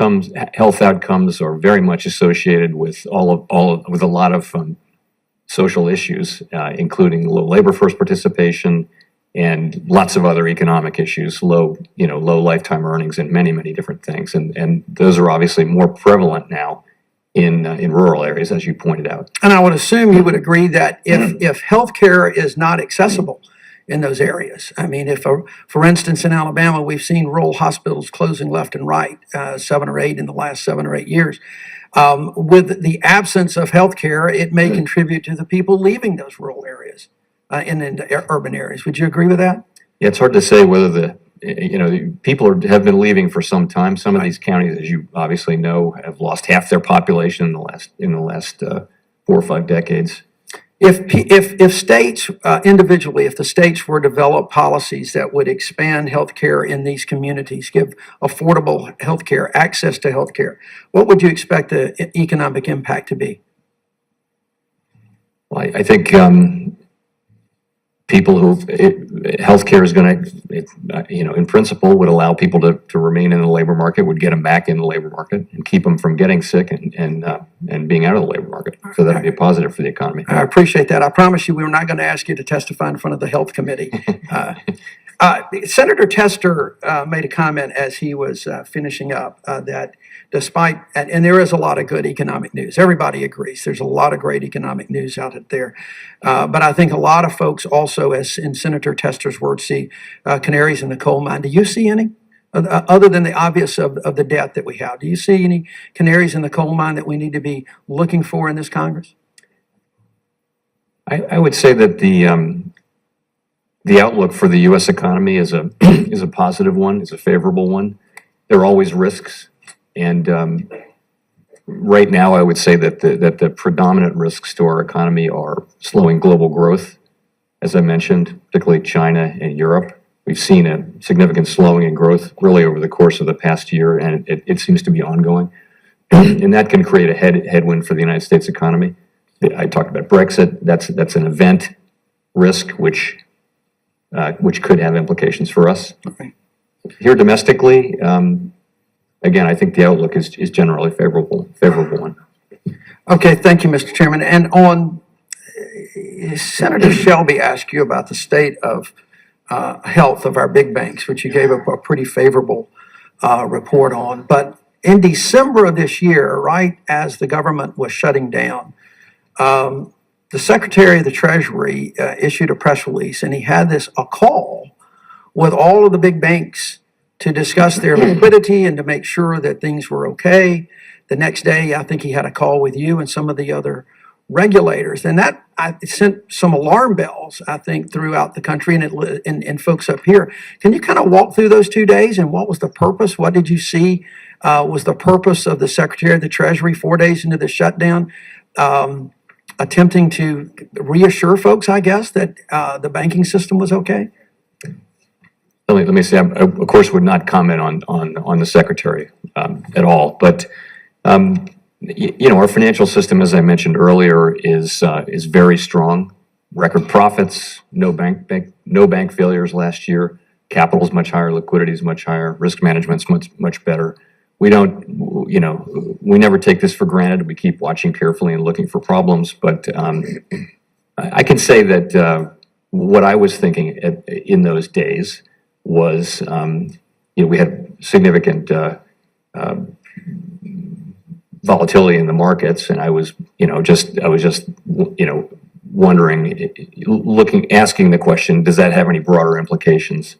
outcomes are very much associated with with a lot of social issues, including low labor force participation and lots of other economic issues, low lifetime earnings and many, many different things. And those are obviously more prevalent now in rural areas, as you pointed out. And I would assume you would agree that if healthcare is not accessible in those areas, I mean, for instance, in Alabama, we've seen rural hospitals closing left and right, 7 or 8 in the last 7 or 8 years. With the absence of healthcare, it may contribute to the people leaving those rural areas in urban areas. Would you agree with that? Yeah, it's hard to say whether the people have been leaving for some time. Some of these counties, as you obviously know, have lost half their population in the last 4 or 5 decades. If states individually, if the states were to develop policies that would expand healthcare in these communities, give affordable healthcare, access to healthcare, what would you expect the economic impact to be? Well, I think people healthcare is going to, in principle, would allow people to remain in the labor market, would get them back in the labor market, and keep them from getting sick and being out of the labor market. So that would be a positive for the economy. I appreciate that. I promise you, we were not going to ask you to testify in front of the Health Committee. Senator Tester made a comment as he was finishing up that despite, and there is a lot of good economic news. Everybody agrees. There's a lot of great economic news out there. But I think a lot of folks also, as in Senator Tester's words, see canaries in the coal mine. Do you see any? Other than the obvious of the debt that we have, do you see any canaries in the coal mine that we need to be looking for in this Congress? I would say that the outlook for the U.S. economy is a positive one, is a favorable one. There are always risks, and right now I would say that the predominant risks to our economy are slowing global growth, as I mentioned, particularly China and Europe. We've seen a significant slowing in growth really over the course of the past year, and it seems to be ongoing. And that can create a headwind for the United States economy. I talked about Brexit. That's an event risk which could have implications for us. Okay. Here domestically, again, I think the outlook is generally favorable one. Okay, thank you, Mr. Chairman. And on Senator Shelby asked you about the state of health of our big banks, which you gave a pretty favorable report on. But in December of this year, right as the government was shutting down, the Secretary of the Treasury issued a press release, and he had a call with all of the big banks to discuss their liquidity and to make sure that things were okay. The next day, I think he had a call with you and some of the other regulators, and that sent some alarm bells, I think, throughout the country and folks up here. Can you kind of walk through those 2 days and what was the purpose? What did you see was the purpose of the Secretary of the Treasury 4 days into the shutdown, attempting to reassure folks, I guess, that the banking system was okay? Let me say, I, of course, would not comment on the Secretary at all, but our financial system, as I mentioned earlier, is very strong. Record profits, no bank failures last year. Capital is much higher, liquidity is much higher, risk management's much better. We never take this for granted. We keep watching carefully and looking for problems, but I can say that what I was thinking in those days was, we had significant volatility in the markets, and I was just wondering, asking the question, does that have any broader implications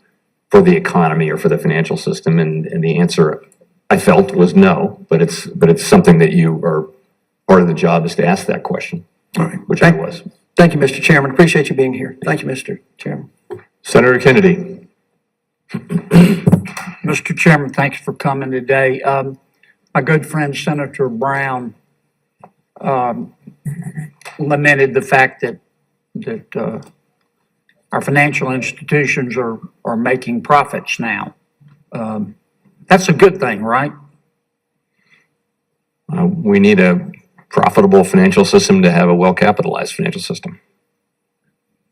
for the economy or for the financial system? And the answer I felt was no, but it's something that you are, part of the job is to ask that question, which I was. Thank you, Mr. Chairman. Appreciate you being here. Thank you, Mr. Chairman. Senator Kennedy. Mr. Chairman, thanks for coming today. My good friend Senator Brown lamented the fact that our financial institutions are making profits now. That's a good thing, right? We need a profitable financial system to have a well-capitalized financial system.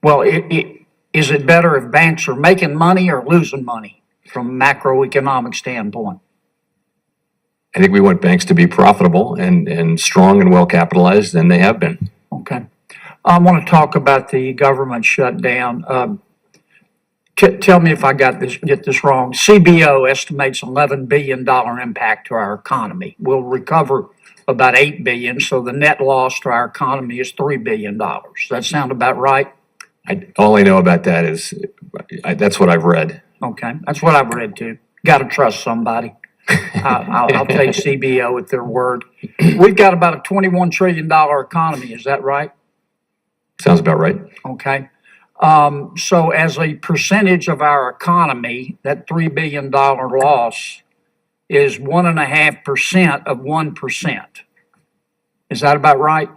Well, is it better if banks are making money or losing money from a macroeconomic standpoint? I think we want banks to be profitable and strong and well-capitalized, and they have been. Okay. I want to talk about the government shutdown. Tell me if I get this wrong. CBO estimates $11 billion impact to our economy. We'll recover about $8 billion, so the net loss to our economy is $3 billion. Does that sound about right? All I know about that is, that's what I've read. Okay, that's what I've read too. Got to trust somebody. I'll take CBO at their word. We've got about a $21 trillion economy, is that right? Sounds about right. Okay. So as a percentage of our economy, that $3 billion loss is 1.5% of 1%. Is that about right?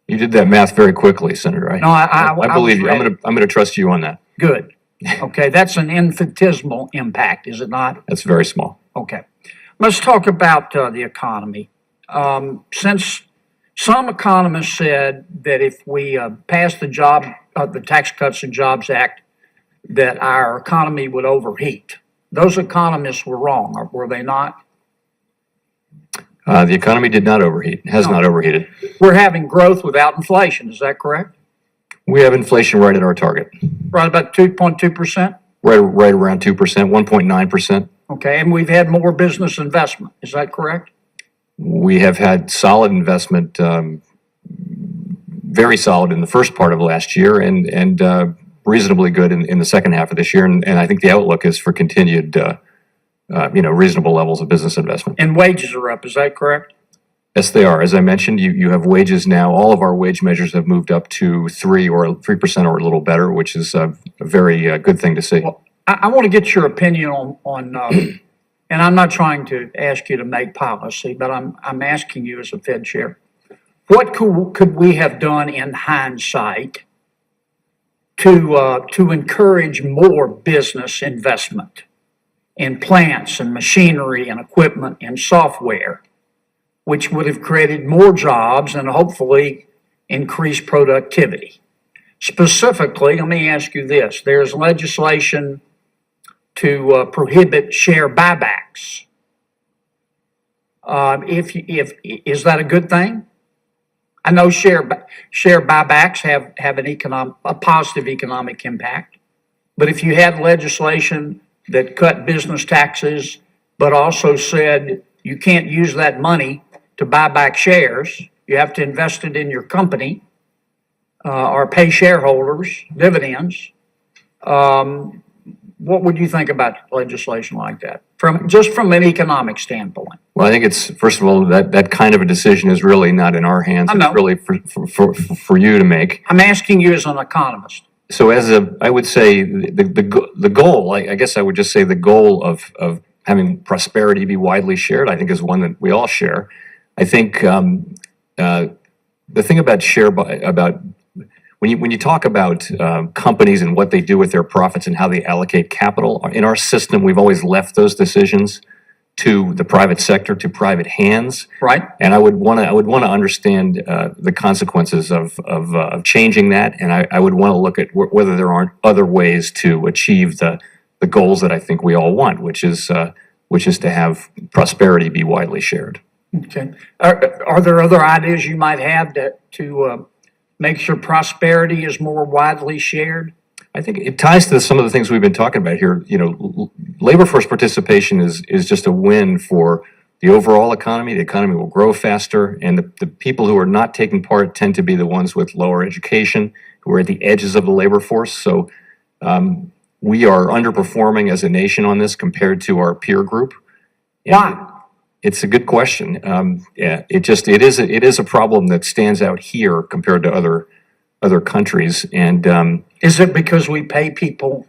You did that math very quickly, Senator. No, I believe you. was ready. I'm gonna trust you on that. Good. Okay, that's an infinitesimal impact, is it not? That's very small. Okay. Let's talk about the economy. Since some economists said that if we pass the Tax Cuts and Jobs Act, that our economy would overheat. Those economists were wrong, were they not? The economy did not overheat, has not overheated. We're having growth without inflation, is that correct? We have inflation right at our target. Right about 2.2%? Right around 2%, 1.9%. Okay, and we've had more business investment, is that correct? We have had solid investment, very solid in the first part of last year and reasonably good in the second half of this year. And I think the outlook is for continued, reasonable levels of business investment. And wages are up, is that correct? Yes, they are. As I mentioned, you have wages now. All of our wage measures have moved up to 3% or a little better, which is a very good thing to see. Well, I want to get your opinion on and I'm not trying to ask you to make policy, but I'm asking you as a Fed chair. What could we have done in hindsight to encourage more business investment in plants and machinery and equipment and software, which would have created more jobs and hopefully increased productivity? Specifically, let me ask you this. There's legislation to prohibit share buybacks. Is that a good thing? I know share buybacks have a positive economic impact, but if you had legislation that cut business taxes, but also said you can't use that money to buy back shares, you have to invest it in your company or pay shareholders dividends. What would you think about legislation like that, from an economic standpoint? Well, I think it's, first of all, that kind of a decision is really not in our hands. I know. It's really for you to make. I'm asking you as an economist. So I would say the goal, I guess I would just say the goal of having prosperity be widely shared, I think is one that we all share. I think the thing about when you talk about companies and what they do with their profits and how they allocate capital, in our system, we've always left those decisions to the private sector, to private hands. Right. And I would want to understand the consequences of changing that, and I would want to look at whether there aren't other ways to achieve the goals that I think we all want, which is to have prosperity be widely shared. Okay. Are there other ideas you might have to make sure prosperity is more widely shared? I think it ties to some of the things we've been talking about here. You know, labor force participation is just a win for the overall economy. The economy will grow faster, and the people who are not taking part tend to be the ones with lower education, who are at the edges of the labor force. So we are underperforming as a nation on this compared to our peer group. Why? It's a good question. Yeah, it is a problem that stands out here compared to other countries. And Is it because we pay people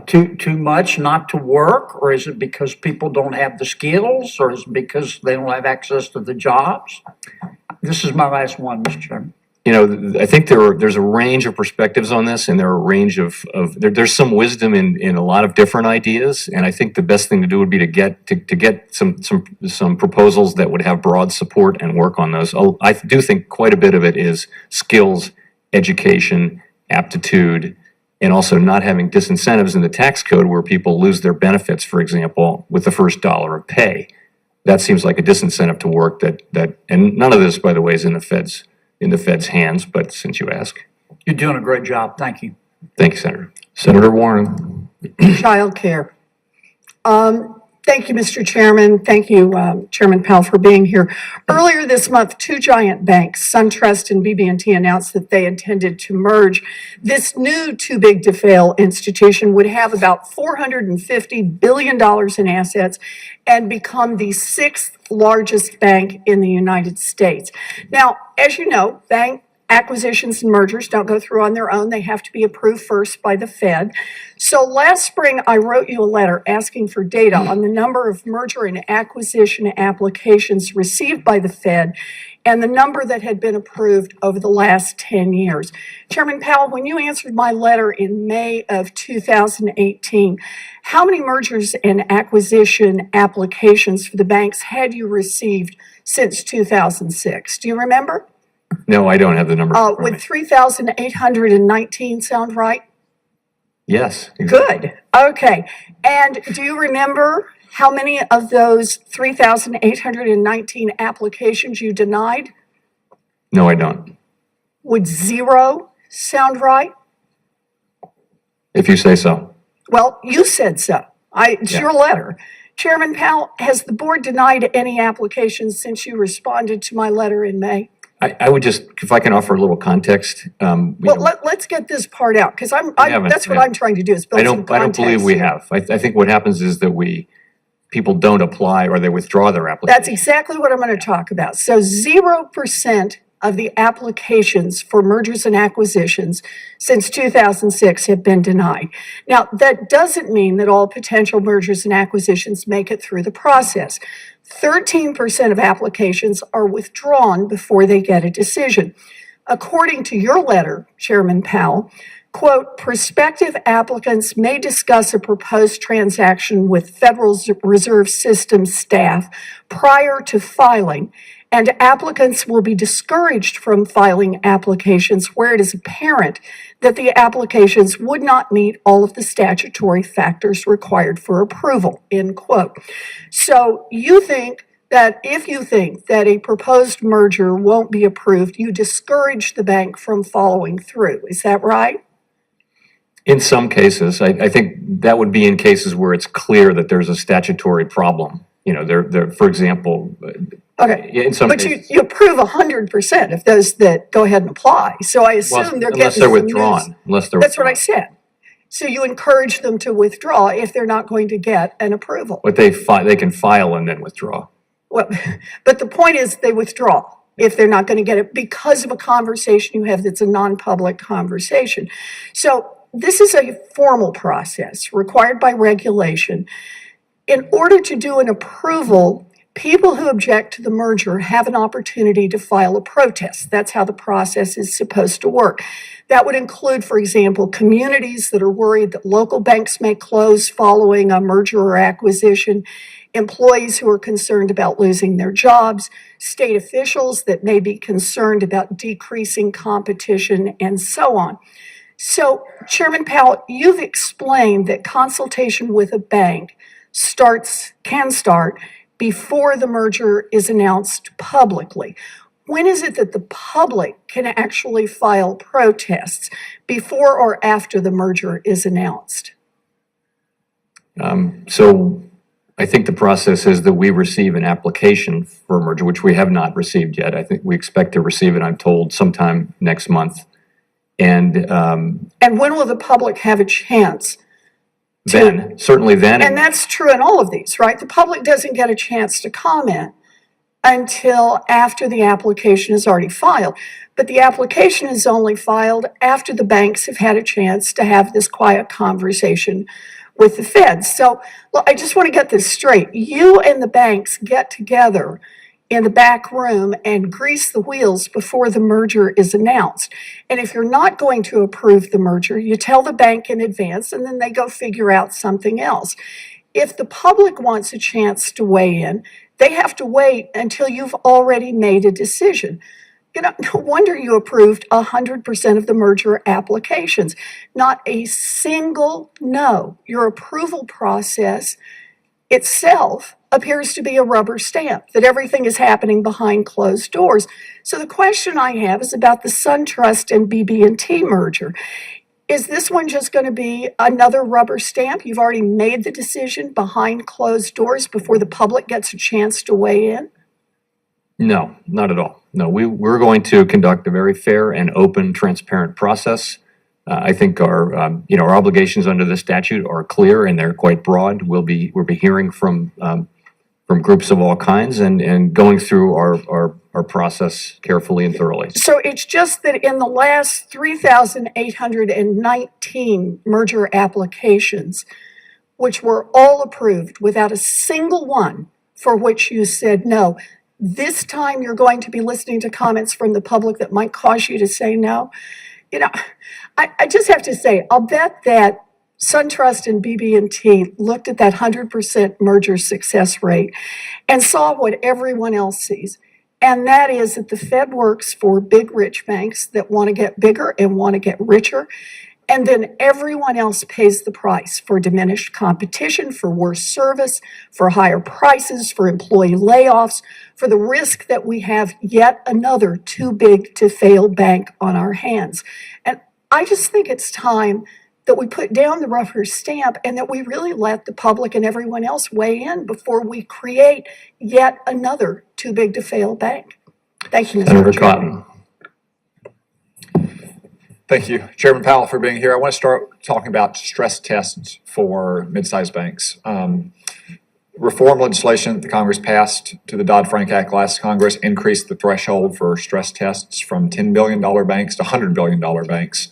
too much not to work, or is it because people don't have the skills, or is it because they don't have access to the jobs? This is my last one, Mr. Chairman. you know, I think there's a range of perspectives on this, and there are a range there's some wisdom in a lot of different ideas, and I think the best thing to do would be to get some proposals that would have broad support and work on those. I do think quite a bit of it is skills, education, aptitude, and also not having disincentives in the tax code where people lose their benefits, for example, with the first dollar of pay. That seems like a disincentive to work and none of this, by the way, is in the Fed's hands, but since you ask. You're doing a great job. Thank you. Thank you, Senator. Senator Warren. Childcare. Thank you, Mr. Chairman. Thank you, Chairman Powell, for being here. Earlier this month, two giant banks, SunTrust and BB&T, announced that they intended to merge. This new too big to fail institution would have about $450 billion in assets and become the sixth largest bank in the United States. Now, as you know, bank acquisitions and mergers don't go through on their own. They have to be approved first by the Fed. So last spring, I wrote you a letter asking for data on the number of merger and acquisition applications received by the Fed and the number that had been approved over the last 10 years. Chairman Powell, when you answered my letter in May of 2018, how many mergers and acquisition applications for the banks had you received since 2006? Do you remember? No, I don't have the number. Would 3,819 sound right? Yes. Good. Okay. And do you remember how many of those 3,819 applications you denied? No, I don't. Would 0 sound right? If you say so. Well, you said so. It's your letter. Chairman Powell, has the board denied any applications since you responded to my letter in May? I would just, if I can offer a little context. Let's get this part out, because that's what I'm trying to do, is build some context. I don't believe we have. I think what happens is that people don't apply or they withdraw their application. That's exactly what I'm going to talk about. So 0% of the applications for mergers and acquisitions since 2006 have been denied. Now, that doesn't mean that all potential mergers and acquisitions make it through the process. 13% of applications are withdrawn before they get a decision. According to your letter, Chairman Powell, quote, prospective applicants may discuss a proposed transaction with Federal Reserve System staff prior to filing, and applicants will be discouraged from filing applications where it is apparent that the applications would not meet all of the statutory factors required for approval, end quote. So you think that if you think that a proposed merger won't be approved, you discourage the bank from following through. Is that right? In some cases, I think that would be in cases where it's clear that there's a statutory problem. You know, for example, okay. In some but cases, you approve 100% of those that go ahead and apply. So I assume they're unless getting they're some withdrawn. news. Unless they're That's what I said. So you encourage them to withdraw if they're not going to get an approval. But they can file and then withdraw. Well, but the point is they withdraw if they're not going to get it because of a conversation you have that's a non-public conversation. So this is a formal process required by regulation. In order to do an approval, people who object to the merger have an opportunity to file a protest. That's how the process is supposed to work. That would include, for example, communities that are worried that local banks may close following a merger or acquisition, employees who are concerned about losing their jobs, state officials that may be concerned about decreasing competition, and so on. So, Chairman Powell, you've explained that consultation with a bank can start before the merger is announced publicly. when is it that the public can actually file protests, before or after the merger is announced? So I think the process is that we receive an application for a merger, which we have not received yet. I think we expect to receive it, I'm told, sometime next month. And And when will the public have a chance? then, certainly then. And that's true in all of these, right? The public doesn't get a chance to comment until after the application is already filed. But the application is only filed after the banks have had a chance to have this quiet conversation with the feds. So, look, I just want to get this straight. You and the banks get together in the back room and grease the wheels before the merger is announced. And if you're not going to approve the merger, you tell the bank in advance and then they go figure out something else. If the public wants a chance to weigh in, they have to wait until you've already made a decision. You know, no wonder you approved 100% of the merger applications. Not a single no. Your approval process itself appears to be a rubber stamp, that everything is happening behind closed doors. So the question I have is about the SunTrust and BB&T merger. Is this one just going to be another rubber stamp? You've already made the decision behind closed doors before the public gets a chance to weigh in? No, not at all. No, we're going to conduct a very fair and open, transparent process. I think our obligations under the statute are clear and they're quite broad. We'll be hearing from groups of all kinds and going through our process carefully and thoroughly. So it's just that in the last 3,819 merger applications, which were all approved without a single one for which you said no, this time you're going to be listening to comments from the public that might cause you to say no. You know, I just have to say, I'll bet that SunTrust and BB&T looked at that 100% merger success rate and saw what everyone else sees. And that is that the Fed works for big, rich banks that want to get bigger and want to get richer. And then everyone else pays the price for diminished competition, for worse service, for higher prices, for employee layoffs, for the risk that we have yet another too big to fail bank on our hands. And I just think it's time that we put down the rubber stamp and that we really let the public and everyone else weigh in before we create yet another too big to fail bank. Thank you, Mr. Senator Chairman. Cotton. Thank you, Chairman Powell, for being here. I want to start talking about stress tests for mid-sized banks. Reform legislation that the Congress passed to the Dodd-Frank Act last Congress increased the threshold for stress tests from $10 billion banks to $100 billion banks.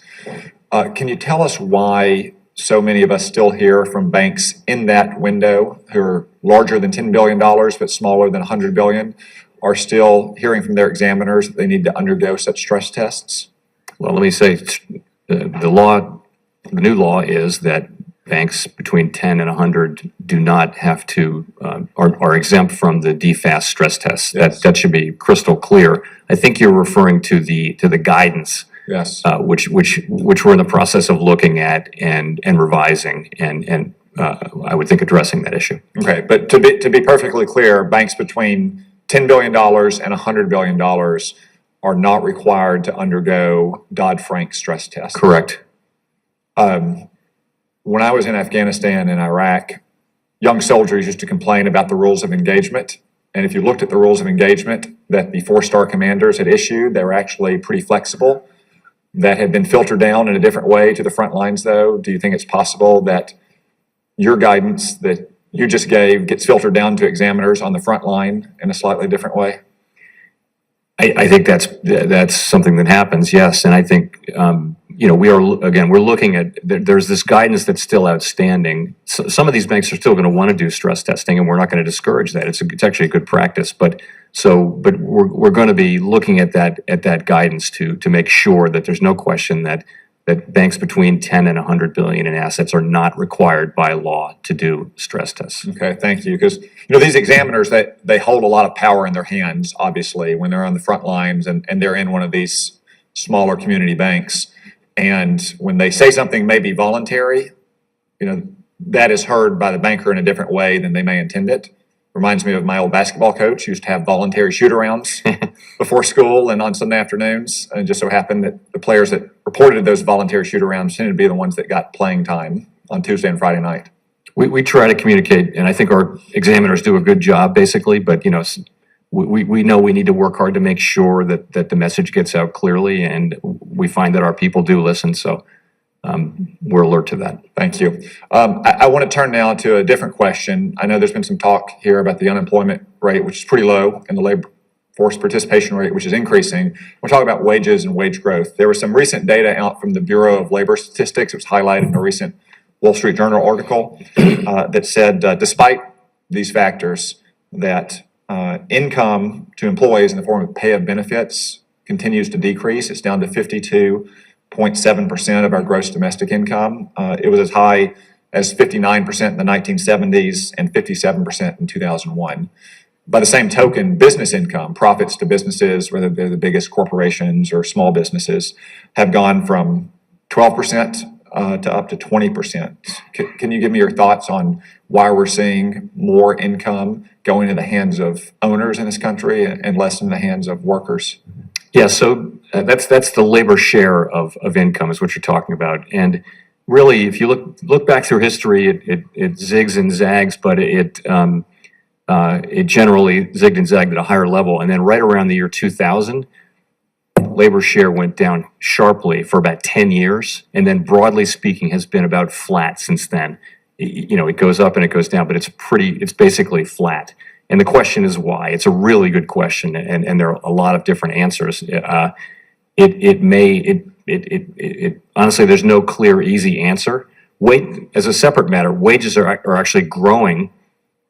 Can you tell us why so many of us still hear from banks in that window who are larger than $10 billion but smaller than $100 billion are still hearing from their examiners that they need to undergo such stress tests? Well, let me say, the new law is that banks between 10 and 100 do not have to, are exempt from the DFAST stress tests. Yes. That should be crystal clear. I think you're referring to the guidance. Yes. Which we're in the process of looking at and revising and I would think addressing that issue. Okay, but to be perfectly clear, banks between $10 billion and $100 billion are not required to undergo Dodd-Frank stress tests. Correct. When I was in Afghanistan and Iraq, young soldiers used to complain about the rules of engagement. And if you looked at the rules of engagement that the four-star commanders had issued, they were actually pretty flexible. That had been filtered down in a different way to the front lines, though. Do you think it's possible that your guidance that you just gave gets filtered down to examiners on the front line in a slightly different way? I think that's something that happens, yes. And I think, we're looking at, there's this guidance that's still outstanding. So, some of these banks are still going to want to do stress testing, and we're not going to discourage that. It's actually a good practice. But we're going to be looking at that guidance to make sure that there's no question that banks between 10 and 100 billion in assets are not required by law to do stress tests. Okay, thank you. Because these examiners, they hold a lot of power in their hands, obviously, when they're on the front lines and they're in one of these smaller community banks. And when they say something may be voluntary, that is heard by the banker in a different way than they may intend it. Reminds me of my old basketball coach, who used to have voluntary shoot-arounds before school and on Sunday afternoons. And it just so happened that the players that reported those voluntary shoot-arounds tended to be the ones that got playing time on Tuesday and Friday night. We try to communicate, and I think our examiners do a good job, basically, but, you know, we know we need to work hard to make sure that the message gets out clearly, and we find that our people do listen, so we're alert to that. Thank you. I want to turn now to a different question. I know there's been some talk here about the unemployment rate, which is pretty low, and the labor force participation rate, which is increasing. We're talking about wages and wage growth. There was some recent data out from the Bureau of Labor Statistics. It was highlighted in a recent Wall Street Journal article that said, despite these factors, that income to employees in the form of pay of benefits continues to decrease. It's down to 52.7% of our gross domestic income. It was as high as 59% in the 1970s and 57% in 2001. By the same token, business income, profits to businesses, whether they're the biggest corporations or small businesses, have gone from 12% to up to 20%. Can you give me your thoughts on why we're seeing more income going in the hands of owners in this country and less in the hands of workers? Yeah, so that's the labor share of income is what you're talking about. And really, if you look back through history, it zigs and zags, but it generally zigged and zagged at a higher level. And then right around the year 2000, labor share went down sharply for about 10 years, and then broadly speaking has been about flat since then. You know, it goes up and it goes down, but it's basically flat. And the question is why? It's a really good question, and there are a lot of different answers. Honestly, there's no clear, easy answer. As a separate matter, wages are actually growing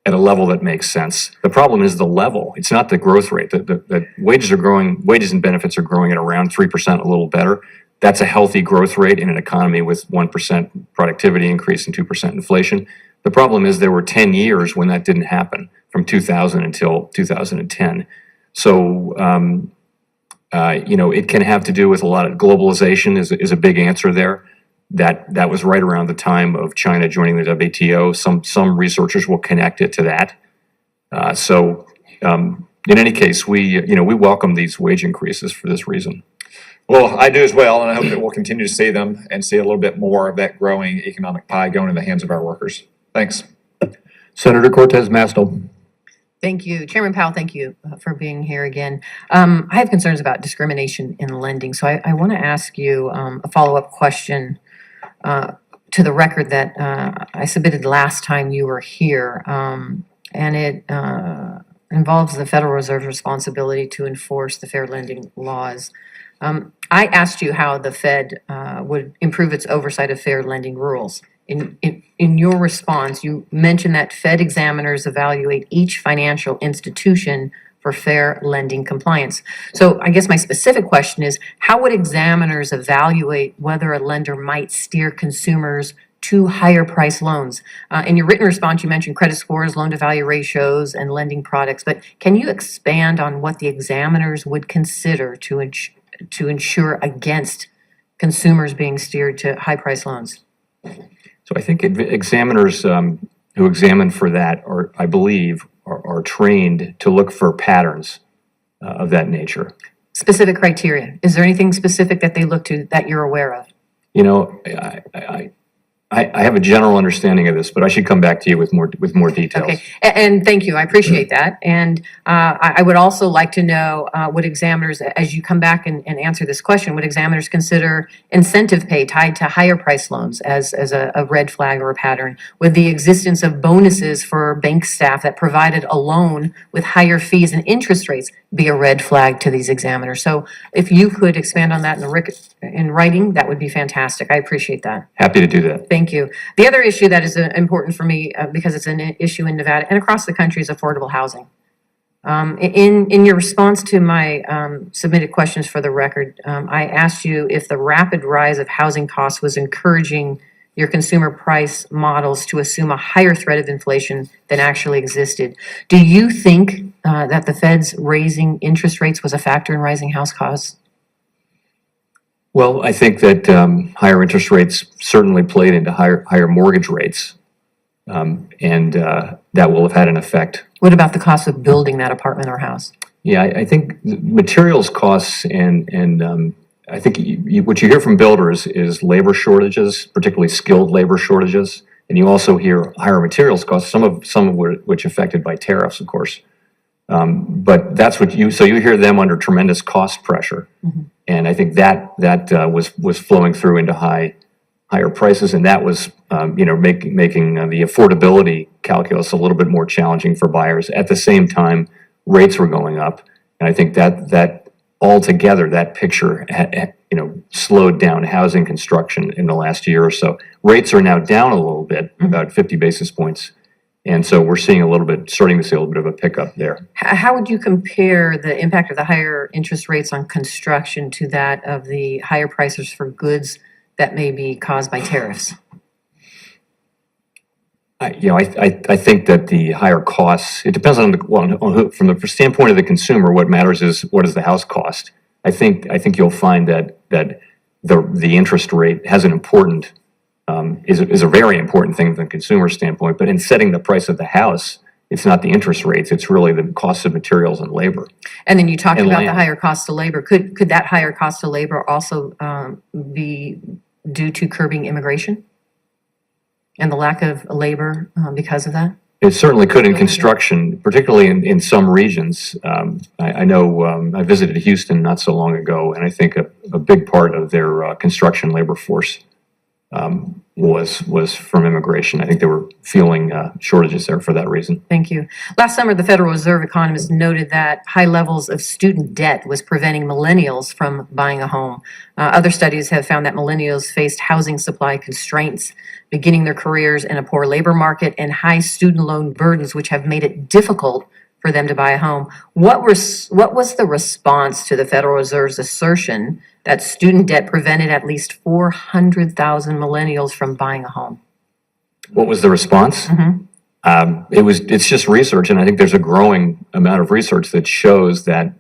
at a level that makes sense. The problem is the level. It's not the growth rate. The wages are growing, wages and benefits are growing at around 3%, a little better. That's a healthy growth rate in an economy with 1% productivity increase and 2% inflation. The problem is there were 10 years when that didn't happen, from 2000 until 2010. So, you know, it can have to do with a lot of globalization is a big answer there. That was right around the time of China joining the WTO. Some researchers will connect it to that. In any case, we welcome these wage increases for this reason. Well, I do as well, and I hope that we'll continue to see them and see a little bit more of that growing economic pie going in the hands of our workers. Thanks. Senator Cortez Masto. Thank you. Chairman Powell, thank you for being here again. I have concerns about discrimination in lending, so I want to ask you a follow-up question to the record that I submitted last time you were here, and it involves the Federal Reserve's responsibility to enforce the fair lending laws. I asked you how the Fed would improve its oversight of fair lending rules. In your response, you mentioned that Fed examiners evaluate each financial institution for fair lending compliance. So I guess my specific question is, how would examiners evaluate whether a lender might steer consumers to higher price loans? In your written response, you mentioned credit scores, loan-to-value ratios, and lending products, but can you expand on what the examiners would consider to ensure against consumers being steered to high-price loans? So I think examiners who examine for that are, I believe, are trained to look for patterns of that nature. Specific criteria. Is there anything specific that they look to that you're aware of? You know, I have a general understanding of this, but I should come back to you with more details. Okay, and thank you, I appreciate that. And I would also like to know, would examiners, as you come back and answer this question, would examiners consider incentive pay tied to higher price loans as a red flag or a pattern? Would the existence of bonuses for bank staff that provided a loan with higher fees and interest rates be a red flag to these examiners? So if you could expand on that in writing, that would be fantastic. I appreciate that. Happy to do that. Thank you. The other issue that is important for me, because it's an issue in Nevada and across the country, is affordable housing. In your response to my submitted questions for the record, I asked you if the rapid rise of housing costs was encouraging your consumer price models to assume a higher threat of inflation than actually existed. Do you think that the Fed's raising interest rates was a factor in rising house costs? Well, I think that higher interest rates certainly played into higher mortgage rates. That will have had an effect. What about the cost of building that apartment or house? Yeah, I think the materials costs I think what you hear from builders is labor shortages, particularly skilled labor shortages. And you also hear higher materials costs, some of which affected by tariffs, of course. But that's so you hear them under tremendous cost pressure. And I think that was flowing through into higher prices, and that was, making the affordability calculus a little bit more challenging for buyers. At the same time, rates were going up, and I think that altogether, that picture slowed down housing construction in the last year or so. Rates are now down a little bit, about 50 basis points, and so we're seeing starting to see a little bit of a pickup there. How would you compare the impact of the higher interest rates on construction to that of the higher prices for goods that may be caused by tariffs? I think that the higher costs, it depends on from the standpoint of the consumer, what matters is what does the house cost. I think you'll find that the interest rate has is a very important thing from the consumer standpoint, but in setting the price of the house, it's not the interest rates, it's really the cost of materials and labor. And then you talked And about the land. higher cost of labor. Could that higher cost of labor also be due to curbing immigration? And the lack of labor because of that? It certainly could in construction, particularly in some regions. I know I visited Houston not so long ago, and I think a big part of their construction labor force was from immigration. I think they were feeling shortages there for that reason. Thank you. Last summer, the Federal Reserve economists noted that high levels of student debt was preventing millennials from buying a home. Other studies have found that millennials faced housing supply constraints, beginning their careers in a poor labor market, and high student loan burdens, which have made it difficult for them to buy a home. What was the response to the Federal Reserve's assertion that student debt prevented at least 400,000 millennials from buying a home? What was the response? It's just research, and I think there's a growing amount of research that shows that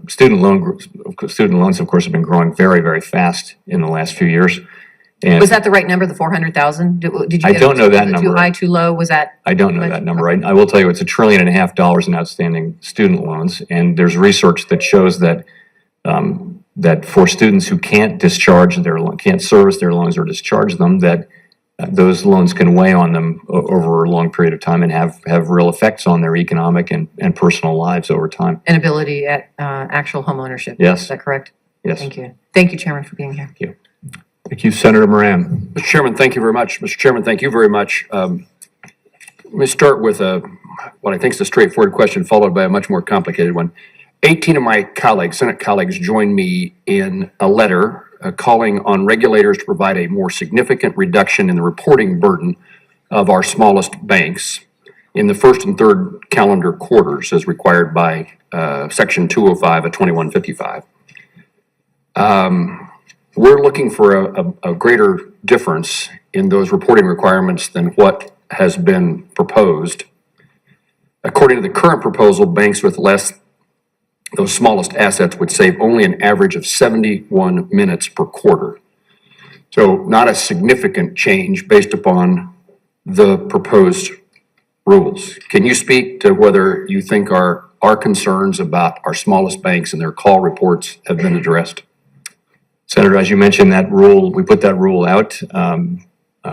student loans, of course, have been growing very, very fast in the last few years. And Was that the right number, the 400,000? Did you I get don't know that was it number. Too high, too low? Was that? I don't know that number. I will tell you, it's $1.5 trillion in outstanding student loans, and there's research that shows that that for students who can't can't service their loans or discharge them, that those loans can weigh on them over a long period of time and have real effects on their economic and personal lives over time. Inability at actual home ownership? Yes. Is that correct? Yes. Thank you. Thank you, Chairman, for being here. Thank you. Thank you, Senator Moran. Mr. Chairman, thank you very much. Mr. Chairman, thank you very much. Let me start with what I think is a straightforward question, followed by a much more complicated one. 18 of my colleagues, Senate colleagues, joined me in a letter calling on regulators to provide a more significant reduction in the reporting burden of our smallest banks in the first and third calendar quarters as required by Section 205 of 2155. We're looking for a greater difference in those reporting requirements than what has been proposed. According to the current proposal, banks with those smallest assets would save only an average of 71 minutes per quarter. So not a significant change based upon the proposed rules. Can you speak to whether you think our concerns about our smallest banks and their call reports have been addressed? Senator, as you mentioned, that rule, we put that rule out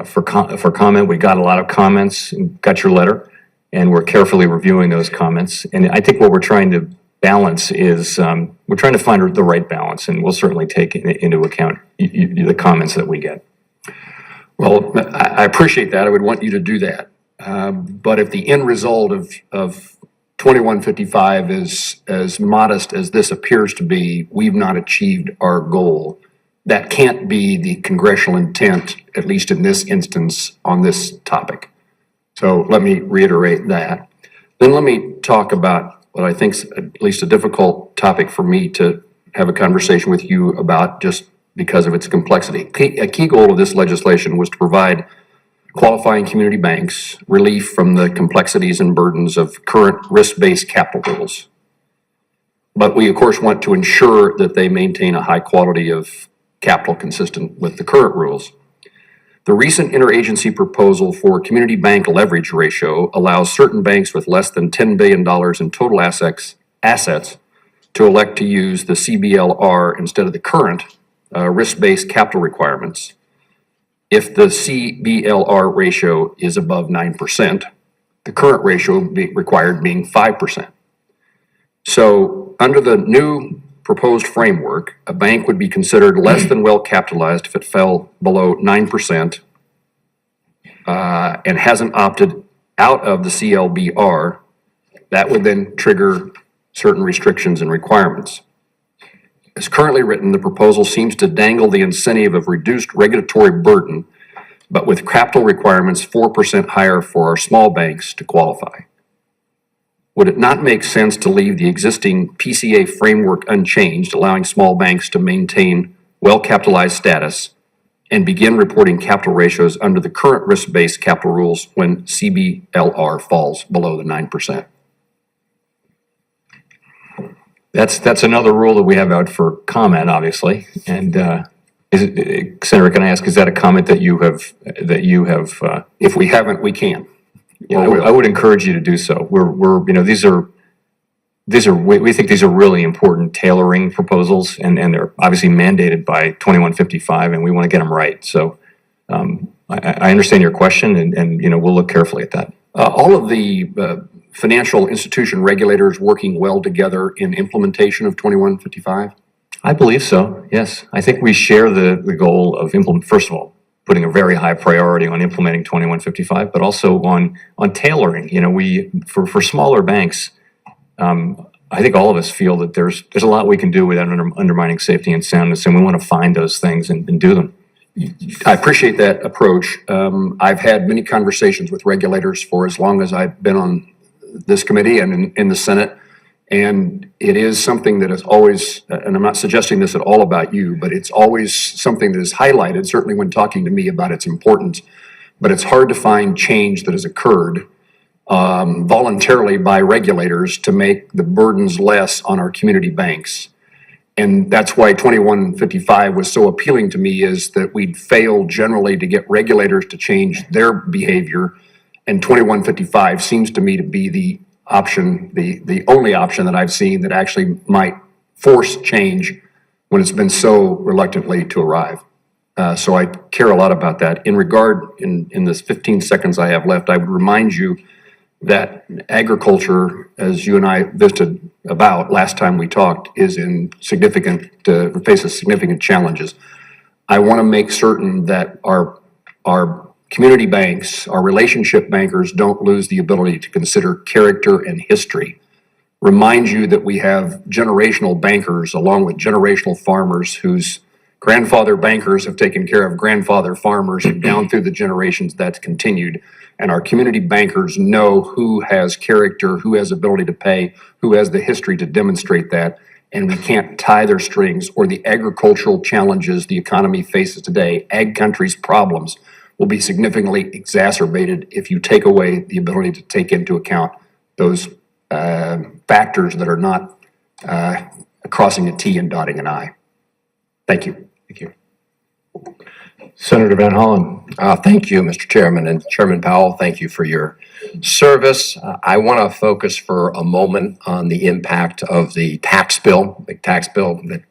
for comment. We got a lot of comments, and got your letter, and we're carefully reviewing those comments. And I think what we're trying to balance is, we're trying to find the right balance, and we'll certainly take into account the comments that we get. Well, I appreciate that. I would want you to do that. But if the end result of 2155 is as modest as this appears to be, we've not achieved our goal. That can't be the congressional intent, at least in this instance, on this topic. So let me reiterate that. Then let me talk about what I think is at least a difficult topic for me to have a conversation with you about, just because of its complexity. A key goal of this legislation was to provide qualifying community banks relief from the complexities and burdens of current risk-based capital rules. But we, of course, want to ensure that they maintain a high quality of capital consistent with the current rules. The recent interagency proposal for community bank leverage ratio allows certain banks with less than $10 billion in total assets to elect to use the CBLR instead of the current risk-based capital requirements if the CBLR ratio is above 9%, the current ratio required being 5%. So under the new proposed framework, a bank would be considered less than well capitalized if it fell below 9% and hasn't opted out of the CLBR. That would then trigger certain restrictions and requirements. As currently written, the proposal seems to dangle the incentive of reduced regulatory burden, but with capital requirements 4% higher for our small banks to qualify. Would it not make sense to leave the existing PCA framework unchanged, allowing small banks to maintain well-capitalized status and begin reporting capital ratios under the current risk-based capital rules when CBLR falls below the 9%? That's another rule that we have out for comment, obviously. And Senator, can I ask, is that a comment that you have, If we haven't, we can. Yeah, I would encourage you to do so. We think these are really important tailoring proposals, and they're obviously mandated by 2155, and we want to get them right. So I understand your question, and we'll look carefully at that. All of the financial institution regulators working well together in implementation of 2155? I believe so, yes. I think we share the goal of first of all, putting a very high priority on implementing 2155, but also on tailoring. For smaller banks, I think all of us feel that there's a lot we can do without undermining safety and soundness, and we want to find those things and do them. I appreciate that approach. I've had many conversations with regulators for as long as I've been on this committee and in the Senate. And it is something that is always, and I'm not suggesting this at all about you, but it's always something that is highlighted, certainly when talking to me about its importance. But it's hard to find change that has occurred voluntarily by regulators to make the burdens less on our community banks. And that's why 2155 was so appealing to me, is that we'd failed generally to get regulators to change their behavior. And 2155 seems to me to be the option, the only option that I've seen that actually might force change when it's been so reluctantly to arrive. So I care a lot about that. In this 15 seconds I have left, I would remind you that agriculture, as you and I visited about last time we talked, is faces significant challenges. I want to make certain that our community banks, our relationship bankers, don't lose the ability to consider character and history. Remind you that we have generational bankers along with generational farmers whose grandfather bankers have taken care of grandfather farmers, and down through the generations that's continued. And our community bankers know who has character, who has ability to pay, who has the history to demonstrate that. And we can't tie their strings, or the agricultural challenges the economy faces today, ag country's problems, will be significantly exacerbated if you take away the ability to take into account those factors that are not crossing a T and dotting an I. Thank you. Thank you. Senator Van Hollen. Thank you, Mr. Chairman, and Chairman Powell, thank you for your service. I want to focus for a moment on the impact of the tax bill, big tax bill that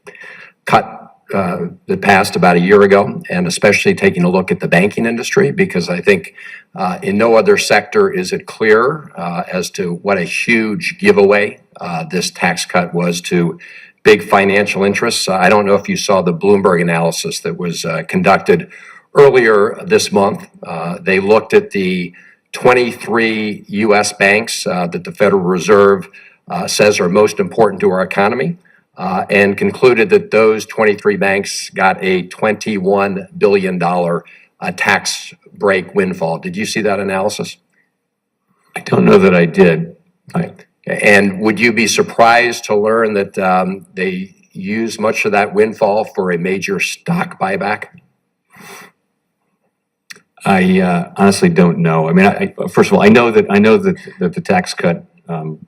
passed about a year ago, and especially taking a look at the banking industry, because I think in no other sector is it clear as to what a huge giveaway this tax cut was to big financial interests. I don't know if you saw the Bloomberg analysis that was conducted earlier this month. They looked at the 23 U.S. banks that the Federal Reserve says are most important to our economy, and concluded that those 23 banks got a $21 billion tax break windfall. Did you see that analysis? I don't know that I did. And would you be surprised to learn that they use much of that windfall for a major stock buyback? I honestly don't know. I mean, first of all, I know that the tax cut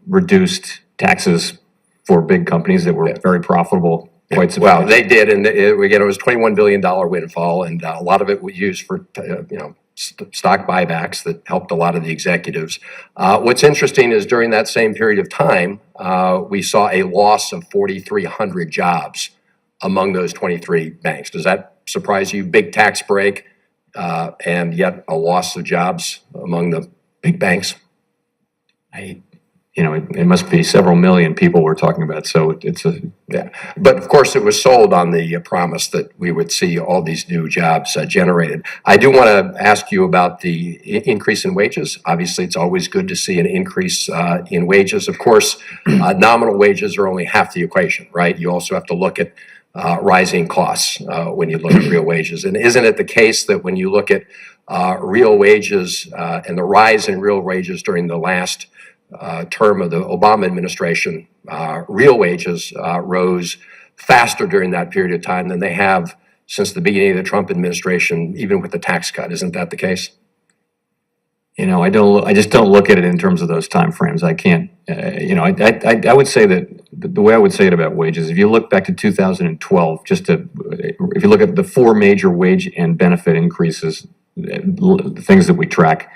reduced taxes for big companies that were very profitable quite substantial. Well, they did, and again, it was $21 billion windfall, and a lot of it was used for, stock buybacks that helped a lot of the executives. What's interesting is during that same period of time, we saw a loss of 4,300 jobs among those 23 banks. Does that surprise you? Big tax break, and yet a loss of jobs among the big banks? It must be several million people we're talking about, so it's a. Yeah, but of course, it was sold on the promise that we would see all these new jobs generated. I do want to ask you about the increase in wages. Obviously, it's always good to see an increase in wages. Of course, nominal wages are only half the equation, right? You also have to look at rising costs when you look at real wages. And isn't it the case that when you look at real wages and the rise in real wages during the last term of the Obama administration, real wages rose faster during that period of time than they have since the beginning of the Trump administration, even with the tax cut? Isn't that the case? I just don't look at it in terms of those timeframes. I can't, I would say that the way I would say it about wages, if you look back to 2012, if you look at the four major wage and benefit increases, the things that we track,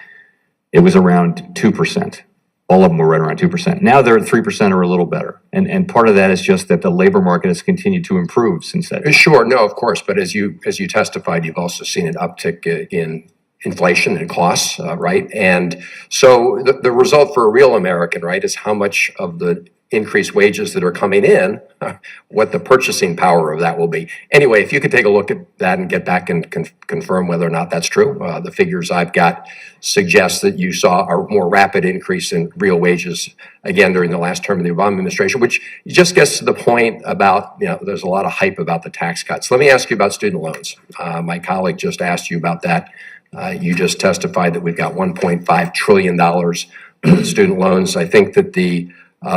it was around 2%. All of them were right around 2%. Now they're at 3% or a little better. And part of that is just that the labor market has continued to improve since that. Sure, no, of course. But as you testified, you've also seen an uptick in inflation and costs, right? And so the result for a real American, right, is how much of the increased wages that are coming in, what the purchasing power of that will be. Anyway, if you could take a look at that and get back and confirm whether or not that's true. The figures I've got suggest that you saw a more rapid increase in real wages, again, during the last term of the Obama administration, which just gets to the point about, there's a lot of hype about the tax cuts. Let me ask you about student loans. My colleague just asked you about that. You just testified that we've got $1.5 trillion in student loans. I think that the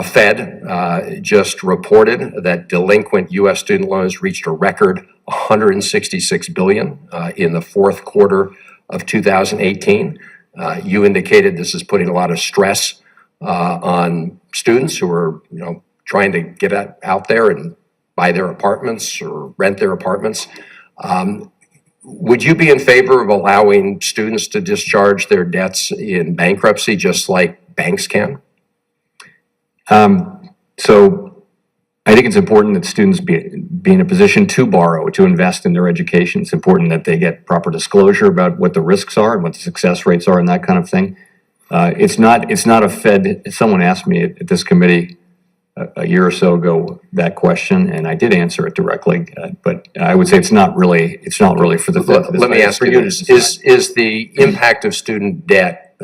Fed just reported that delinquent U.S. student loans reached a record $166 billion in the fourth quarter of 2018. You indicated this is putting a lot of stress on students who are, trying to get out there and buy their apartments or rent their apartments. Would you be in favor of allowing students to discharge their debts in bankruptcy just like banks can? So I think it's important that students be in a position to borrow, to invest in their education. It's important that they get proper disclosure about what the risks are and what the success rates are and that kind of thing. It's not a Fed. Someone asked me at this committee a year or so ago that question, and I did answer it directly. But I would say it's not really for the Fed. Let me ask you this: is the impact of student debt,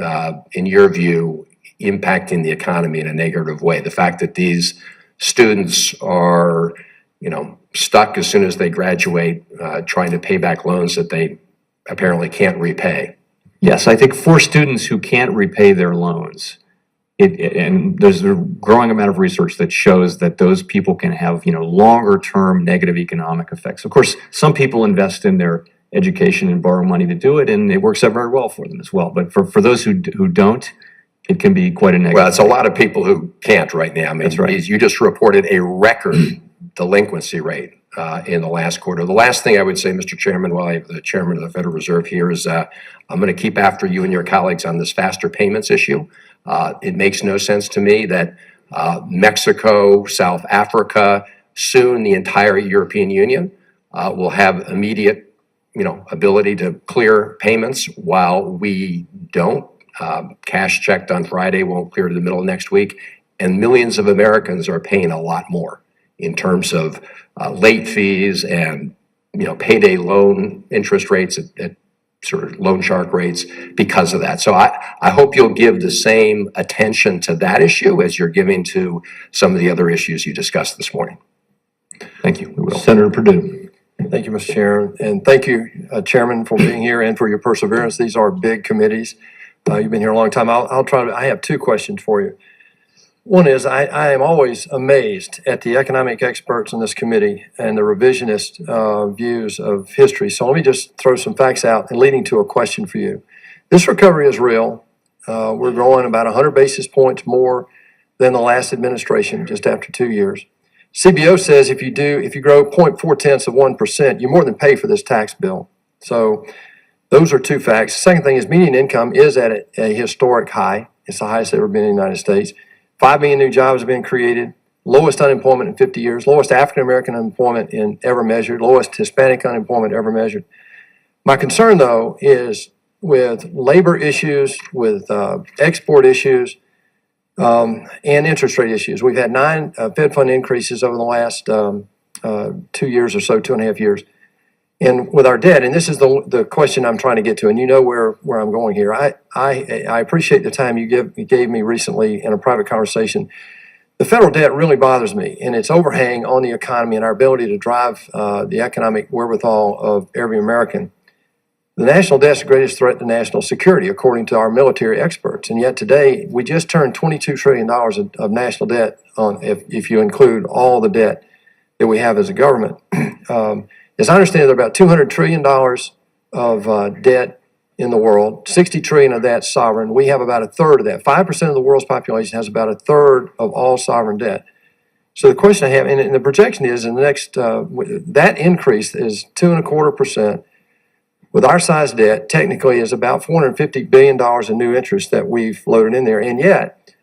in your view, impacting the economy in a negative way? The fact that these students are, stuck as soon as they graduate, trying to pay back loans that they apparently can't repay. Yes, I think for students who can't repay their loans, and there's a growing amount of research that shows that those people can have, longer term negative economic effects. Of course, some people invest in their education and borrow money to do it, and it works out very well for them as well. But for those who don't, it can be quite a negative. Well, it's a lot of people who can't right now. I mean, That's right. You just reported a record delinquency rate in the last quarter. The last thing I would say, Mr. Chairman, while I have the chairman of the Federal Reserve here, is I'm going to keep after you and your colleagues on this faster payments issue. It makes no sense to me that Mexico, South Africa, soon the entire European Union will have immediate, ability to clear payments while we don't. Cash checked on Friday won't clear to the middle of next week, and millions of Americans are paying a lot more in terms of late fees and payday loan interest rates at sort of loan shark rates because of that. So I hope you'll give the same attention to that issue as you're giving to some of the other issues you discussed this morning. Thank you. We will. Senator Perdue. Thank you, Mr. Chair, and thank you, Chairman, for being here and for your perseverance. These are big committees. You've been here a long time. I have two questions for you. One is I am always amazed at the economic experts in this committee and the revisionist views of history. So let me just throw some facts out and leading to a question for you. This recovery is real. We're growing about 100 basis points more than the last administration just after 2 years. CBO says if you grow 0.4%, you more than pay for this tax bill. So those are two facts. The second thing is median income is at a historic high. It's the highest ever been in the United States. 5 million new jobs have been created, lowest unemployment in 50 years, lowest African-American unemployment ever measured, lowest Hispanic unemployment ever measured. My concern, though, is with labor issues, with export issues, and interest rate issues. We've had 9 Fed fund increases over the last 2 years or so, 2.5 years. And with our debt, and this is the question I'm trying to get to, and you know where I'm going here. I appreciate the time you gave me recently in a private conversation. The federal debt really bothers me, and its overhang on the economy and our ability to drive the economic wherewithal of every American. The national debt is the greatest threat to national security, according to our military experts. And yet today, we just turned $22 trillion of national debt on, if you include all the debt that we have as a government. As I understand, there are about $200 trillion of debt in the world, 60 trillion of that sovereign. We have about a third of that. 5% of the world's population has about a third of all sovereign debt. So the question I have, and the projection is in the next, that increase is 2.25%. With our size debt, technically is about $450 billion in new interest that we've loaded in there. And yet,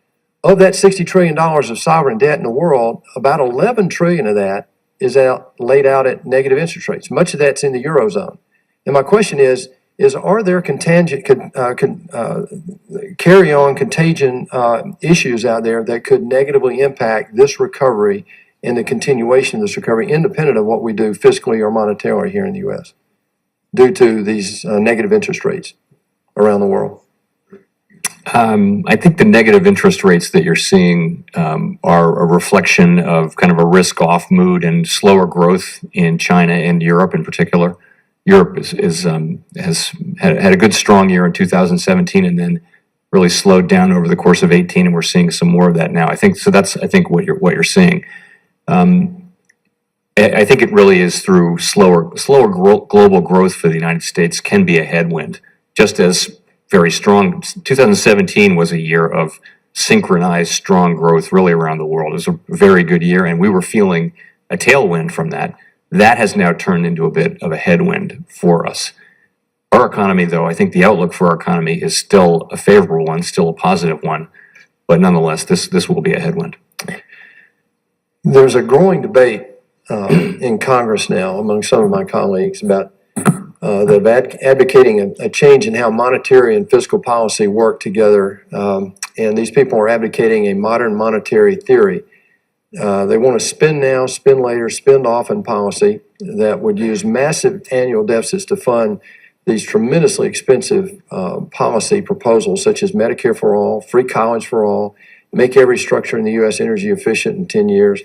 of that $60 trillion of sovereign debt in the world, about 11 trillion of that is laid out at negative interest rates. Much of that's in the Eurozone. And my question is are there carry-on contagion issues out there that could negatively impact this recovery and the continuation of this recovery, independent of what we do fiscally or monetarily here in the U.S., due to these negative interest rates around the world? I think the negative interest rates that you're seeing are a reflection of kind of a risk-off mood and slower growth in China and Europe in particular. Europe has had a good strong year in 2017 and then really slowed down over the course of 18, and we're seeing some more of that now. I think so. That's what you're seeing. I think it really is through slower global growth for the United States can be a headwind, just as very strong. 2017 was a year of synchronized strong growth really around the world. It was a very good year, and we were feeling a tailwind from that. That has now turned into a bit of a headwind for us. Our economy, though, I think the outlook for our economy is still a favorable one, still a positive one, but nonetheless, this will be a headwind. There's a growing debate in Congress now among some of my colleagues about advocating a change in how monetary and fiscal policy work together. And these people are advocating a modern monetary theory. They want to spend now, spend later, spend often policy that would use massive annual deficits to fund these tremendously expensive policy proposals, such as Medicare for all, free college for all, make every structure in the U.S. energy efficient in 10 years,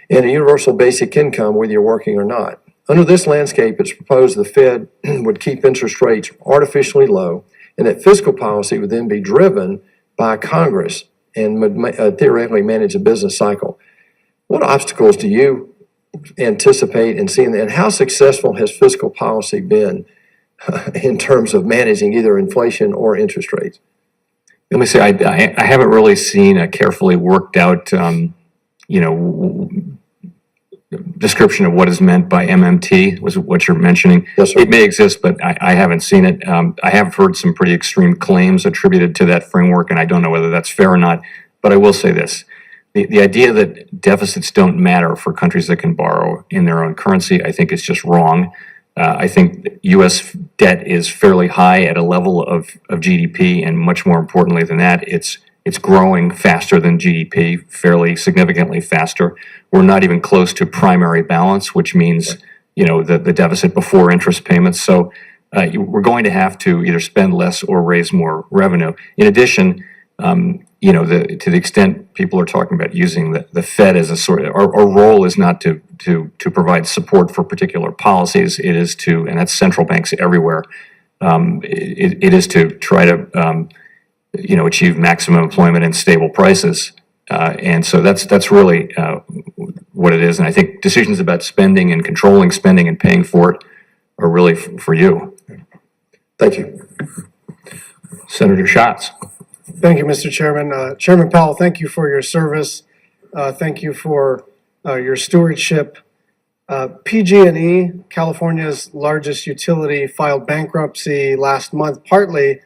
and a universal basic income whether you're working or not. Under this landscape, it's proposed the Fed would keep interest rates artificially low, and that fiscal policy would then be driven by Congress and would theoretically manage a business cycle. What obstacles do you anticipate in seeing that? And how successful has fiscal policy been in terms of managing either inflation or interest rates? Let me say, I haven't really seen a carefully worked out, description of what is meant by MMT, was what you're mentioning. Yes, sir. It may exist, but I haven't seen it. I have heard some pretty extreme claims attributed to that framework, and I don't know whether that's fair or not. But I will say this. The idea that deficits don't matter for countries that can borrow in their own currency, I think is just wrong. I think U.S. debt is fairly high at a level of GDP, and much more importantly than that, it's growing faster than GDP, fairly significantly faster. We're not even close to primary balance, which means, the deficit before interest payments. So we're going to have to either spend less or raise more revenue. In addition, to the extent people are talking about using the Fed as a sort of, our role is not to provide support for particular policies. It is to, and that's central banks everywhere. It is to try to, achieve maximum employment and stable prices. And so that's really what it is. And I think decisions about spending and controlling spending and paying for it are really for you. Thank you. Senator Schatz. Thank you, Mr. Chairman. Chairman Powell, thank you for your service. Thank you for your stewardship. PG&E, California's largest utility, filed bankruptcy last month, partly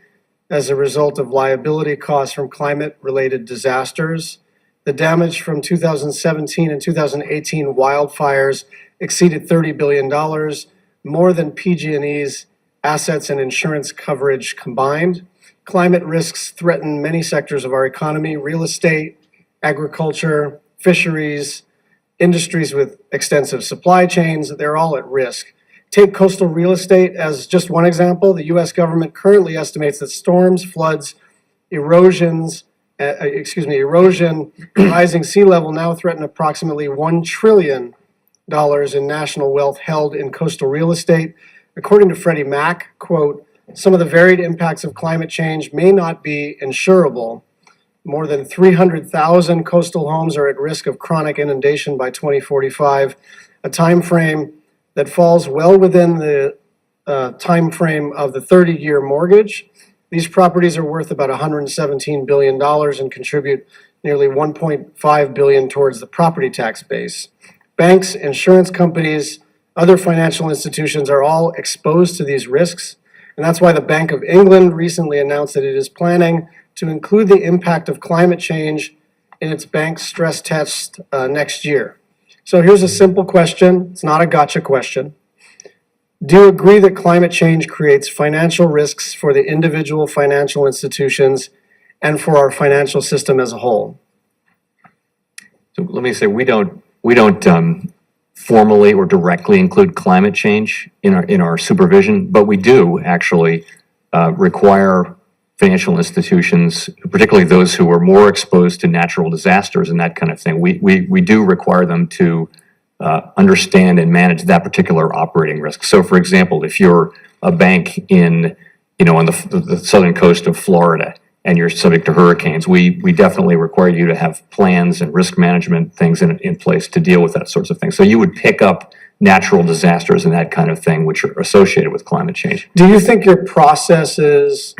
as a result of liability costs from climate-related disasters. The damage from 2017 and 2018 wildfires exceeded $30 billion, more than PG&E's assets and insurance coverage combined. Climate risks threaten many sectors of our economy: real estate, agriculture, fisheries, industries with extensive supply chains. They're all at risk. Take coastal real estate as just one example. The U.S. government currently estimates that storms, floods, erosion, rising sea level now threaten approximately $1 trillion in national wealth held in coastal real estate. According to Freddie Mac, quote, some of the varied impacts of climate change may not be insurable. More than 300,000 coastal homes are at risk of chronic inundation by 2045, a time frame that falls well within the time frame of the 30-year mortgage. These properties are worth about $117 billion and contribute nearly $1.5 billion towards the property tax base. Banks, insurance companies, other financial institutions are all exposed to these risks, and that's why the Bank of England recently announced that it is planning to include the impact of climate change in its bank stress test next year. So here's a simple question. It's not a gotcha question. Do you agree that climate change creates financial risks for the individual financial institutions and for our financial system as a whole? So let me say, we don't formally or directly include climate change in our supervision, but we do actually require financial institutions, particularly those who are more exposed to natural disasters and that kind of thing. We do require them to understand and manage that particular operating risk. So, for example, if you're a bank on the southern coast of Florida and you're subject to hurricanes, we definitely require you to have plans and risk management things in place to deal with that sorts of things. So you would pick up natural disasters and that kind of thing, which are associated with climate change. Do you think your processes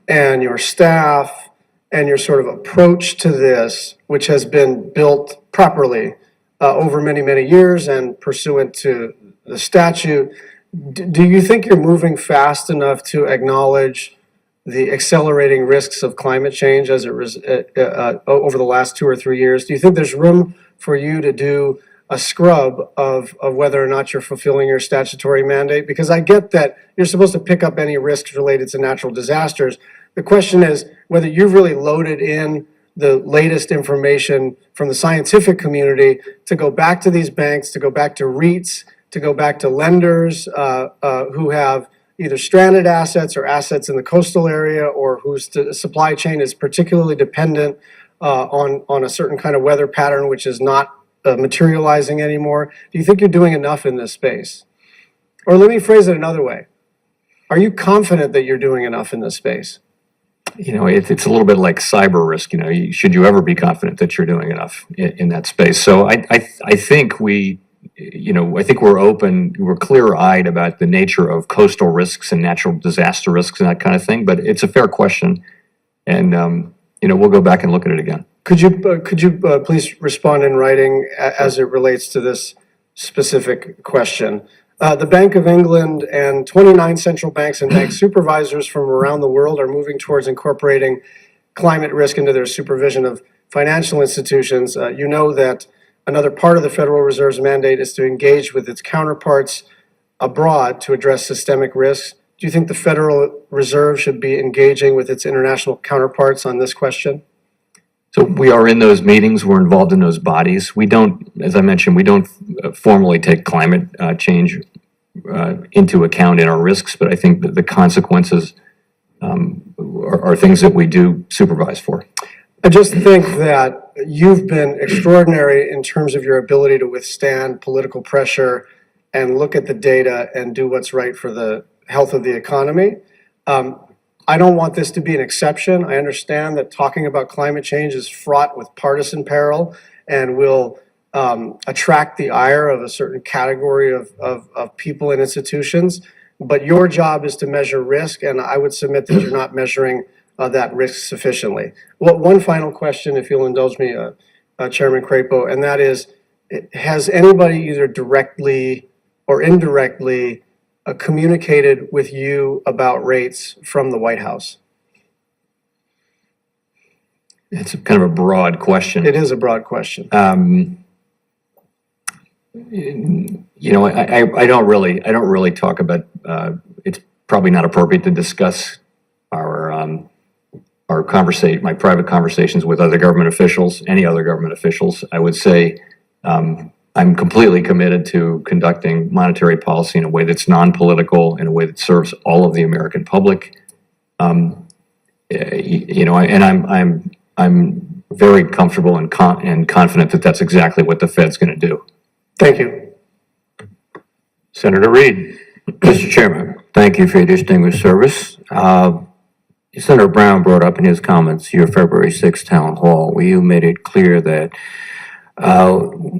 and your staff and your sort of approach to this, which has been built properly over many, many years and pursuant to the statute, do you think you're moving fast enough to acknowledge the accelerating risks of climate change as over the last 2 or 3 years? Do you think there's room for you to do a scrub of whether or not you're fulfilling your statutory mandate? Because I get that you're supposed to pick up any risks related to natural disasters. The question is whether you've really loaded in the latest information from the scientific community to go back to these banks, to go back to REITs, to go back to lenders who have either stranded assets or assets in the coastal area, or whose supply chain is particularly dependent on a certain kind of weather pattern which is not materializing anymore. Do you think you're doing enough in this space? Or let me phrase it another way. Are you confident that you're doing enough in this space? It's a little bit like cyber risk. Should you ever be confident that you're doing enough in that space? So I think we're open, we're clear-eyed about the nature of coastal risks and natural disaster risks and that kind of thing. But it's a fair question, and we'll go back and look at it again. Could you please respond in writing as it relates to this specific question? The Bank of England and 29 central banks and bank supervisors from around the world are moving towards incorporating climate risk into their supervision of financial institutions. You know that another part of the Federal Reserve's mandate is to engage with its counterparts abroad to address systemic risks. Do you think the Federal Reserve should be engaging with its international counterparts on this question? So we are in those meetings, we're involved in those bodies. We don't, as I mentioned, we don't formally take climate change into account in our risks, but I think that the consequences are things that we do supervise for. I just think that you've been extraordinary in terms of your ability to withstand political pressure and look at the data and do what's right for the health of the economy. I don't want this to be an exception. I understand that talking about climate change is fraught with partisan peril and will attract the ire of a certain category of people and institutions. But your job is to measure risk, and I would submit that you're not measuring that risk sufficiently. One final question, if you'll indulge me, Chairman Crapo, and that is, has anybody either directly or indirectly communicated with you about rates from the White House? It's kind of a broad question. It is a broad question. You know, I don't really talk about, it's probably not appropriate to discuss my private conversations with other government officials, any other government officials. I would say, I'm completely committed to conducting monetary policy in a way that's non-political, in a way that serves all of the American public. You know, and I'm very comfortable and confident that that's exactly what the Fed's going to do. Thank you. Senator Reed. Mr. Chairman, thank you for your distinguished service. Senator Brown brought up in his comments your February 6th town hall, where you made it clear that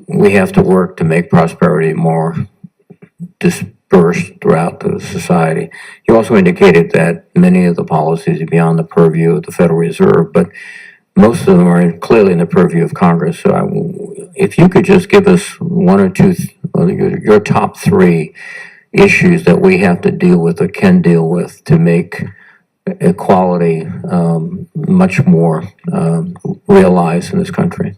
we have to work to make prosperity more dispersed throughout the society. You also indicated that many of the policies are beyond the purview of the Federal Reserve, but most of them are clearly in the purview of Congress. So if you could just give us one or two, your top three issues that we have to deal with or can deal with to make equality much more realized in this country.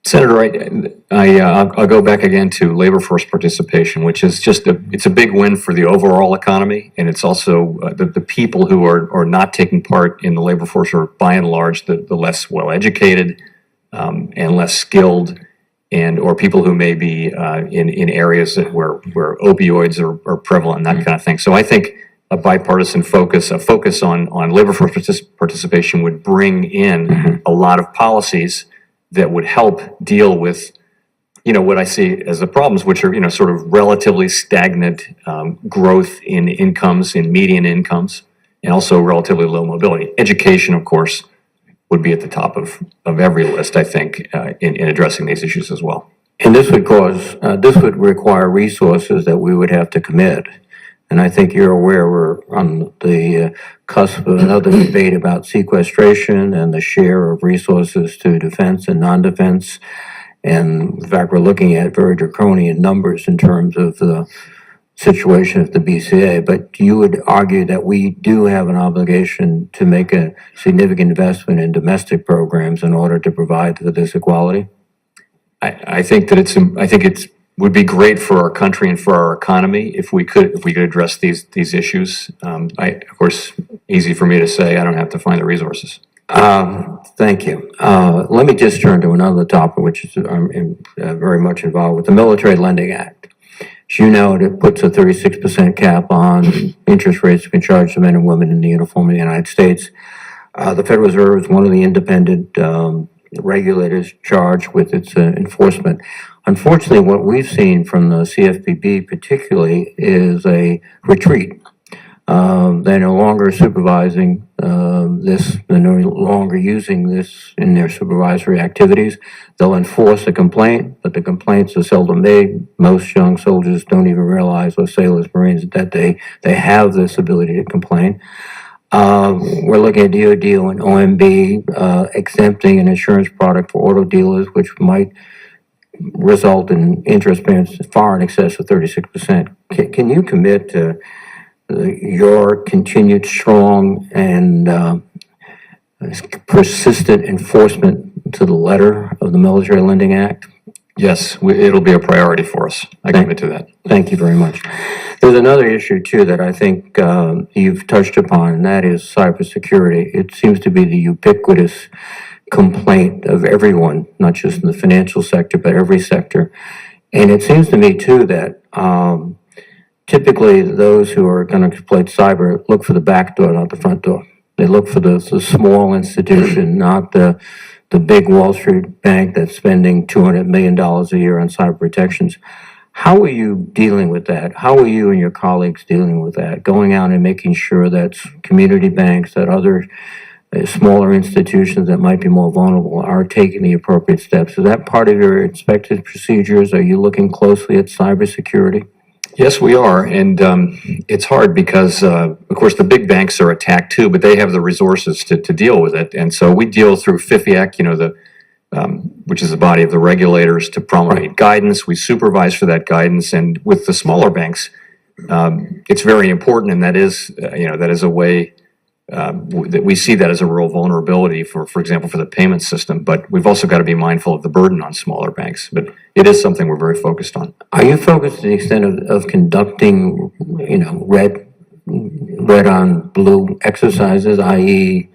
Senator, I'll go back again to labor force participation, which is just it's a big win for the overall economy, and it's also the people who are not taking part in the labor force are by and large the less well educated and less skilled, and or people who may be in areas where opioids are prevalent, that kind of thing. So I think a bipartisan focus, a focus on labor force participation would bring in a lot of policies that would help deal with, you know, what I see as the problems, which are, you know, sort of relatively stagnant growth in incomes, in median incomes, and also relatively low mobility. Education, of course, would be at the top of every list, I think, in addressing these issues as well. And this would require resources that we would have to commit. And I think you're aware we're on the cusp of another debate about sequestration and the share of resources to defense and non-defense. And in fact, we're looking at very draconian numbers in terms of the situation of the BCA. But you would argue that we do have an obligation to make a significant investment in domestic programs in order to provide for this equality? I think that it would be great for our country and for our economy if we could address these issues. Of course, easy for me to say, I don't have to find the resources. Thank you. Let me just turn to another topic, which is very much involved with the Military Lending Act. As you know, it puts a 36% cap on interest rates being charged to men and women in the uniform of the United States. The Federal Reserve is one of the independent regulators charged with its enforcement. Unfortunately, what we've seen from the CFPB particularly is a retreat. They're no longer supervising this, they're no longer using this in their supervisory activities. They'll enforce a complaint, but the complaints are seldom made. Most young soldiers don't even realize, or sailors, Marines, that they have this ability to complain. We're looking at DOD and OMB exempting an insurance product for auto dealers, which might result in interest payments far in excess of 36%. Can you commit to your continued strong and persistent enforcement to the letter of the Military Lending Act? Yes, it'll be a priority for us. I commit to that. Thank you very much. There's another issue too that I think you've touched upon, and that is cybersecurity. It seems to be the ubiquitous complaint of everyone, not just in the financial sector, but every sector. And it seems to me too that typically those who are going to exploit cyber look for the back door, not the front door. They look for the small institution, not the big Wall Street bank that's spending $200 million a year on cyber protections. How are you dealing with that? How are you and your colleagues dealing with that? Going out and making sure that community banks, that other smaller institutions that might be more vulnerable are taking the appropriate steps. Is that part of your inspected procedures? Are you looking closely at cybersecurity? Yes, we are, and it's hard because, of course, the big banks are attacked too, but they have the resources to deal with it, and so we deal through FIFIAC, you know, which is the body of the regulators, to promulgate guidance. We supervise for that guidance. And with the smaller banks, it's very important, and that is, that is a way that we see that as a real vulnerability for example, for the payment system. But we've also got to be mindful of the burden on smaller banks. But it is something we're very focused on. Are you focused to the extent of conducting, red on blue exercises, i.e.,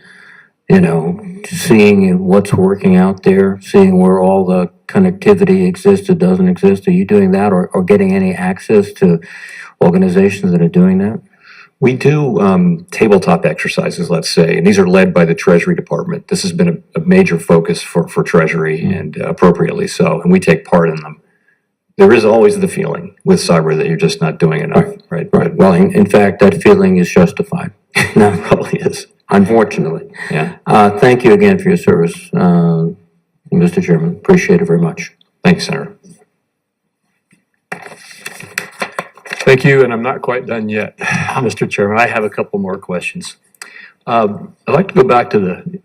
seeing what's working out there, seeing where all the connectivity exists or doesn't exist? Are you doing that, or getting any access to organizations that are doing that? We do tabletop exercises, let's say, and these are led by the Treasury Department. This has been a major focus for Treasury, and appropriately so, and we take part in them. There is always the feeling with cyber that you're just not doing enough, right? Right. Well, in fact, that feeling is justified. No, it probably is. Unfortunately. Yeah. Thank you again for your service, Mr. Chairman. Appreciate it very much. Thanks, Senator. Thank you, and I'm not quite done yet, Mr. Chairman. I have a couple more questions. I'd like to go back to the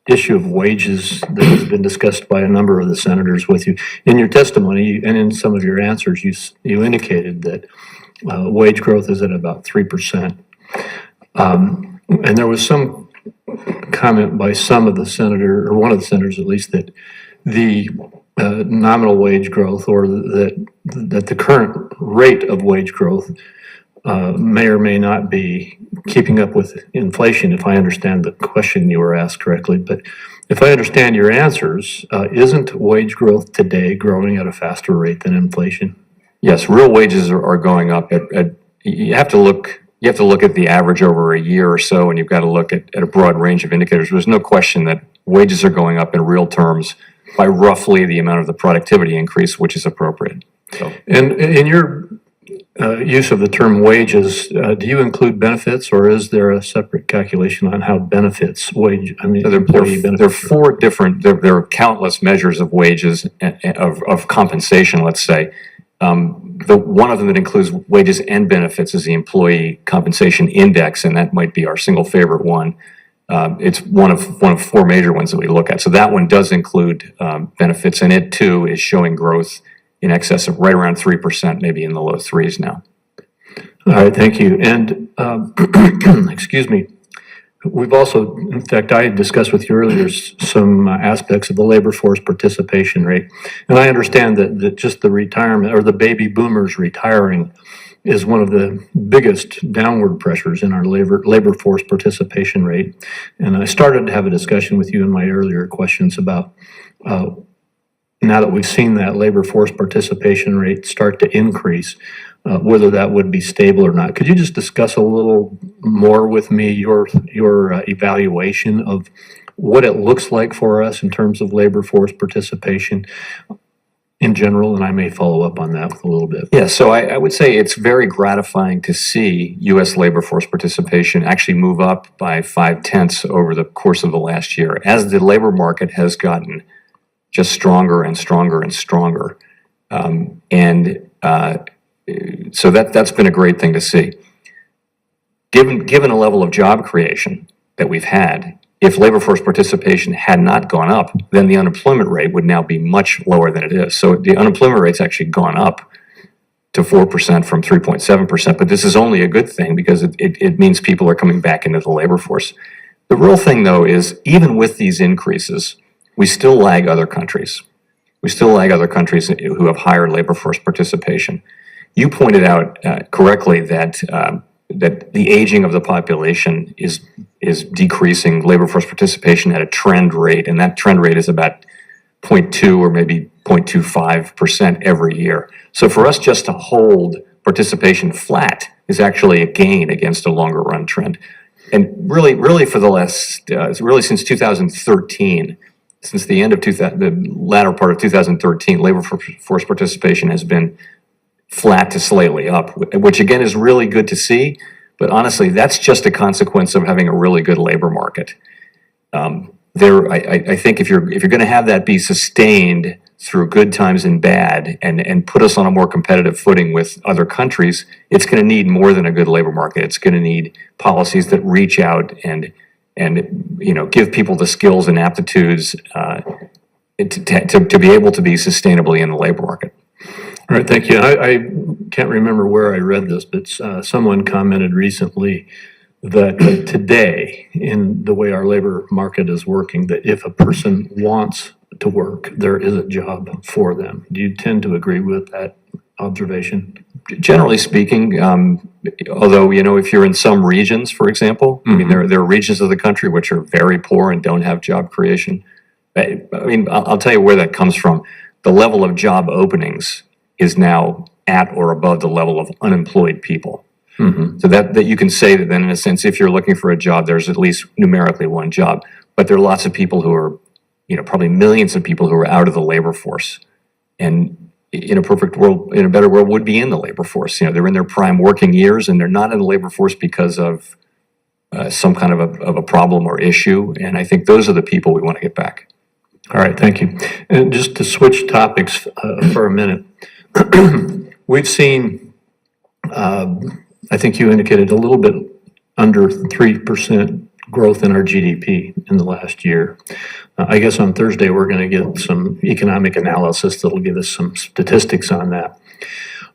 issue of wages that has been discussed by a number of the senators with you. In your testimony and in some of your answers, you indicated that wage growth is at about 3%. And there was some comment by some of the senator, or one of the senators at least, that the nominal wage growth, or that the current rate of wage growth may or may not be keeping up with inflation, if I understand the question you were asked correctly. But if I understand your answers, isn't wage growth today growing at a faster rate than inflation? Yes, real wages are going up. You have to look at the average over a year or so, and you've got to look at a broad range of indicators. There's no question that wages are going up in real terms by roughly the amount of the productivity increase, which is appropriate. So, and in your use of the term wages, do you include benefits, or is there a separate calculation on how benefits employee benefits? there are four different. There are countless measures of wages of compensation. Let's say the one of them that includes wages and benefits is the Employee Compensation Index, and that might be our single favorite one. It's one of four major ones that we look at. So that one does include benefits, and it too is showing growth in excess of right around 3%, maybe in the low threes now. All right, thank you. And excuse me, we've also, in fact, I discussed with you earlier some aspects of the labor force participation rate. And I understand that just the retirement, or the baby boomers retiring, is one of the biggest downward pressures in our labor force participation rate. And I started to have a discussion with you in my earlier questions about now that we've seen that labor force participation rate start to increase, whether that would be stable or not. Could you just discuss a little more with me your evaluation of what it looks like for us in terms of labor force participation in general? And I may follow up on that with a little bit. Yeah, so I would say it's very gratifying to see U.S. labor force participation actually move up by 0.5 over the course of the last year, as the labor market has gotten just stronger and stronger and stronger. So that's been a great thing to see. Given a level of job creation that we've had, if labor force participation had not gone up, then the unemployment rate would now be much lower than it is. So the unemployment rate's actually gone up to 4% from 3.7%, but this is only a good thing because it means people are coming back into the labor force. The real thing, though, is even with these increases, we still lag other countries. We still lag other countries who have higher labor force participation. You pointed out correctly that the aging of the population is decreasing labor force participation at a trend rate, and that trend rate is about 0.2 or maybe 0.25% every year. So for us just to hold participation flat is actually a gain against a longer run trend. And really for the last, really since 2013, since the end of the latter part of 2013, labor force participation has been flat to slightly up, which again is really good to see. But honestly, that's just a consequence of having a really good labor market. I think if you're going to have that be sustained through good times and bad, and put us on a more competitive footing with other countries, it's going to need more than a good labor market. It's going to need policies that reach out and give people the skills and aptitudes to be able to be sustainably in the labor market. All right, thank you. I can't remember where I read this, but someone commented recently that today, in the way our labor market is working, that if a person wants to work, there is a job for them. Do you tend to agree with that observation? Generally speaking, although, if you're in some regions, for example, I mean, there are regions of the country which are very poor and don't have job creation. I'll tell you where that comes from. The level of job openings is now at or above the level of unemployed people. So that you can say that then, in a sense, if you're looking for a job, there's at least numerically one job. But there are lots of people who are, probably millions of people who are out of the labor force. And in a perfect world, in a better world, would be in the labor force. They're in their prime working years, and they're not in the labor force because of some kind of a problem or issue. And I think those are the people we want to get back. All right, thank you. And just to switch topics for a minute, we've seen, I think you indicated a little bit under 3% growth in our GDP in the last year. I guess on Thursday, we're going to get some economic analysis that'll give us some statistics on that.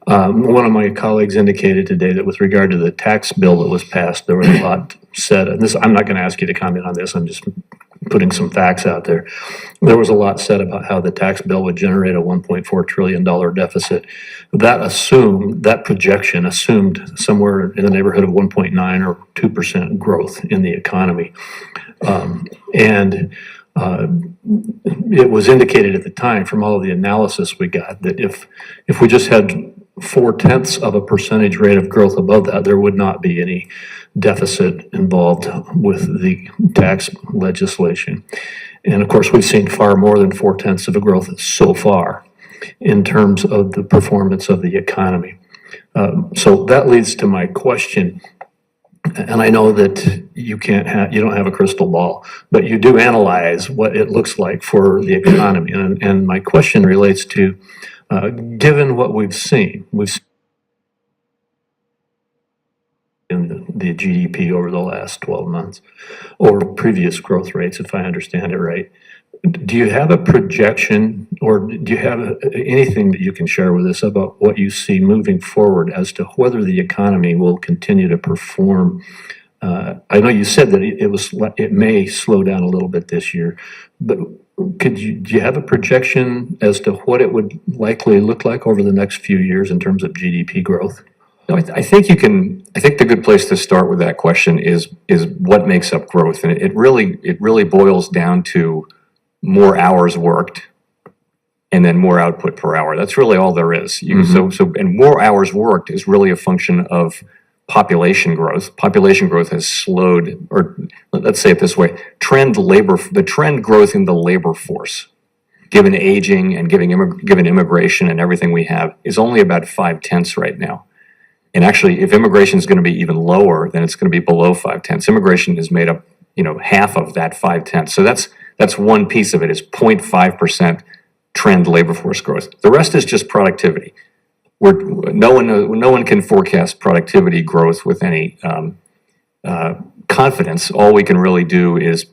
One of my colleagues indicated today that with regard to the tax bill that was passed, there was a lot said, and this, I'm not going to ask you to comment on this, I'm just putting some facts out there. There was a lot said about how the tax bill would generate a $1.4 trillion deficit. That projection assumed somewhere in the neighborhood of 1.9 or 2% growth in the economy. It was indicated at the time from all of the analysis we got that if we just had 0.4% rate of growth above that, there would not be any deficit involved with the tax legislation. And of course, we've seen far more than 0.4 of a growth so far in terms of the performance of the economy. So that leads to my question. And I know that you don't have a crystal ball, but you do analyze what it looks like for the economy. And my question relates to, given what we've seen in the GDP over the last 12 months, or previous growth rates, if I understand it right, do you have a projection, or do you have anything that you can share with us about what you see moving forward as to whether the economy will continue to perform? I know you said that it may slow down a little bit this year, but do you have a projection as to what it would likely look like over the next few years in terms of GDP growth? No, I think the good place to start with that question is what makes up growth, and it really boils down to more hours worked and then more output per hour. That's really all there is. And more hours worked is really a function of population growth. Population growth has slowed, or let's say it this way, the trend growth in the labor force, given aging and given immigration and everything we have, is only about 0.5 right now. And actually, if immigration is going to be even lower, then it's going to be below 0.5. Immigration is made up, half of that 0.5. So that's one piece of it, is 0.5% trend labor force growth. The rest is just productivity. No one can forecast productivity growth with any confidence. All we can really do is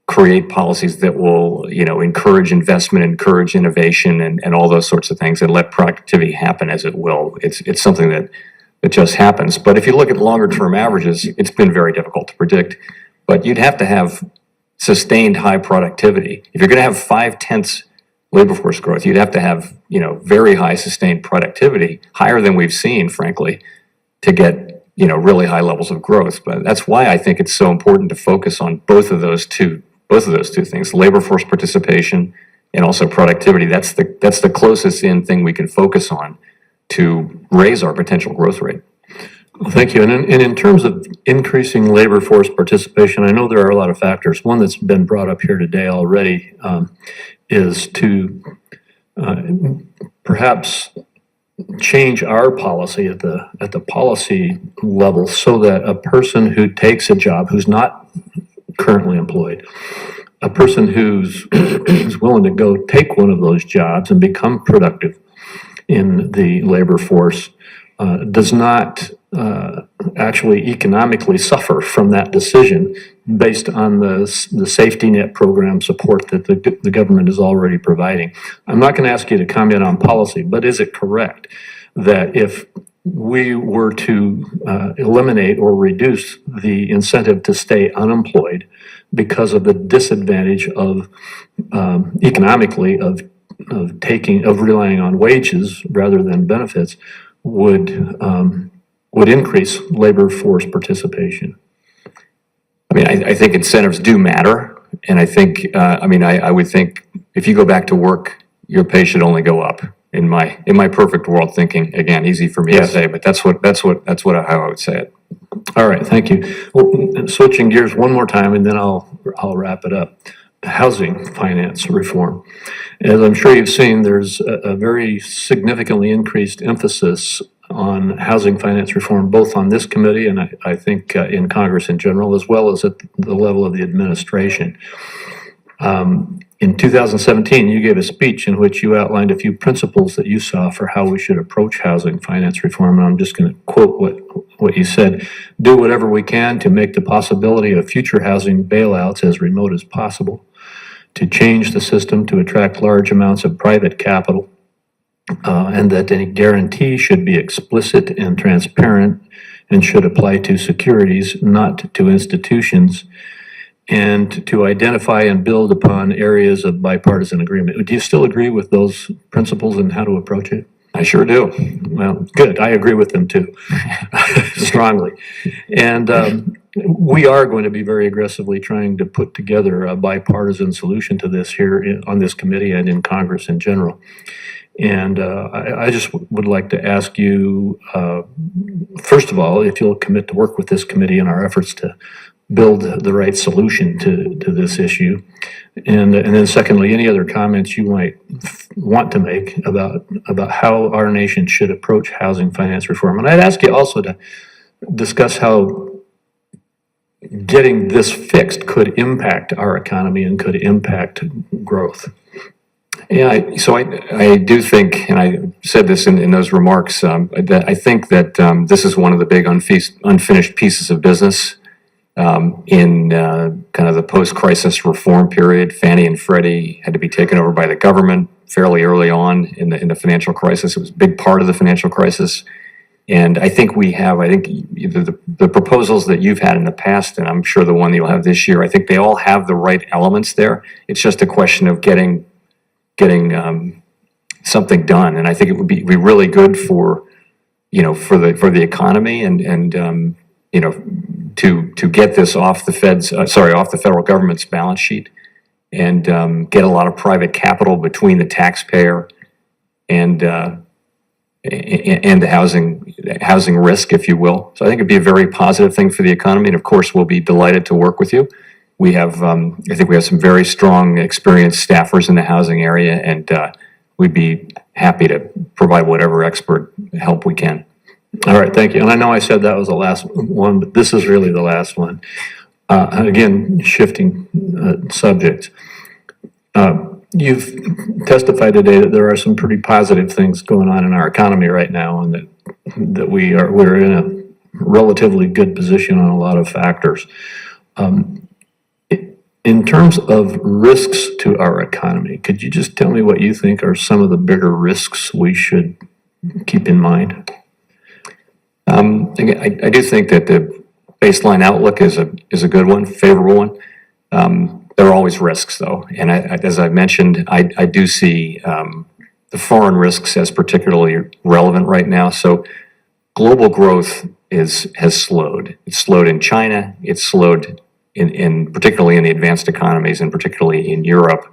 create policies that will, encourage investment, encourage innovation, and all those sorts of things, and let productivity happen as it will. It's something that just happens. But if you look at longer term averages, it's been very difficult to predict. But you'd have to have sustained high productivity. If you're going to have 0.5 labor force growth, you'd have to have, very high sustained productivity, higher than we've seen, frankly, to get, really high levels of growth. But that's why I think it's so important to focus on both of those two things, labor force participation and also productivity. That's the closest in thing we can focus on to raise our potential growth rate. Thank you. And in terms of increasing labor force participation, I know there are a lot of factors. One that's been brought up here today already is to perhaps change our policy at the policy level so that a person who takes a job who's not currently employed, a person who's willing to go take one of those jobs and become productive in the labor force, does not actually economically suffer from that decision based on the safety net program support that the government is already providing. I'm not going to ask you to comment on policy, but is it correct that if we were to eliminate or reduce the incentive to stay unemployed because of the disadvantage of economically of relying on wages rather than benefits, would increase labor force participation? I mean, I think incentives do matter, and I think, I would think if you go back to work, your pay should only go up. In my perfect world thinking, again, easy for me to say, but that's how I would say it. All right, thank you. Well, switching gears one more time, and then I'll wrap it up. Housing finance reform. As I'm sure you've seen, there's a very significantly increased emphasis on housing finance reform, both on this committee and I think in Congress in general, as well as at the level of the administration. In 2017, you gave a speech in which you outlined a few principles that you saw for how we should approach housing finance reform, and I'm just going to quote what you said. Do whatever we can to make the possibility of future housing bailouts as remote as possible, to change the system to attract large amounts of private capital, and that any guarantee should be explicit and transparent and should apply to securities, not to institutions, and to identify and build upon areas of bipartisan agreement. Do you still agree with those principles and how to approach it? I sure do. Well, good. I agree with them too, strongly. And we are going to be very aggressively trying to put together a bipartisan solution to this here on this committee and in Congress in general. And I just would like to ask you, first of all, if you'll commit to work with this committee in our efforts to build the right solution to this issue. And then secondly, any other comments you might want to make about how our nation should approach housing finance reform. And I'd ask you also to discuss how getting this fixed could impact our economy and could impact growth. Yeah, so I do think, and I said this in those remarks, that I think that this is one of the big unfinished pieces of business in kind of the post-crisis reform period. Fannie and Freddie had to be taken over by the government fairly early on in the financial crisis. It was a big part of the financial crisis. And I think the proposals that you've had in the past, and I'm sure the one that you'll have this year, I think they all have the right elements there. It's just a question of getting something done. And I think it would be really good for the economy and to get this off the federal government's balance sheet and get a lot of private capital between the taxpayer and the housing risk, if you will. So I think it'd be a very positive thing for the economy. And of course, we'll be delighted to work with you. We have, I think we have some very strong, experienced staffers in the housing area, and we'd be happy to provide whatever expert help we can. All right, thank you. And I know I said that was the last one, but this is really the last one. Again, shifting subjects. You've testified today that there are some pretty positive things going on in our economy right now, and that we're in a relatively good position on a lot of factors. In terms of risks to our economy, could you just tell me what you think are some of the bigger risks we should keep in mind? Again, I do think that the baseline outlook is a good one, favorable one. There are always risks, though, and as I mentioned, I do see the foreign risks as particularly relevant right now. So, global growth has slowed. It's slowed in China. It's slowed in particularly in the advanced economies, and particularly in Europe.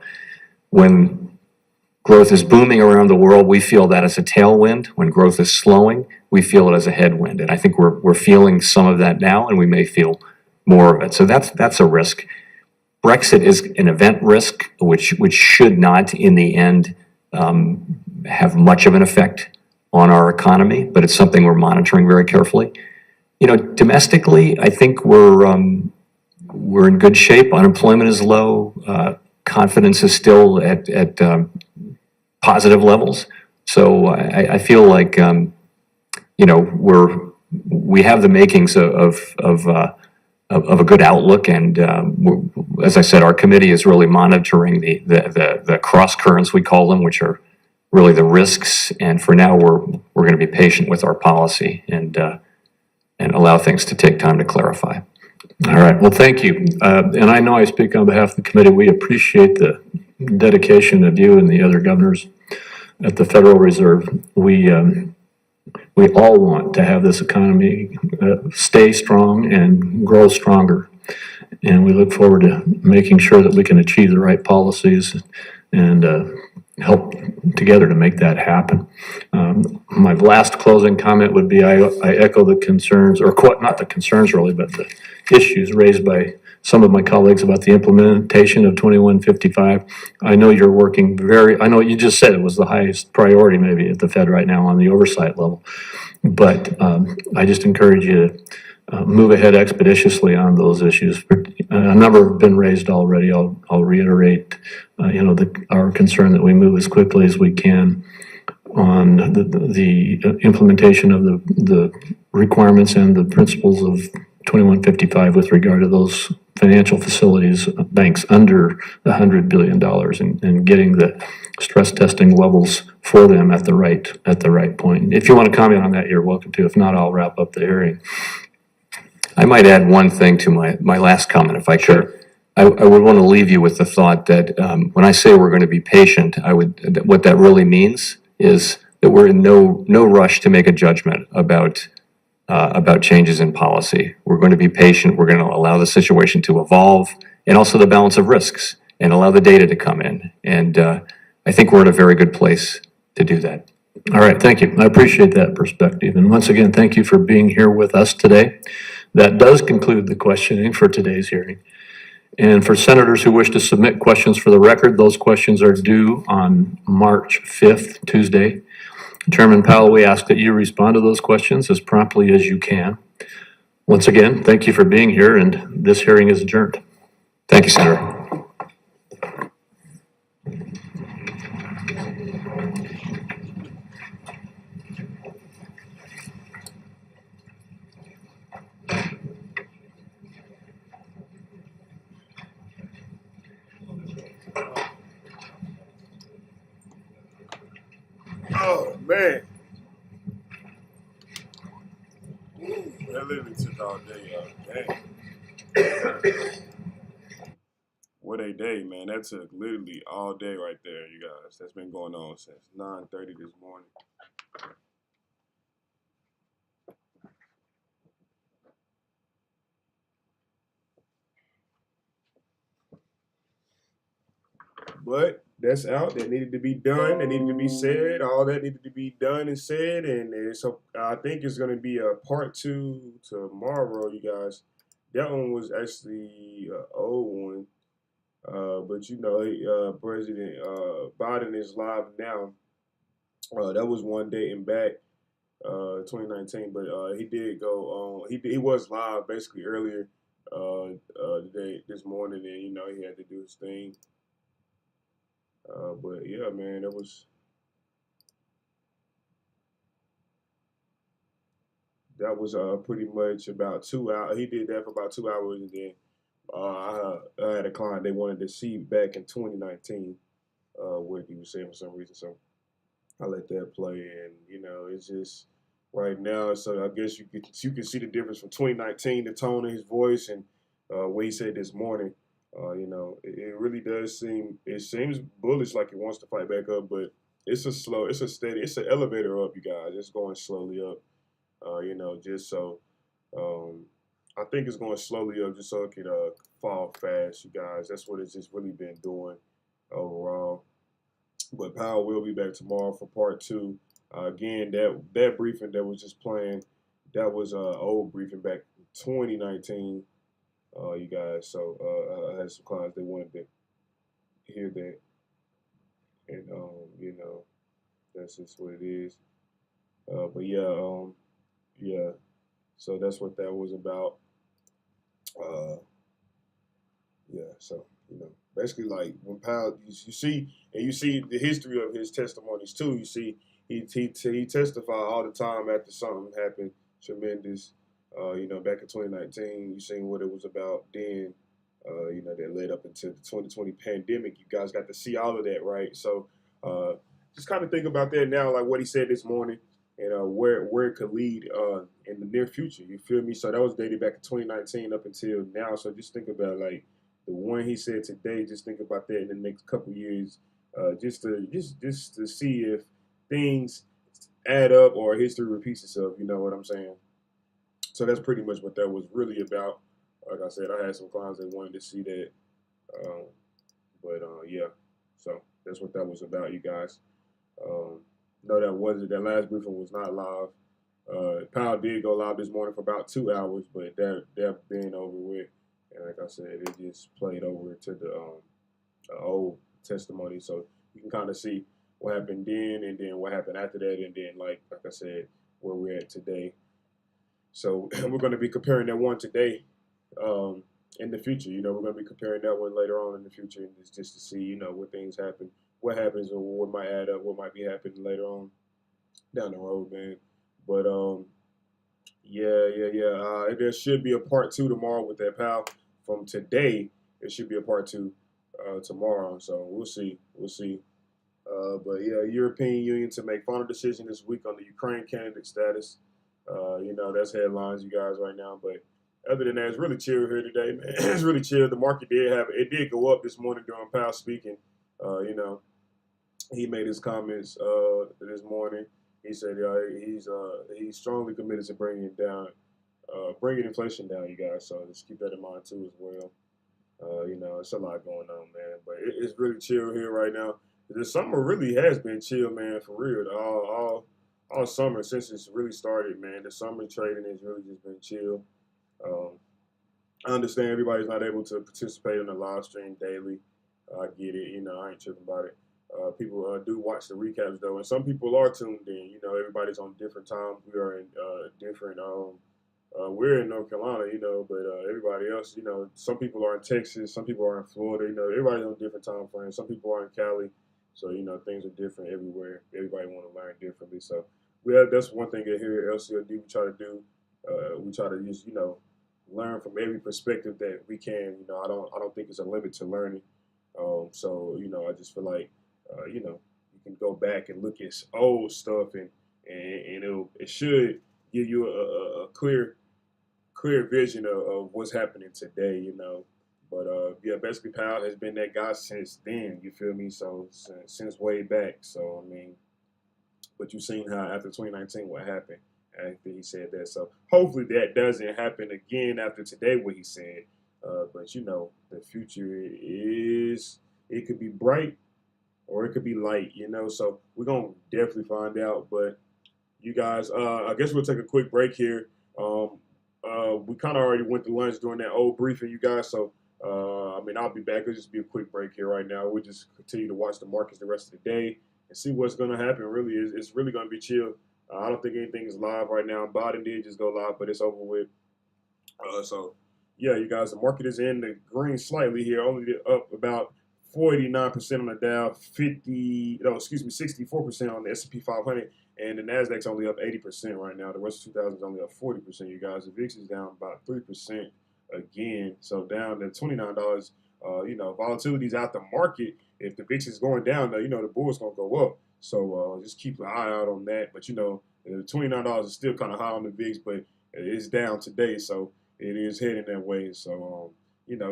When growth is booming around the world, we feel that as a tailwind. When growth is slowing, we feel it as a headwind. And I think we're feeling some of that now, and we may feel more of it. So that's a risk. Brexit is an event risk, which should not, in the end, have much of an effect on our economy, but it's something we're monitoring very carefully. Domestically, I think we're in good shape. Unemployment is low. Confidence is still at positive levels. So I feel like you know, we have the makings of a good outlook, and as I said, our committee is really monitoring the cross currents, we call them, which are really the risks. And for now, we're going to be patient with our policy and allow things to take time to clarify. All right, well, thank you. And I know I speak on behalf of the committee. We appreciate the dedication of you and the other governors at the Federal Reserve. We all want to have this economy stay strong and grow stronger. And we look forward to making sure that we can achieve the right policies and help together to make that happen. My last closing comment would be I echo the concerns, or not the concerns really, but the issues raised by some of my colleagues about the implementation of 2155. I know you're working I know you just said it was the highest priority maybe at the Fed right now on the oversight level. But I just encourage you to move ahead expeditiously on those issues. A number have been raised already. I'll reiterate, our concern that we move as quickly as we can on the implementation of the requirements and the principles of 2155 with regard to those financial facilities, banks under $100 billion, and getting the stress testing levels for them at the right point. If you want to comment on that, you're welcome to. If not, I'll wrap up the hearing. I might add one thing to my last comment, if I could. Sure. I would want to leave you with the thought that when I say we're going to be patient, what that really means is that we're in no rush to make a judgment about changes in policy. We're going to be patient. We're going to allow the situation to evolve, and also the balance of risks, and allow the data to come in. And I think we're in a very good place to do that. All right, thank you. I appreciate that perspective. And once again, thank you for being here with us today. That does conclude the questioning for today's hearing. And for senators who wish to submit questions for the record, those questions are due on March 5th, Tuesday. Chairman Powell, we ask that you respond to those questions as promptly as you can. Once again, thank you for being here, and this hearing is adjourned. Thank you, Senator. Oh, man. That literally took all day, dang. What a day, man. That took literally all day right there, you guys. That's been going on since 9:30 this morning. But that's out. That needed to be done. That needed to be said. All that needed to be done and said. And I think it's going to be a part 2 tomorrow, you guys. That one was actually an old one. But President Biden is live now. That was one dating back, 2019. But he did go on. He was live basically earlier today, this morning, and he had to do his thing. But yeah, man, that was pretty much about 2 hours. He did that for about 2 hours, and then I had a client they wanted to see back in 2019 what he was saying for some reason. So I let that play, and it's just right now. So I guess you can see the difference from 2019, the tone of his voice, and what he said this morning. It really does seems bullish, like he wants to fight back up, but it's an elevator up, you guys. It's going slowly up, just so, I think it's going slowly up just so it could fall fast, you guys. That's what it's just really been doing overall. But Powell will be back tomorrow for part 2. Again, that briefing that was just playing, that was an old briefing back in 2019. You guys, so I had some clients, they wanted to hear that, and that's just what it is. But yeah, so that's what that was about. Yeah, so basically, like when Powell, you see the history of his testimonies too. You see he testified all the time after something happened tremendous. Back in 2019, you seen what it was about then. That led up into the 2020 pandemic. You guys got to see all of that, right? So just kind of think about that now, like what he said this morning, and where it could lead in the near future. You feel me? So that was dated back in 2019 up until now. So just think about like the one he said today. Just think about that in the next couple years, just to see if things add up or history repeats itself. You know what I'm saying? So that's pretty much what that was really about. Like I said, I had some clients that wanted to see that, yeah. So that's what that was about, you guys. No, that last briefing was not live. Powell did go live this morning for about 2 hours, but that been over with. And like I said, it just played over to the old testimony, so you can kind of see what happened then, and then what happened after that, and then like I said, where we're at today. So we're going to be comparing that one today. In the future, we're going to be comparing that one later on in the future, and it's just to see, what things happen, what happens, or what might add up, what might be happening later on down the road, man. But there should be a part 2 tomorrow with that pal. From today, there should be a part 2 tomorrow. So we'll see. But yeah, European Union to make final decision this week on the Ukraine candidate status. That's headlines, you guys, right now. But other than that, it's really chill here today, man. It's really chill. The market did go up this morning during Powell speaking. He made his comments this morning. He said he's strongly committed to bringing inflation down, you guys. So just keep that in mind too as well. It's a lot going on, man. But it's really chill here right now. The summer really has been chill, man, for real. All summer since it's really started, man. The summer trading has really just been chill. I understand everybody's not able to participate in the live stream daily. I get it. I ain't tripping about it. People do watch the recaps though, and some people are tuned in. Everybody's on different times. We are in different. We're in North Carolina, but everybody else, some people are in Texas, some people are in Florida. Everybody's on different time frames. Some people are in Cali, so things are different everywhere. Everybody want to learn differently. So that's one thing here at LCOD we try to do. We try to just learn from every perspective that we can. I don't think it's a limit to learning. I just feel like you can go back and look at old stuff and it should give you a clear vision of what's happening today. But basically Powell has been that guy since then. You feel me? So since way back. So but you've seen how after 2019 what happened after he said that. So hopefully that doesn't happen again after today what he said. But the future it could be bright or it could be light, so we're going to definitely find out. But you guys, I guess we'll take a quick break here. We kind of already went to lunch during that old briefing, you guys. So, I'll be back. It'll just be a quick break here right now. We'll just continue to watch the markets the rest of the day and see what's going to happen. Really, it's really going to be chill. I don't think anything is live right now. Biden did just go live, but it's over with. You guys, the market is in the green slightly here, only up about 49% on the Dow, 64% on the S&P 500, and the Nasdaq's only up 80% right now. The Russell 2000 is only up 40%. You guys, the VIX is down about 3% again, so down to $29. Volatility's out the market. If the VIX is going down, the bull's gonna go up. So just keep an eye out on that. But the $29 is still kind of high on the VIX, but it's down today, so it is heading that way. So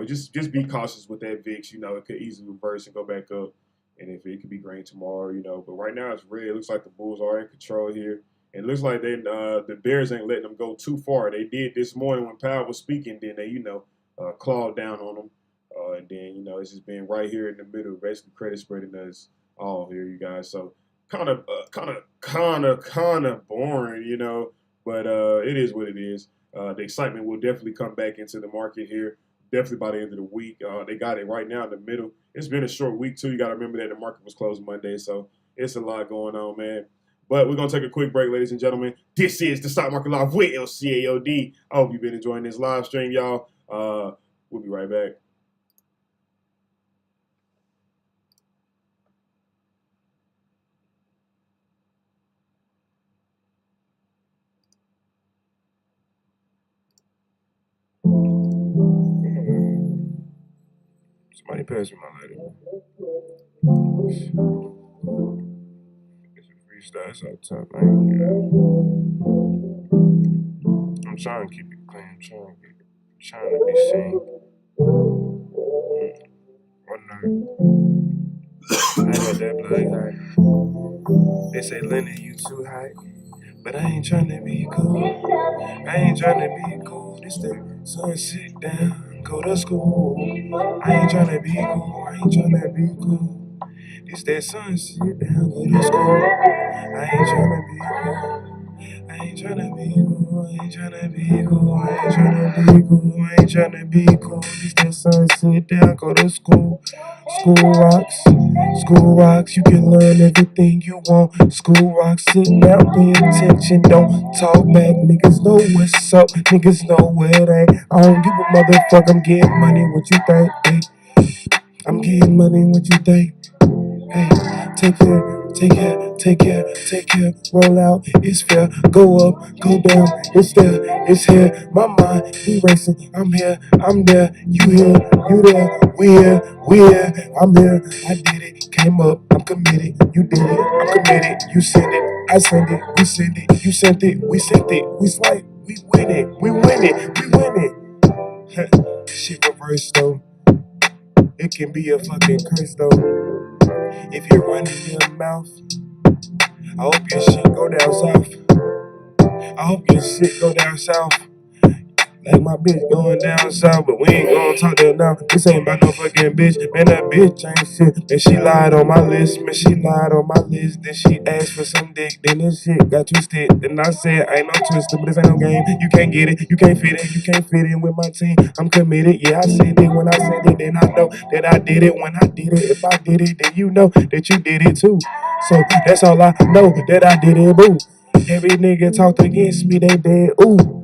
just be cautious with that VIX. It could easily reverse and go back up, and if it could be green tomorrow. But right now it's red. It looks like the bulls are in control here. And it looks like the Bears ain't letting them go too far. They did this morning when Powell was speaking. Then they clawed down on them, and then it's just been right here in the middle, basically credit spreading us all here, you guys. So kind of boring, but it is what it is. The excitement will definitely come back into the market here, definitely by the end of the week. They got it right now in the middle. It's been a short week too. You got to remember that the market was closed Monday, so it's a lot going on, man. But we're going to take a quick break, ladies and gentlemen. This is the Stock Market Live with LCAOD. I hope you've been enjoying this live stream, y'all. We'll be right back. Why you pass me my lighter? It's a freestyle. It's out top. I'm trying to keep it clean. I'm trying to be seen. One night, I had that blood high. They say, Lenny, you too high. But I ain't tryna be cool. I ain't tryna be cool. This the sun, sit down, go to school. I ain't tryna be cool. I ain't tryna be cool. This that sun, sit down, go to school. I ain't tryna be cool. I ain't tryna be cool. I ain't tryna be cool. I ain't tryna be cool. I ain't tryna be cool. This that sun, sit down, go to school. School rocks. School rocks, you can learn everything you want. School rocks, sit down, pay attention, don't talk back. Niggas know what's up, niggas know where it ain't. I don't give a motherfucker, I'm getting money, what you think? Hey, I'm getting money, what you think? Hey, take care, take care, take care, take care, roll out, it's fair, go up, go down, it's there, it's here, my mind, we racing, I'm here, I'm there, you here, you there, we here, I'm here, I did it, came up, I'm committed, you did it, I'm committed, you send it, I send it, we send it, you sent it, we sent it, we swipe, we win it, we win it, we win it. Shit reverse though, it can be a fucking curse though. If you're running your mouth, I hope your shit go down south. I hope your shit go down south. Like my bitch going down south, but we ain't gonna talk that now. This ain't about no fucking bitch. Man, that bitch ain't shit. And she lied on my list. Man, she lied on my list. Then she asked for some dick. Then this shit got twisted. Then I said, ain't no twister, but this ain't no game. You can't get it. You can't fit it. You can't fit in with my team. I'm committed. Yeah, I said it when I said it. Then I know that I did it when I did it. If I did it, then you know that you did it too. So that's all I know, that I did it, boo. Every nigga talked against me, they dead, ooh.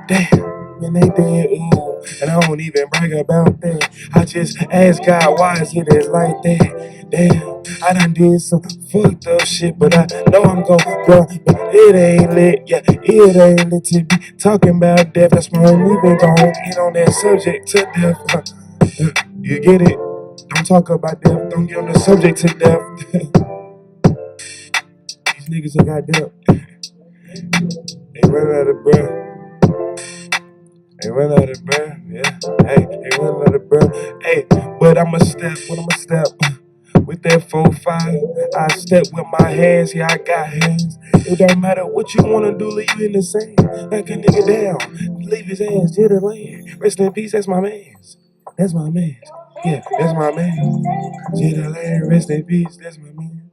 Damn, and they dead, ooh. And I don't even brag about that. I just ask God, why is it like that? Damn, I done did some fucked up shit, but I know I'm gon' go. But it ain't lit, yeah, it ain't lit to be talking about death. That's why I'm even gon' get on that subject to death. You get it? Don't talk about death, don't get on the subject to death. These niggas ain't got death. They run out of breath. They run out of breath, yeah. Hey, they run out of breath. Hey, but I'ma step, with that 4-5. I step with my hands, yeah, I got hands. It don't matter what you wanna do, leave you in the sand. Knock a nigga down, leave his ass to the land. Rest in peace, that's my mans. That's my mans. Yeah, that's my man. To the land, rest in peace, that's my man.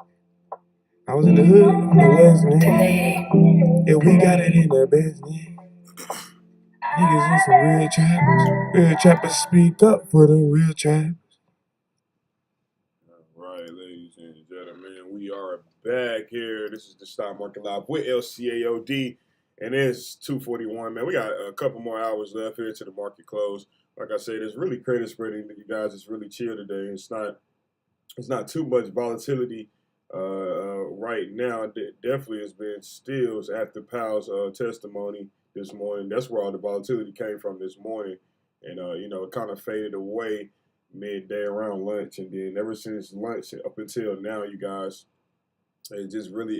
I was in the hood, on the west, man. Yeah, we got it in the best, man. Niggas is some real trappers. Real trappers speak up for the real trappers. Right, ladies and gentlemen, we are back here. This is the Stock Market Live with LCAOD, and it's 2:41. Man, we got a couple more hours left here to the market close. Like I said, it's really credit spreading. You guys, it's really chill today. It's not too much volatility right now. Definitely has been stills after Powell's testimony this morning. That's where all the volatility came from this morning. And, it kind of faded away midday around lunch. And then ever since lunch up until now, you guys, it just really,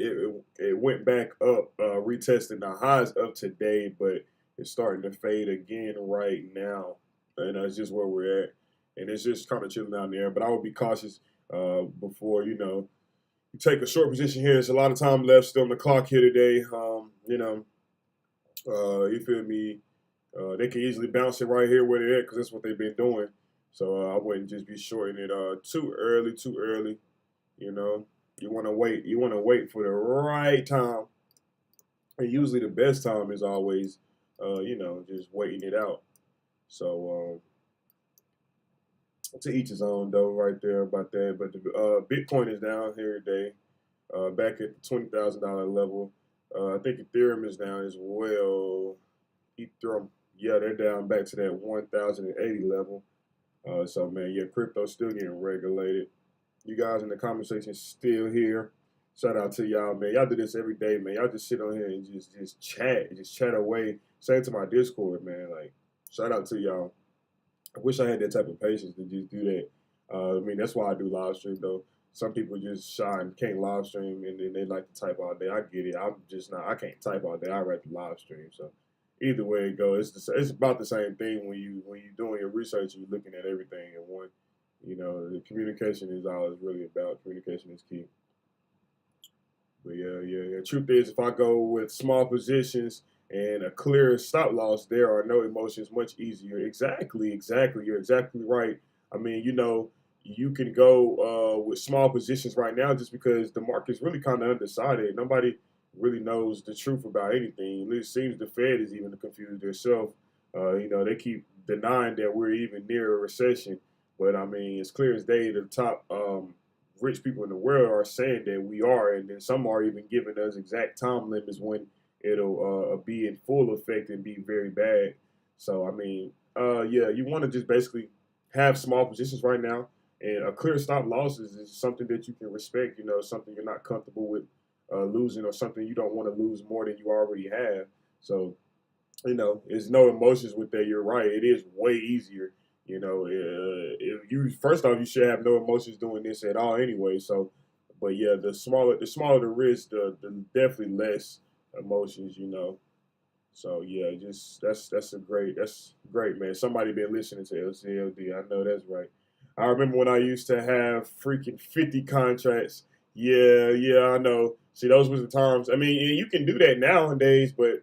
it went back up, retesting the highs of today, but it's starting to fade again right now. And that's just where we're at. And it's just kind of chilling out there. But I would be cautious before, you take a short position here. There's a lot of time left still on the clock here today. You feel me? They can easily bounce it right here where they're at because that's what they've been doing. So I wouldn't just be shorting it too early. You want to wait. You want to wait for the right time. And usually the best time is always, just waiting it out. So to each his own, though, right there about that. But the Bitcoin is down here today, back at the $20,000 level. I think Ethereum is down as well. Ethereum, yeah, they're down back to that 1,080 level. So, man, yeah, crypto's still getting regulated. You guys in the comment section still here. Shout out to y'all, man. Y'all do this every day, man. Y'all just sit on here and just chat away. Same to my Discord, man. Like, shout out to y'all. I wish I had that type of patience to just do that. I mean, that's why I do live stream though. Some people just shy and can't live stream, and then they like to type all day. I get it. I'm just not. I can't type all day. I rather live stream. So either way it goes, it's about the same thing when you're doing your research and you're looking at everything in one. You know, the communication is all it's really about. Communication is key. But yeah. Truth is, if I go with small positions and a clear stop loss, there are no emotions. Much easier. Exactly. You're exactly right. I mean, you know, you can go with small positions right now just because the market's really kind of undecided. Nobody really knows the truth about anything. It seems the Fed is even confused themselves. You know, they keep denying that we're even near a recession. But I mean, it's clear as day the top rich people in the world are saying that we are, and then some are even giving us exact time limits when it'll be in full effect and be very bad. So I mean, yeah, you want to just basically have small positions right now, and a clear stop losses is something that you can respect. You know, something you're not comfortable with losing, or something you don't want to lose more than you already have. So, you know, there's no emotions with that. You're right. It is way easier. You know, if you first off, you should have no emotions doing this at all anyway. So, but yeah, the smaller the risk, the definitely less emotions. You know, so yeah, just that's great, man. Somebody been listening to LCLD. I know that's right. I remember when I used to have freaking 50 contracts. Yeah, I know. See, those was the times. I mean, you can do that nowadays, but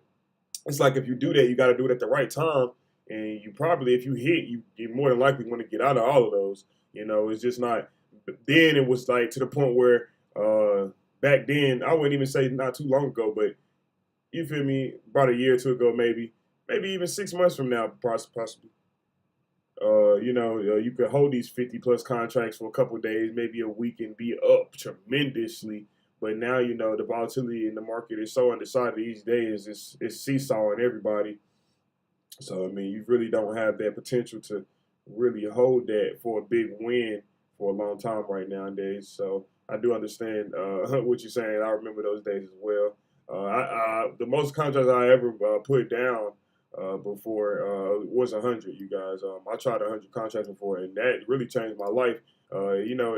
it's like if you do that, you got to do it at the right time. And you probably, if you hit, you more than likely want to get out of all of those. You know, it's just not. But then it was like to the point where back then, I wouldn't even say not too long ago, but you feel me, about a year or two ago, maybe even 6 months from now, possibly. You know, you could hold these 50 plus contracts for a couple of days, maybe a week, and be up tremendously. But now, you know, the volatility in the market is so undecided these days. It's seesawing everybody. So, I mean, you really don't have that potential to really hold that for a big win for a long time right nowadays. So I do understand what you're saying. I remember those days as well. The most contracts I ever put down before was 100, you guys. I tried 100 contracts before, and that really changed my life. You know,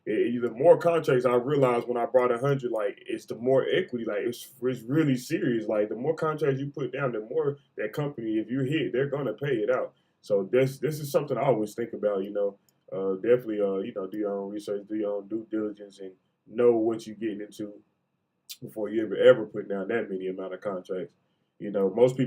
the more contracts I realized when I brought 100, like it's the more equity, like it's really serious. Like the more contracts you put down, the more that company, if you hit, they're gonna pay it out. So this is something I always think about. You know, definitely, you know, do your own research, do your own due diligence, and know what you're getting into before you ever put down that many amount of contracts. You know, most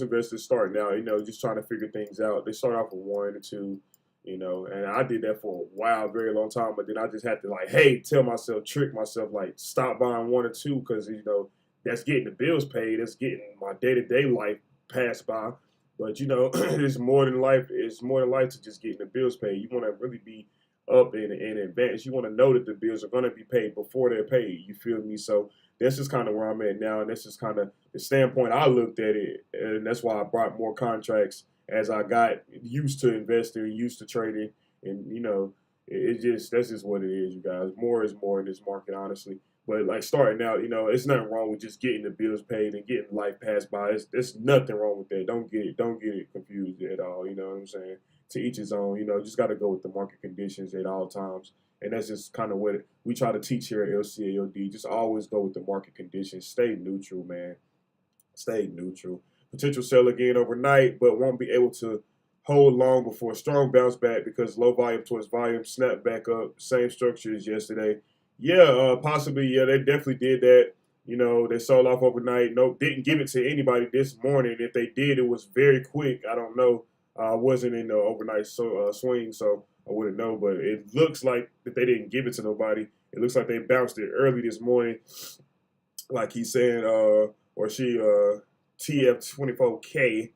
investors start now, you know, just trying to figure things out. They start off with 1 or 2. You know, and I did that for a while, very long time. But then I just had to trick myself, like stop buying 1 or 2, because you know that's getting the bills paid. That's getting my day-to-day life passed by. But you know, it's more than life. It's more than life to just getting the bills paid. You want to really be up in advance. You want to know that the bills are going to be paid before they're paid. You feel me? So this is kind of where I'm at now, and this is kind of the standpoint I looked at it, and that's why I brought more contracts as I got used to investing, used to trading, and you know, that's just what it is, you guys. More is more in this market, honestly. But like starting out, you know, it's nothing wrong with just getting the bills paid and getting life passed by. There's nothing wrong with that. Don't get it confused at all. You know what I'm saying? To each his own. You know, just got to go with the market conditions at all times. And that's just kind of what we try to teach here at LCAOD. Just always go with the market conditions. Stay neutral, man. Stay neutral. Potential sell again overnight, but won't be able to hold long before a strong bounce back because low volume towards volume, snap back up, same structure as yesterday. Yeah, possibly. Yeah, they definitely did that. You know, they sold off overnight. Nope, didn't give it to anybody this morning. If they did, it was very quick. I don't know. I wasn't in the overnight swing, so I wouldn't know. But it looks like that they didn't give it to nobody. It looks like they bounced it early this morning, like he's saying, or she, TF24K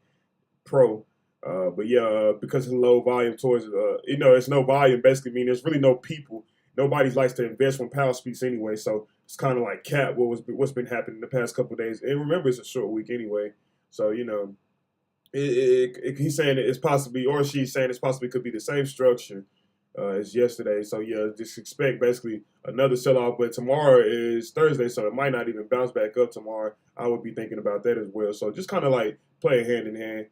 Pro. But yeah, because of the low volume towards, you know, it's no volume, basically mean there's really no people. Nobody likes to invest when Powell speaks anyway, so it's kind of like cap what's been happening the past couple of days. And remember, it's a short week anyway, so you know, he's saying it's possibly, or she's saying it's possibly could be the same structure as yesterday. So yeah, just expect basically another sell-off. But tomorrow is Thursday, so it might not even bounce back up tomorrow. I would be thinking about that as well. So just kind of like play hand in hand.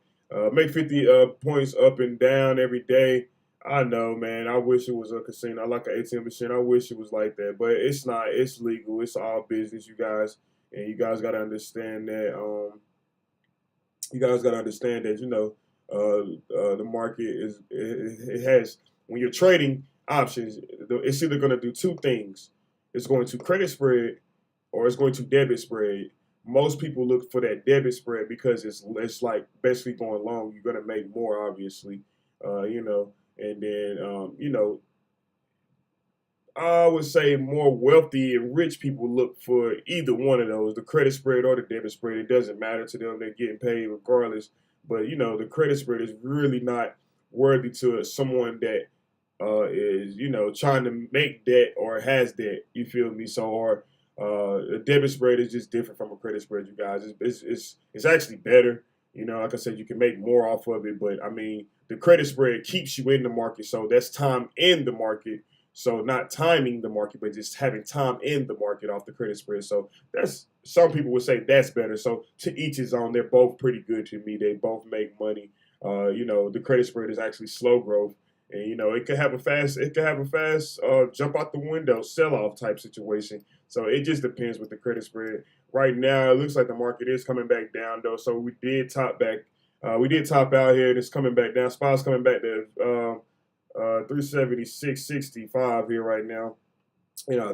make 50 points up and down every day. I know, man. I wish it was a casino, like an ATM machine. I wish it was like that, but it's not. It's legal. It's all business, you guys, and you guys got to understand that. You guys got to understand that. The market it has, when you're trading options, it's either going to do two things. It's going to credit spread or it's going to debit spread. Most people look for that debit spread because it's like basically going long. You're going to make more, obviously, and then I would say more wealthy and rich people look for either one of those, the credit spread or the debit spread. It doesn't matter to them. They're getting paid regardless. But, the credit spread is really not worthy to someone that is, trying to make debt or has debt. You feel me? So, or a debit spread is just different from a credit spread, you guys. It's actually better. Like I said, you can make more off of it. But, I mean, the credit spread keeps you in the market. So that's time in the market. So not timing the market, but just having time in the market off the credit spread. So that's, some people would say that's better. So to each his own. They're both pretty good to me. They both make money. The credit spread is actually slow growth, and it could have a fast jump out the window sell off type situation. So it just depends with the credit spread. Right now, it looks like the market is coming back down though. So we did top back. We did top out here. It's coming back down. Spot's coming back to 376.65 here right now.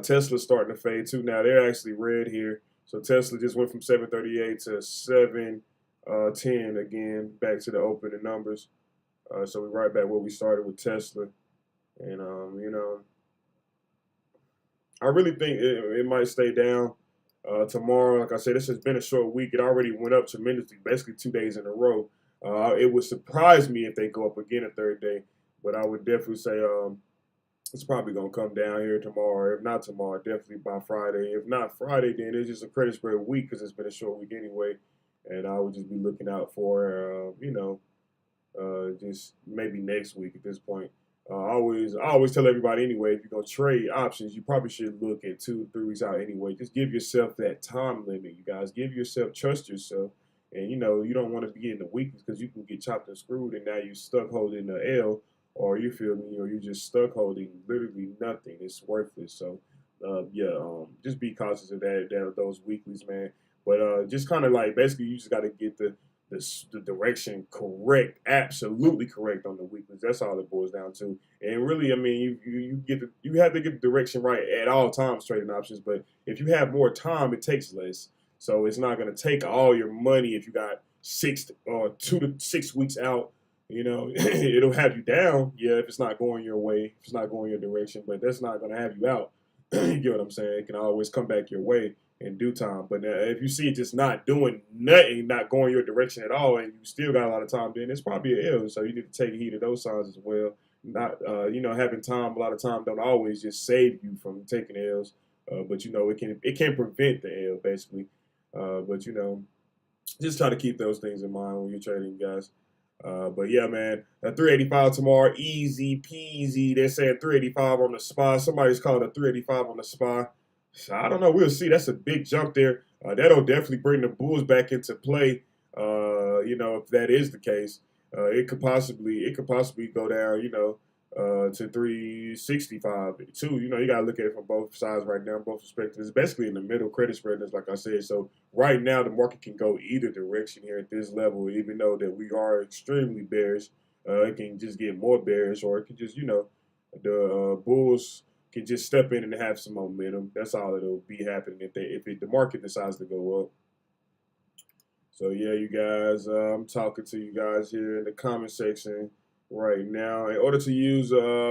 Tesla's starting to fade too now. They're actually red here. So Tesla just went from 738 to 710 again, back to the opening numbers. So we're right back where we started with Tesla. And, I really think it might stay down tomorrow. Like I said, this has been a short week. It already went up tremendously, basically 2 days in a row. It would surprise me if they go up again a third day. But I would definitely say it's probably going to come down here tomorrow. If not tomorrow, definitely by Friday. If not Friday, then it's just a credit spread week because it's been a short week anyway. And I would just be looking out for, just maybe next week at this point. I always tell everybody anyway, if you're going to trade options, you probably should look at 2, 3 weeks out anyway. Just give yourself that time limit, you guys. Trust yourself. And, you don't want to be in the weakness because you can get chopped and screwed and now you're stuck holding the L. Or you feel me, or you're just stuck holding literally nothing. It's worthless. So, just be cautious of those weeklies, man. But just kind of like basically, you just got to get the direction correct, absolutely correct on the weeklies. That's all it boils down to. And really, I mean, you have to get the direction right at all times trading options. But if you have more time, it takes less. So it's not going to take all your money if you got 2 to 6 weeks out. It'll have you down, if it's not going your way, if it's not going your direction, but that's not going to have you out. You get what I'm saying? It can always come back your way in due time. But if you see it just not doing nothing, not going your direction at all, and you still got a lot of time, then it's probably an L. So you need to take heed of those signs as well. Not, having time, a lot of time don't always just save you from taking L's, but it can prevent the L basically. But just try to keep those things in mind when you're trading, guys. But yeah, man, at 385 tomorrow, easy peasy. They're saying 385 on the SPY. Somebody's calling a 385 on the SPY. So I don't know. We'll see. That's a big jump there. That'll definitely bring the bulls back into play. If that is the case, it could possibly go down. To 365 too. You gotta look at it from both sides right now, both perspectives. It's basically in the middle. Credit spread is like I said. So right now the market can go either direction here at this level, even though that we are extremely bearish. It can just get more bearish, or it can just the bulls can just step in and have some momentum. That's all it'll be happening if the market decides to go up. So yeah, you guys, I'm talking to you guys here in the comment section right now. In order to use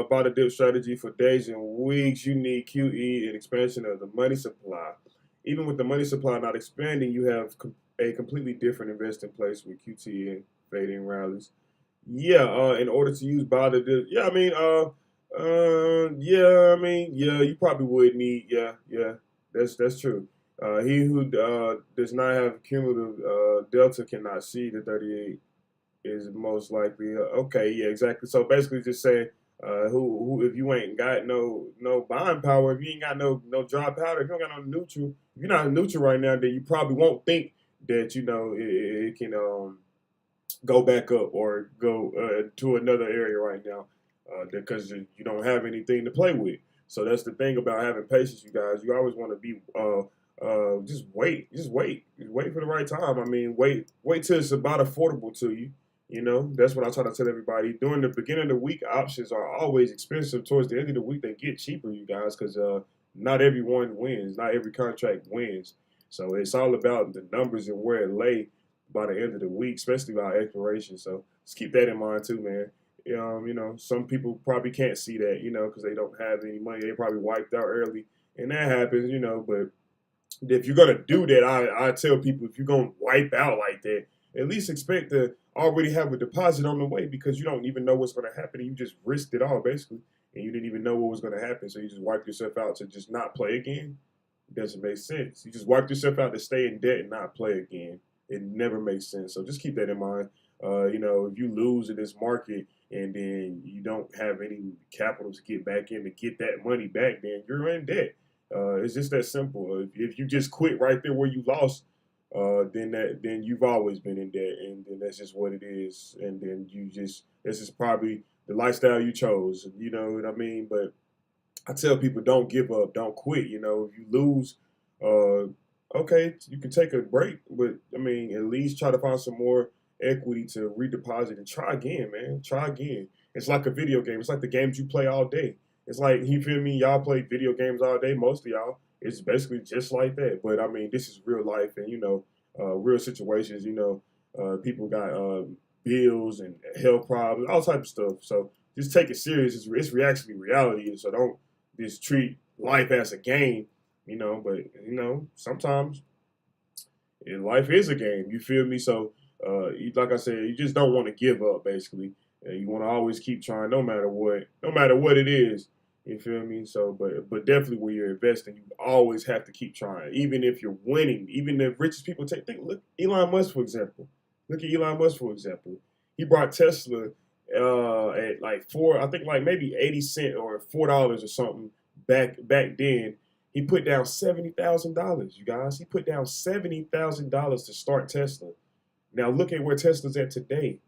buy the dip strategy for days and weeks, you need QE and expansion of the money supply. Even with the money supply not expanding, you have a completely different investing place with QT and fading rallies. In order to use buy the dip, you probably would need, that's true. He who does not have cumulative delta cannot see the 38 is most likely. Okay, yeah, exactly. So basically just saying, who if you ain't got no buying power, if you ain't got no dry powder, if you don't got no neutral, if you're not neutral right now, then you probably won't think that, it can go back up or go to another area right now because you don't have anything to play with. So that's the thing about having patience, you guys. You always want to be just wait for the right time. I mean, wait till it's about affordable to you. You know, that's what I try to tell everybody. During the beginning of the week, options are always expensive. Towards the end of the week, they get cheaper, you guys, because not everyone wins. Not every contract wins. So it's all about the numbers and where it lay by the end of the week, especially by expiration. So just keep that in mind too, man. You know, some people probably can't see that, you know, because they don't have any money. They probably wiped out early, and that happens, you know. But if you're gonna do that, I tell people, if you're gonna wipe out like that, at least expect to already have a deposit on the way, because you don't even know what's gonna happen. You just risked it all basically, and you didn't even know what was gonna happen. So you just wiped yourself out to just not play again. It doesn't make sense. You just wiped yourself out to stay in debt and not play again. It never makes sense. So just keep that in mind. You know, if you lose in this market and then you don't have any capital to get back in to get that money back, then you're in debt. It's just that simple. If you just quit right there where you lost, then you've always been in debt, and then that's just what it is. And then this is probably the lifestyle you chose. You know what I mean? But I tell people, don't give up, don't quit. You know, if you lose, okay, you can take a break, but I mean, at least try to find some more equity to redeposit and try again, man. Try again. It's like a video game. It's like the games you play all day. It's like, you feel me? Y'all play video games all day, most of y'all. It's basically just like that. But I mean, this is real life, and you know, real situations. You know, people got bills and health problems, all type of stuff. So just take it serious. It's actually reality. So don't just treat life as a game. You know, but you know, sometimes life is a game. You feel me? So like I said, you just don't want to give up. Basically, you want to always keep trying, no matter what it is. You feel me? So, but definitely when you're investing, you always have to keep trying, even if you're winning. Even the richest people look Elon Musk, for example. Look at Elon Musk, for example. He brought Tesla at like I think like maybe 80 cents or $4 or something back then. He put down $70,000, you guys. He put down $70,000 to start Tesla. Now look at where Tesla's at today.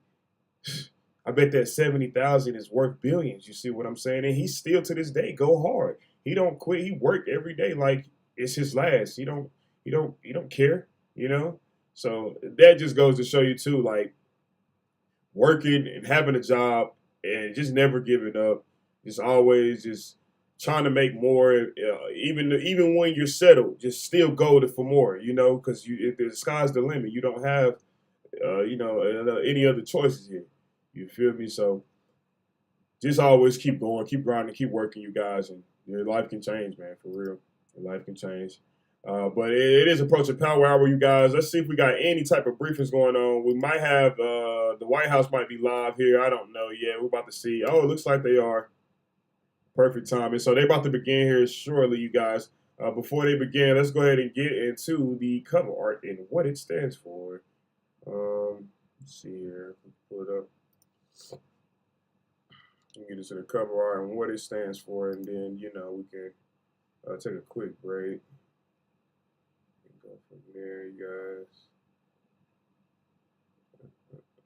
I bet that 70,000 is worth billions. You see what I'm saying? And he still to this day go hard. He don't quit. He work every day like it's his last. He don't care, you know? So that just goes to show you too, like working and having a job and just never giving up. Just always just trying to make more, even when you're settled, just still go for more, you know, because the sky's the limit. You don't have, you know, any other choices here. You feel me? So just always keep going, keep grinding, keep working, you guys, and your life can change, man, for real. Your life can change. But it is approaching Power Hour, you guys. Let's see if we got any type of briefings going on. We might have, the White House might be live here. I don't know yet. We're about to see. Oh, it looks like they are. Perfect timing. So they're about to begin here shortly, you guys. Before they begin, let's go ahead and get into the cover art and what it stands for. Let's see here. Pull it up. Get into the cover art and what it stands for, and then, you know, we can take a quick break. Go from there, you guys.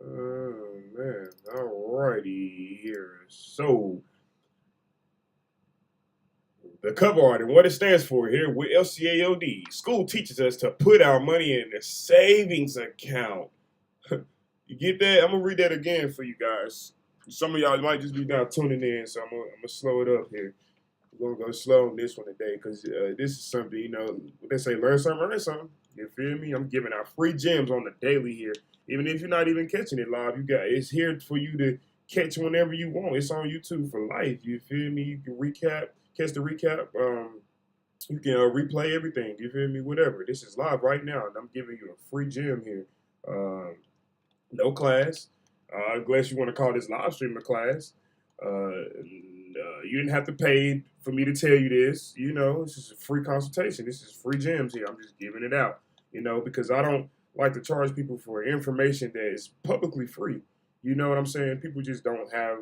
Oh, man. Alrighty here. So, the cover art and what it stands for here with LCAOD. School teaches us to put our money in a savings account. You get that? I'm going to read that again for you guys. Some of y'all might just be now tuning in, so I'm going to slow it up here. We're going to go slow on this one today, because this is something, you know, they say learn something, earn something. You feel me? I'm giving out free gems on the daily here. Even if you're not even catching it live, it's here for you to catch whenever you want. It's on YouTube for life. You feel me? You can catch the recap. You can replay everything. You feel me? Whatever. This is live right now, and I'm giving you a free gem here. No class. Unless you want to call this live stream a class. You didn't have to pay for me to tell you this. You know, this is a free consultation. This is free gems here. I'm just giving it out, you know, because I don't like to charge people for information that is publicly free. You know what I'm saying? People just don't have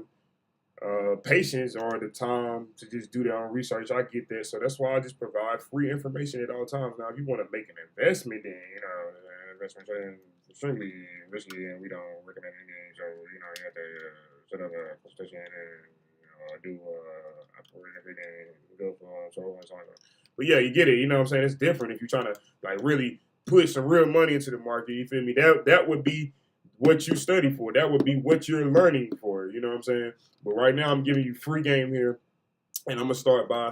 patience or the time to just do their own research. I get that. So that's why I just provide free information at all times. Now, if you want to make an investment, then, you know, investment trading, extremely risky, and we don't recommend it. So you have to set up a consultation and do operate everything, go for so on and so on. But yeah, you get it. You know what I'm saying? It's different if you're trying to like really put some real money into the market. You feel me? That would be what you study for. That would be what you're learning for. You know what I'm saying? But right now, I'm giving you free game here, and I'm gonna start by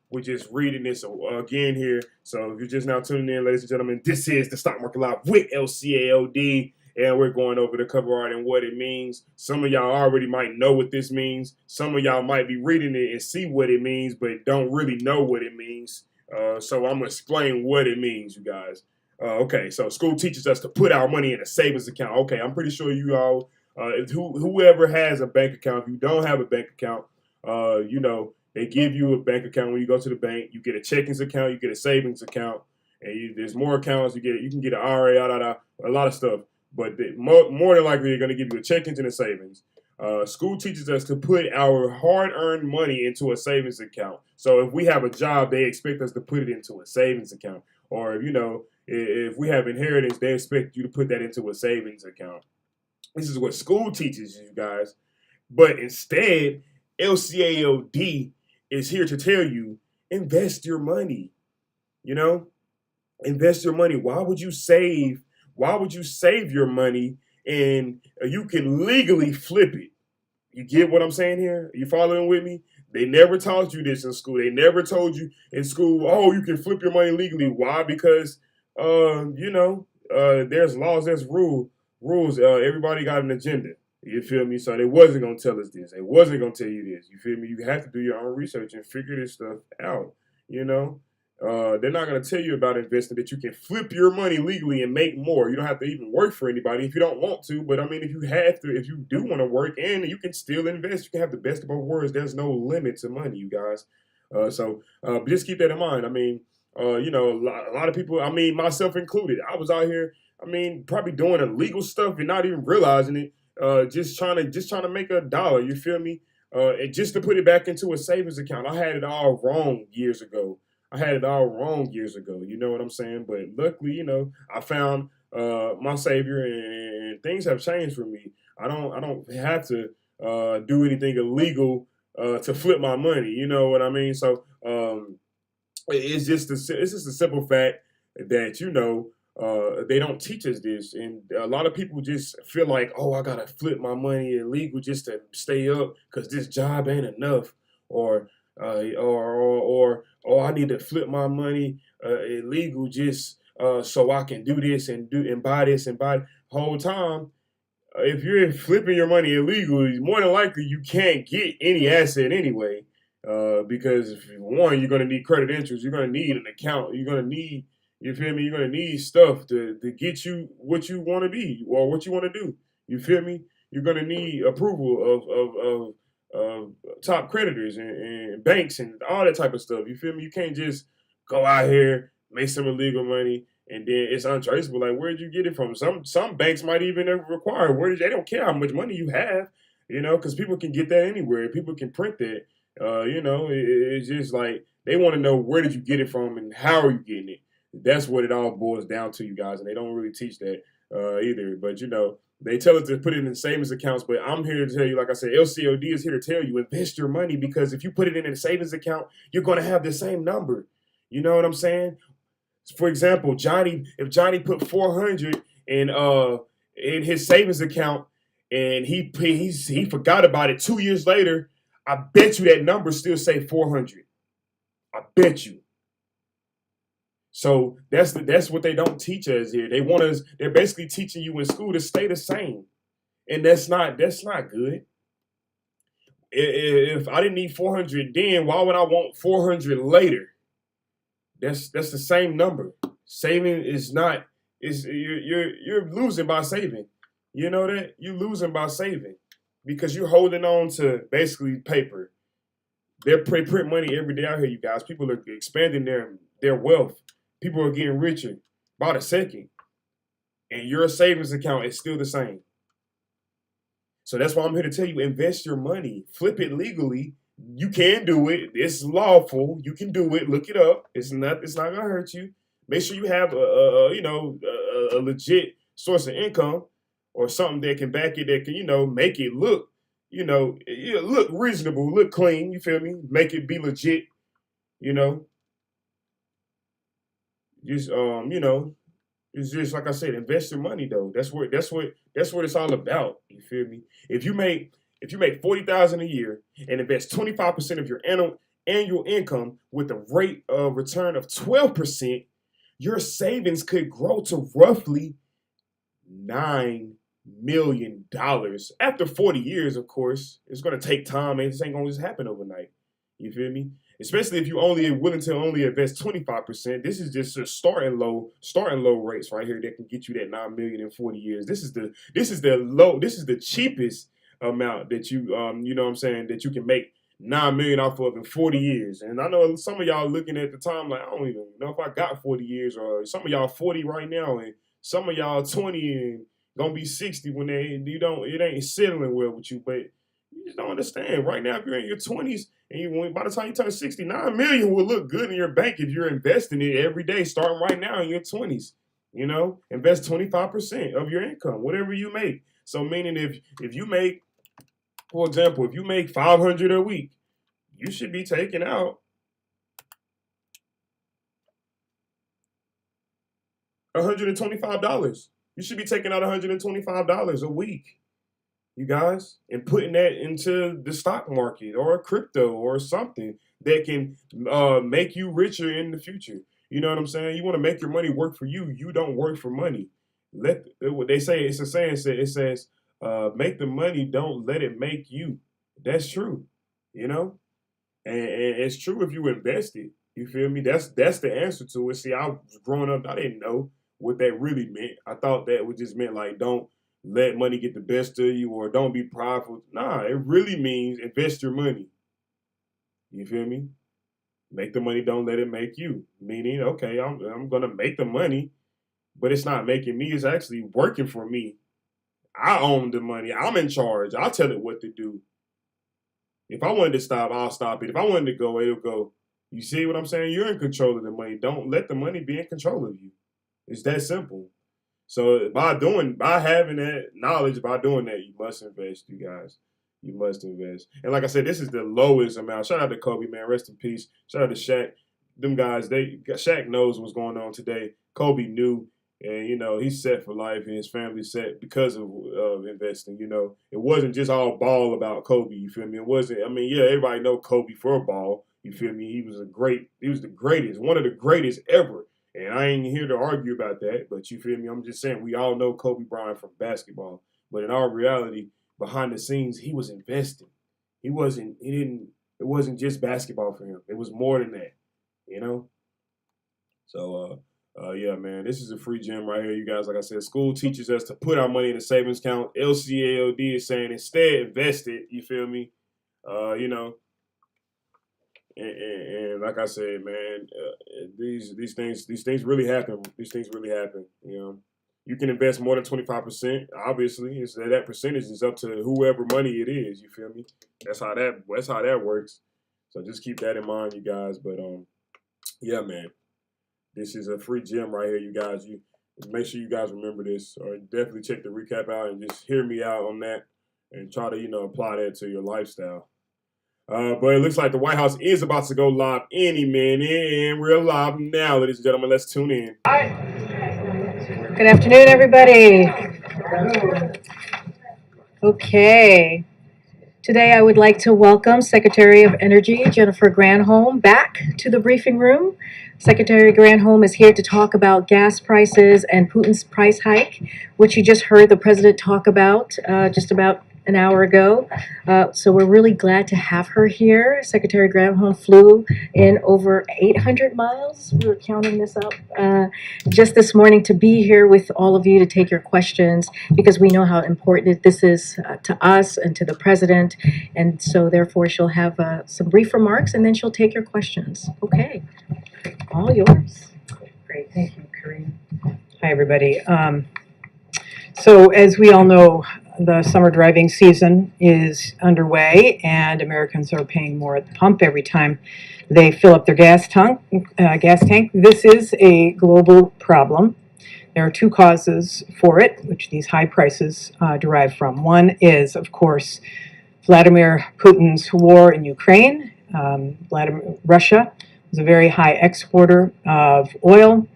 we're just reading this again here. So if you're just now tuning in, ladies and gentlemen, this is the Stock Market Live with LCAOD, and we're going over the cover art and what it means. Some of y'all already might know what this means. Some of y'all might be reading it and see what it means, but don't really know what it means. So I'm gonna explain what it means, you guys. Okay, so school teaches us to put our money in a savings account. Okay, I'm pretty sure you all, whoever has a bank account, if you don't have a bank account, they give you a bank account when you go to the bank. You get a checkings account, you get a savings account, and there's more accounts. You can get an IRA, a lot of stuff. But more than likely, they're going to give you a checkings and a savings. School teaches us to put our hard-earned money into a savings account. So if we have a job, they expect us to put it into a savings account. Or if we have inheritance, they expect you to put that into a savings account. This is what school teaches you guys. But instead, LCAOD is here to tell you, invest your money. Invest your money. Why would you save your money and you can legally flip it? You get what I'm saying here? Are you following with me? They never taught you this in school. They never told you in school, oh, you can flip your money legally. Why? Because, there's laws, there's rules. Everybody got an agenda. You feel me? So they wasn't going to tell us this. They wasn't going to tell you this. You feel me? You have to do your own research and figure this stuff out, They're not going to tell you about investing, that you can flip your money legally and make more. You don't have to even work for anybody if you don't want to. But, I mean, if you do want to work and you can still invest, you can have the best of both worlds. There's no limit to money, you guys. So just keep that in mind. I mean, a lot of people, I mean, myself included, I was out here, probably doing illegal stuff and not even realizing it. Just trying to make $1, you feel me? And just to put it back into a savings account. I had it all wrong years ago. You know what I'm saying? But luckily, I found my savior, and things have changed for me. I don't have to do anything illegal to flip my money. You know what I mean? So it's just a simple fact that they don't teach us this, and a lot of people just feel like, oh, I gotta flip my money illegal just to stay up because this job ain't enough, or I need to flip my money illegal just so I can do this and buy this and buy. Whole time, if you're flipping your money illegally, more than likely you can't get any asset anyway, because one, you're gonna need credit interest, you're gonna need an account, you're gonna need. You feel me? You're going to need stuff to get you what you want to be or what you want to do. You feel me? You're going to need approval of top creditors and banks and all that type of stuff. You feel me? You can't just go out here, make some illegal money, and then it's untraceable. Like, where'd you get it from? Some banks might even require they don't care how much money you have, because people can get that anywhere. People can print that. It's just like they want to know, where did you get it from and how are you getting it? That's what it all boils down to, you guys, and they don't really teach that either. But, they tell us to put it in savings accounts, but I'm here to tell you, like I said, LCOD is here to tell you, invest your money, because if you put it in a savings account, you're going to have the same number. You know what I'm saying? For example, if Johnny put 400 in his savings account and he forgot about it 2 years later, I bet you that number still say 400. I bet you. So that's what they don't teach us here. They're basically teaching you in school to stay the same. And that's not good. If I didn't need 400 then, why would I want 400 later? That's the same number. Saving you're losing by saving. You know that? You're losing by saving because you're holding on to basically paper. They print money every day out here, you guys. People are expanding their wealth. People are getting richer by the second. And your savings account is still the same. So that's why I'm here to tell you, invest your money. Flip it legally. You can do it. It's lawful. You can do it. Look it up. It's not gonna hurt you. Make sure you have a legit source of income or something that can back it, that can, make it look, look reasonable, look clean, you feel me? Make it be legit, you know. Just it's just like I said, invest your money though. That's what it's all about. You feel me? If you make $40,000 a year and invest 25% of your annual income with a rate of return of 12%, your savings could grow to roughly $9 million. After 40 years, of course. It's gonna take time, and this ain't gonna just happen overnight. You feel me? Especially if you only willing to only invest 25%. This is just a starting low rates right here that can get you that $9 million in 40 years. This is the cheapest amount that you that you can make $9 million off of in 40 years. And I know some of y'all looking at the time like, I don't even know if I got 40 years, or some of y'all 40 right now, and some of y'all 20 and gonna be 60 when it ain't settling well with you. But you just don't understand. Right now, if you're in your 20s and by the time you turn 60, $9 million will look good in your bank if you're investing it every day, starting right now in your 20s. Invest 25% of your income, whatever you make. So meaning if you make, for example, if you make $500 a week, you should be taking out $125. You should be taking out $125 a week, you guys, and putting that into the stock market or crypto or something that can make you richer in the future. You know what I'm saying? You want to make your money work for you. You don't work for money. What they say, it's a saying, it says, make the money, don't let it make you. That's true, and it's true if you invest it. You feel me? That's the answer to it. See, I was growing up, I didn't know what that really meant. I thought that would just meant like, don't let money get the best of you, or don't be prideful. Nah, it really means invest your money. You feel me? Make the money, don't let it make you. Meaning, okay, I'm gonna make the money, but it's not making me, it's actually working for me. I own the money. I'm in charge. I'll tell it what to do. If I wanted to stop, I'll stop it. If I wanted to go, it'll go. You see what I'm saying? You're in control of the money. Don't let the money be in control of you. It's that simple. So by having that knowledge, by doing that, you must invest, you guys. You must invest. And like I said, this is the lowest amount. Shout out to Kobe, man. Rest in peace. Shout out to Shaq. Them guys, Shaq knows what's going on today. Kobe knew. And, he's set for life, and his family's set because of investing. It wasn't just all ball about Kobe, you feel me? It wasn't, everybody know Kobe for a ball, you feel me? He was the greatest, one of the greatest ever. And I ain't here to argue about that, but you feel me? I'm just saying, we all know Kobe Bryant from basketball. But in our reality, behind the scenes, he was investing. It wasn't just basketball for him. It was more than that, So, yeah, man, this is a free gem right here, you guys. Like I said, school teaches us to put our money in a savings account. LCALD is saying instead invest it. You feel me? And like I said, man, these things really happen. These things really happen. You can invest more than 25%. Obviously, it's that percentage is up to whoever money it is. You feel me? That's how that works. So just keep that in mind, you guys. But yeah, man. This is a free gem right here, you guys. You make sure you guys remember this, or definitely check the recap out and just hear me out on that, and try to apply that to your lifestyle. But it looks like the White House is about to go live any minute, and we're live now, ladies and gentlemen. Let's tune in. Good afternoon, everybody. Okay. Today, I would like to welcome Secretary of Energy Jennifer Granholm back to the briefing room. Secretary Granholm is here to talk about gas prices and Putin's price hike, which you just heard the president talk about just about an hour ago. So we're really glad to have her here. Secretary Granholm flew in over 800 miles. We were counting this up just this morning to be here with all of you to take your questions, because we know how important this is to us and to the president. And so therefore she'll have some brief remarks, and then she'll take your questions. Okay, all yours. Great, thank you, Corinne. Hi, everybody. So as we all know, the summer driving season is underway, and Americans are paying more at the pump every time they fill up their gas tank. This is a global problem. There are two causes for it, which these high prices derive from. One is, of course, Vladimir Putin's war in Ukraine. Russia is a very high exporter of oil.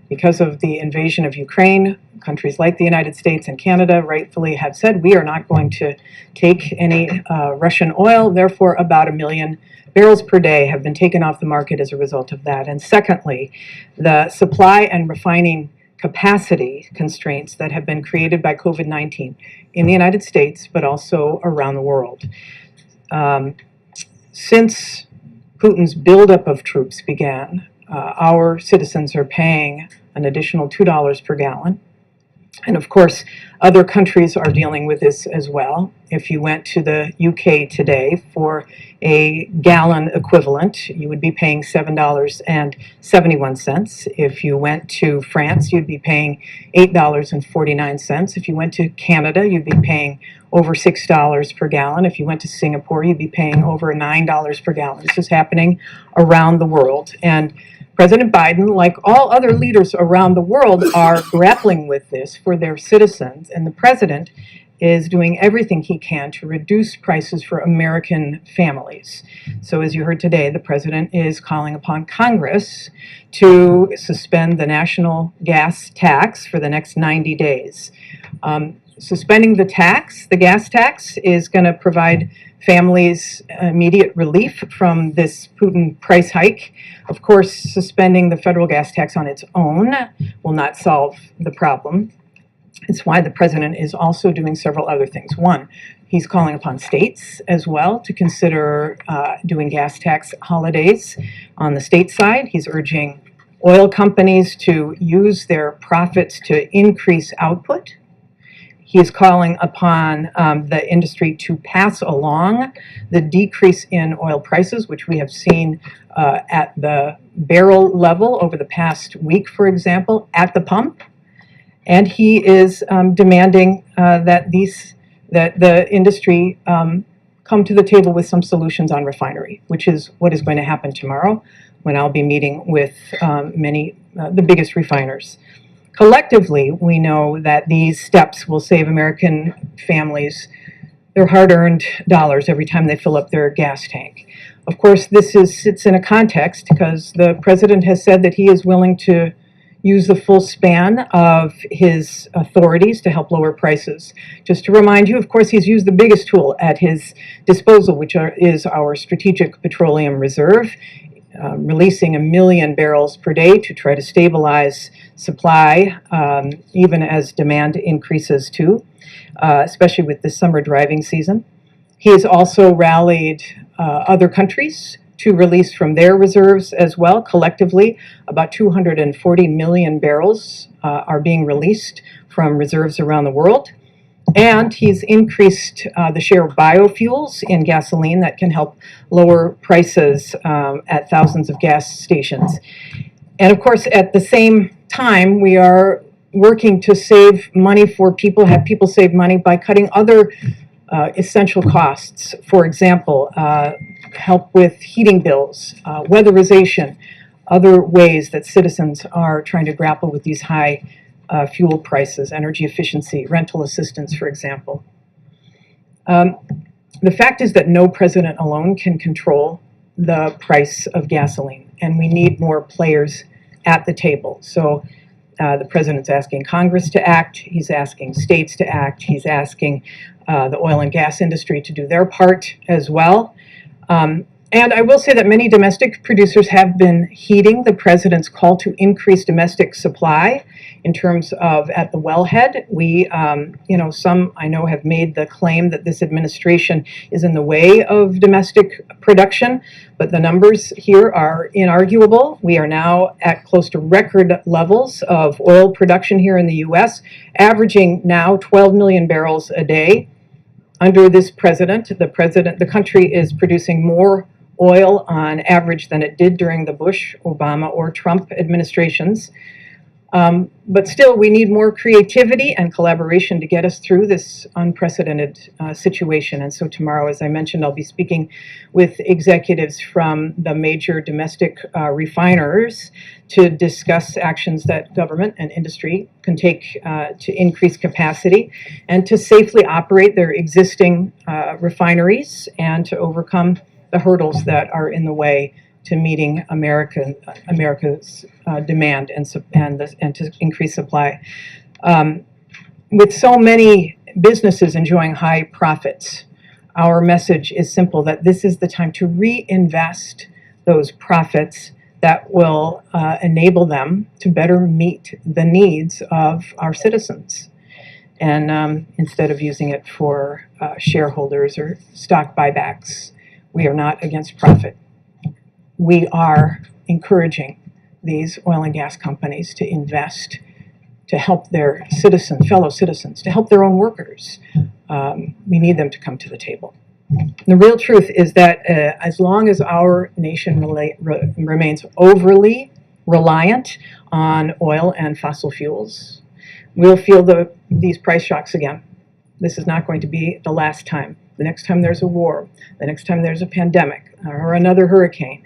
Because of the invasion of Ukraine, countries like the United States and Canada rightfully have said, we are not going to take any Russian oil. Therefore, about 1 million barrels per day have been taken off the market as a result of that. And secondly, the supply and refining capacity constraints that have been created by COVID-19 in the United States, but also around the world. Since Putin's buildup of troops began, our citizens are paying an additional $2 per gallon. And of course, other countries are dealing with this as well. If you went to the UK today for a gallon equivalent, you would be paying $7.71. If you went to France, you'd be paying $8.49. If you went to Canada, you'd be paying over $6 per gallon. If you went to Singapore, you'd be paying over $9 per gallon. This is happening around the world. And President Biden, like all other leaders around the world, are grappling with this for their citizens, and the president is doing everything he can to reduce prices for American families. So as you heard today, the president is calling upon Congress to suspend the national gas tax for the next 90 days. Suspending the gas tax, is going to provide families immediate relief from this Putin price hike. Of course, suspending the federal gas tax on its own will not solve the problem. It's why the president is also doing several other things. One, he's calling upon states as well to consider doing gas tax holidays on the state side. He's urging oil companies to use their profits to increase output. He is calling upon the industry to pass along the decrease in oil prices, which we have seen at the barrel level over the past week, for example, at the pump. And he is demanding that the industry come to the table with some solutions on refinery, which is what is going to happen tomorrow when I'll be meeting with the biggest refiners. Collectively, we know that these steps will save American families their hard-earned dollars every time they fill up their gas tank. Of course, this sits in a context because the president has said that he is willing to use the full span of his authorities to help lower prices. Just to remind you, of course, he's used the biggest tool at his disposal, which is our Strategic Petroleum Reserve, releasing 1 million barrels per day to try to stabilize supply, even as demand increases too, especially with the summer driving season. He has also rallied other countries to release from their reserves as well. Collectively, about 240 million barrels are being released from reserves around the world. And he's increased the share of biofuels in gasoline that can help lower prices at thousands of gas stations. And of course, at the same time, we are working to save money for people, have people save money by cutting other essential costs. For example, help with heating bills, weatherization, other ways that citizens are trying to grapple with these high fuel prices, energy efficiency, rental assistance, for example. The fact is that no president alone can control the price of gasoline, and we need more players at the table. So the president's asking Congress to act, he's asking states to act, he's asking the oil and gas industry to do their part as well. And I will say that many domestic producers have been heeding the president's call to increase domestic supply in terms of at the wellhead. We, some I know have made the claim that this administration is in the way of domestic production, but the numbers here are inarguable. We are now at close to record levels of oil production here in the U.S., averaging now 12 million barrels a day. Under this president, the country is producing more oil on average than it did during the Bush, Obama, or Trump administrations. But still, we need more creativity and collaboration to get us through this unprecedented situation. And so tomorrow, as I mentioned, I'll be speaking with executives from the major domestic refiners to discuss actions that government and industry can take to increase capacity and to safely operate their existing refineries and to overcome the hurdles that are in the way to meeting America's demand and to increase supply. With so many businesses enjoying high profits, our message is simple, that this is the time to reinvest those profits that will enable them to better meet the needs of our citizens. And instead of using it for shareholders or stock buybacks, we are not against profit. We are encouraging these oil and gas companies to invest, to help their fellow citizens, to help their own workers. We need them to come to the table. The real truth is that as long as our nation remains overly reliant on oil and fossil fuels, we'll feel these price shocks again. This is not going to be the last time. The next time there's a war, the next time there's a pandemic or another hurricane,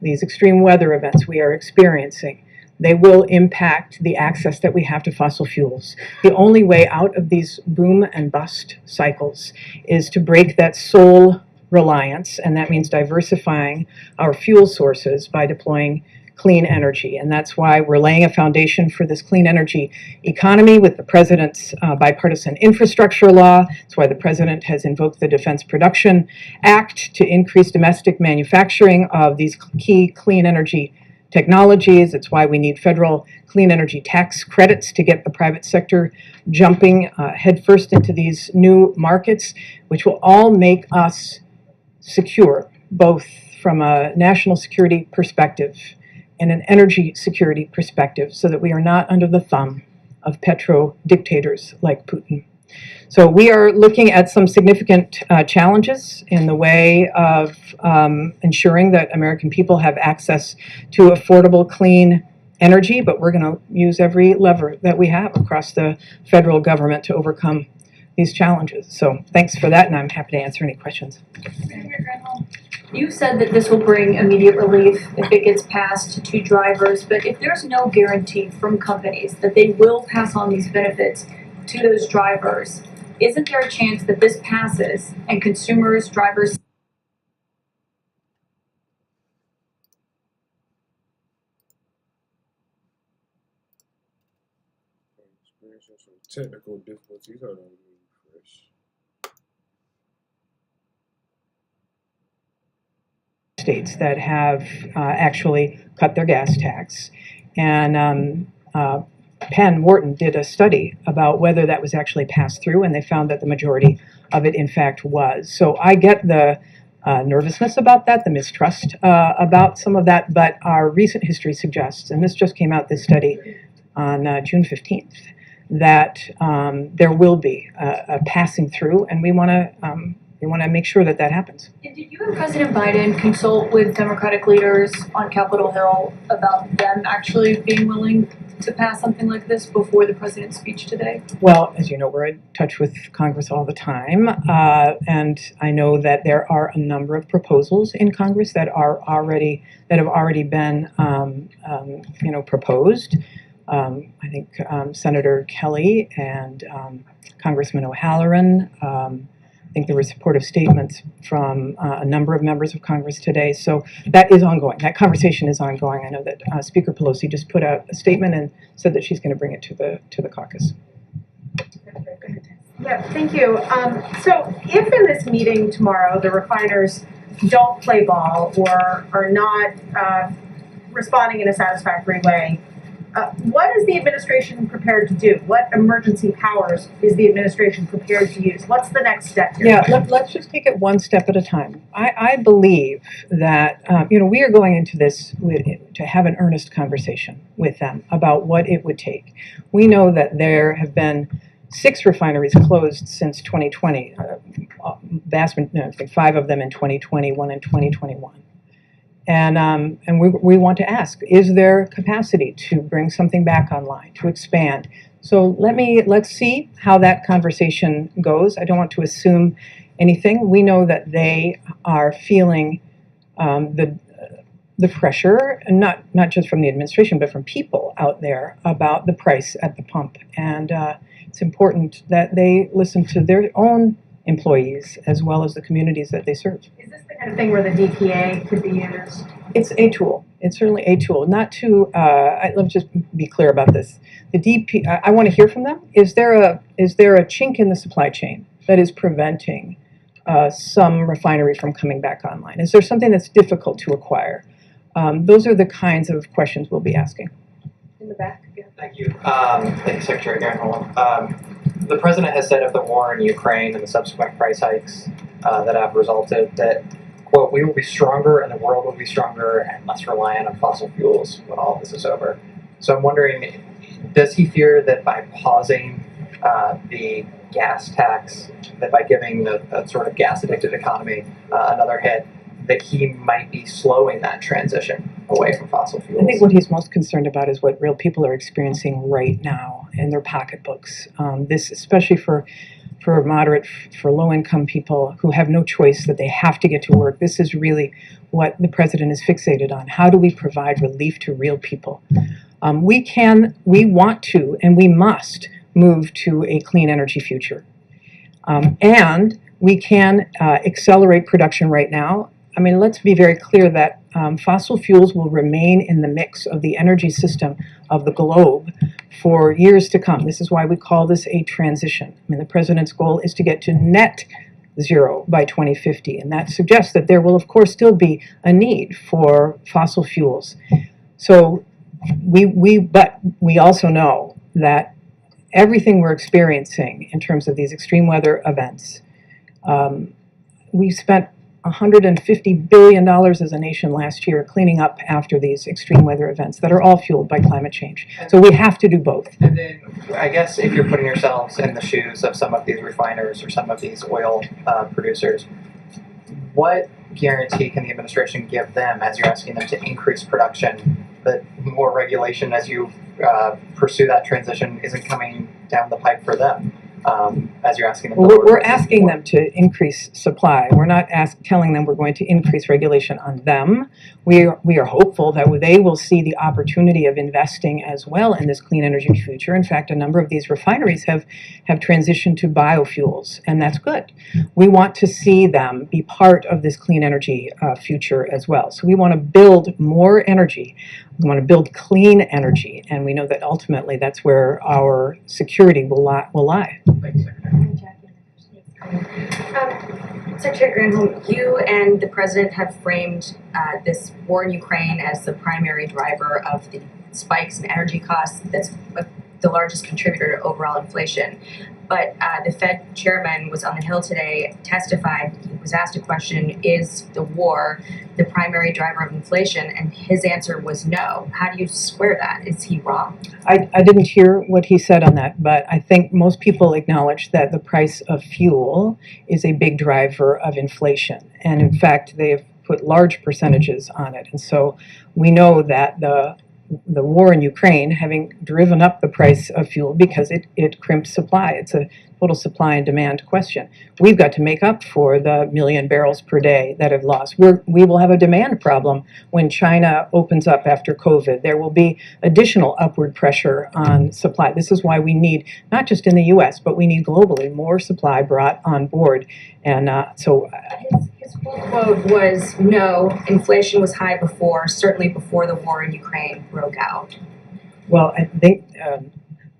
these extreme weather events we are experiencing, they will impact the access that we have to fossil fuels. The only way out of these boom and bust cycles is to break that sole reliance, and that means diversifying our fuel sources by deploying clean energy. And that's why we're laying a foundation for this clean energy economy with the President's bipartisan infrastructure law. That's why the President has invoked the Defense Production Act to increase domestic manufacturing of these key clean energy technologies. It's why we need federal clean energy tax credits to get the private sector jumping headfirst into these new markets, which will all make us secure, both from a national security perspective and an energy security perspective, so that we are not under the thumb of petro dictators like Putin. So we are looking at some significant challenges in the way of ensuring that American people have access to affordable, clean energy, but we're going to use every lever that we have across the federal government to overcome these challenges. So thanks for that, and I'm happy to answer any questions. You said that this will bring immediate relief if it gets passed to drivers, but if there's no guarantee from companies that they will pass on these benefits to those drivers, isn't there a chance that this passes and consumers, drivers, Experiencing some technical difficulties. Hold on, let me refresh. States that have actually cut their gas tax. And Penn Wharton did a study about whether that was actually passed through, and they found that the majority of it, in fact, was. So I get the nervousness about that, the mistrust about some of that, but our recent history suggests, and this just came out, this study on June 15th, that there will be a passing through, and we want to make sure that that happens. and did you and President Biden consult with Democratic leaders on Capitol Hill about them actually being willing to pass something like this before the president's speech today? Well, as you know, we're in touch with Congress all the time, and I know that there are a number of proposals in Congress that have already been, proposed. I think Senator Kelly and Congressman O'Halloran. I think there were supportive statements from a number of members of Congress today. So that is ongoing. That conversation is ongoing. I know that Speaker Pelosi just put out a statement and said that she's going to bring it to the caucus. Yeah, thank you. So if in this meeting tomorrow the refiners don't play ball or are not responding in a satisfactory way, what is the administration prepared to do? What emergency powers is the administration prepared to use? What's the next step here? Yeah, let's just take it one step at a time. I believe that, we are going into this to have an earnest conversation with them about what it would take. We know that there have been 6 refineries closed since 2020, I think 5 of them in 2020, 1 in 2021. And we want to ask, is there capacity to bring something back online, to expand? So let's see how that conversation goes. I don't want to assume anything. We know that they are feeling the pressure, and not just from the administration, but from people out there about the price at the pump. And it's important that they listen to their own employees as well as the communities that they serve. Is this the kind of thing where the DPA could be used? It's a tool. It's certainly a tool. Not to, let's just be clear about this. The DP, I want to hear from them. Is there a chink in the supply chain that is preventing some refinery from coming back online? Is there something that's difficult to acquire? Those are the kinds of questions we'll be asking. In the back. Thank you. Thank you, Secretary Granholm. The president has said of the war in Ukraine and the subsequent price hikes that have resulted that, quote, we will be stronger and the world will be stronger and less reliant on fossil fuels when all of this is over. So I'm wondering, does he fear that by pausing the gas tax, that by giving the sort of gas-addicted economy another hit, that he might be slowing that transition away from fossil fuels? I think what he's most concerned about is what real people are experiencing right now in their pocketbooks. This, especially for moderate, for low-income people who have no choice, that they have to get to work. This is really what the president is fixated on. How do we provide relief to real people? We want to, and we must move to a clean energy future. And we can accelerate production right now. I mean, let's be very clear that fossil fuels will remain in the mix of the energy system of the globe for years to come. This is why we call this a transition. I mean, the president's goal is to get to net zero by 2050, and that suggests that there will, of course, still be a need for fossil fuels. So but we also know that everything we're experiencing in terms of these extreme weather events, we spent $150 billion as a nation last year cleaning up after these extreme weather events that are all fueled by climate change. So we have to do both. And then I guess if you're putting yourselves in the shoes of some of these refiners or some of these oil producers, what guarantee can the administration give them as you're asking them to increase production, that more regulation as you pursue that transition isn't coming down the pipe for them? As you're asking them to Well, lower we're prices asking more? them to increase supply. We're not telling them we're going to increase regulation on them. We are hopeful that they will see the opportunity of investing as well in this clean energy future. In fact, a number of these refineries have transitioned to biofuels, and that's good. We want to see them be part of this clean energy future as well. So we want to build more energy. We want to build clean energy, and we know that ultimately that's where our security will lie. Secretary Granholm, you and the president have framed this war in Ukraine as the primary driver of the spikes in energy costs. That's the largest contributor to overall inflation. But the Fed chairman was on the Hill today, testified, he was asked a question, is the war the primary driver of inflation? And his answer was no. How do you square that? Is he wrong? I didn't hear what he said on that, but I think most people acknowledge that the price of fuel is a big driver of inflation. And in fact, they have put large percentages on it. And so we know that the war in Ukraine having driven up the price of fuel because it crimps supply. It's a total supply and demand question. We've got to make up for the million barrels per day that have lost. We will have a demand problem when China opens up after COVID. There will be additional upward pressure on supply. This is why we need, not just in the US, but we need globally more supply brought on board. And His full quote was, no, inflation was high before, certainly before the war in Ukraine broke out. Well, I think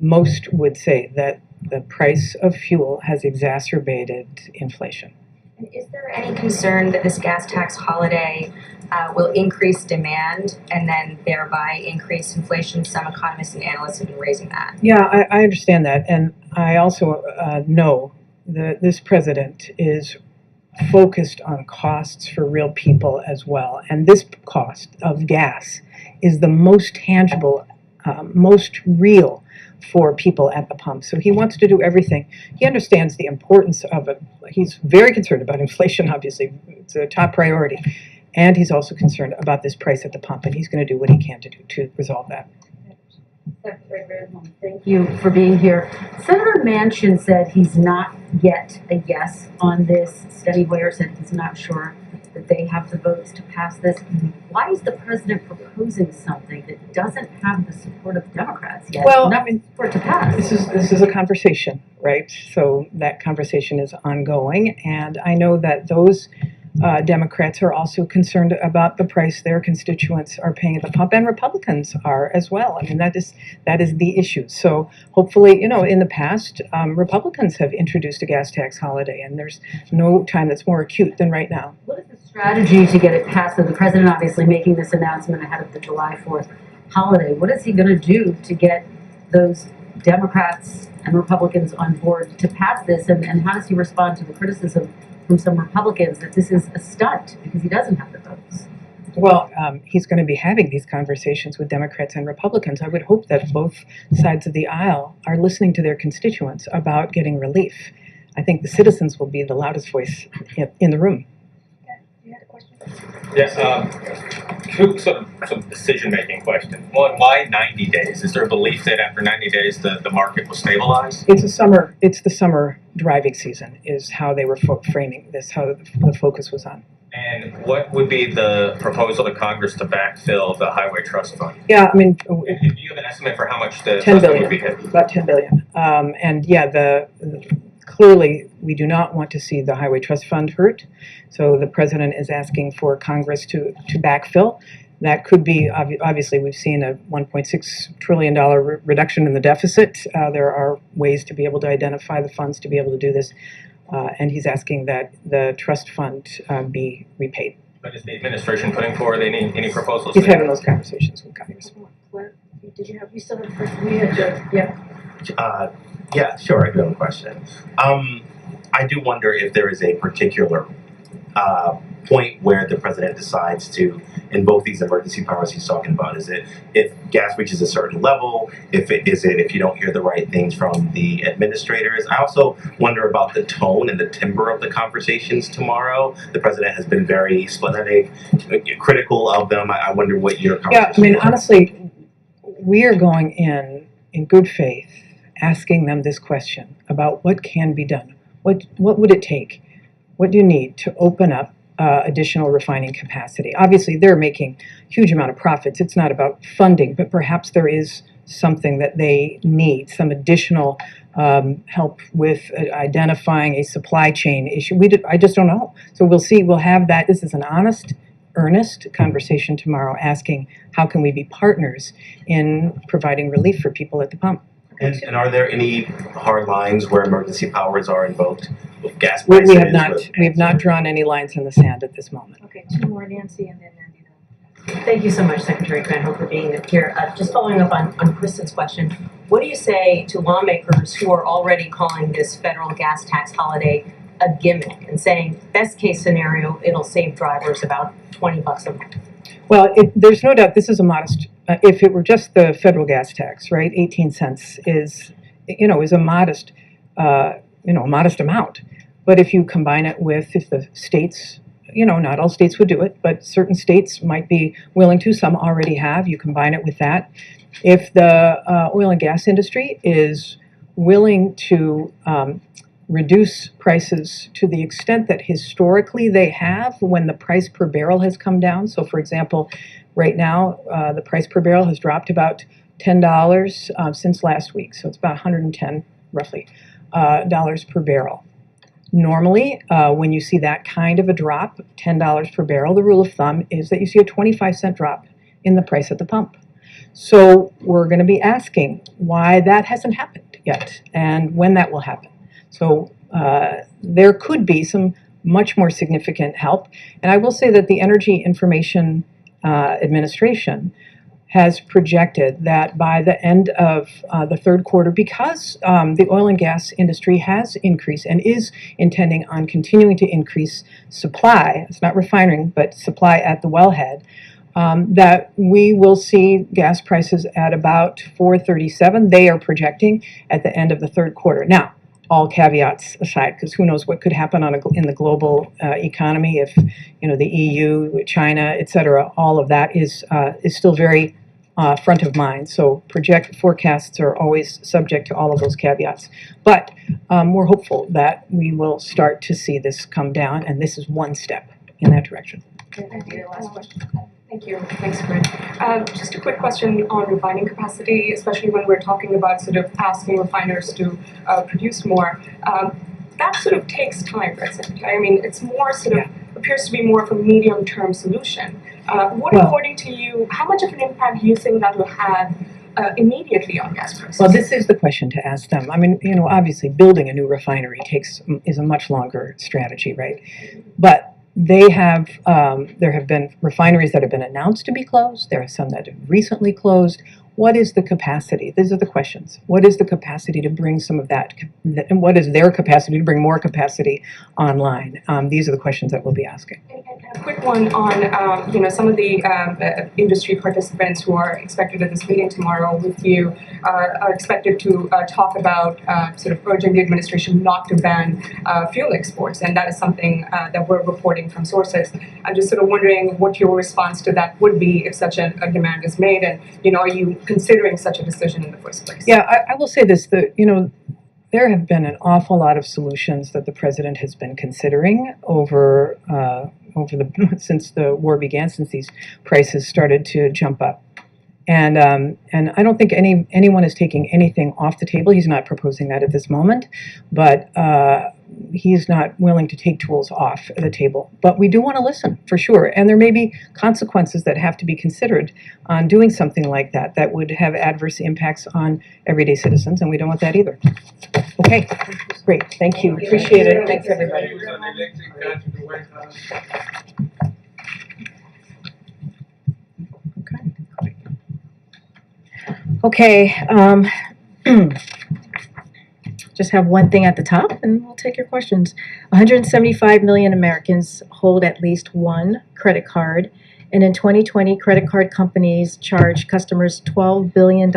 most would say that the price of fuel has exacerbated inflation. And is there any concern that this gas tax holiday will increase demand and then thereby increase inflation? Some economists and analysts have been raising that. Yeah, I understand that. And I also know that this president is focused on costs for real people as well. And this cost of gas is the most tangible, most real for people at the pump. So he wants to do everything. He understands the importance of it. He's very concerned about inflation, obviously. It's a top priority. And he's also concerned about this price at the pump, and he's going to do what he can to resolve that. Secretary Granholm, thank you for being here. Senator Manchin said he's not yet a yes on this. Steny Hoyer said he's not sure that they have the votes to pass this. Why is the president proposing something that doesn't have the support of Democrats yet? Well, enough I mean, support to pass. This is a conversation, right? So that conversation is ongoing, and I know that those Democrats are also concerned about the price their constituents are paying at the pump, and Republicans are as well. I mean, that is the issue. So hopefully, in the past, Republicans have introduced a gas tax holiday, and there's no time that's more acute than right now. What is the strategy to get it passed? So the president obviously making this announcement ahead of the July 4th holiday. What is he going to do to get those Democrats and Republicans on board to pass this? And how does he respond to the criticism from some Republicans that this is a stunt because he doesn't have the votes? Well, he's going to be having these conversations with Democrats and Republicans. I would hope that both sides of the aisle are listening to their constituents about getting relief. I think the citizens will be the loudest voice in the room. Yes, some decision-making questions. One, why 90 days? Is there a belief that after 90 days the market will stabilize? It's the summer driving season is how they were framing this, how the focus was on. And what would be the proposal to Congress to backfill the Highway Trust Fund? Yeah, I mean, Do you have an estimate for how much the 10 trust fund billion, would be hit? about 10 billion. And yeah, clearly, we do not want to see the Highway Trust Fund hurt. So the president is asking for Congress to backfill. That could be, obviously, we've seen a $1.6 trillion reduction in the deficit. There are ways to be able to identify the funds to be able to do this. And he's asking that the trust fund be repaid. But is the administration putting forward any proposals? He's having those conversations with Congress. Did you still have a question? Yeah. Yeah, sure, I do have a question. I do wonder if there is a particular point where the president decides to invoke these emergency powers he's talking about. Is it if gas reaches a certain level? If you don't hear the right things from the administrators? I also wonder about the tone and the timbre of the conversations tomorrow. The president has been very splenetic, critical of them. I wonder what your conversation. Yeah, I mean, honestly, we are going in good faith, asking them this question about what can be done. What would it take? What do you need to open up additional refining capacity? Obviously, they're making huge amount of profits. It's not about funding, but perhaps there is something that they need, some additional help with identifying a supply chain issue. I just don't know. So we'll see. We'll have that. This is an honest, earnest conversation tomorrow, asking how can we be partners in providing relief for people at the pump. And are there any hard lines where emergency powers are invoked with gas We prices? have not drawn any lines in the sand at this moment. Okay, two more, Nancy, and then Nandita. Thank you so much, Secretary Granholm, for being here. Just following up on Kristen's question, what do you say to lawmakers who are already calling this federal gas tax holiday a gimmick and saying, best case scenario, it'll save drivers about $20 a month? Well, there's no doubt this is a modest, if it were just the federal gas tax, right, 18 cents is a modest, modest amount. But if you combine it with, if the states, not all states would do it, but certain states might be willing to, some already have, you combine it with that. If the oil and gas industry is willing to reduce prices to the extent that historically they have when the price per barrel has come down. So for example, right now, the price per barrel has dropped about $10 since last week. So it's about 110 roughly dollars per barrel. Normally, when you see that kind of a drop, $10 per barrel, the rule of thumb is that you see a 25-cent drop in the price at the pump. So we're going to be asking why that hasn't happened yet and when that will happen. So there could be some much more significant help. And I will say that the Energy Information Administration has projected that by the end of the third quarter, because the oil and gas industry has increased and is intending on continuing to increase supply, it's not refining, but supply at the wellhead, that we will see gas prices at about $4.37. They are projecting at the end of the third quarter. Now, all caveats aside, because who knows what could happen in the global economy if, the EU, China, et cetera, all of that is still very front of mind. So forecasts are always subject to all of those caveats. But we're hopeful that we will start to see this come down, and this is one step in that direction. Thank you. Last question. Thank you. Thanks, Corinne. Just a quick question on refining capacity, especially when we're talking about sort of asking refiners to produce more. That sort of takes time, right, Secretary? I mean, it's more sort of, appears to be more of a medium-term solution. According to you, how much of an impact do you think that will have immediately on gas prices? Well, this is the question to ask them. I mean, obviously building a new refinery is a much longer strategy, right? But there have been refineries that have been announced to be closed. There are some that have recently closed. What is the capacity? These are the questions. What is the capacity to bring some of that, and what is their capacity to bring more capacity online? These are the questions that we'll be asking. And a quick one on, some of the industry participants who are expected at this meeting tomorrow with you are expected to talk about sort of urging the administration not to ban fuel exports, and that is something that we're reporting from sources. I'm just sort of wondering what your response to that would be if such a demand is made, and, are you considering such a decision in the first place? Yeah, I will say this, there have been an awful lot of solutions that the president has been considering since the war began, since these prices started to jump up. And I don't think anyone is taking anything off the table. He's not proposing that at this moment, but he's not willing to take tools off the table. But we do want to listen, for sure. And there may be consequences that have to be considered on doing something like that that would have adverse impacts on everyday citizens, and we don't want that either. Okay, great. Thank you. Appreciate it. Thanks, everybody. Okay, just have one thing at the top and we'll take your questions. 175 million Americans hold at least one credit card, and in 2020, credit card companies charged customers $12 billion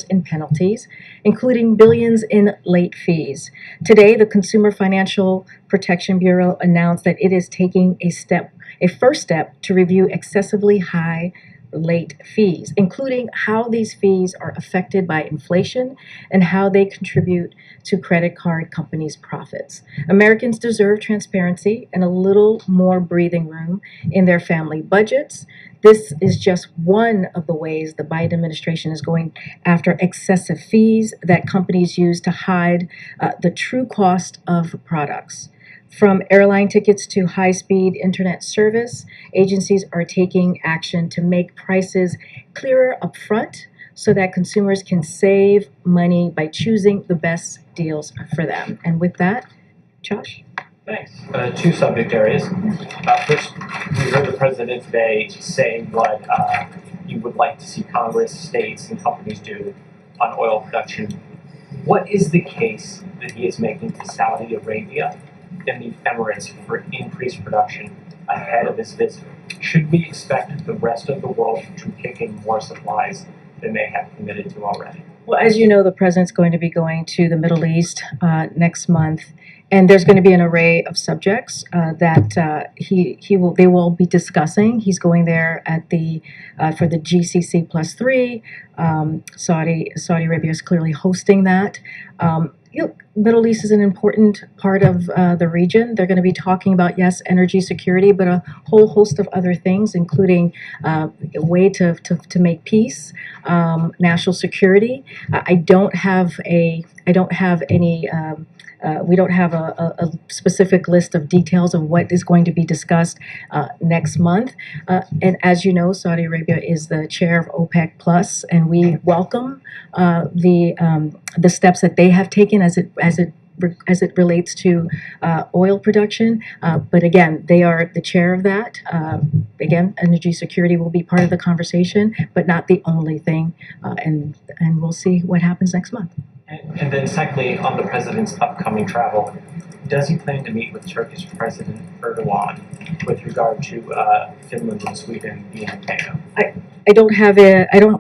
in penalties, including billions in late fees. Today, the Consumer Financial Protection Bureau announced that it is taking a first step to review excessively high late fees, including how these fees are affected by inflation and how they contribute to credit card companies' profits. Americans deserve transparency and a little more breathing room in their family budgets. This is just one of the ways the Biden administration is going after excessive fees that companies use to hide the true cost of products. From airline tickets to high-speed internet service, agencies are taking action to make prices clearer upfront so that consumers can save money by choosing the best deals for them. And with that, Josh? Thanks. Two subject areas. First, we heard the president today say what you would like to see Congress, states, and companies do on oil production. What is the case that he is making to Saudi Arabia and the Emirates for increased production ahead of this visit? Should we expect the rest of the world to kick in more supplies than they have committed to already? Well, as you know, the president's going to be going to the Middle East next month, and there's going to be an array of subjects that they will be discussing. He's going there at for the GCC +3. Saudi Arabia is clearly hosting that. Middle East is an important part of the region. They're going to be talking about, yes, energy security, but a whole host of other things, including a way to make peace, national security. We don't have a specific list of details of what is going to be discussed next month. And as you know, Saudi Arabia is the chair of OPEC Plus, and we welcome the steps that they have taken as it relates to oil production. But again, they are the chair of that. Again, energy security will be part of the conversation, but not the only thing. And we'll see what happens next month. And then secondly, on the president's upcoming travel, does he plan to meet with Turkish President Erdogan with regard to Finland and Sweden being in NATO? I don't have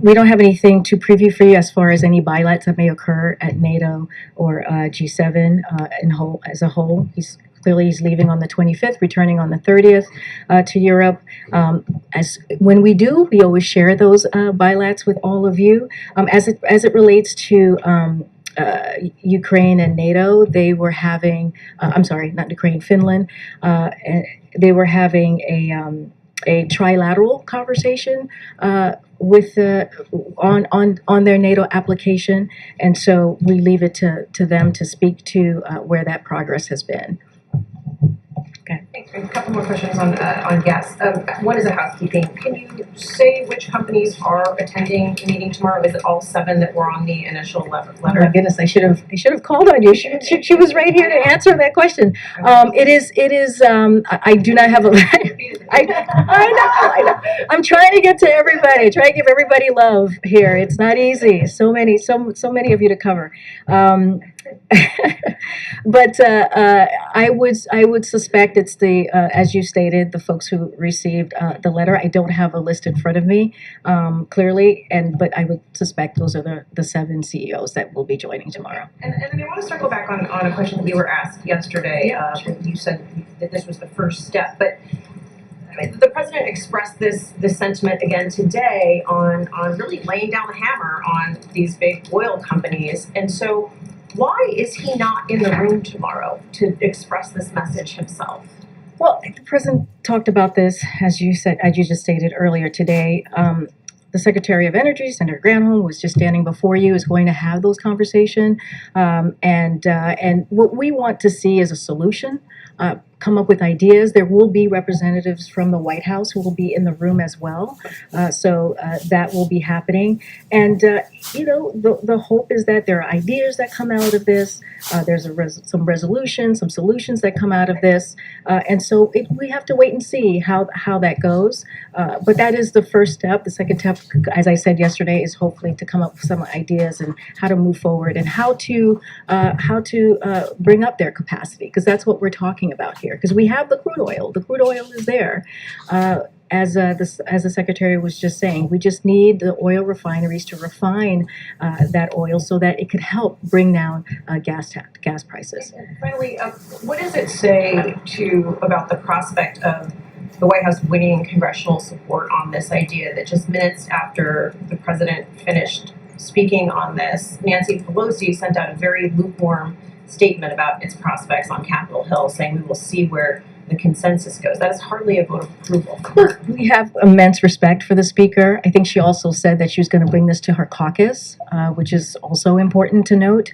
we don't have anything to preview for you as far as any bilats that may occur at NATO or G7 as a whole. He's leaving on the 25th, returning on the 30th to Europe. When we do, we always share those bilats with all of you. As it relates to Ukraine and NATO, they were having, I'm sorry, not Ukraine, Finland, and they were having a trilateral conversation with on their NATO application, and so we leave it to them to speak to where that progress has been. A couple more questions on gas. One is a housekeeping. Can you say which companies are attending the meeting tomorrow? Is it all 7 that were on the initial letter? Oh my goodness, I should have called on you. She was right here to answer that question. It is, I do not have a, I know. I'm trying to get to everybody, try to give everybody love here. It's not easy. So many of you to cover. But I would suspect it's the, as you stated, the folks who received the letter. I don't have a list in front of me clearly, but I would suspect those are the 7 CEOs that will be joining tomorrow. And then I want to circle back on a question that you were asked yesterday. When you said that this was the first step, but I mean, the president expressed this sentiment again today on really laying down the hammer on these big oil companies. And so why is he not in the room tomorrow to express this message himself? Well, the president talked about this, as you just stated earlier today. The Secretary of Energy, Senator Granholm, was just standing before you, is going to have those conversations. And what we want to see is a solution, come up with ideas. There will be representatives from the White House who will be in the room as well. So that will be happening. And, the hope is that there are ideas that come out of this. There's some resolutions, some solutions that come out of this. And so we have to wait and see how that goes. But that is the first step. The second step, as I said yesterday, is hopefully to come up with some ideas and how to move forward and how to bring up their capacity, because that's what we're talking about here. Because we have the crude oil. The crude oil is there. As the secretary was just saying, we just need the oil refineries to refine that oil so that it could help bring down gas prices. And finally, what does it say about the prospect of the White House winning congressional support on this idea that just minutes after the president finished speaking on this, Nancy Pelosi sent out a very lukewarm statement about its prospects on Capitol Hill, saying we will see where the consensus goes. That is hardly a vote of approval. Look, we have immense respect for the speaker. I think she also said that she was going to bring this to her caucus, which is also important to note.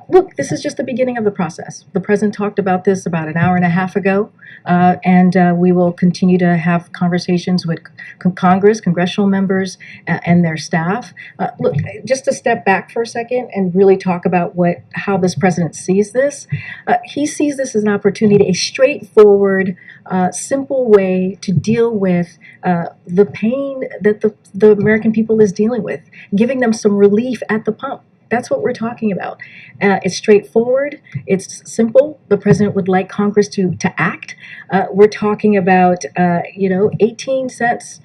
Look, this is just the beginning of the process. The president talked about this about an hour and a half ago, and we will continue to have conversations with Congress, congressional members, and their staff. Look, just to step back for a second and really talk about how this president sees this. He sees this as an opportunity, a straightforward, simple way to deal with the pain that the American people is dealing with, giving them some relief at the pump. That's what we're talking about. It's straightforward. It's simple. The president would like Congress to act. We're talking about 18 cents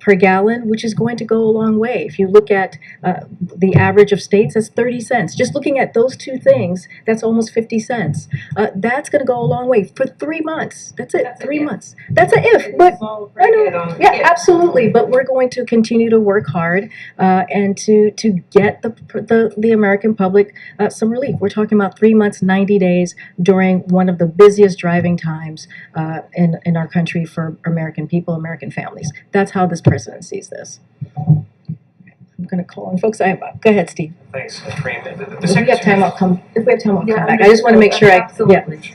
per gallon, which is going to go a long way. If you look at the average of states, that's 30 cents. Just looking at those two things, that's almost 50 cents. That's going to go a long way for 3 months. That's it, 3 months. That's a if, but I know, yeah, absolutely. But we're going to continue to work hard and to get the American public some relief. We're talking about 3 months, 90 days during one of the busiest driving times in our country for American people, American families. That's how this president sees this. I'm going to call on folks. Go ahead, Steve. Thanks, Kareem. If we have time, I'll come. If we have time, I'll come back. I just want to make sure Absolutely.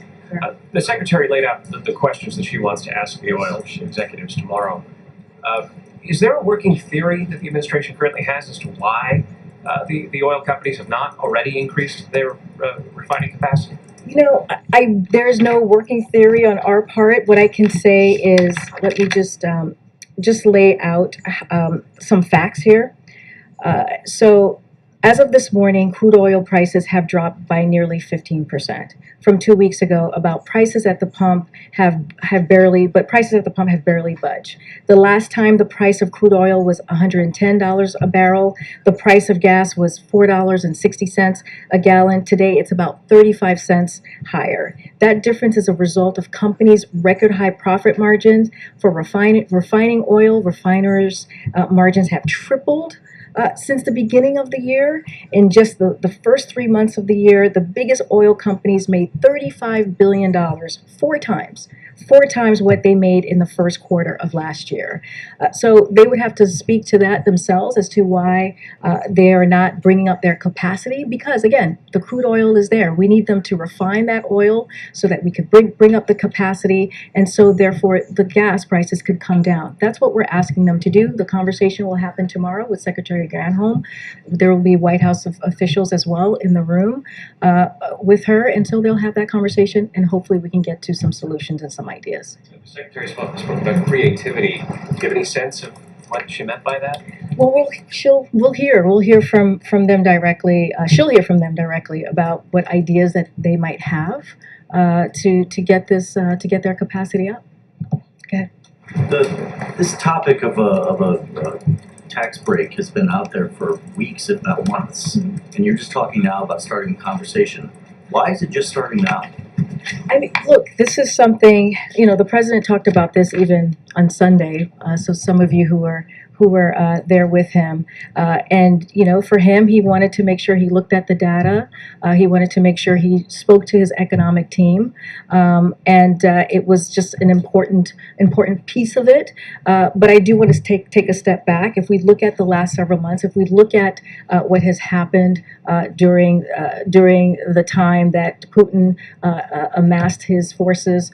The secretary laid out the questions that she wants to ask the oil executives tomorrow. Is there a working theory that the administration currently has as to why the oil companies have not already increased their refining capacity? There's no working theory on our part. What I can say is, let me just lay out some facts here. So As of this morning, crude oil prices have dropped by nearly 15% from 2 weeks ago. About prices at the pump have barely budged. The last time the price of crude oil was $110 a barrel, the price of gas was $4.60 a gallon. Today, it's about 35 cents higher. That difference is a result of companies' record high profit margins for refining oil. Refiners' margins have tripled since the beginning of the year. In just the first 3 months of the year, the biggest oil companies made $35 billion, four times what they made in the first quarter of last year. So they would have to speak to that themselves as to why they are not bringing up their capacity, because again, the crude oil is there. We need them to refine that oil so that we could bring up the capacity, and so therefore the gas prices could come down. That's what we're asking them to do. The conversation will happen tomorrow with Secretary Granholm. There will be White House officials as well in the room with her, and so they'll have that conversation, and hopefully we can get to some solutions and some ideas. The Secretary spoke about creativity. Do you have any sense of what she meant by that? Well, we'll hear from them directly. She'll hear from them directly about what ideas that they might have to get their capacity up. Okay. This topic of a tax break has been out there for weeks, if not months, and you're just talking now about starting the conversation. Why is it just starting now? I mean, look, this is something, the president talked about this even on Sunday. So some of you who were there with him, and for him, he wanted to make sure he looked at the data. He wanted to make sure he spoke to his economic team, and it was just an important piece of it. But I do want to take a step back. If we look at the last several months, if we look at what has happened during the time that Putin amassed his forces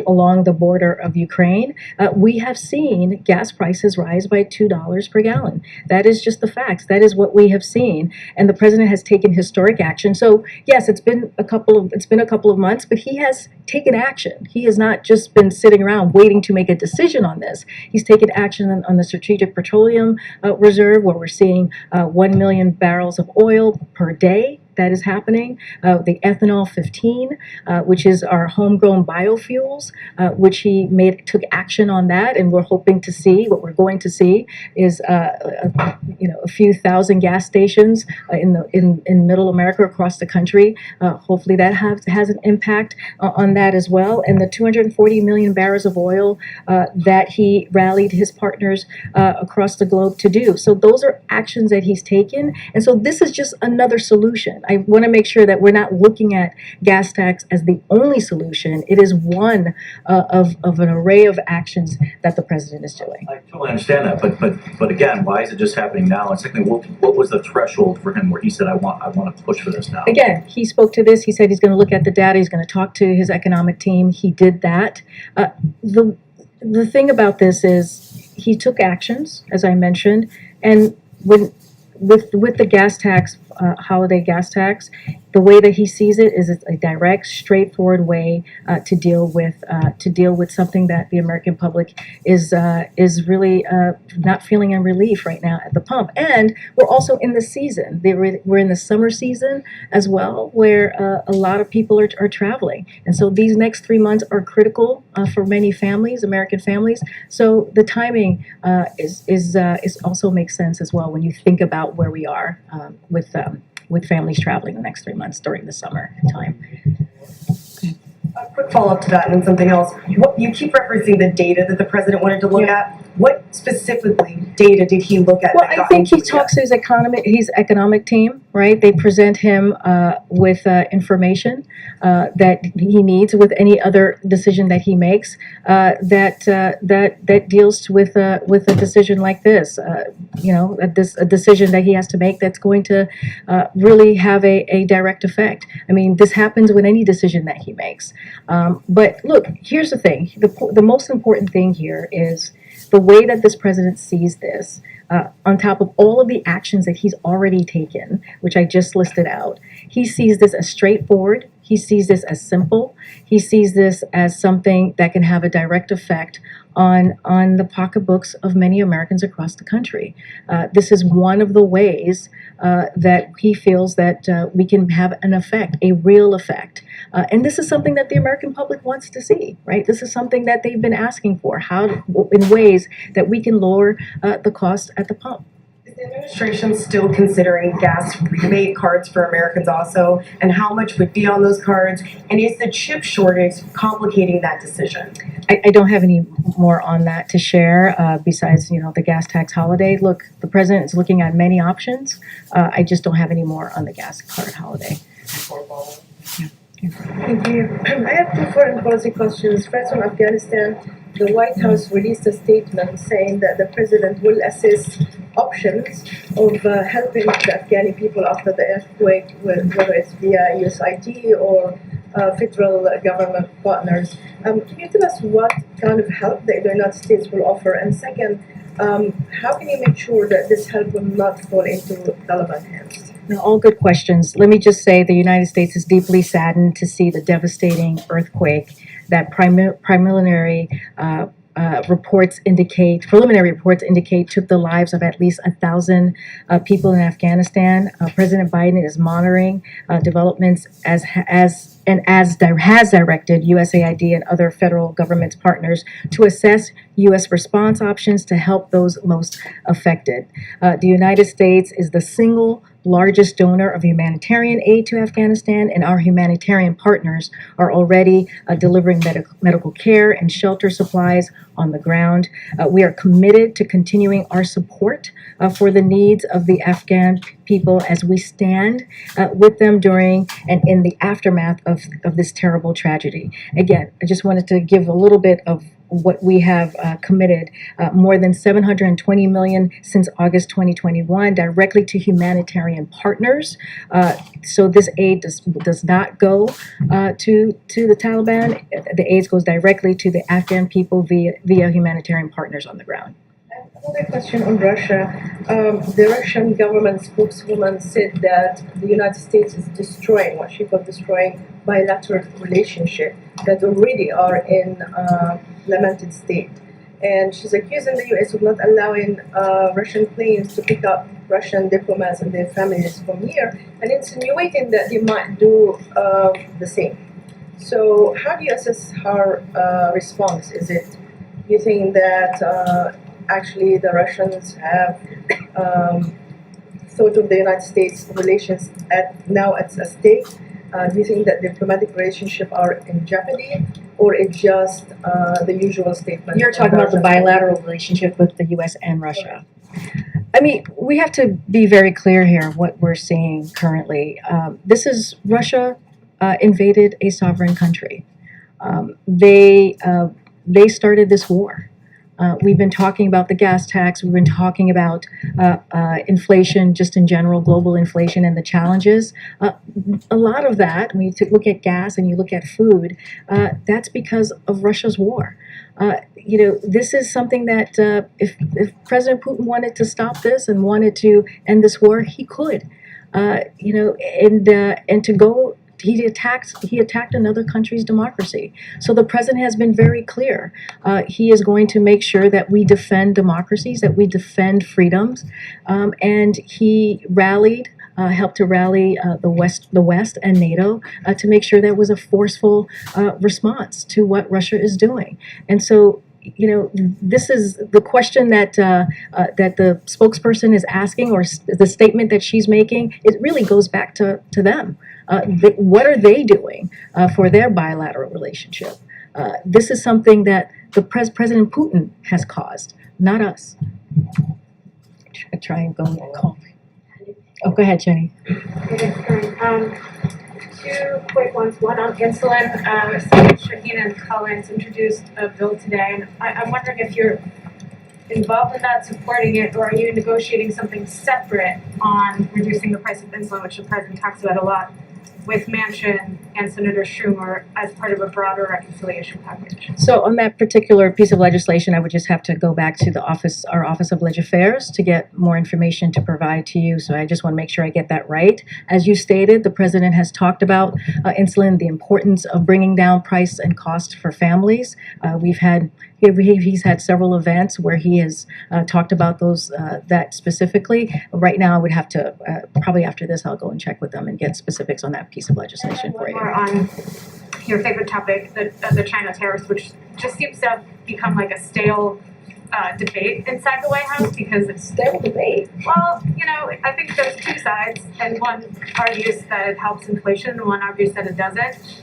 along the border of Ukraine, we have seen gas prices rise by $2 per gallon. That is just the facts. That is what we have seen, and the president has taken historic action. So yes, it's been a couple of months, but he has taken action. He has not just been sitting around waiting to make a decision on this. He's taken action on the Strategic Petroleum Reserve, where we're seeing 1 million barrels of oil per day. That is happening. The ethanol 15, which is our homegrown biofuels, which he took action on that, and we're hoping to see. What we're going to see is a few thousand gas stations in Middle America across the country. Hopefully that has an impact on that as well. And the 240 million barrels of oil that he rallied his partners across the globe to do. So those are actions that he's taken, and so this is just another solution. I want to make sure that we're not looking at gas tax as the only solution. It is one of an array of actions that the president is doing. I totally understand that, but again, why is it just happening now? And secondly, what was the threshold for him where he said, I want to push for this now? Again, he spoke to this. He said he's going to look at the data. He's going to talk to his economic team. He did that. The thing about this is he took actions, as I mentioned, and with the gas tax, holiday gas tax, the way that he sees it is it's a direct, straightforward way to deal with something that the American public is really not feeling in relief right now at the pump. And we're also in the season. We're in the summer season as well, where a lot of people are traveling, and so these next 3 months are critical for many families, American families. So the timing is also makes sense as well when you think about where we are with families traveling the next 3 months during the summer time. A quick follow-up to that and something else. You keep referencing the data that the president wanted to look at. What specifically data did he look at? Well, I think he talks to his economic team, right? They present him with information that he needs with any other decision that he makes that deals with a decision like this. A decision that he has to make that's going to really have a direct effect. I mean, this happens with any decision that he makes. But look, here's the thing. The most important thing here is the way that this president sees this, on top of all of the actions that he's already taken, which I just listed out. He sees this as straightforward. He sees this as simple. He sees this as something that can have a direct effect on the pocketbooks of many Americans across the country. This is one of the ways that he feels that we can have an effect, a real effect. And this is something that the American public wants to see, right? This is something that they've been asking for, in ways that we can lower the cost at the pump. Is the administration still considering gas rebate cards for Americans also? And how much would be on those cards? And is the chip shortage complicating that decision? I don't have any more on that to share besides, the gas tax holiday. Look, the president is looking at many options. I just don't have any more on the gas card holiday. Thank you. I have two foreign policy questions. First, on Afghanistan, the White House released a statement saying that the president will assess options of helping the Afghani people after the earthquake, whether it's via USAID or federal government partners. Can you tell us what kind of help the United States will offer? And second, how can you make sure that this help will not fall into Taliban hands? All good questions. Let me just say the United States is deeply saddened to see the devastating earthquake that preliminary reports indicate took the lives of at least 1,000 people in Afghanistan. President Biden is monitoring developments as has directed USAID and other federal government partners to assess U.S. response options to help those most affected. The United States is the single largest donor of humanitarian aid to Afghanistan, and our humanitarian partners are already delivering medical care and shelter supplies on the ground. We are committed to continuing our support for the needs of the Afghan people as we stand with them during and in the aftermath of this terrible tragedy. Again, I just wanted to give a little bit of what we have committed, more than $720 million since August 2021 directly to humanitarian partners. So this aid does not go to the Taliban. The aid goes directly to the Afghan people via humanitarian partners on the ground. Another question on Russia. The Russian government spokeswoman said that the United States is destroying what she called destroying bilateral relationships that already are in lamented state. And she's accusing the U.S. of not allowing Russian planes to pick up Russian diplomats and their families from here, and insinuating that they might do the same. So how do you assess her response? Is it you think that actually the Russians have thought of the United States relations now at a stake? Do you think that diplomatic relationships are in jeopardy, or it's just the usual statement? You're talking about the bilateral relationship with the U.S. and Russia. I mean, we have to be very clear here what we're seeing currently. This is Russia invaded a sovereign country. They started this war. We've been talking about the gas tax. We've been talking about inflation, just in general, global inflation and the challenges. A lot of that, when you look at gas and you look at food, that's because of Russia's war. This is something that if President Putin wanted to stop this and wanted to end this war, he could. And to go. He attacked another country's democracy. So the president has been very clear. He is going to make sure that we defend democracies, that we defend freedoms, and he helped to rally the West and NATO to make sure there was a forceful response to what Russia is doing. And so, this is the question that that the spokesperson is asking, or the statement that she's making. It really goes back to them. What are they doing for their bilateral relationship? This is something that the President Putin has caused, not us. I try and go and call. Oh, go ahead, Jenny. Two quick ones. One on insulin. Senator Shaheen and Collins introduced a bill today, and I'm wondering if you're involved in that, supporting it, or are you negotiating something separate on reducing the price of insulin, which the president talks about a lot? with Manchin and Senator Schumer as part of a broader reconciliation package? So on that particular piece of legislation, I would just have to go back to our Office of Leg Affairs to get more information to provide to you. So I just want to make sure I get that right. As you stated, the president has talked about insulin, the importance of bringing down price and cost for families. He's had several events where he has talked about that specifically. Right now, I would have to, probably after this, I'll go and check with them and get specifics on that piece of legislation for you. Or on your favorite topic, the China tariffs, which just seems to have become like a stale debate inside the White House because it's Stale debate. Well, I think there's two sides, and one argues that it helps inflation, and one argues that it doesn't.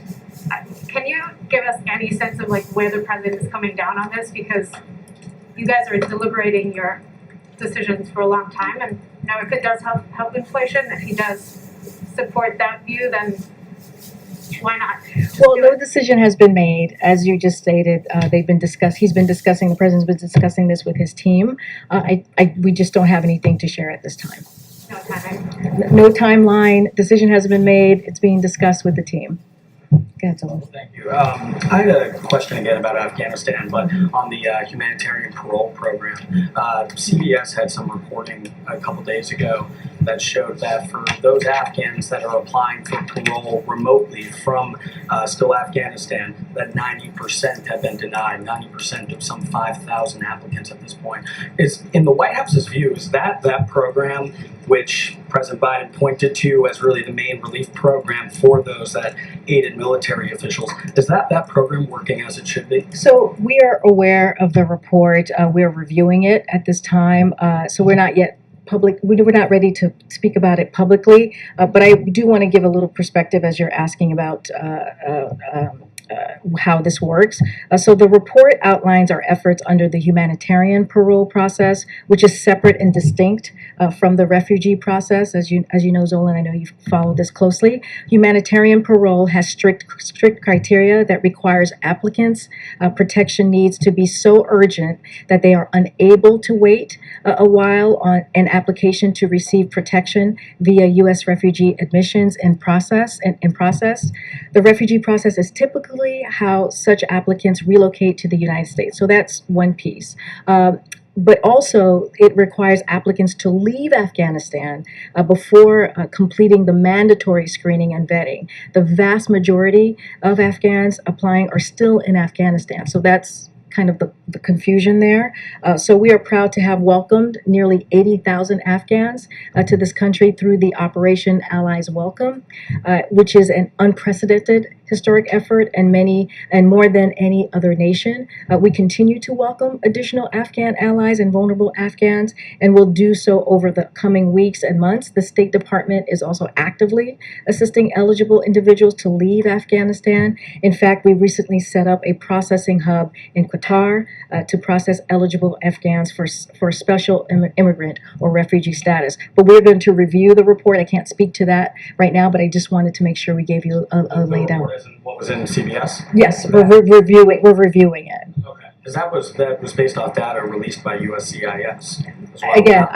Can you give us any sense of like where the president is coming down on this? Because you guys are deliberating your decisions for a long time, and if it does help inflation, if he does support that view, then why not? Well, no decision has been made, as you just stated. The president's been discussing this with his team. We just don't have anything to share at this time. No timing. No timeline, decision hasn't been made, it's being discussed with the team. Go ahead, Solon. Thank you. I had a question again about Afghanistan, but on the humanitarian parole program. CBS had some reporting a couple days ago that showed that for those Afghans that are applying for parole remotely from still Afghanistan, that 90% have been denied, 90% of some 5,000 applicants at this point. Is, in the White House's view, is that program which President Biden pointed to as really the main relief program for those that aided military officials, is that program working as it should be? So we are aware of the report. We're reviewing it at this time. So we're not yet we're not ready to speak about it publicly. But I do want to give a little perspective as you're asking about how this works. So the report outlines our efforts under the humanitarian parole process, which is separate and distinct from the refugee process. As you know, Zolan, I know you've followed this closely. Humanitarian parole has strict criteria that requires applicants' protection needs to be so urgent that they are unable to wait a while on an application to receive protection via U.S. refugee admissions and process. The refugee process is typically how such applicants relocate to the United States. So that's one piece. But also, it requires applicants to leave Afghanistan before completing the mandatory screening and vetting. The vast majority of Afghans applying are still in Afghanistan. So that's kind of the confusion there. So we are proud to have welcomed nearly 80,000 Afghans to this country through the Operation Allies Welcome, which is an unprecedented historic effort and more than any other nation. We continue to welcome additional Afghan allies and vulnerable Afghans, and will do so over the coming weeks and months. The State Department is also actively assisting eligible individuals to leave Afghanistan. In fact, we recently set up a processing hub in Qatar to process eligible Afghans for special immigrant or refugee status. But we're going to review the report. I can't speak to that right now, but I just wanted to make sure we gave you a laydown. What was in CBS? Yes, we're reviewing it. Okay, because that was based off data released by USCIS. as well. Again,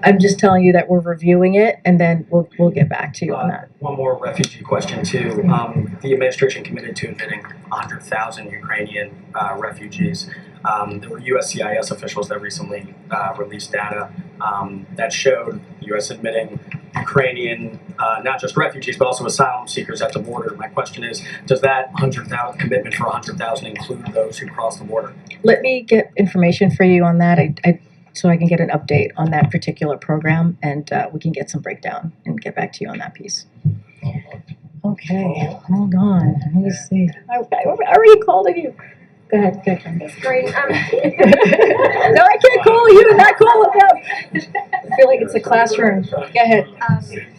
I'm just telling you that we're reviewing it, and then we'll get back to you on that. One more refugee question too. The administration committed to admitting 100,000 Ukrainian refugees. There were USCIS officials that recently released data that showed the U.S. admitting Ukrainian, not just refugees, but also asylum seekers at the border. My question is, does that 100,000 commitment for 100,000 include those who cross the border? Let me get information for you on that. So I can get an update on that particular program, and we can get some breakdown and get back to you on that piece. Okay, hold on. Let me see. I already called you. Go ahead, Karen. That's great. No, I can't call you and not call them. I feel like it's a classroom. Go ahead.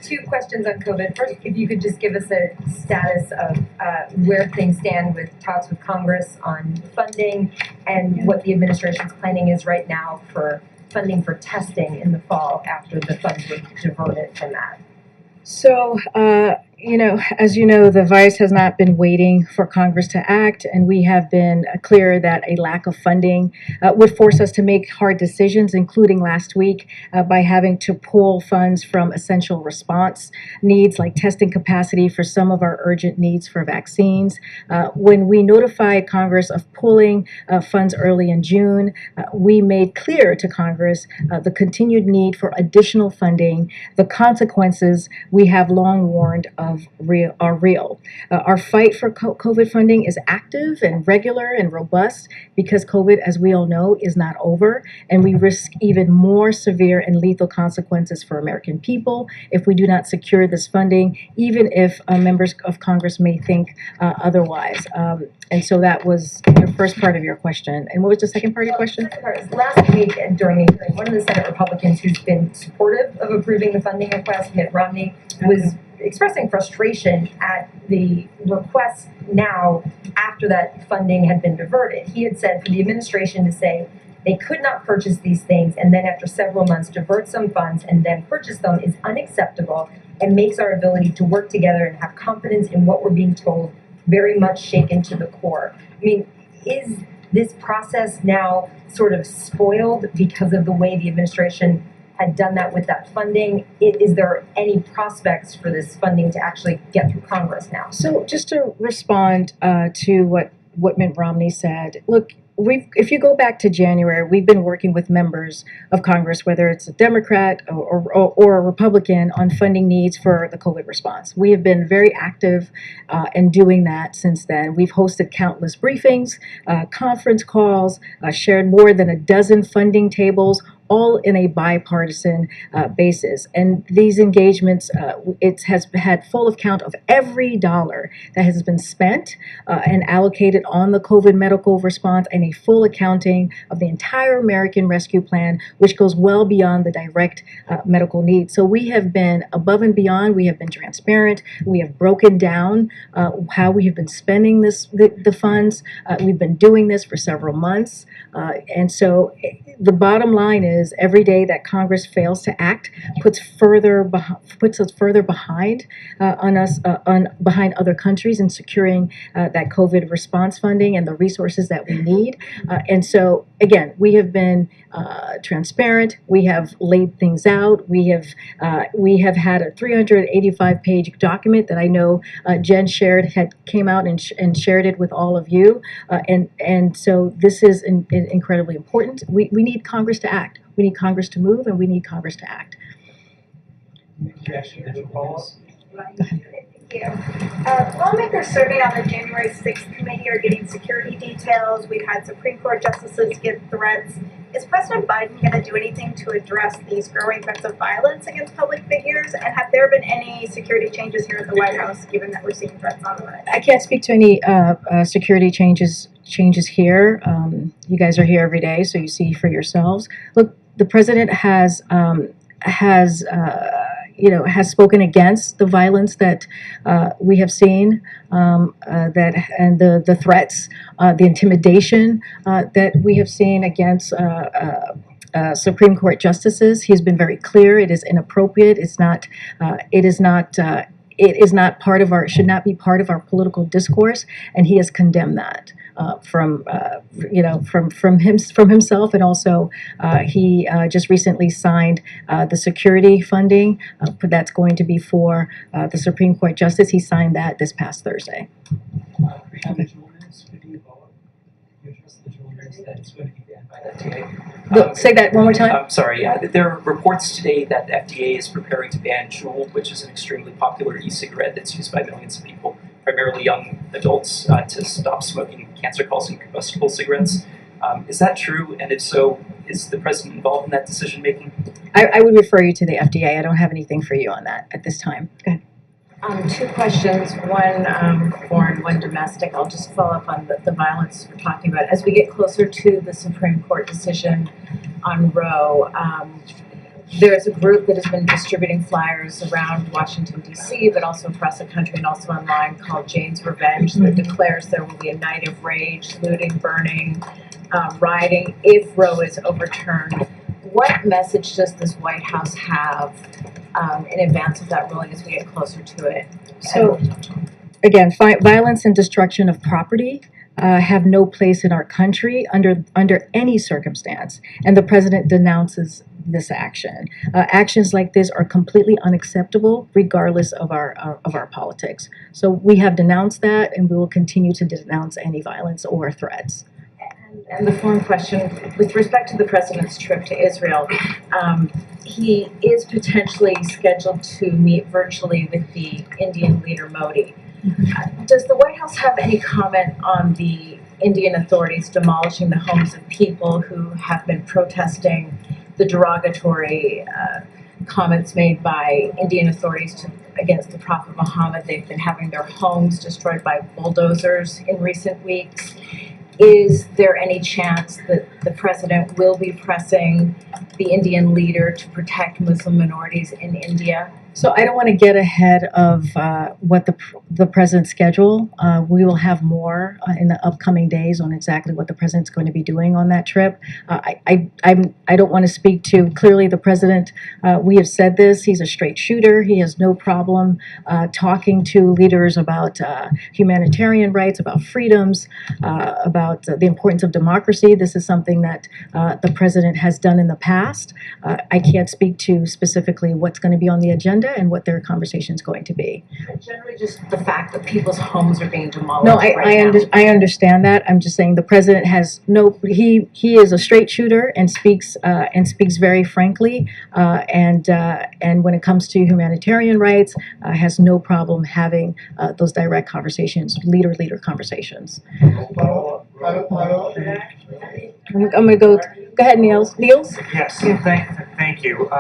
Two questions on COVID. First, if you could just give us a status of where things stand with talks with Congress on funding and what the administration's planning is right now for funding for testing in the fall after the funds were diverted from that. So as you know, the virus has not been waiting for Congress to act, and we have been clear that a lack of funding would force us to make hard decisions, including last week by having to pull funds from essential response needs like testing capacity for some of our urgent needs for vaccines. When we notified Congress of pulling funds early in June, we made clear to Congress the continued need for additional funding. The consequences we have long warned of are real. Our fight for COVID funding is active and regular and robust because COVID, as we all know, is not over, and we risk even more severe and lethal consequences for American people if we do not secure this funding, even if members of Congress may think otherwise. And so that was your first part of your question. And what was the second part of your question? Last week during a hearing, one of the Senate Republicans who's been supportive of approving the funding request, Mitt Romney, was expressing frustration at the request now after that funding had been diverted. He had said for the administration to say they could not purchase these things and then after several months divert some funds and then purchase them is unacceptable and makes our ability to work together and have confidence in what we're being told very much shaken to the core. I mean, is this process now sort of spoiled because of the way the administration had done that with that funding? Is there any prospects for this funding to actually get through Congress now? So just to respond to what Mitt Romney said, look, if you go back to January, we've been working with members of Congress, whether it's a Democrat or a Republican, on funding needs for the COVID response. We have been very active in doing that since then. We've hosted countless briefings, conference calls, shared more than a dozen funding tables, all in a bipartisan basis. And these engagements, it has had full account of every dollar that has been spent and allocated on the COVID medical response, and a full accounting of the entire American Rescue Plan, which goes well beyond the direct medical needs. So we have been above and beyond. We have been transparent. We have broken down how we have been spending the funds. We've been doing this for several months. And so the bottom line is every day that Congress fails to act puts us further behind behind other countries in securing that COVID response funding and the resources that we need. And so again, we have been transparent. We have laid things out. We have had a 385-page document that I know Jen came out and shared it with all of you. And so this is incredibly important. We need Congress to act. We need Congress to move, and we need Congress to act. Thank you. Lawmakers serving on the January 6th committee are getting security details. We've had Supreme Court justices give threats. Is President Biden going to do anything to address these growing threats of violence against public figures? And have there been any security changes here at the White House, given that we're seeing threats on the rise? I can't speak to any security changes here. You guys are here every day, so you see for yourselves. Look, the president has spoken against the violence that we have seen, and the threats, the intimidation that we have seen against Supreme Court justices. He's been very clear. It is inappropriate. It is not part of should not be part of our political discourse, and he has condemned that. From himself, and also he just recently signed the security funding that's going to be for the Supreme Court justice. He signed that this past Thursday. Say that one more time. I'm sorry. There are reports today that the FDA is preparing to ban Juul, which is an extremely popular e-cigarette that's used by millions of people, primarily young adults, to stop smoking cancer-causing combustible cigarettes. Is that true? And if so, is the president involved in that decision making? I would refer you to the FDA. I don't have anything for you on that at this time. Go ahead. Two questions, one foreign, one domestic. I'll just follow up on the violence we're talking about. As we get closer to the Supreme Court decision on Roe, there's a group that has been distributing flyers around Washington, D.C., but also across the country and also online, called Jane's Revenge, that declares there will be a night of rage, looting, burning, rioting if Roe is overturned. what message does this White House have in advance of that ruling as we get closer to it? So, again, violence and destruction of property have no place in our country under any circumstance, and the president denounces this action. Actions like this are completely unacceptable, regardless of our politics. So we have denounced that, and we will continue to denounce any violence or threats. And the foreign question, with respect to the president's trip to Israel, he is potentially scheduled to meet virtually with the Indian leader Modi. Does the White House have any comment on the Indian authorities demolishing the homes of people who have been protesting the derogatory comments made by Indian authorities against the Prophet Muhammad? They've been having their homes destroyed by bulldozers in recent weeks. Is there any chance that the president will be pressing the Indian leader to protect Muslim minorities in India? So I don't want to get ahead of what the president's schedule. We will have more in the upcoming days on exactly what the president's going to be doing on that trip. I don't want to speak to, clearly the president, we have said this, he's a straight shooter. He has no problem talking to leaders about humanitarian rights, about freedoms, about the importance of democracy. This is something that the president has done in the past. I can't speak to specifically what's going to be on the agenda and what their conversation is going to be. Generally, just the fact that people's homes are being demolished. No, right I understand that. I'm just saying the president has no. He is a straight shooter and speaks very frankly. And when it comes to humanitarian rights, has no problem having those direct conversations, leader conversations. I'm going to go ahead, Niels. Yes, thank you.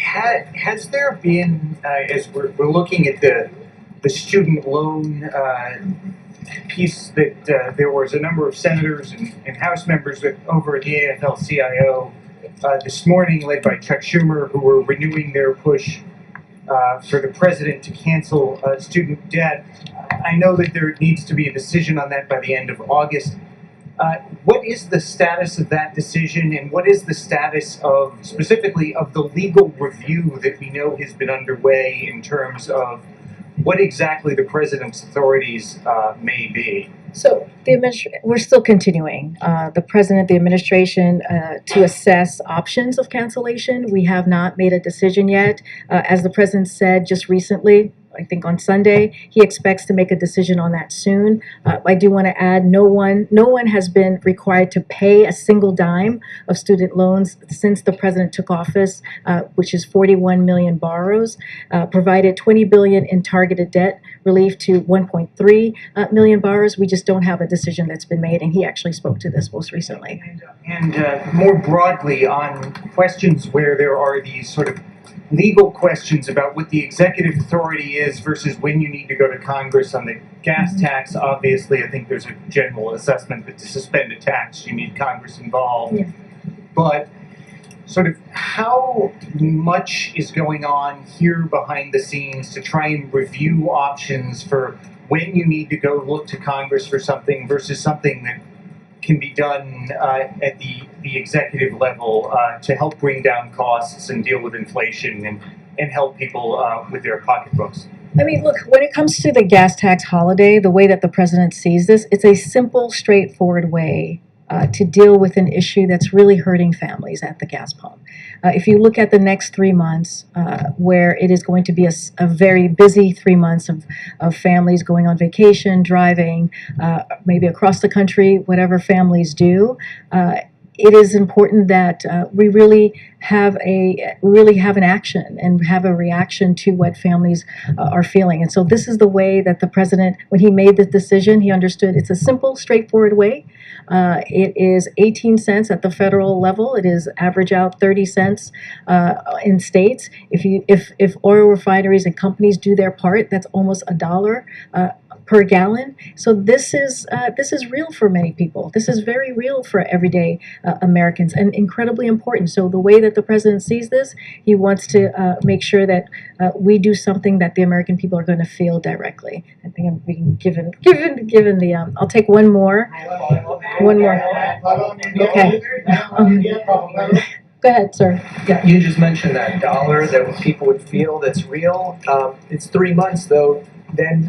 Has there been, as we're looking at the student loan piece, that there was a number of senators and House members over at the AFL-CIO this morning, led by Chuck Schumer, who were renewing their push for the president to cancel student debt. I know that there needs to be a decision on that by the end of August. What is the status of that decision, and what is the status of, specifically, of the legal review that we know has been underway in terms of what exactly the president's authorities may be? So we're still continuing. The president, the administration, to assess options of cancellation. We have not made a decision yet. As the president said just recently, I think on Sunday, he expects to make a decision on that soon. I do want to add, no one has been required to pay a single dime of student loans since the president took office, which is 41 million borrowers, provided 20 billion in targeted debt relief to 1.3 million borrowers. We just don't have a decision that's been made, and he actually spoke to this most recently. And more broadly, on questions where there are these sort of legal questions about what the executive authority is versus when you need to go to Congress on the gas tax. Obviously, I think there's a general assessment that to suspend a tax, you need Congress involved. Yeah. But sort of how much is going on here behind the scenes to try and review options for when you need to go look to Congress for something versus something that can be done at the executive level to help bring down costs and deal with inflation and help people with their pocketbooks? I mean, look, when it comes to the gas tax holiday, the way that the president sees this, it's a simple, straightforward way to deal with an issue that's really hurting families at the gas pump. If you look at the next 3 months, where it is going to be a very busy 3 months of families going on vacation, driving, maybe across the country, whatever families do, it is important that we really have an action and have a reaction to what families are feeling. And so this is the way that the president, when he made the decision, he understood it's a simple, straightforward way. It is 18 cents at the federal level. It is average out 30 cents in states. If oil refineries and companies do their part, that's almost $1 per gallon. So this is real for many people. This is very real for everyday Americans and incredibly important. So the way that the president sees this, he wants to make sure that we do something that the American people are going to feel directly. I think I'm being given the. I'll take one more. Okay. Go ahead, sir. Yeah, you just mentioned that dollar that people would feel that's real. It's 3 months though. Then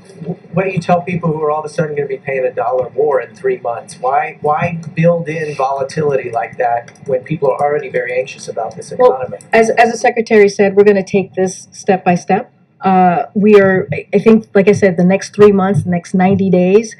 what do you tell people who are all of a sudden going to be paying $1 more in 3 months? Why build in volatility like that when people are already very anxious about this economy? As the secretary said, we're going to take this step by step. We are, I think, like I said, the next 3 months, the next 90 days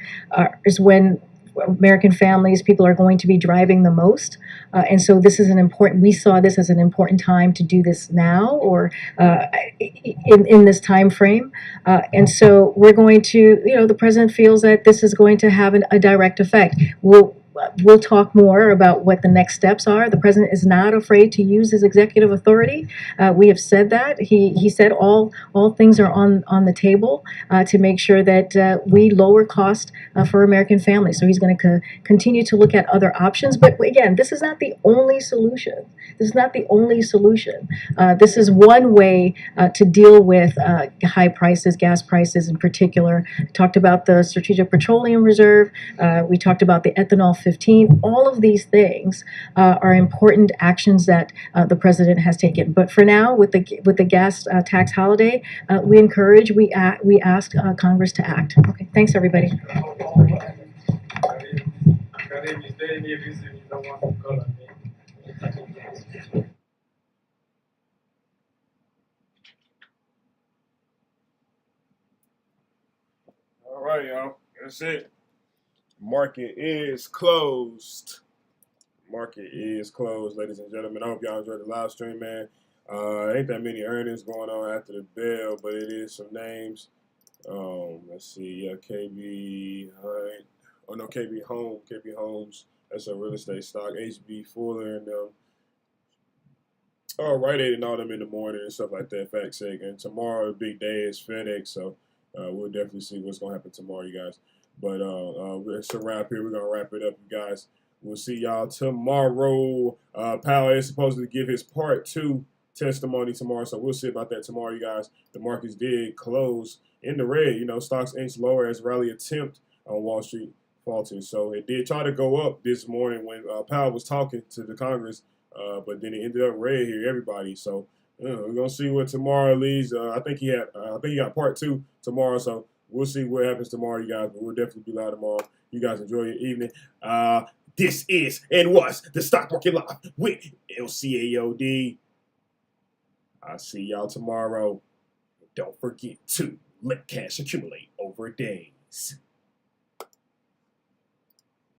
is when American families, people are going to be driving the most. And so this is we saw this as an important time to do this now or in this time frame. And so we're going to, the president feels that this is going to have a direct effect. We'll talk more about what the next steps are. The president is not afraid to use his executive authority. We have said that. He said all things are on the table to make sure that we lower cost for American families. So he's going to continue to look at other options. But again, this is not the only solution. This is not the only solution. This is one way to deal with high prices, gas prices in particular. We talked about the Strategic Petroleum Reserve. We talked about the ethanol 15. All of these things are important actions that the president has taken. But for now, with the gas tax holiday, we ask Congress to act. Okay, thanks everybody. All right, y'all. That's it. Market is closed. Market is closed, ladies and gentlemen. I hope y'all enjoyed the live stream, man. Ain't that many earnings going on after the bell, but it is some names. Let's see. Yeah, KB. Right. Oh no, KB Homes. That's a real estate stock. HB Fuller and them. Rite Aid and all them in the morning and stuff like that. Fact sake. And tomorrow, a big day is FedEx, so we'll definitely see what's gonna happen tomorrow, you guys. But it's a wrap here. We're gonna wrap it up, you guys. We'll see y'all tomorrow. Powell is supposed to give his part 2 testimony tomorrow, so we'll see about that tomorrow, you guys. The markets did close in the red. Stocks inched lower as rally attempt on Wall Street faltered. So it did try to go up this morning when Powell was talking to the Congress, but then it ended up red here, everybody. So we're gonna see what tomorrow leads. I think he got part 2 tomorrow, so we'll see what happens tomorrow, you guys. But we'll definitely be live tomorrow. You guys enjoy your evening. This is and was the Stock Market Live with LCAOD. I'll see y'all tomorrow. Don't forget to let cash accumulate over days.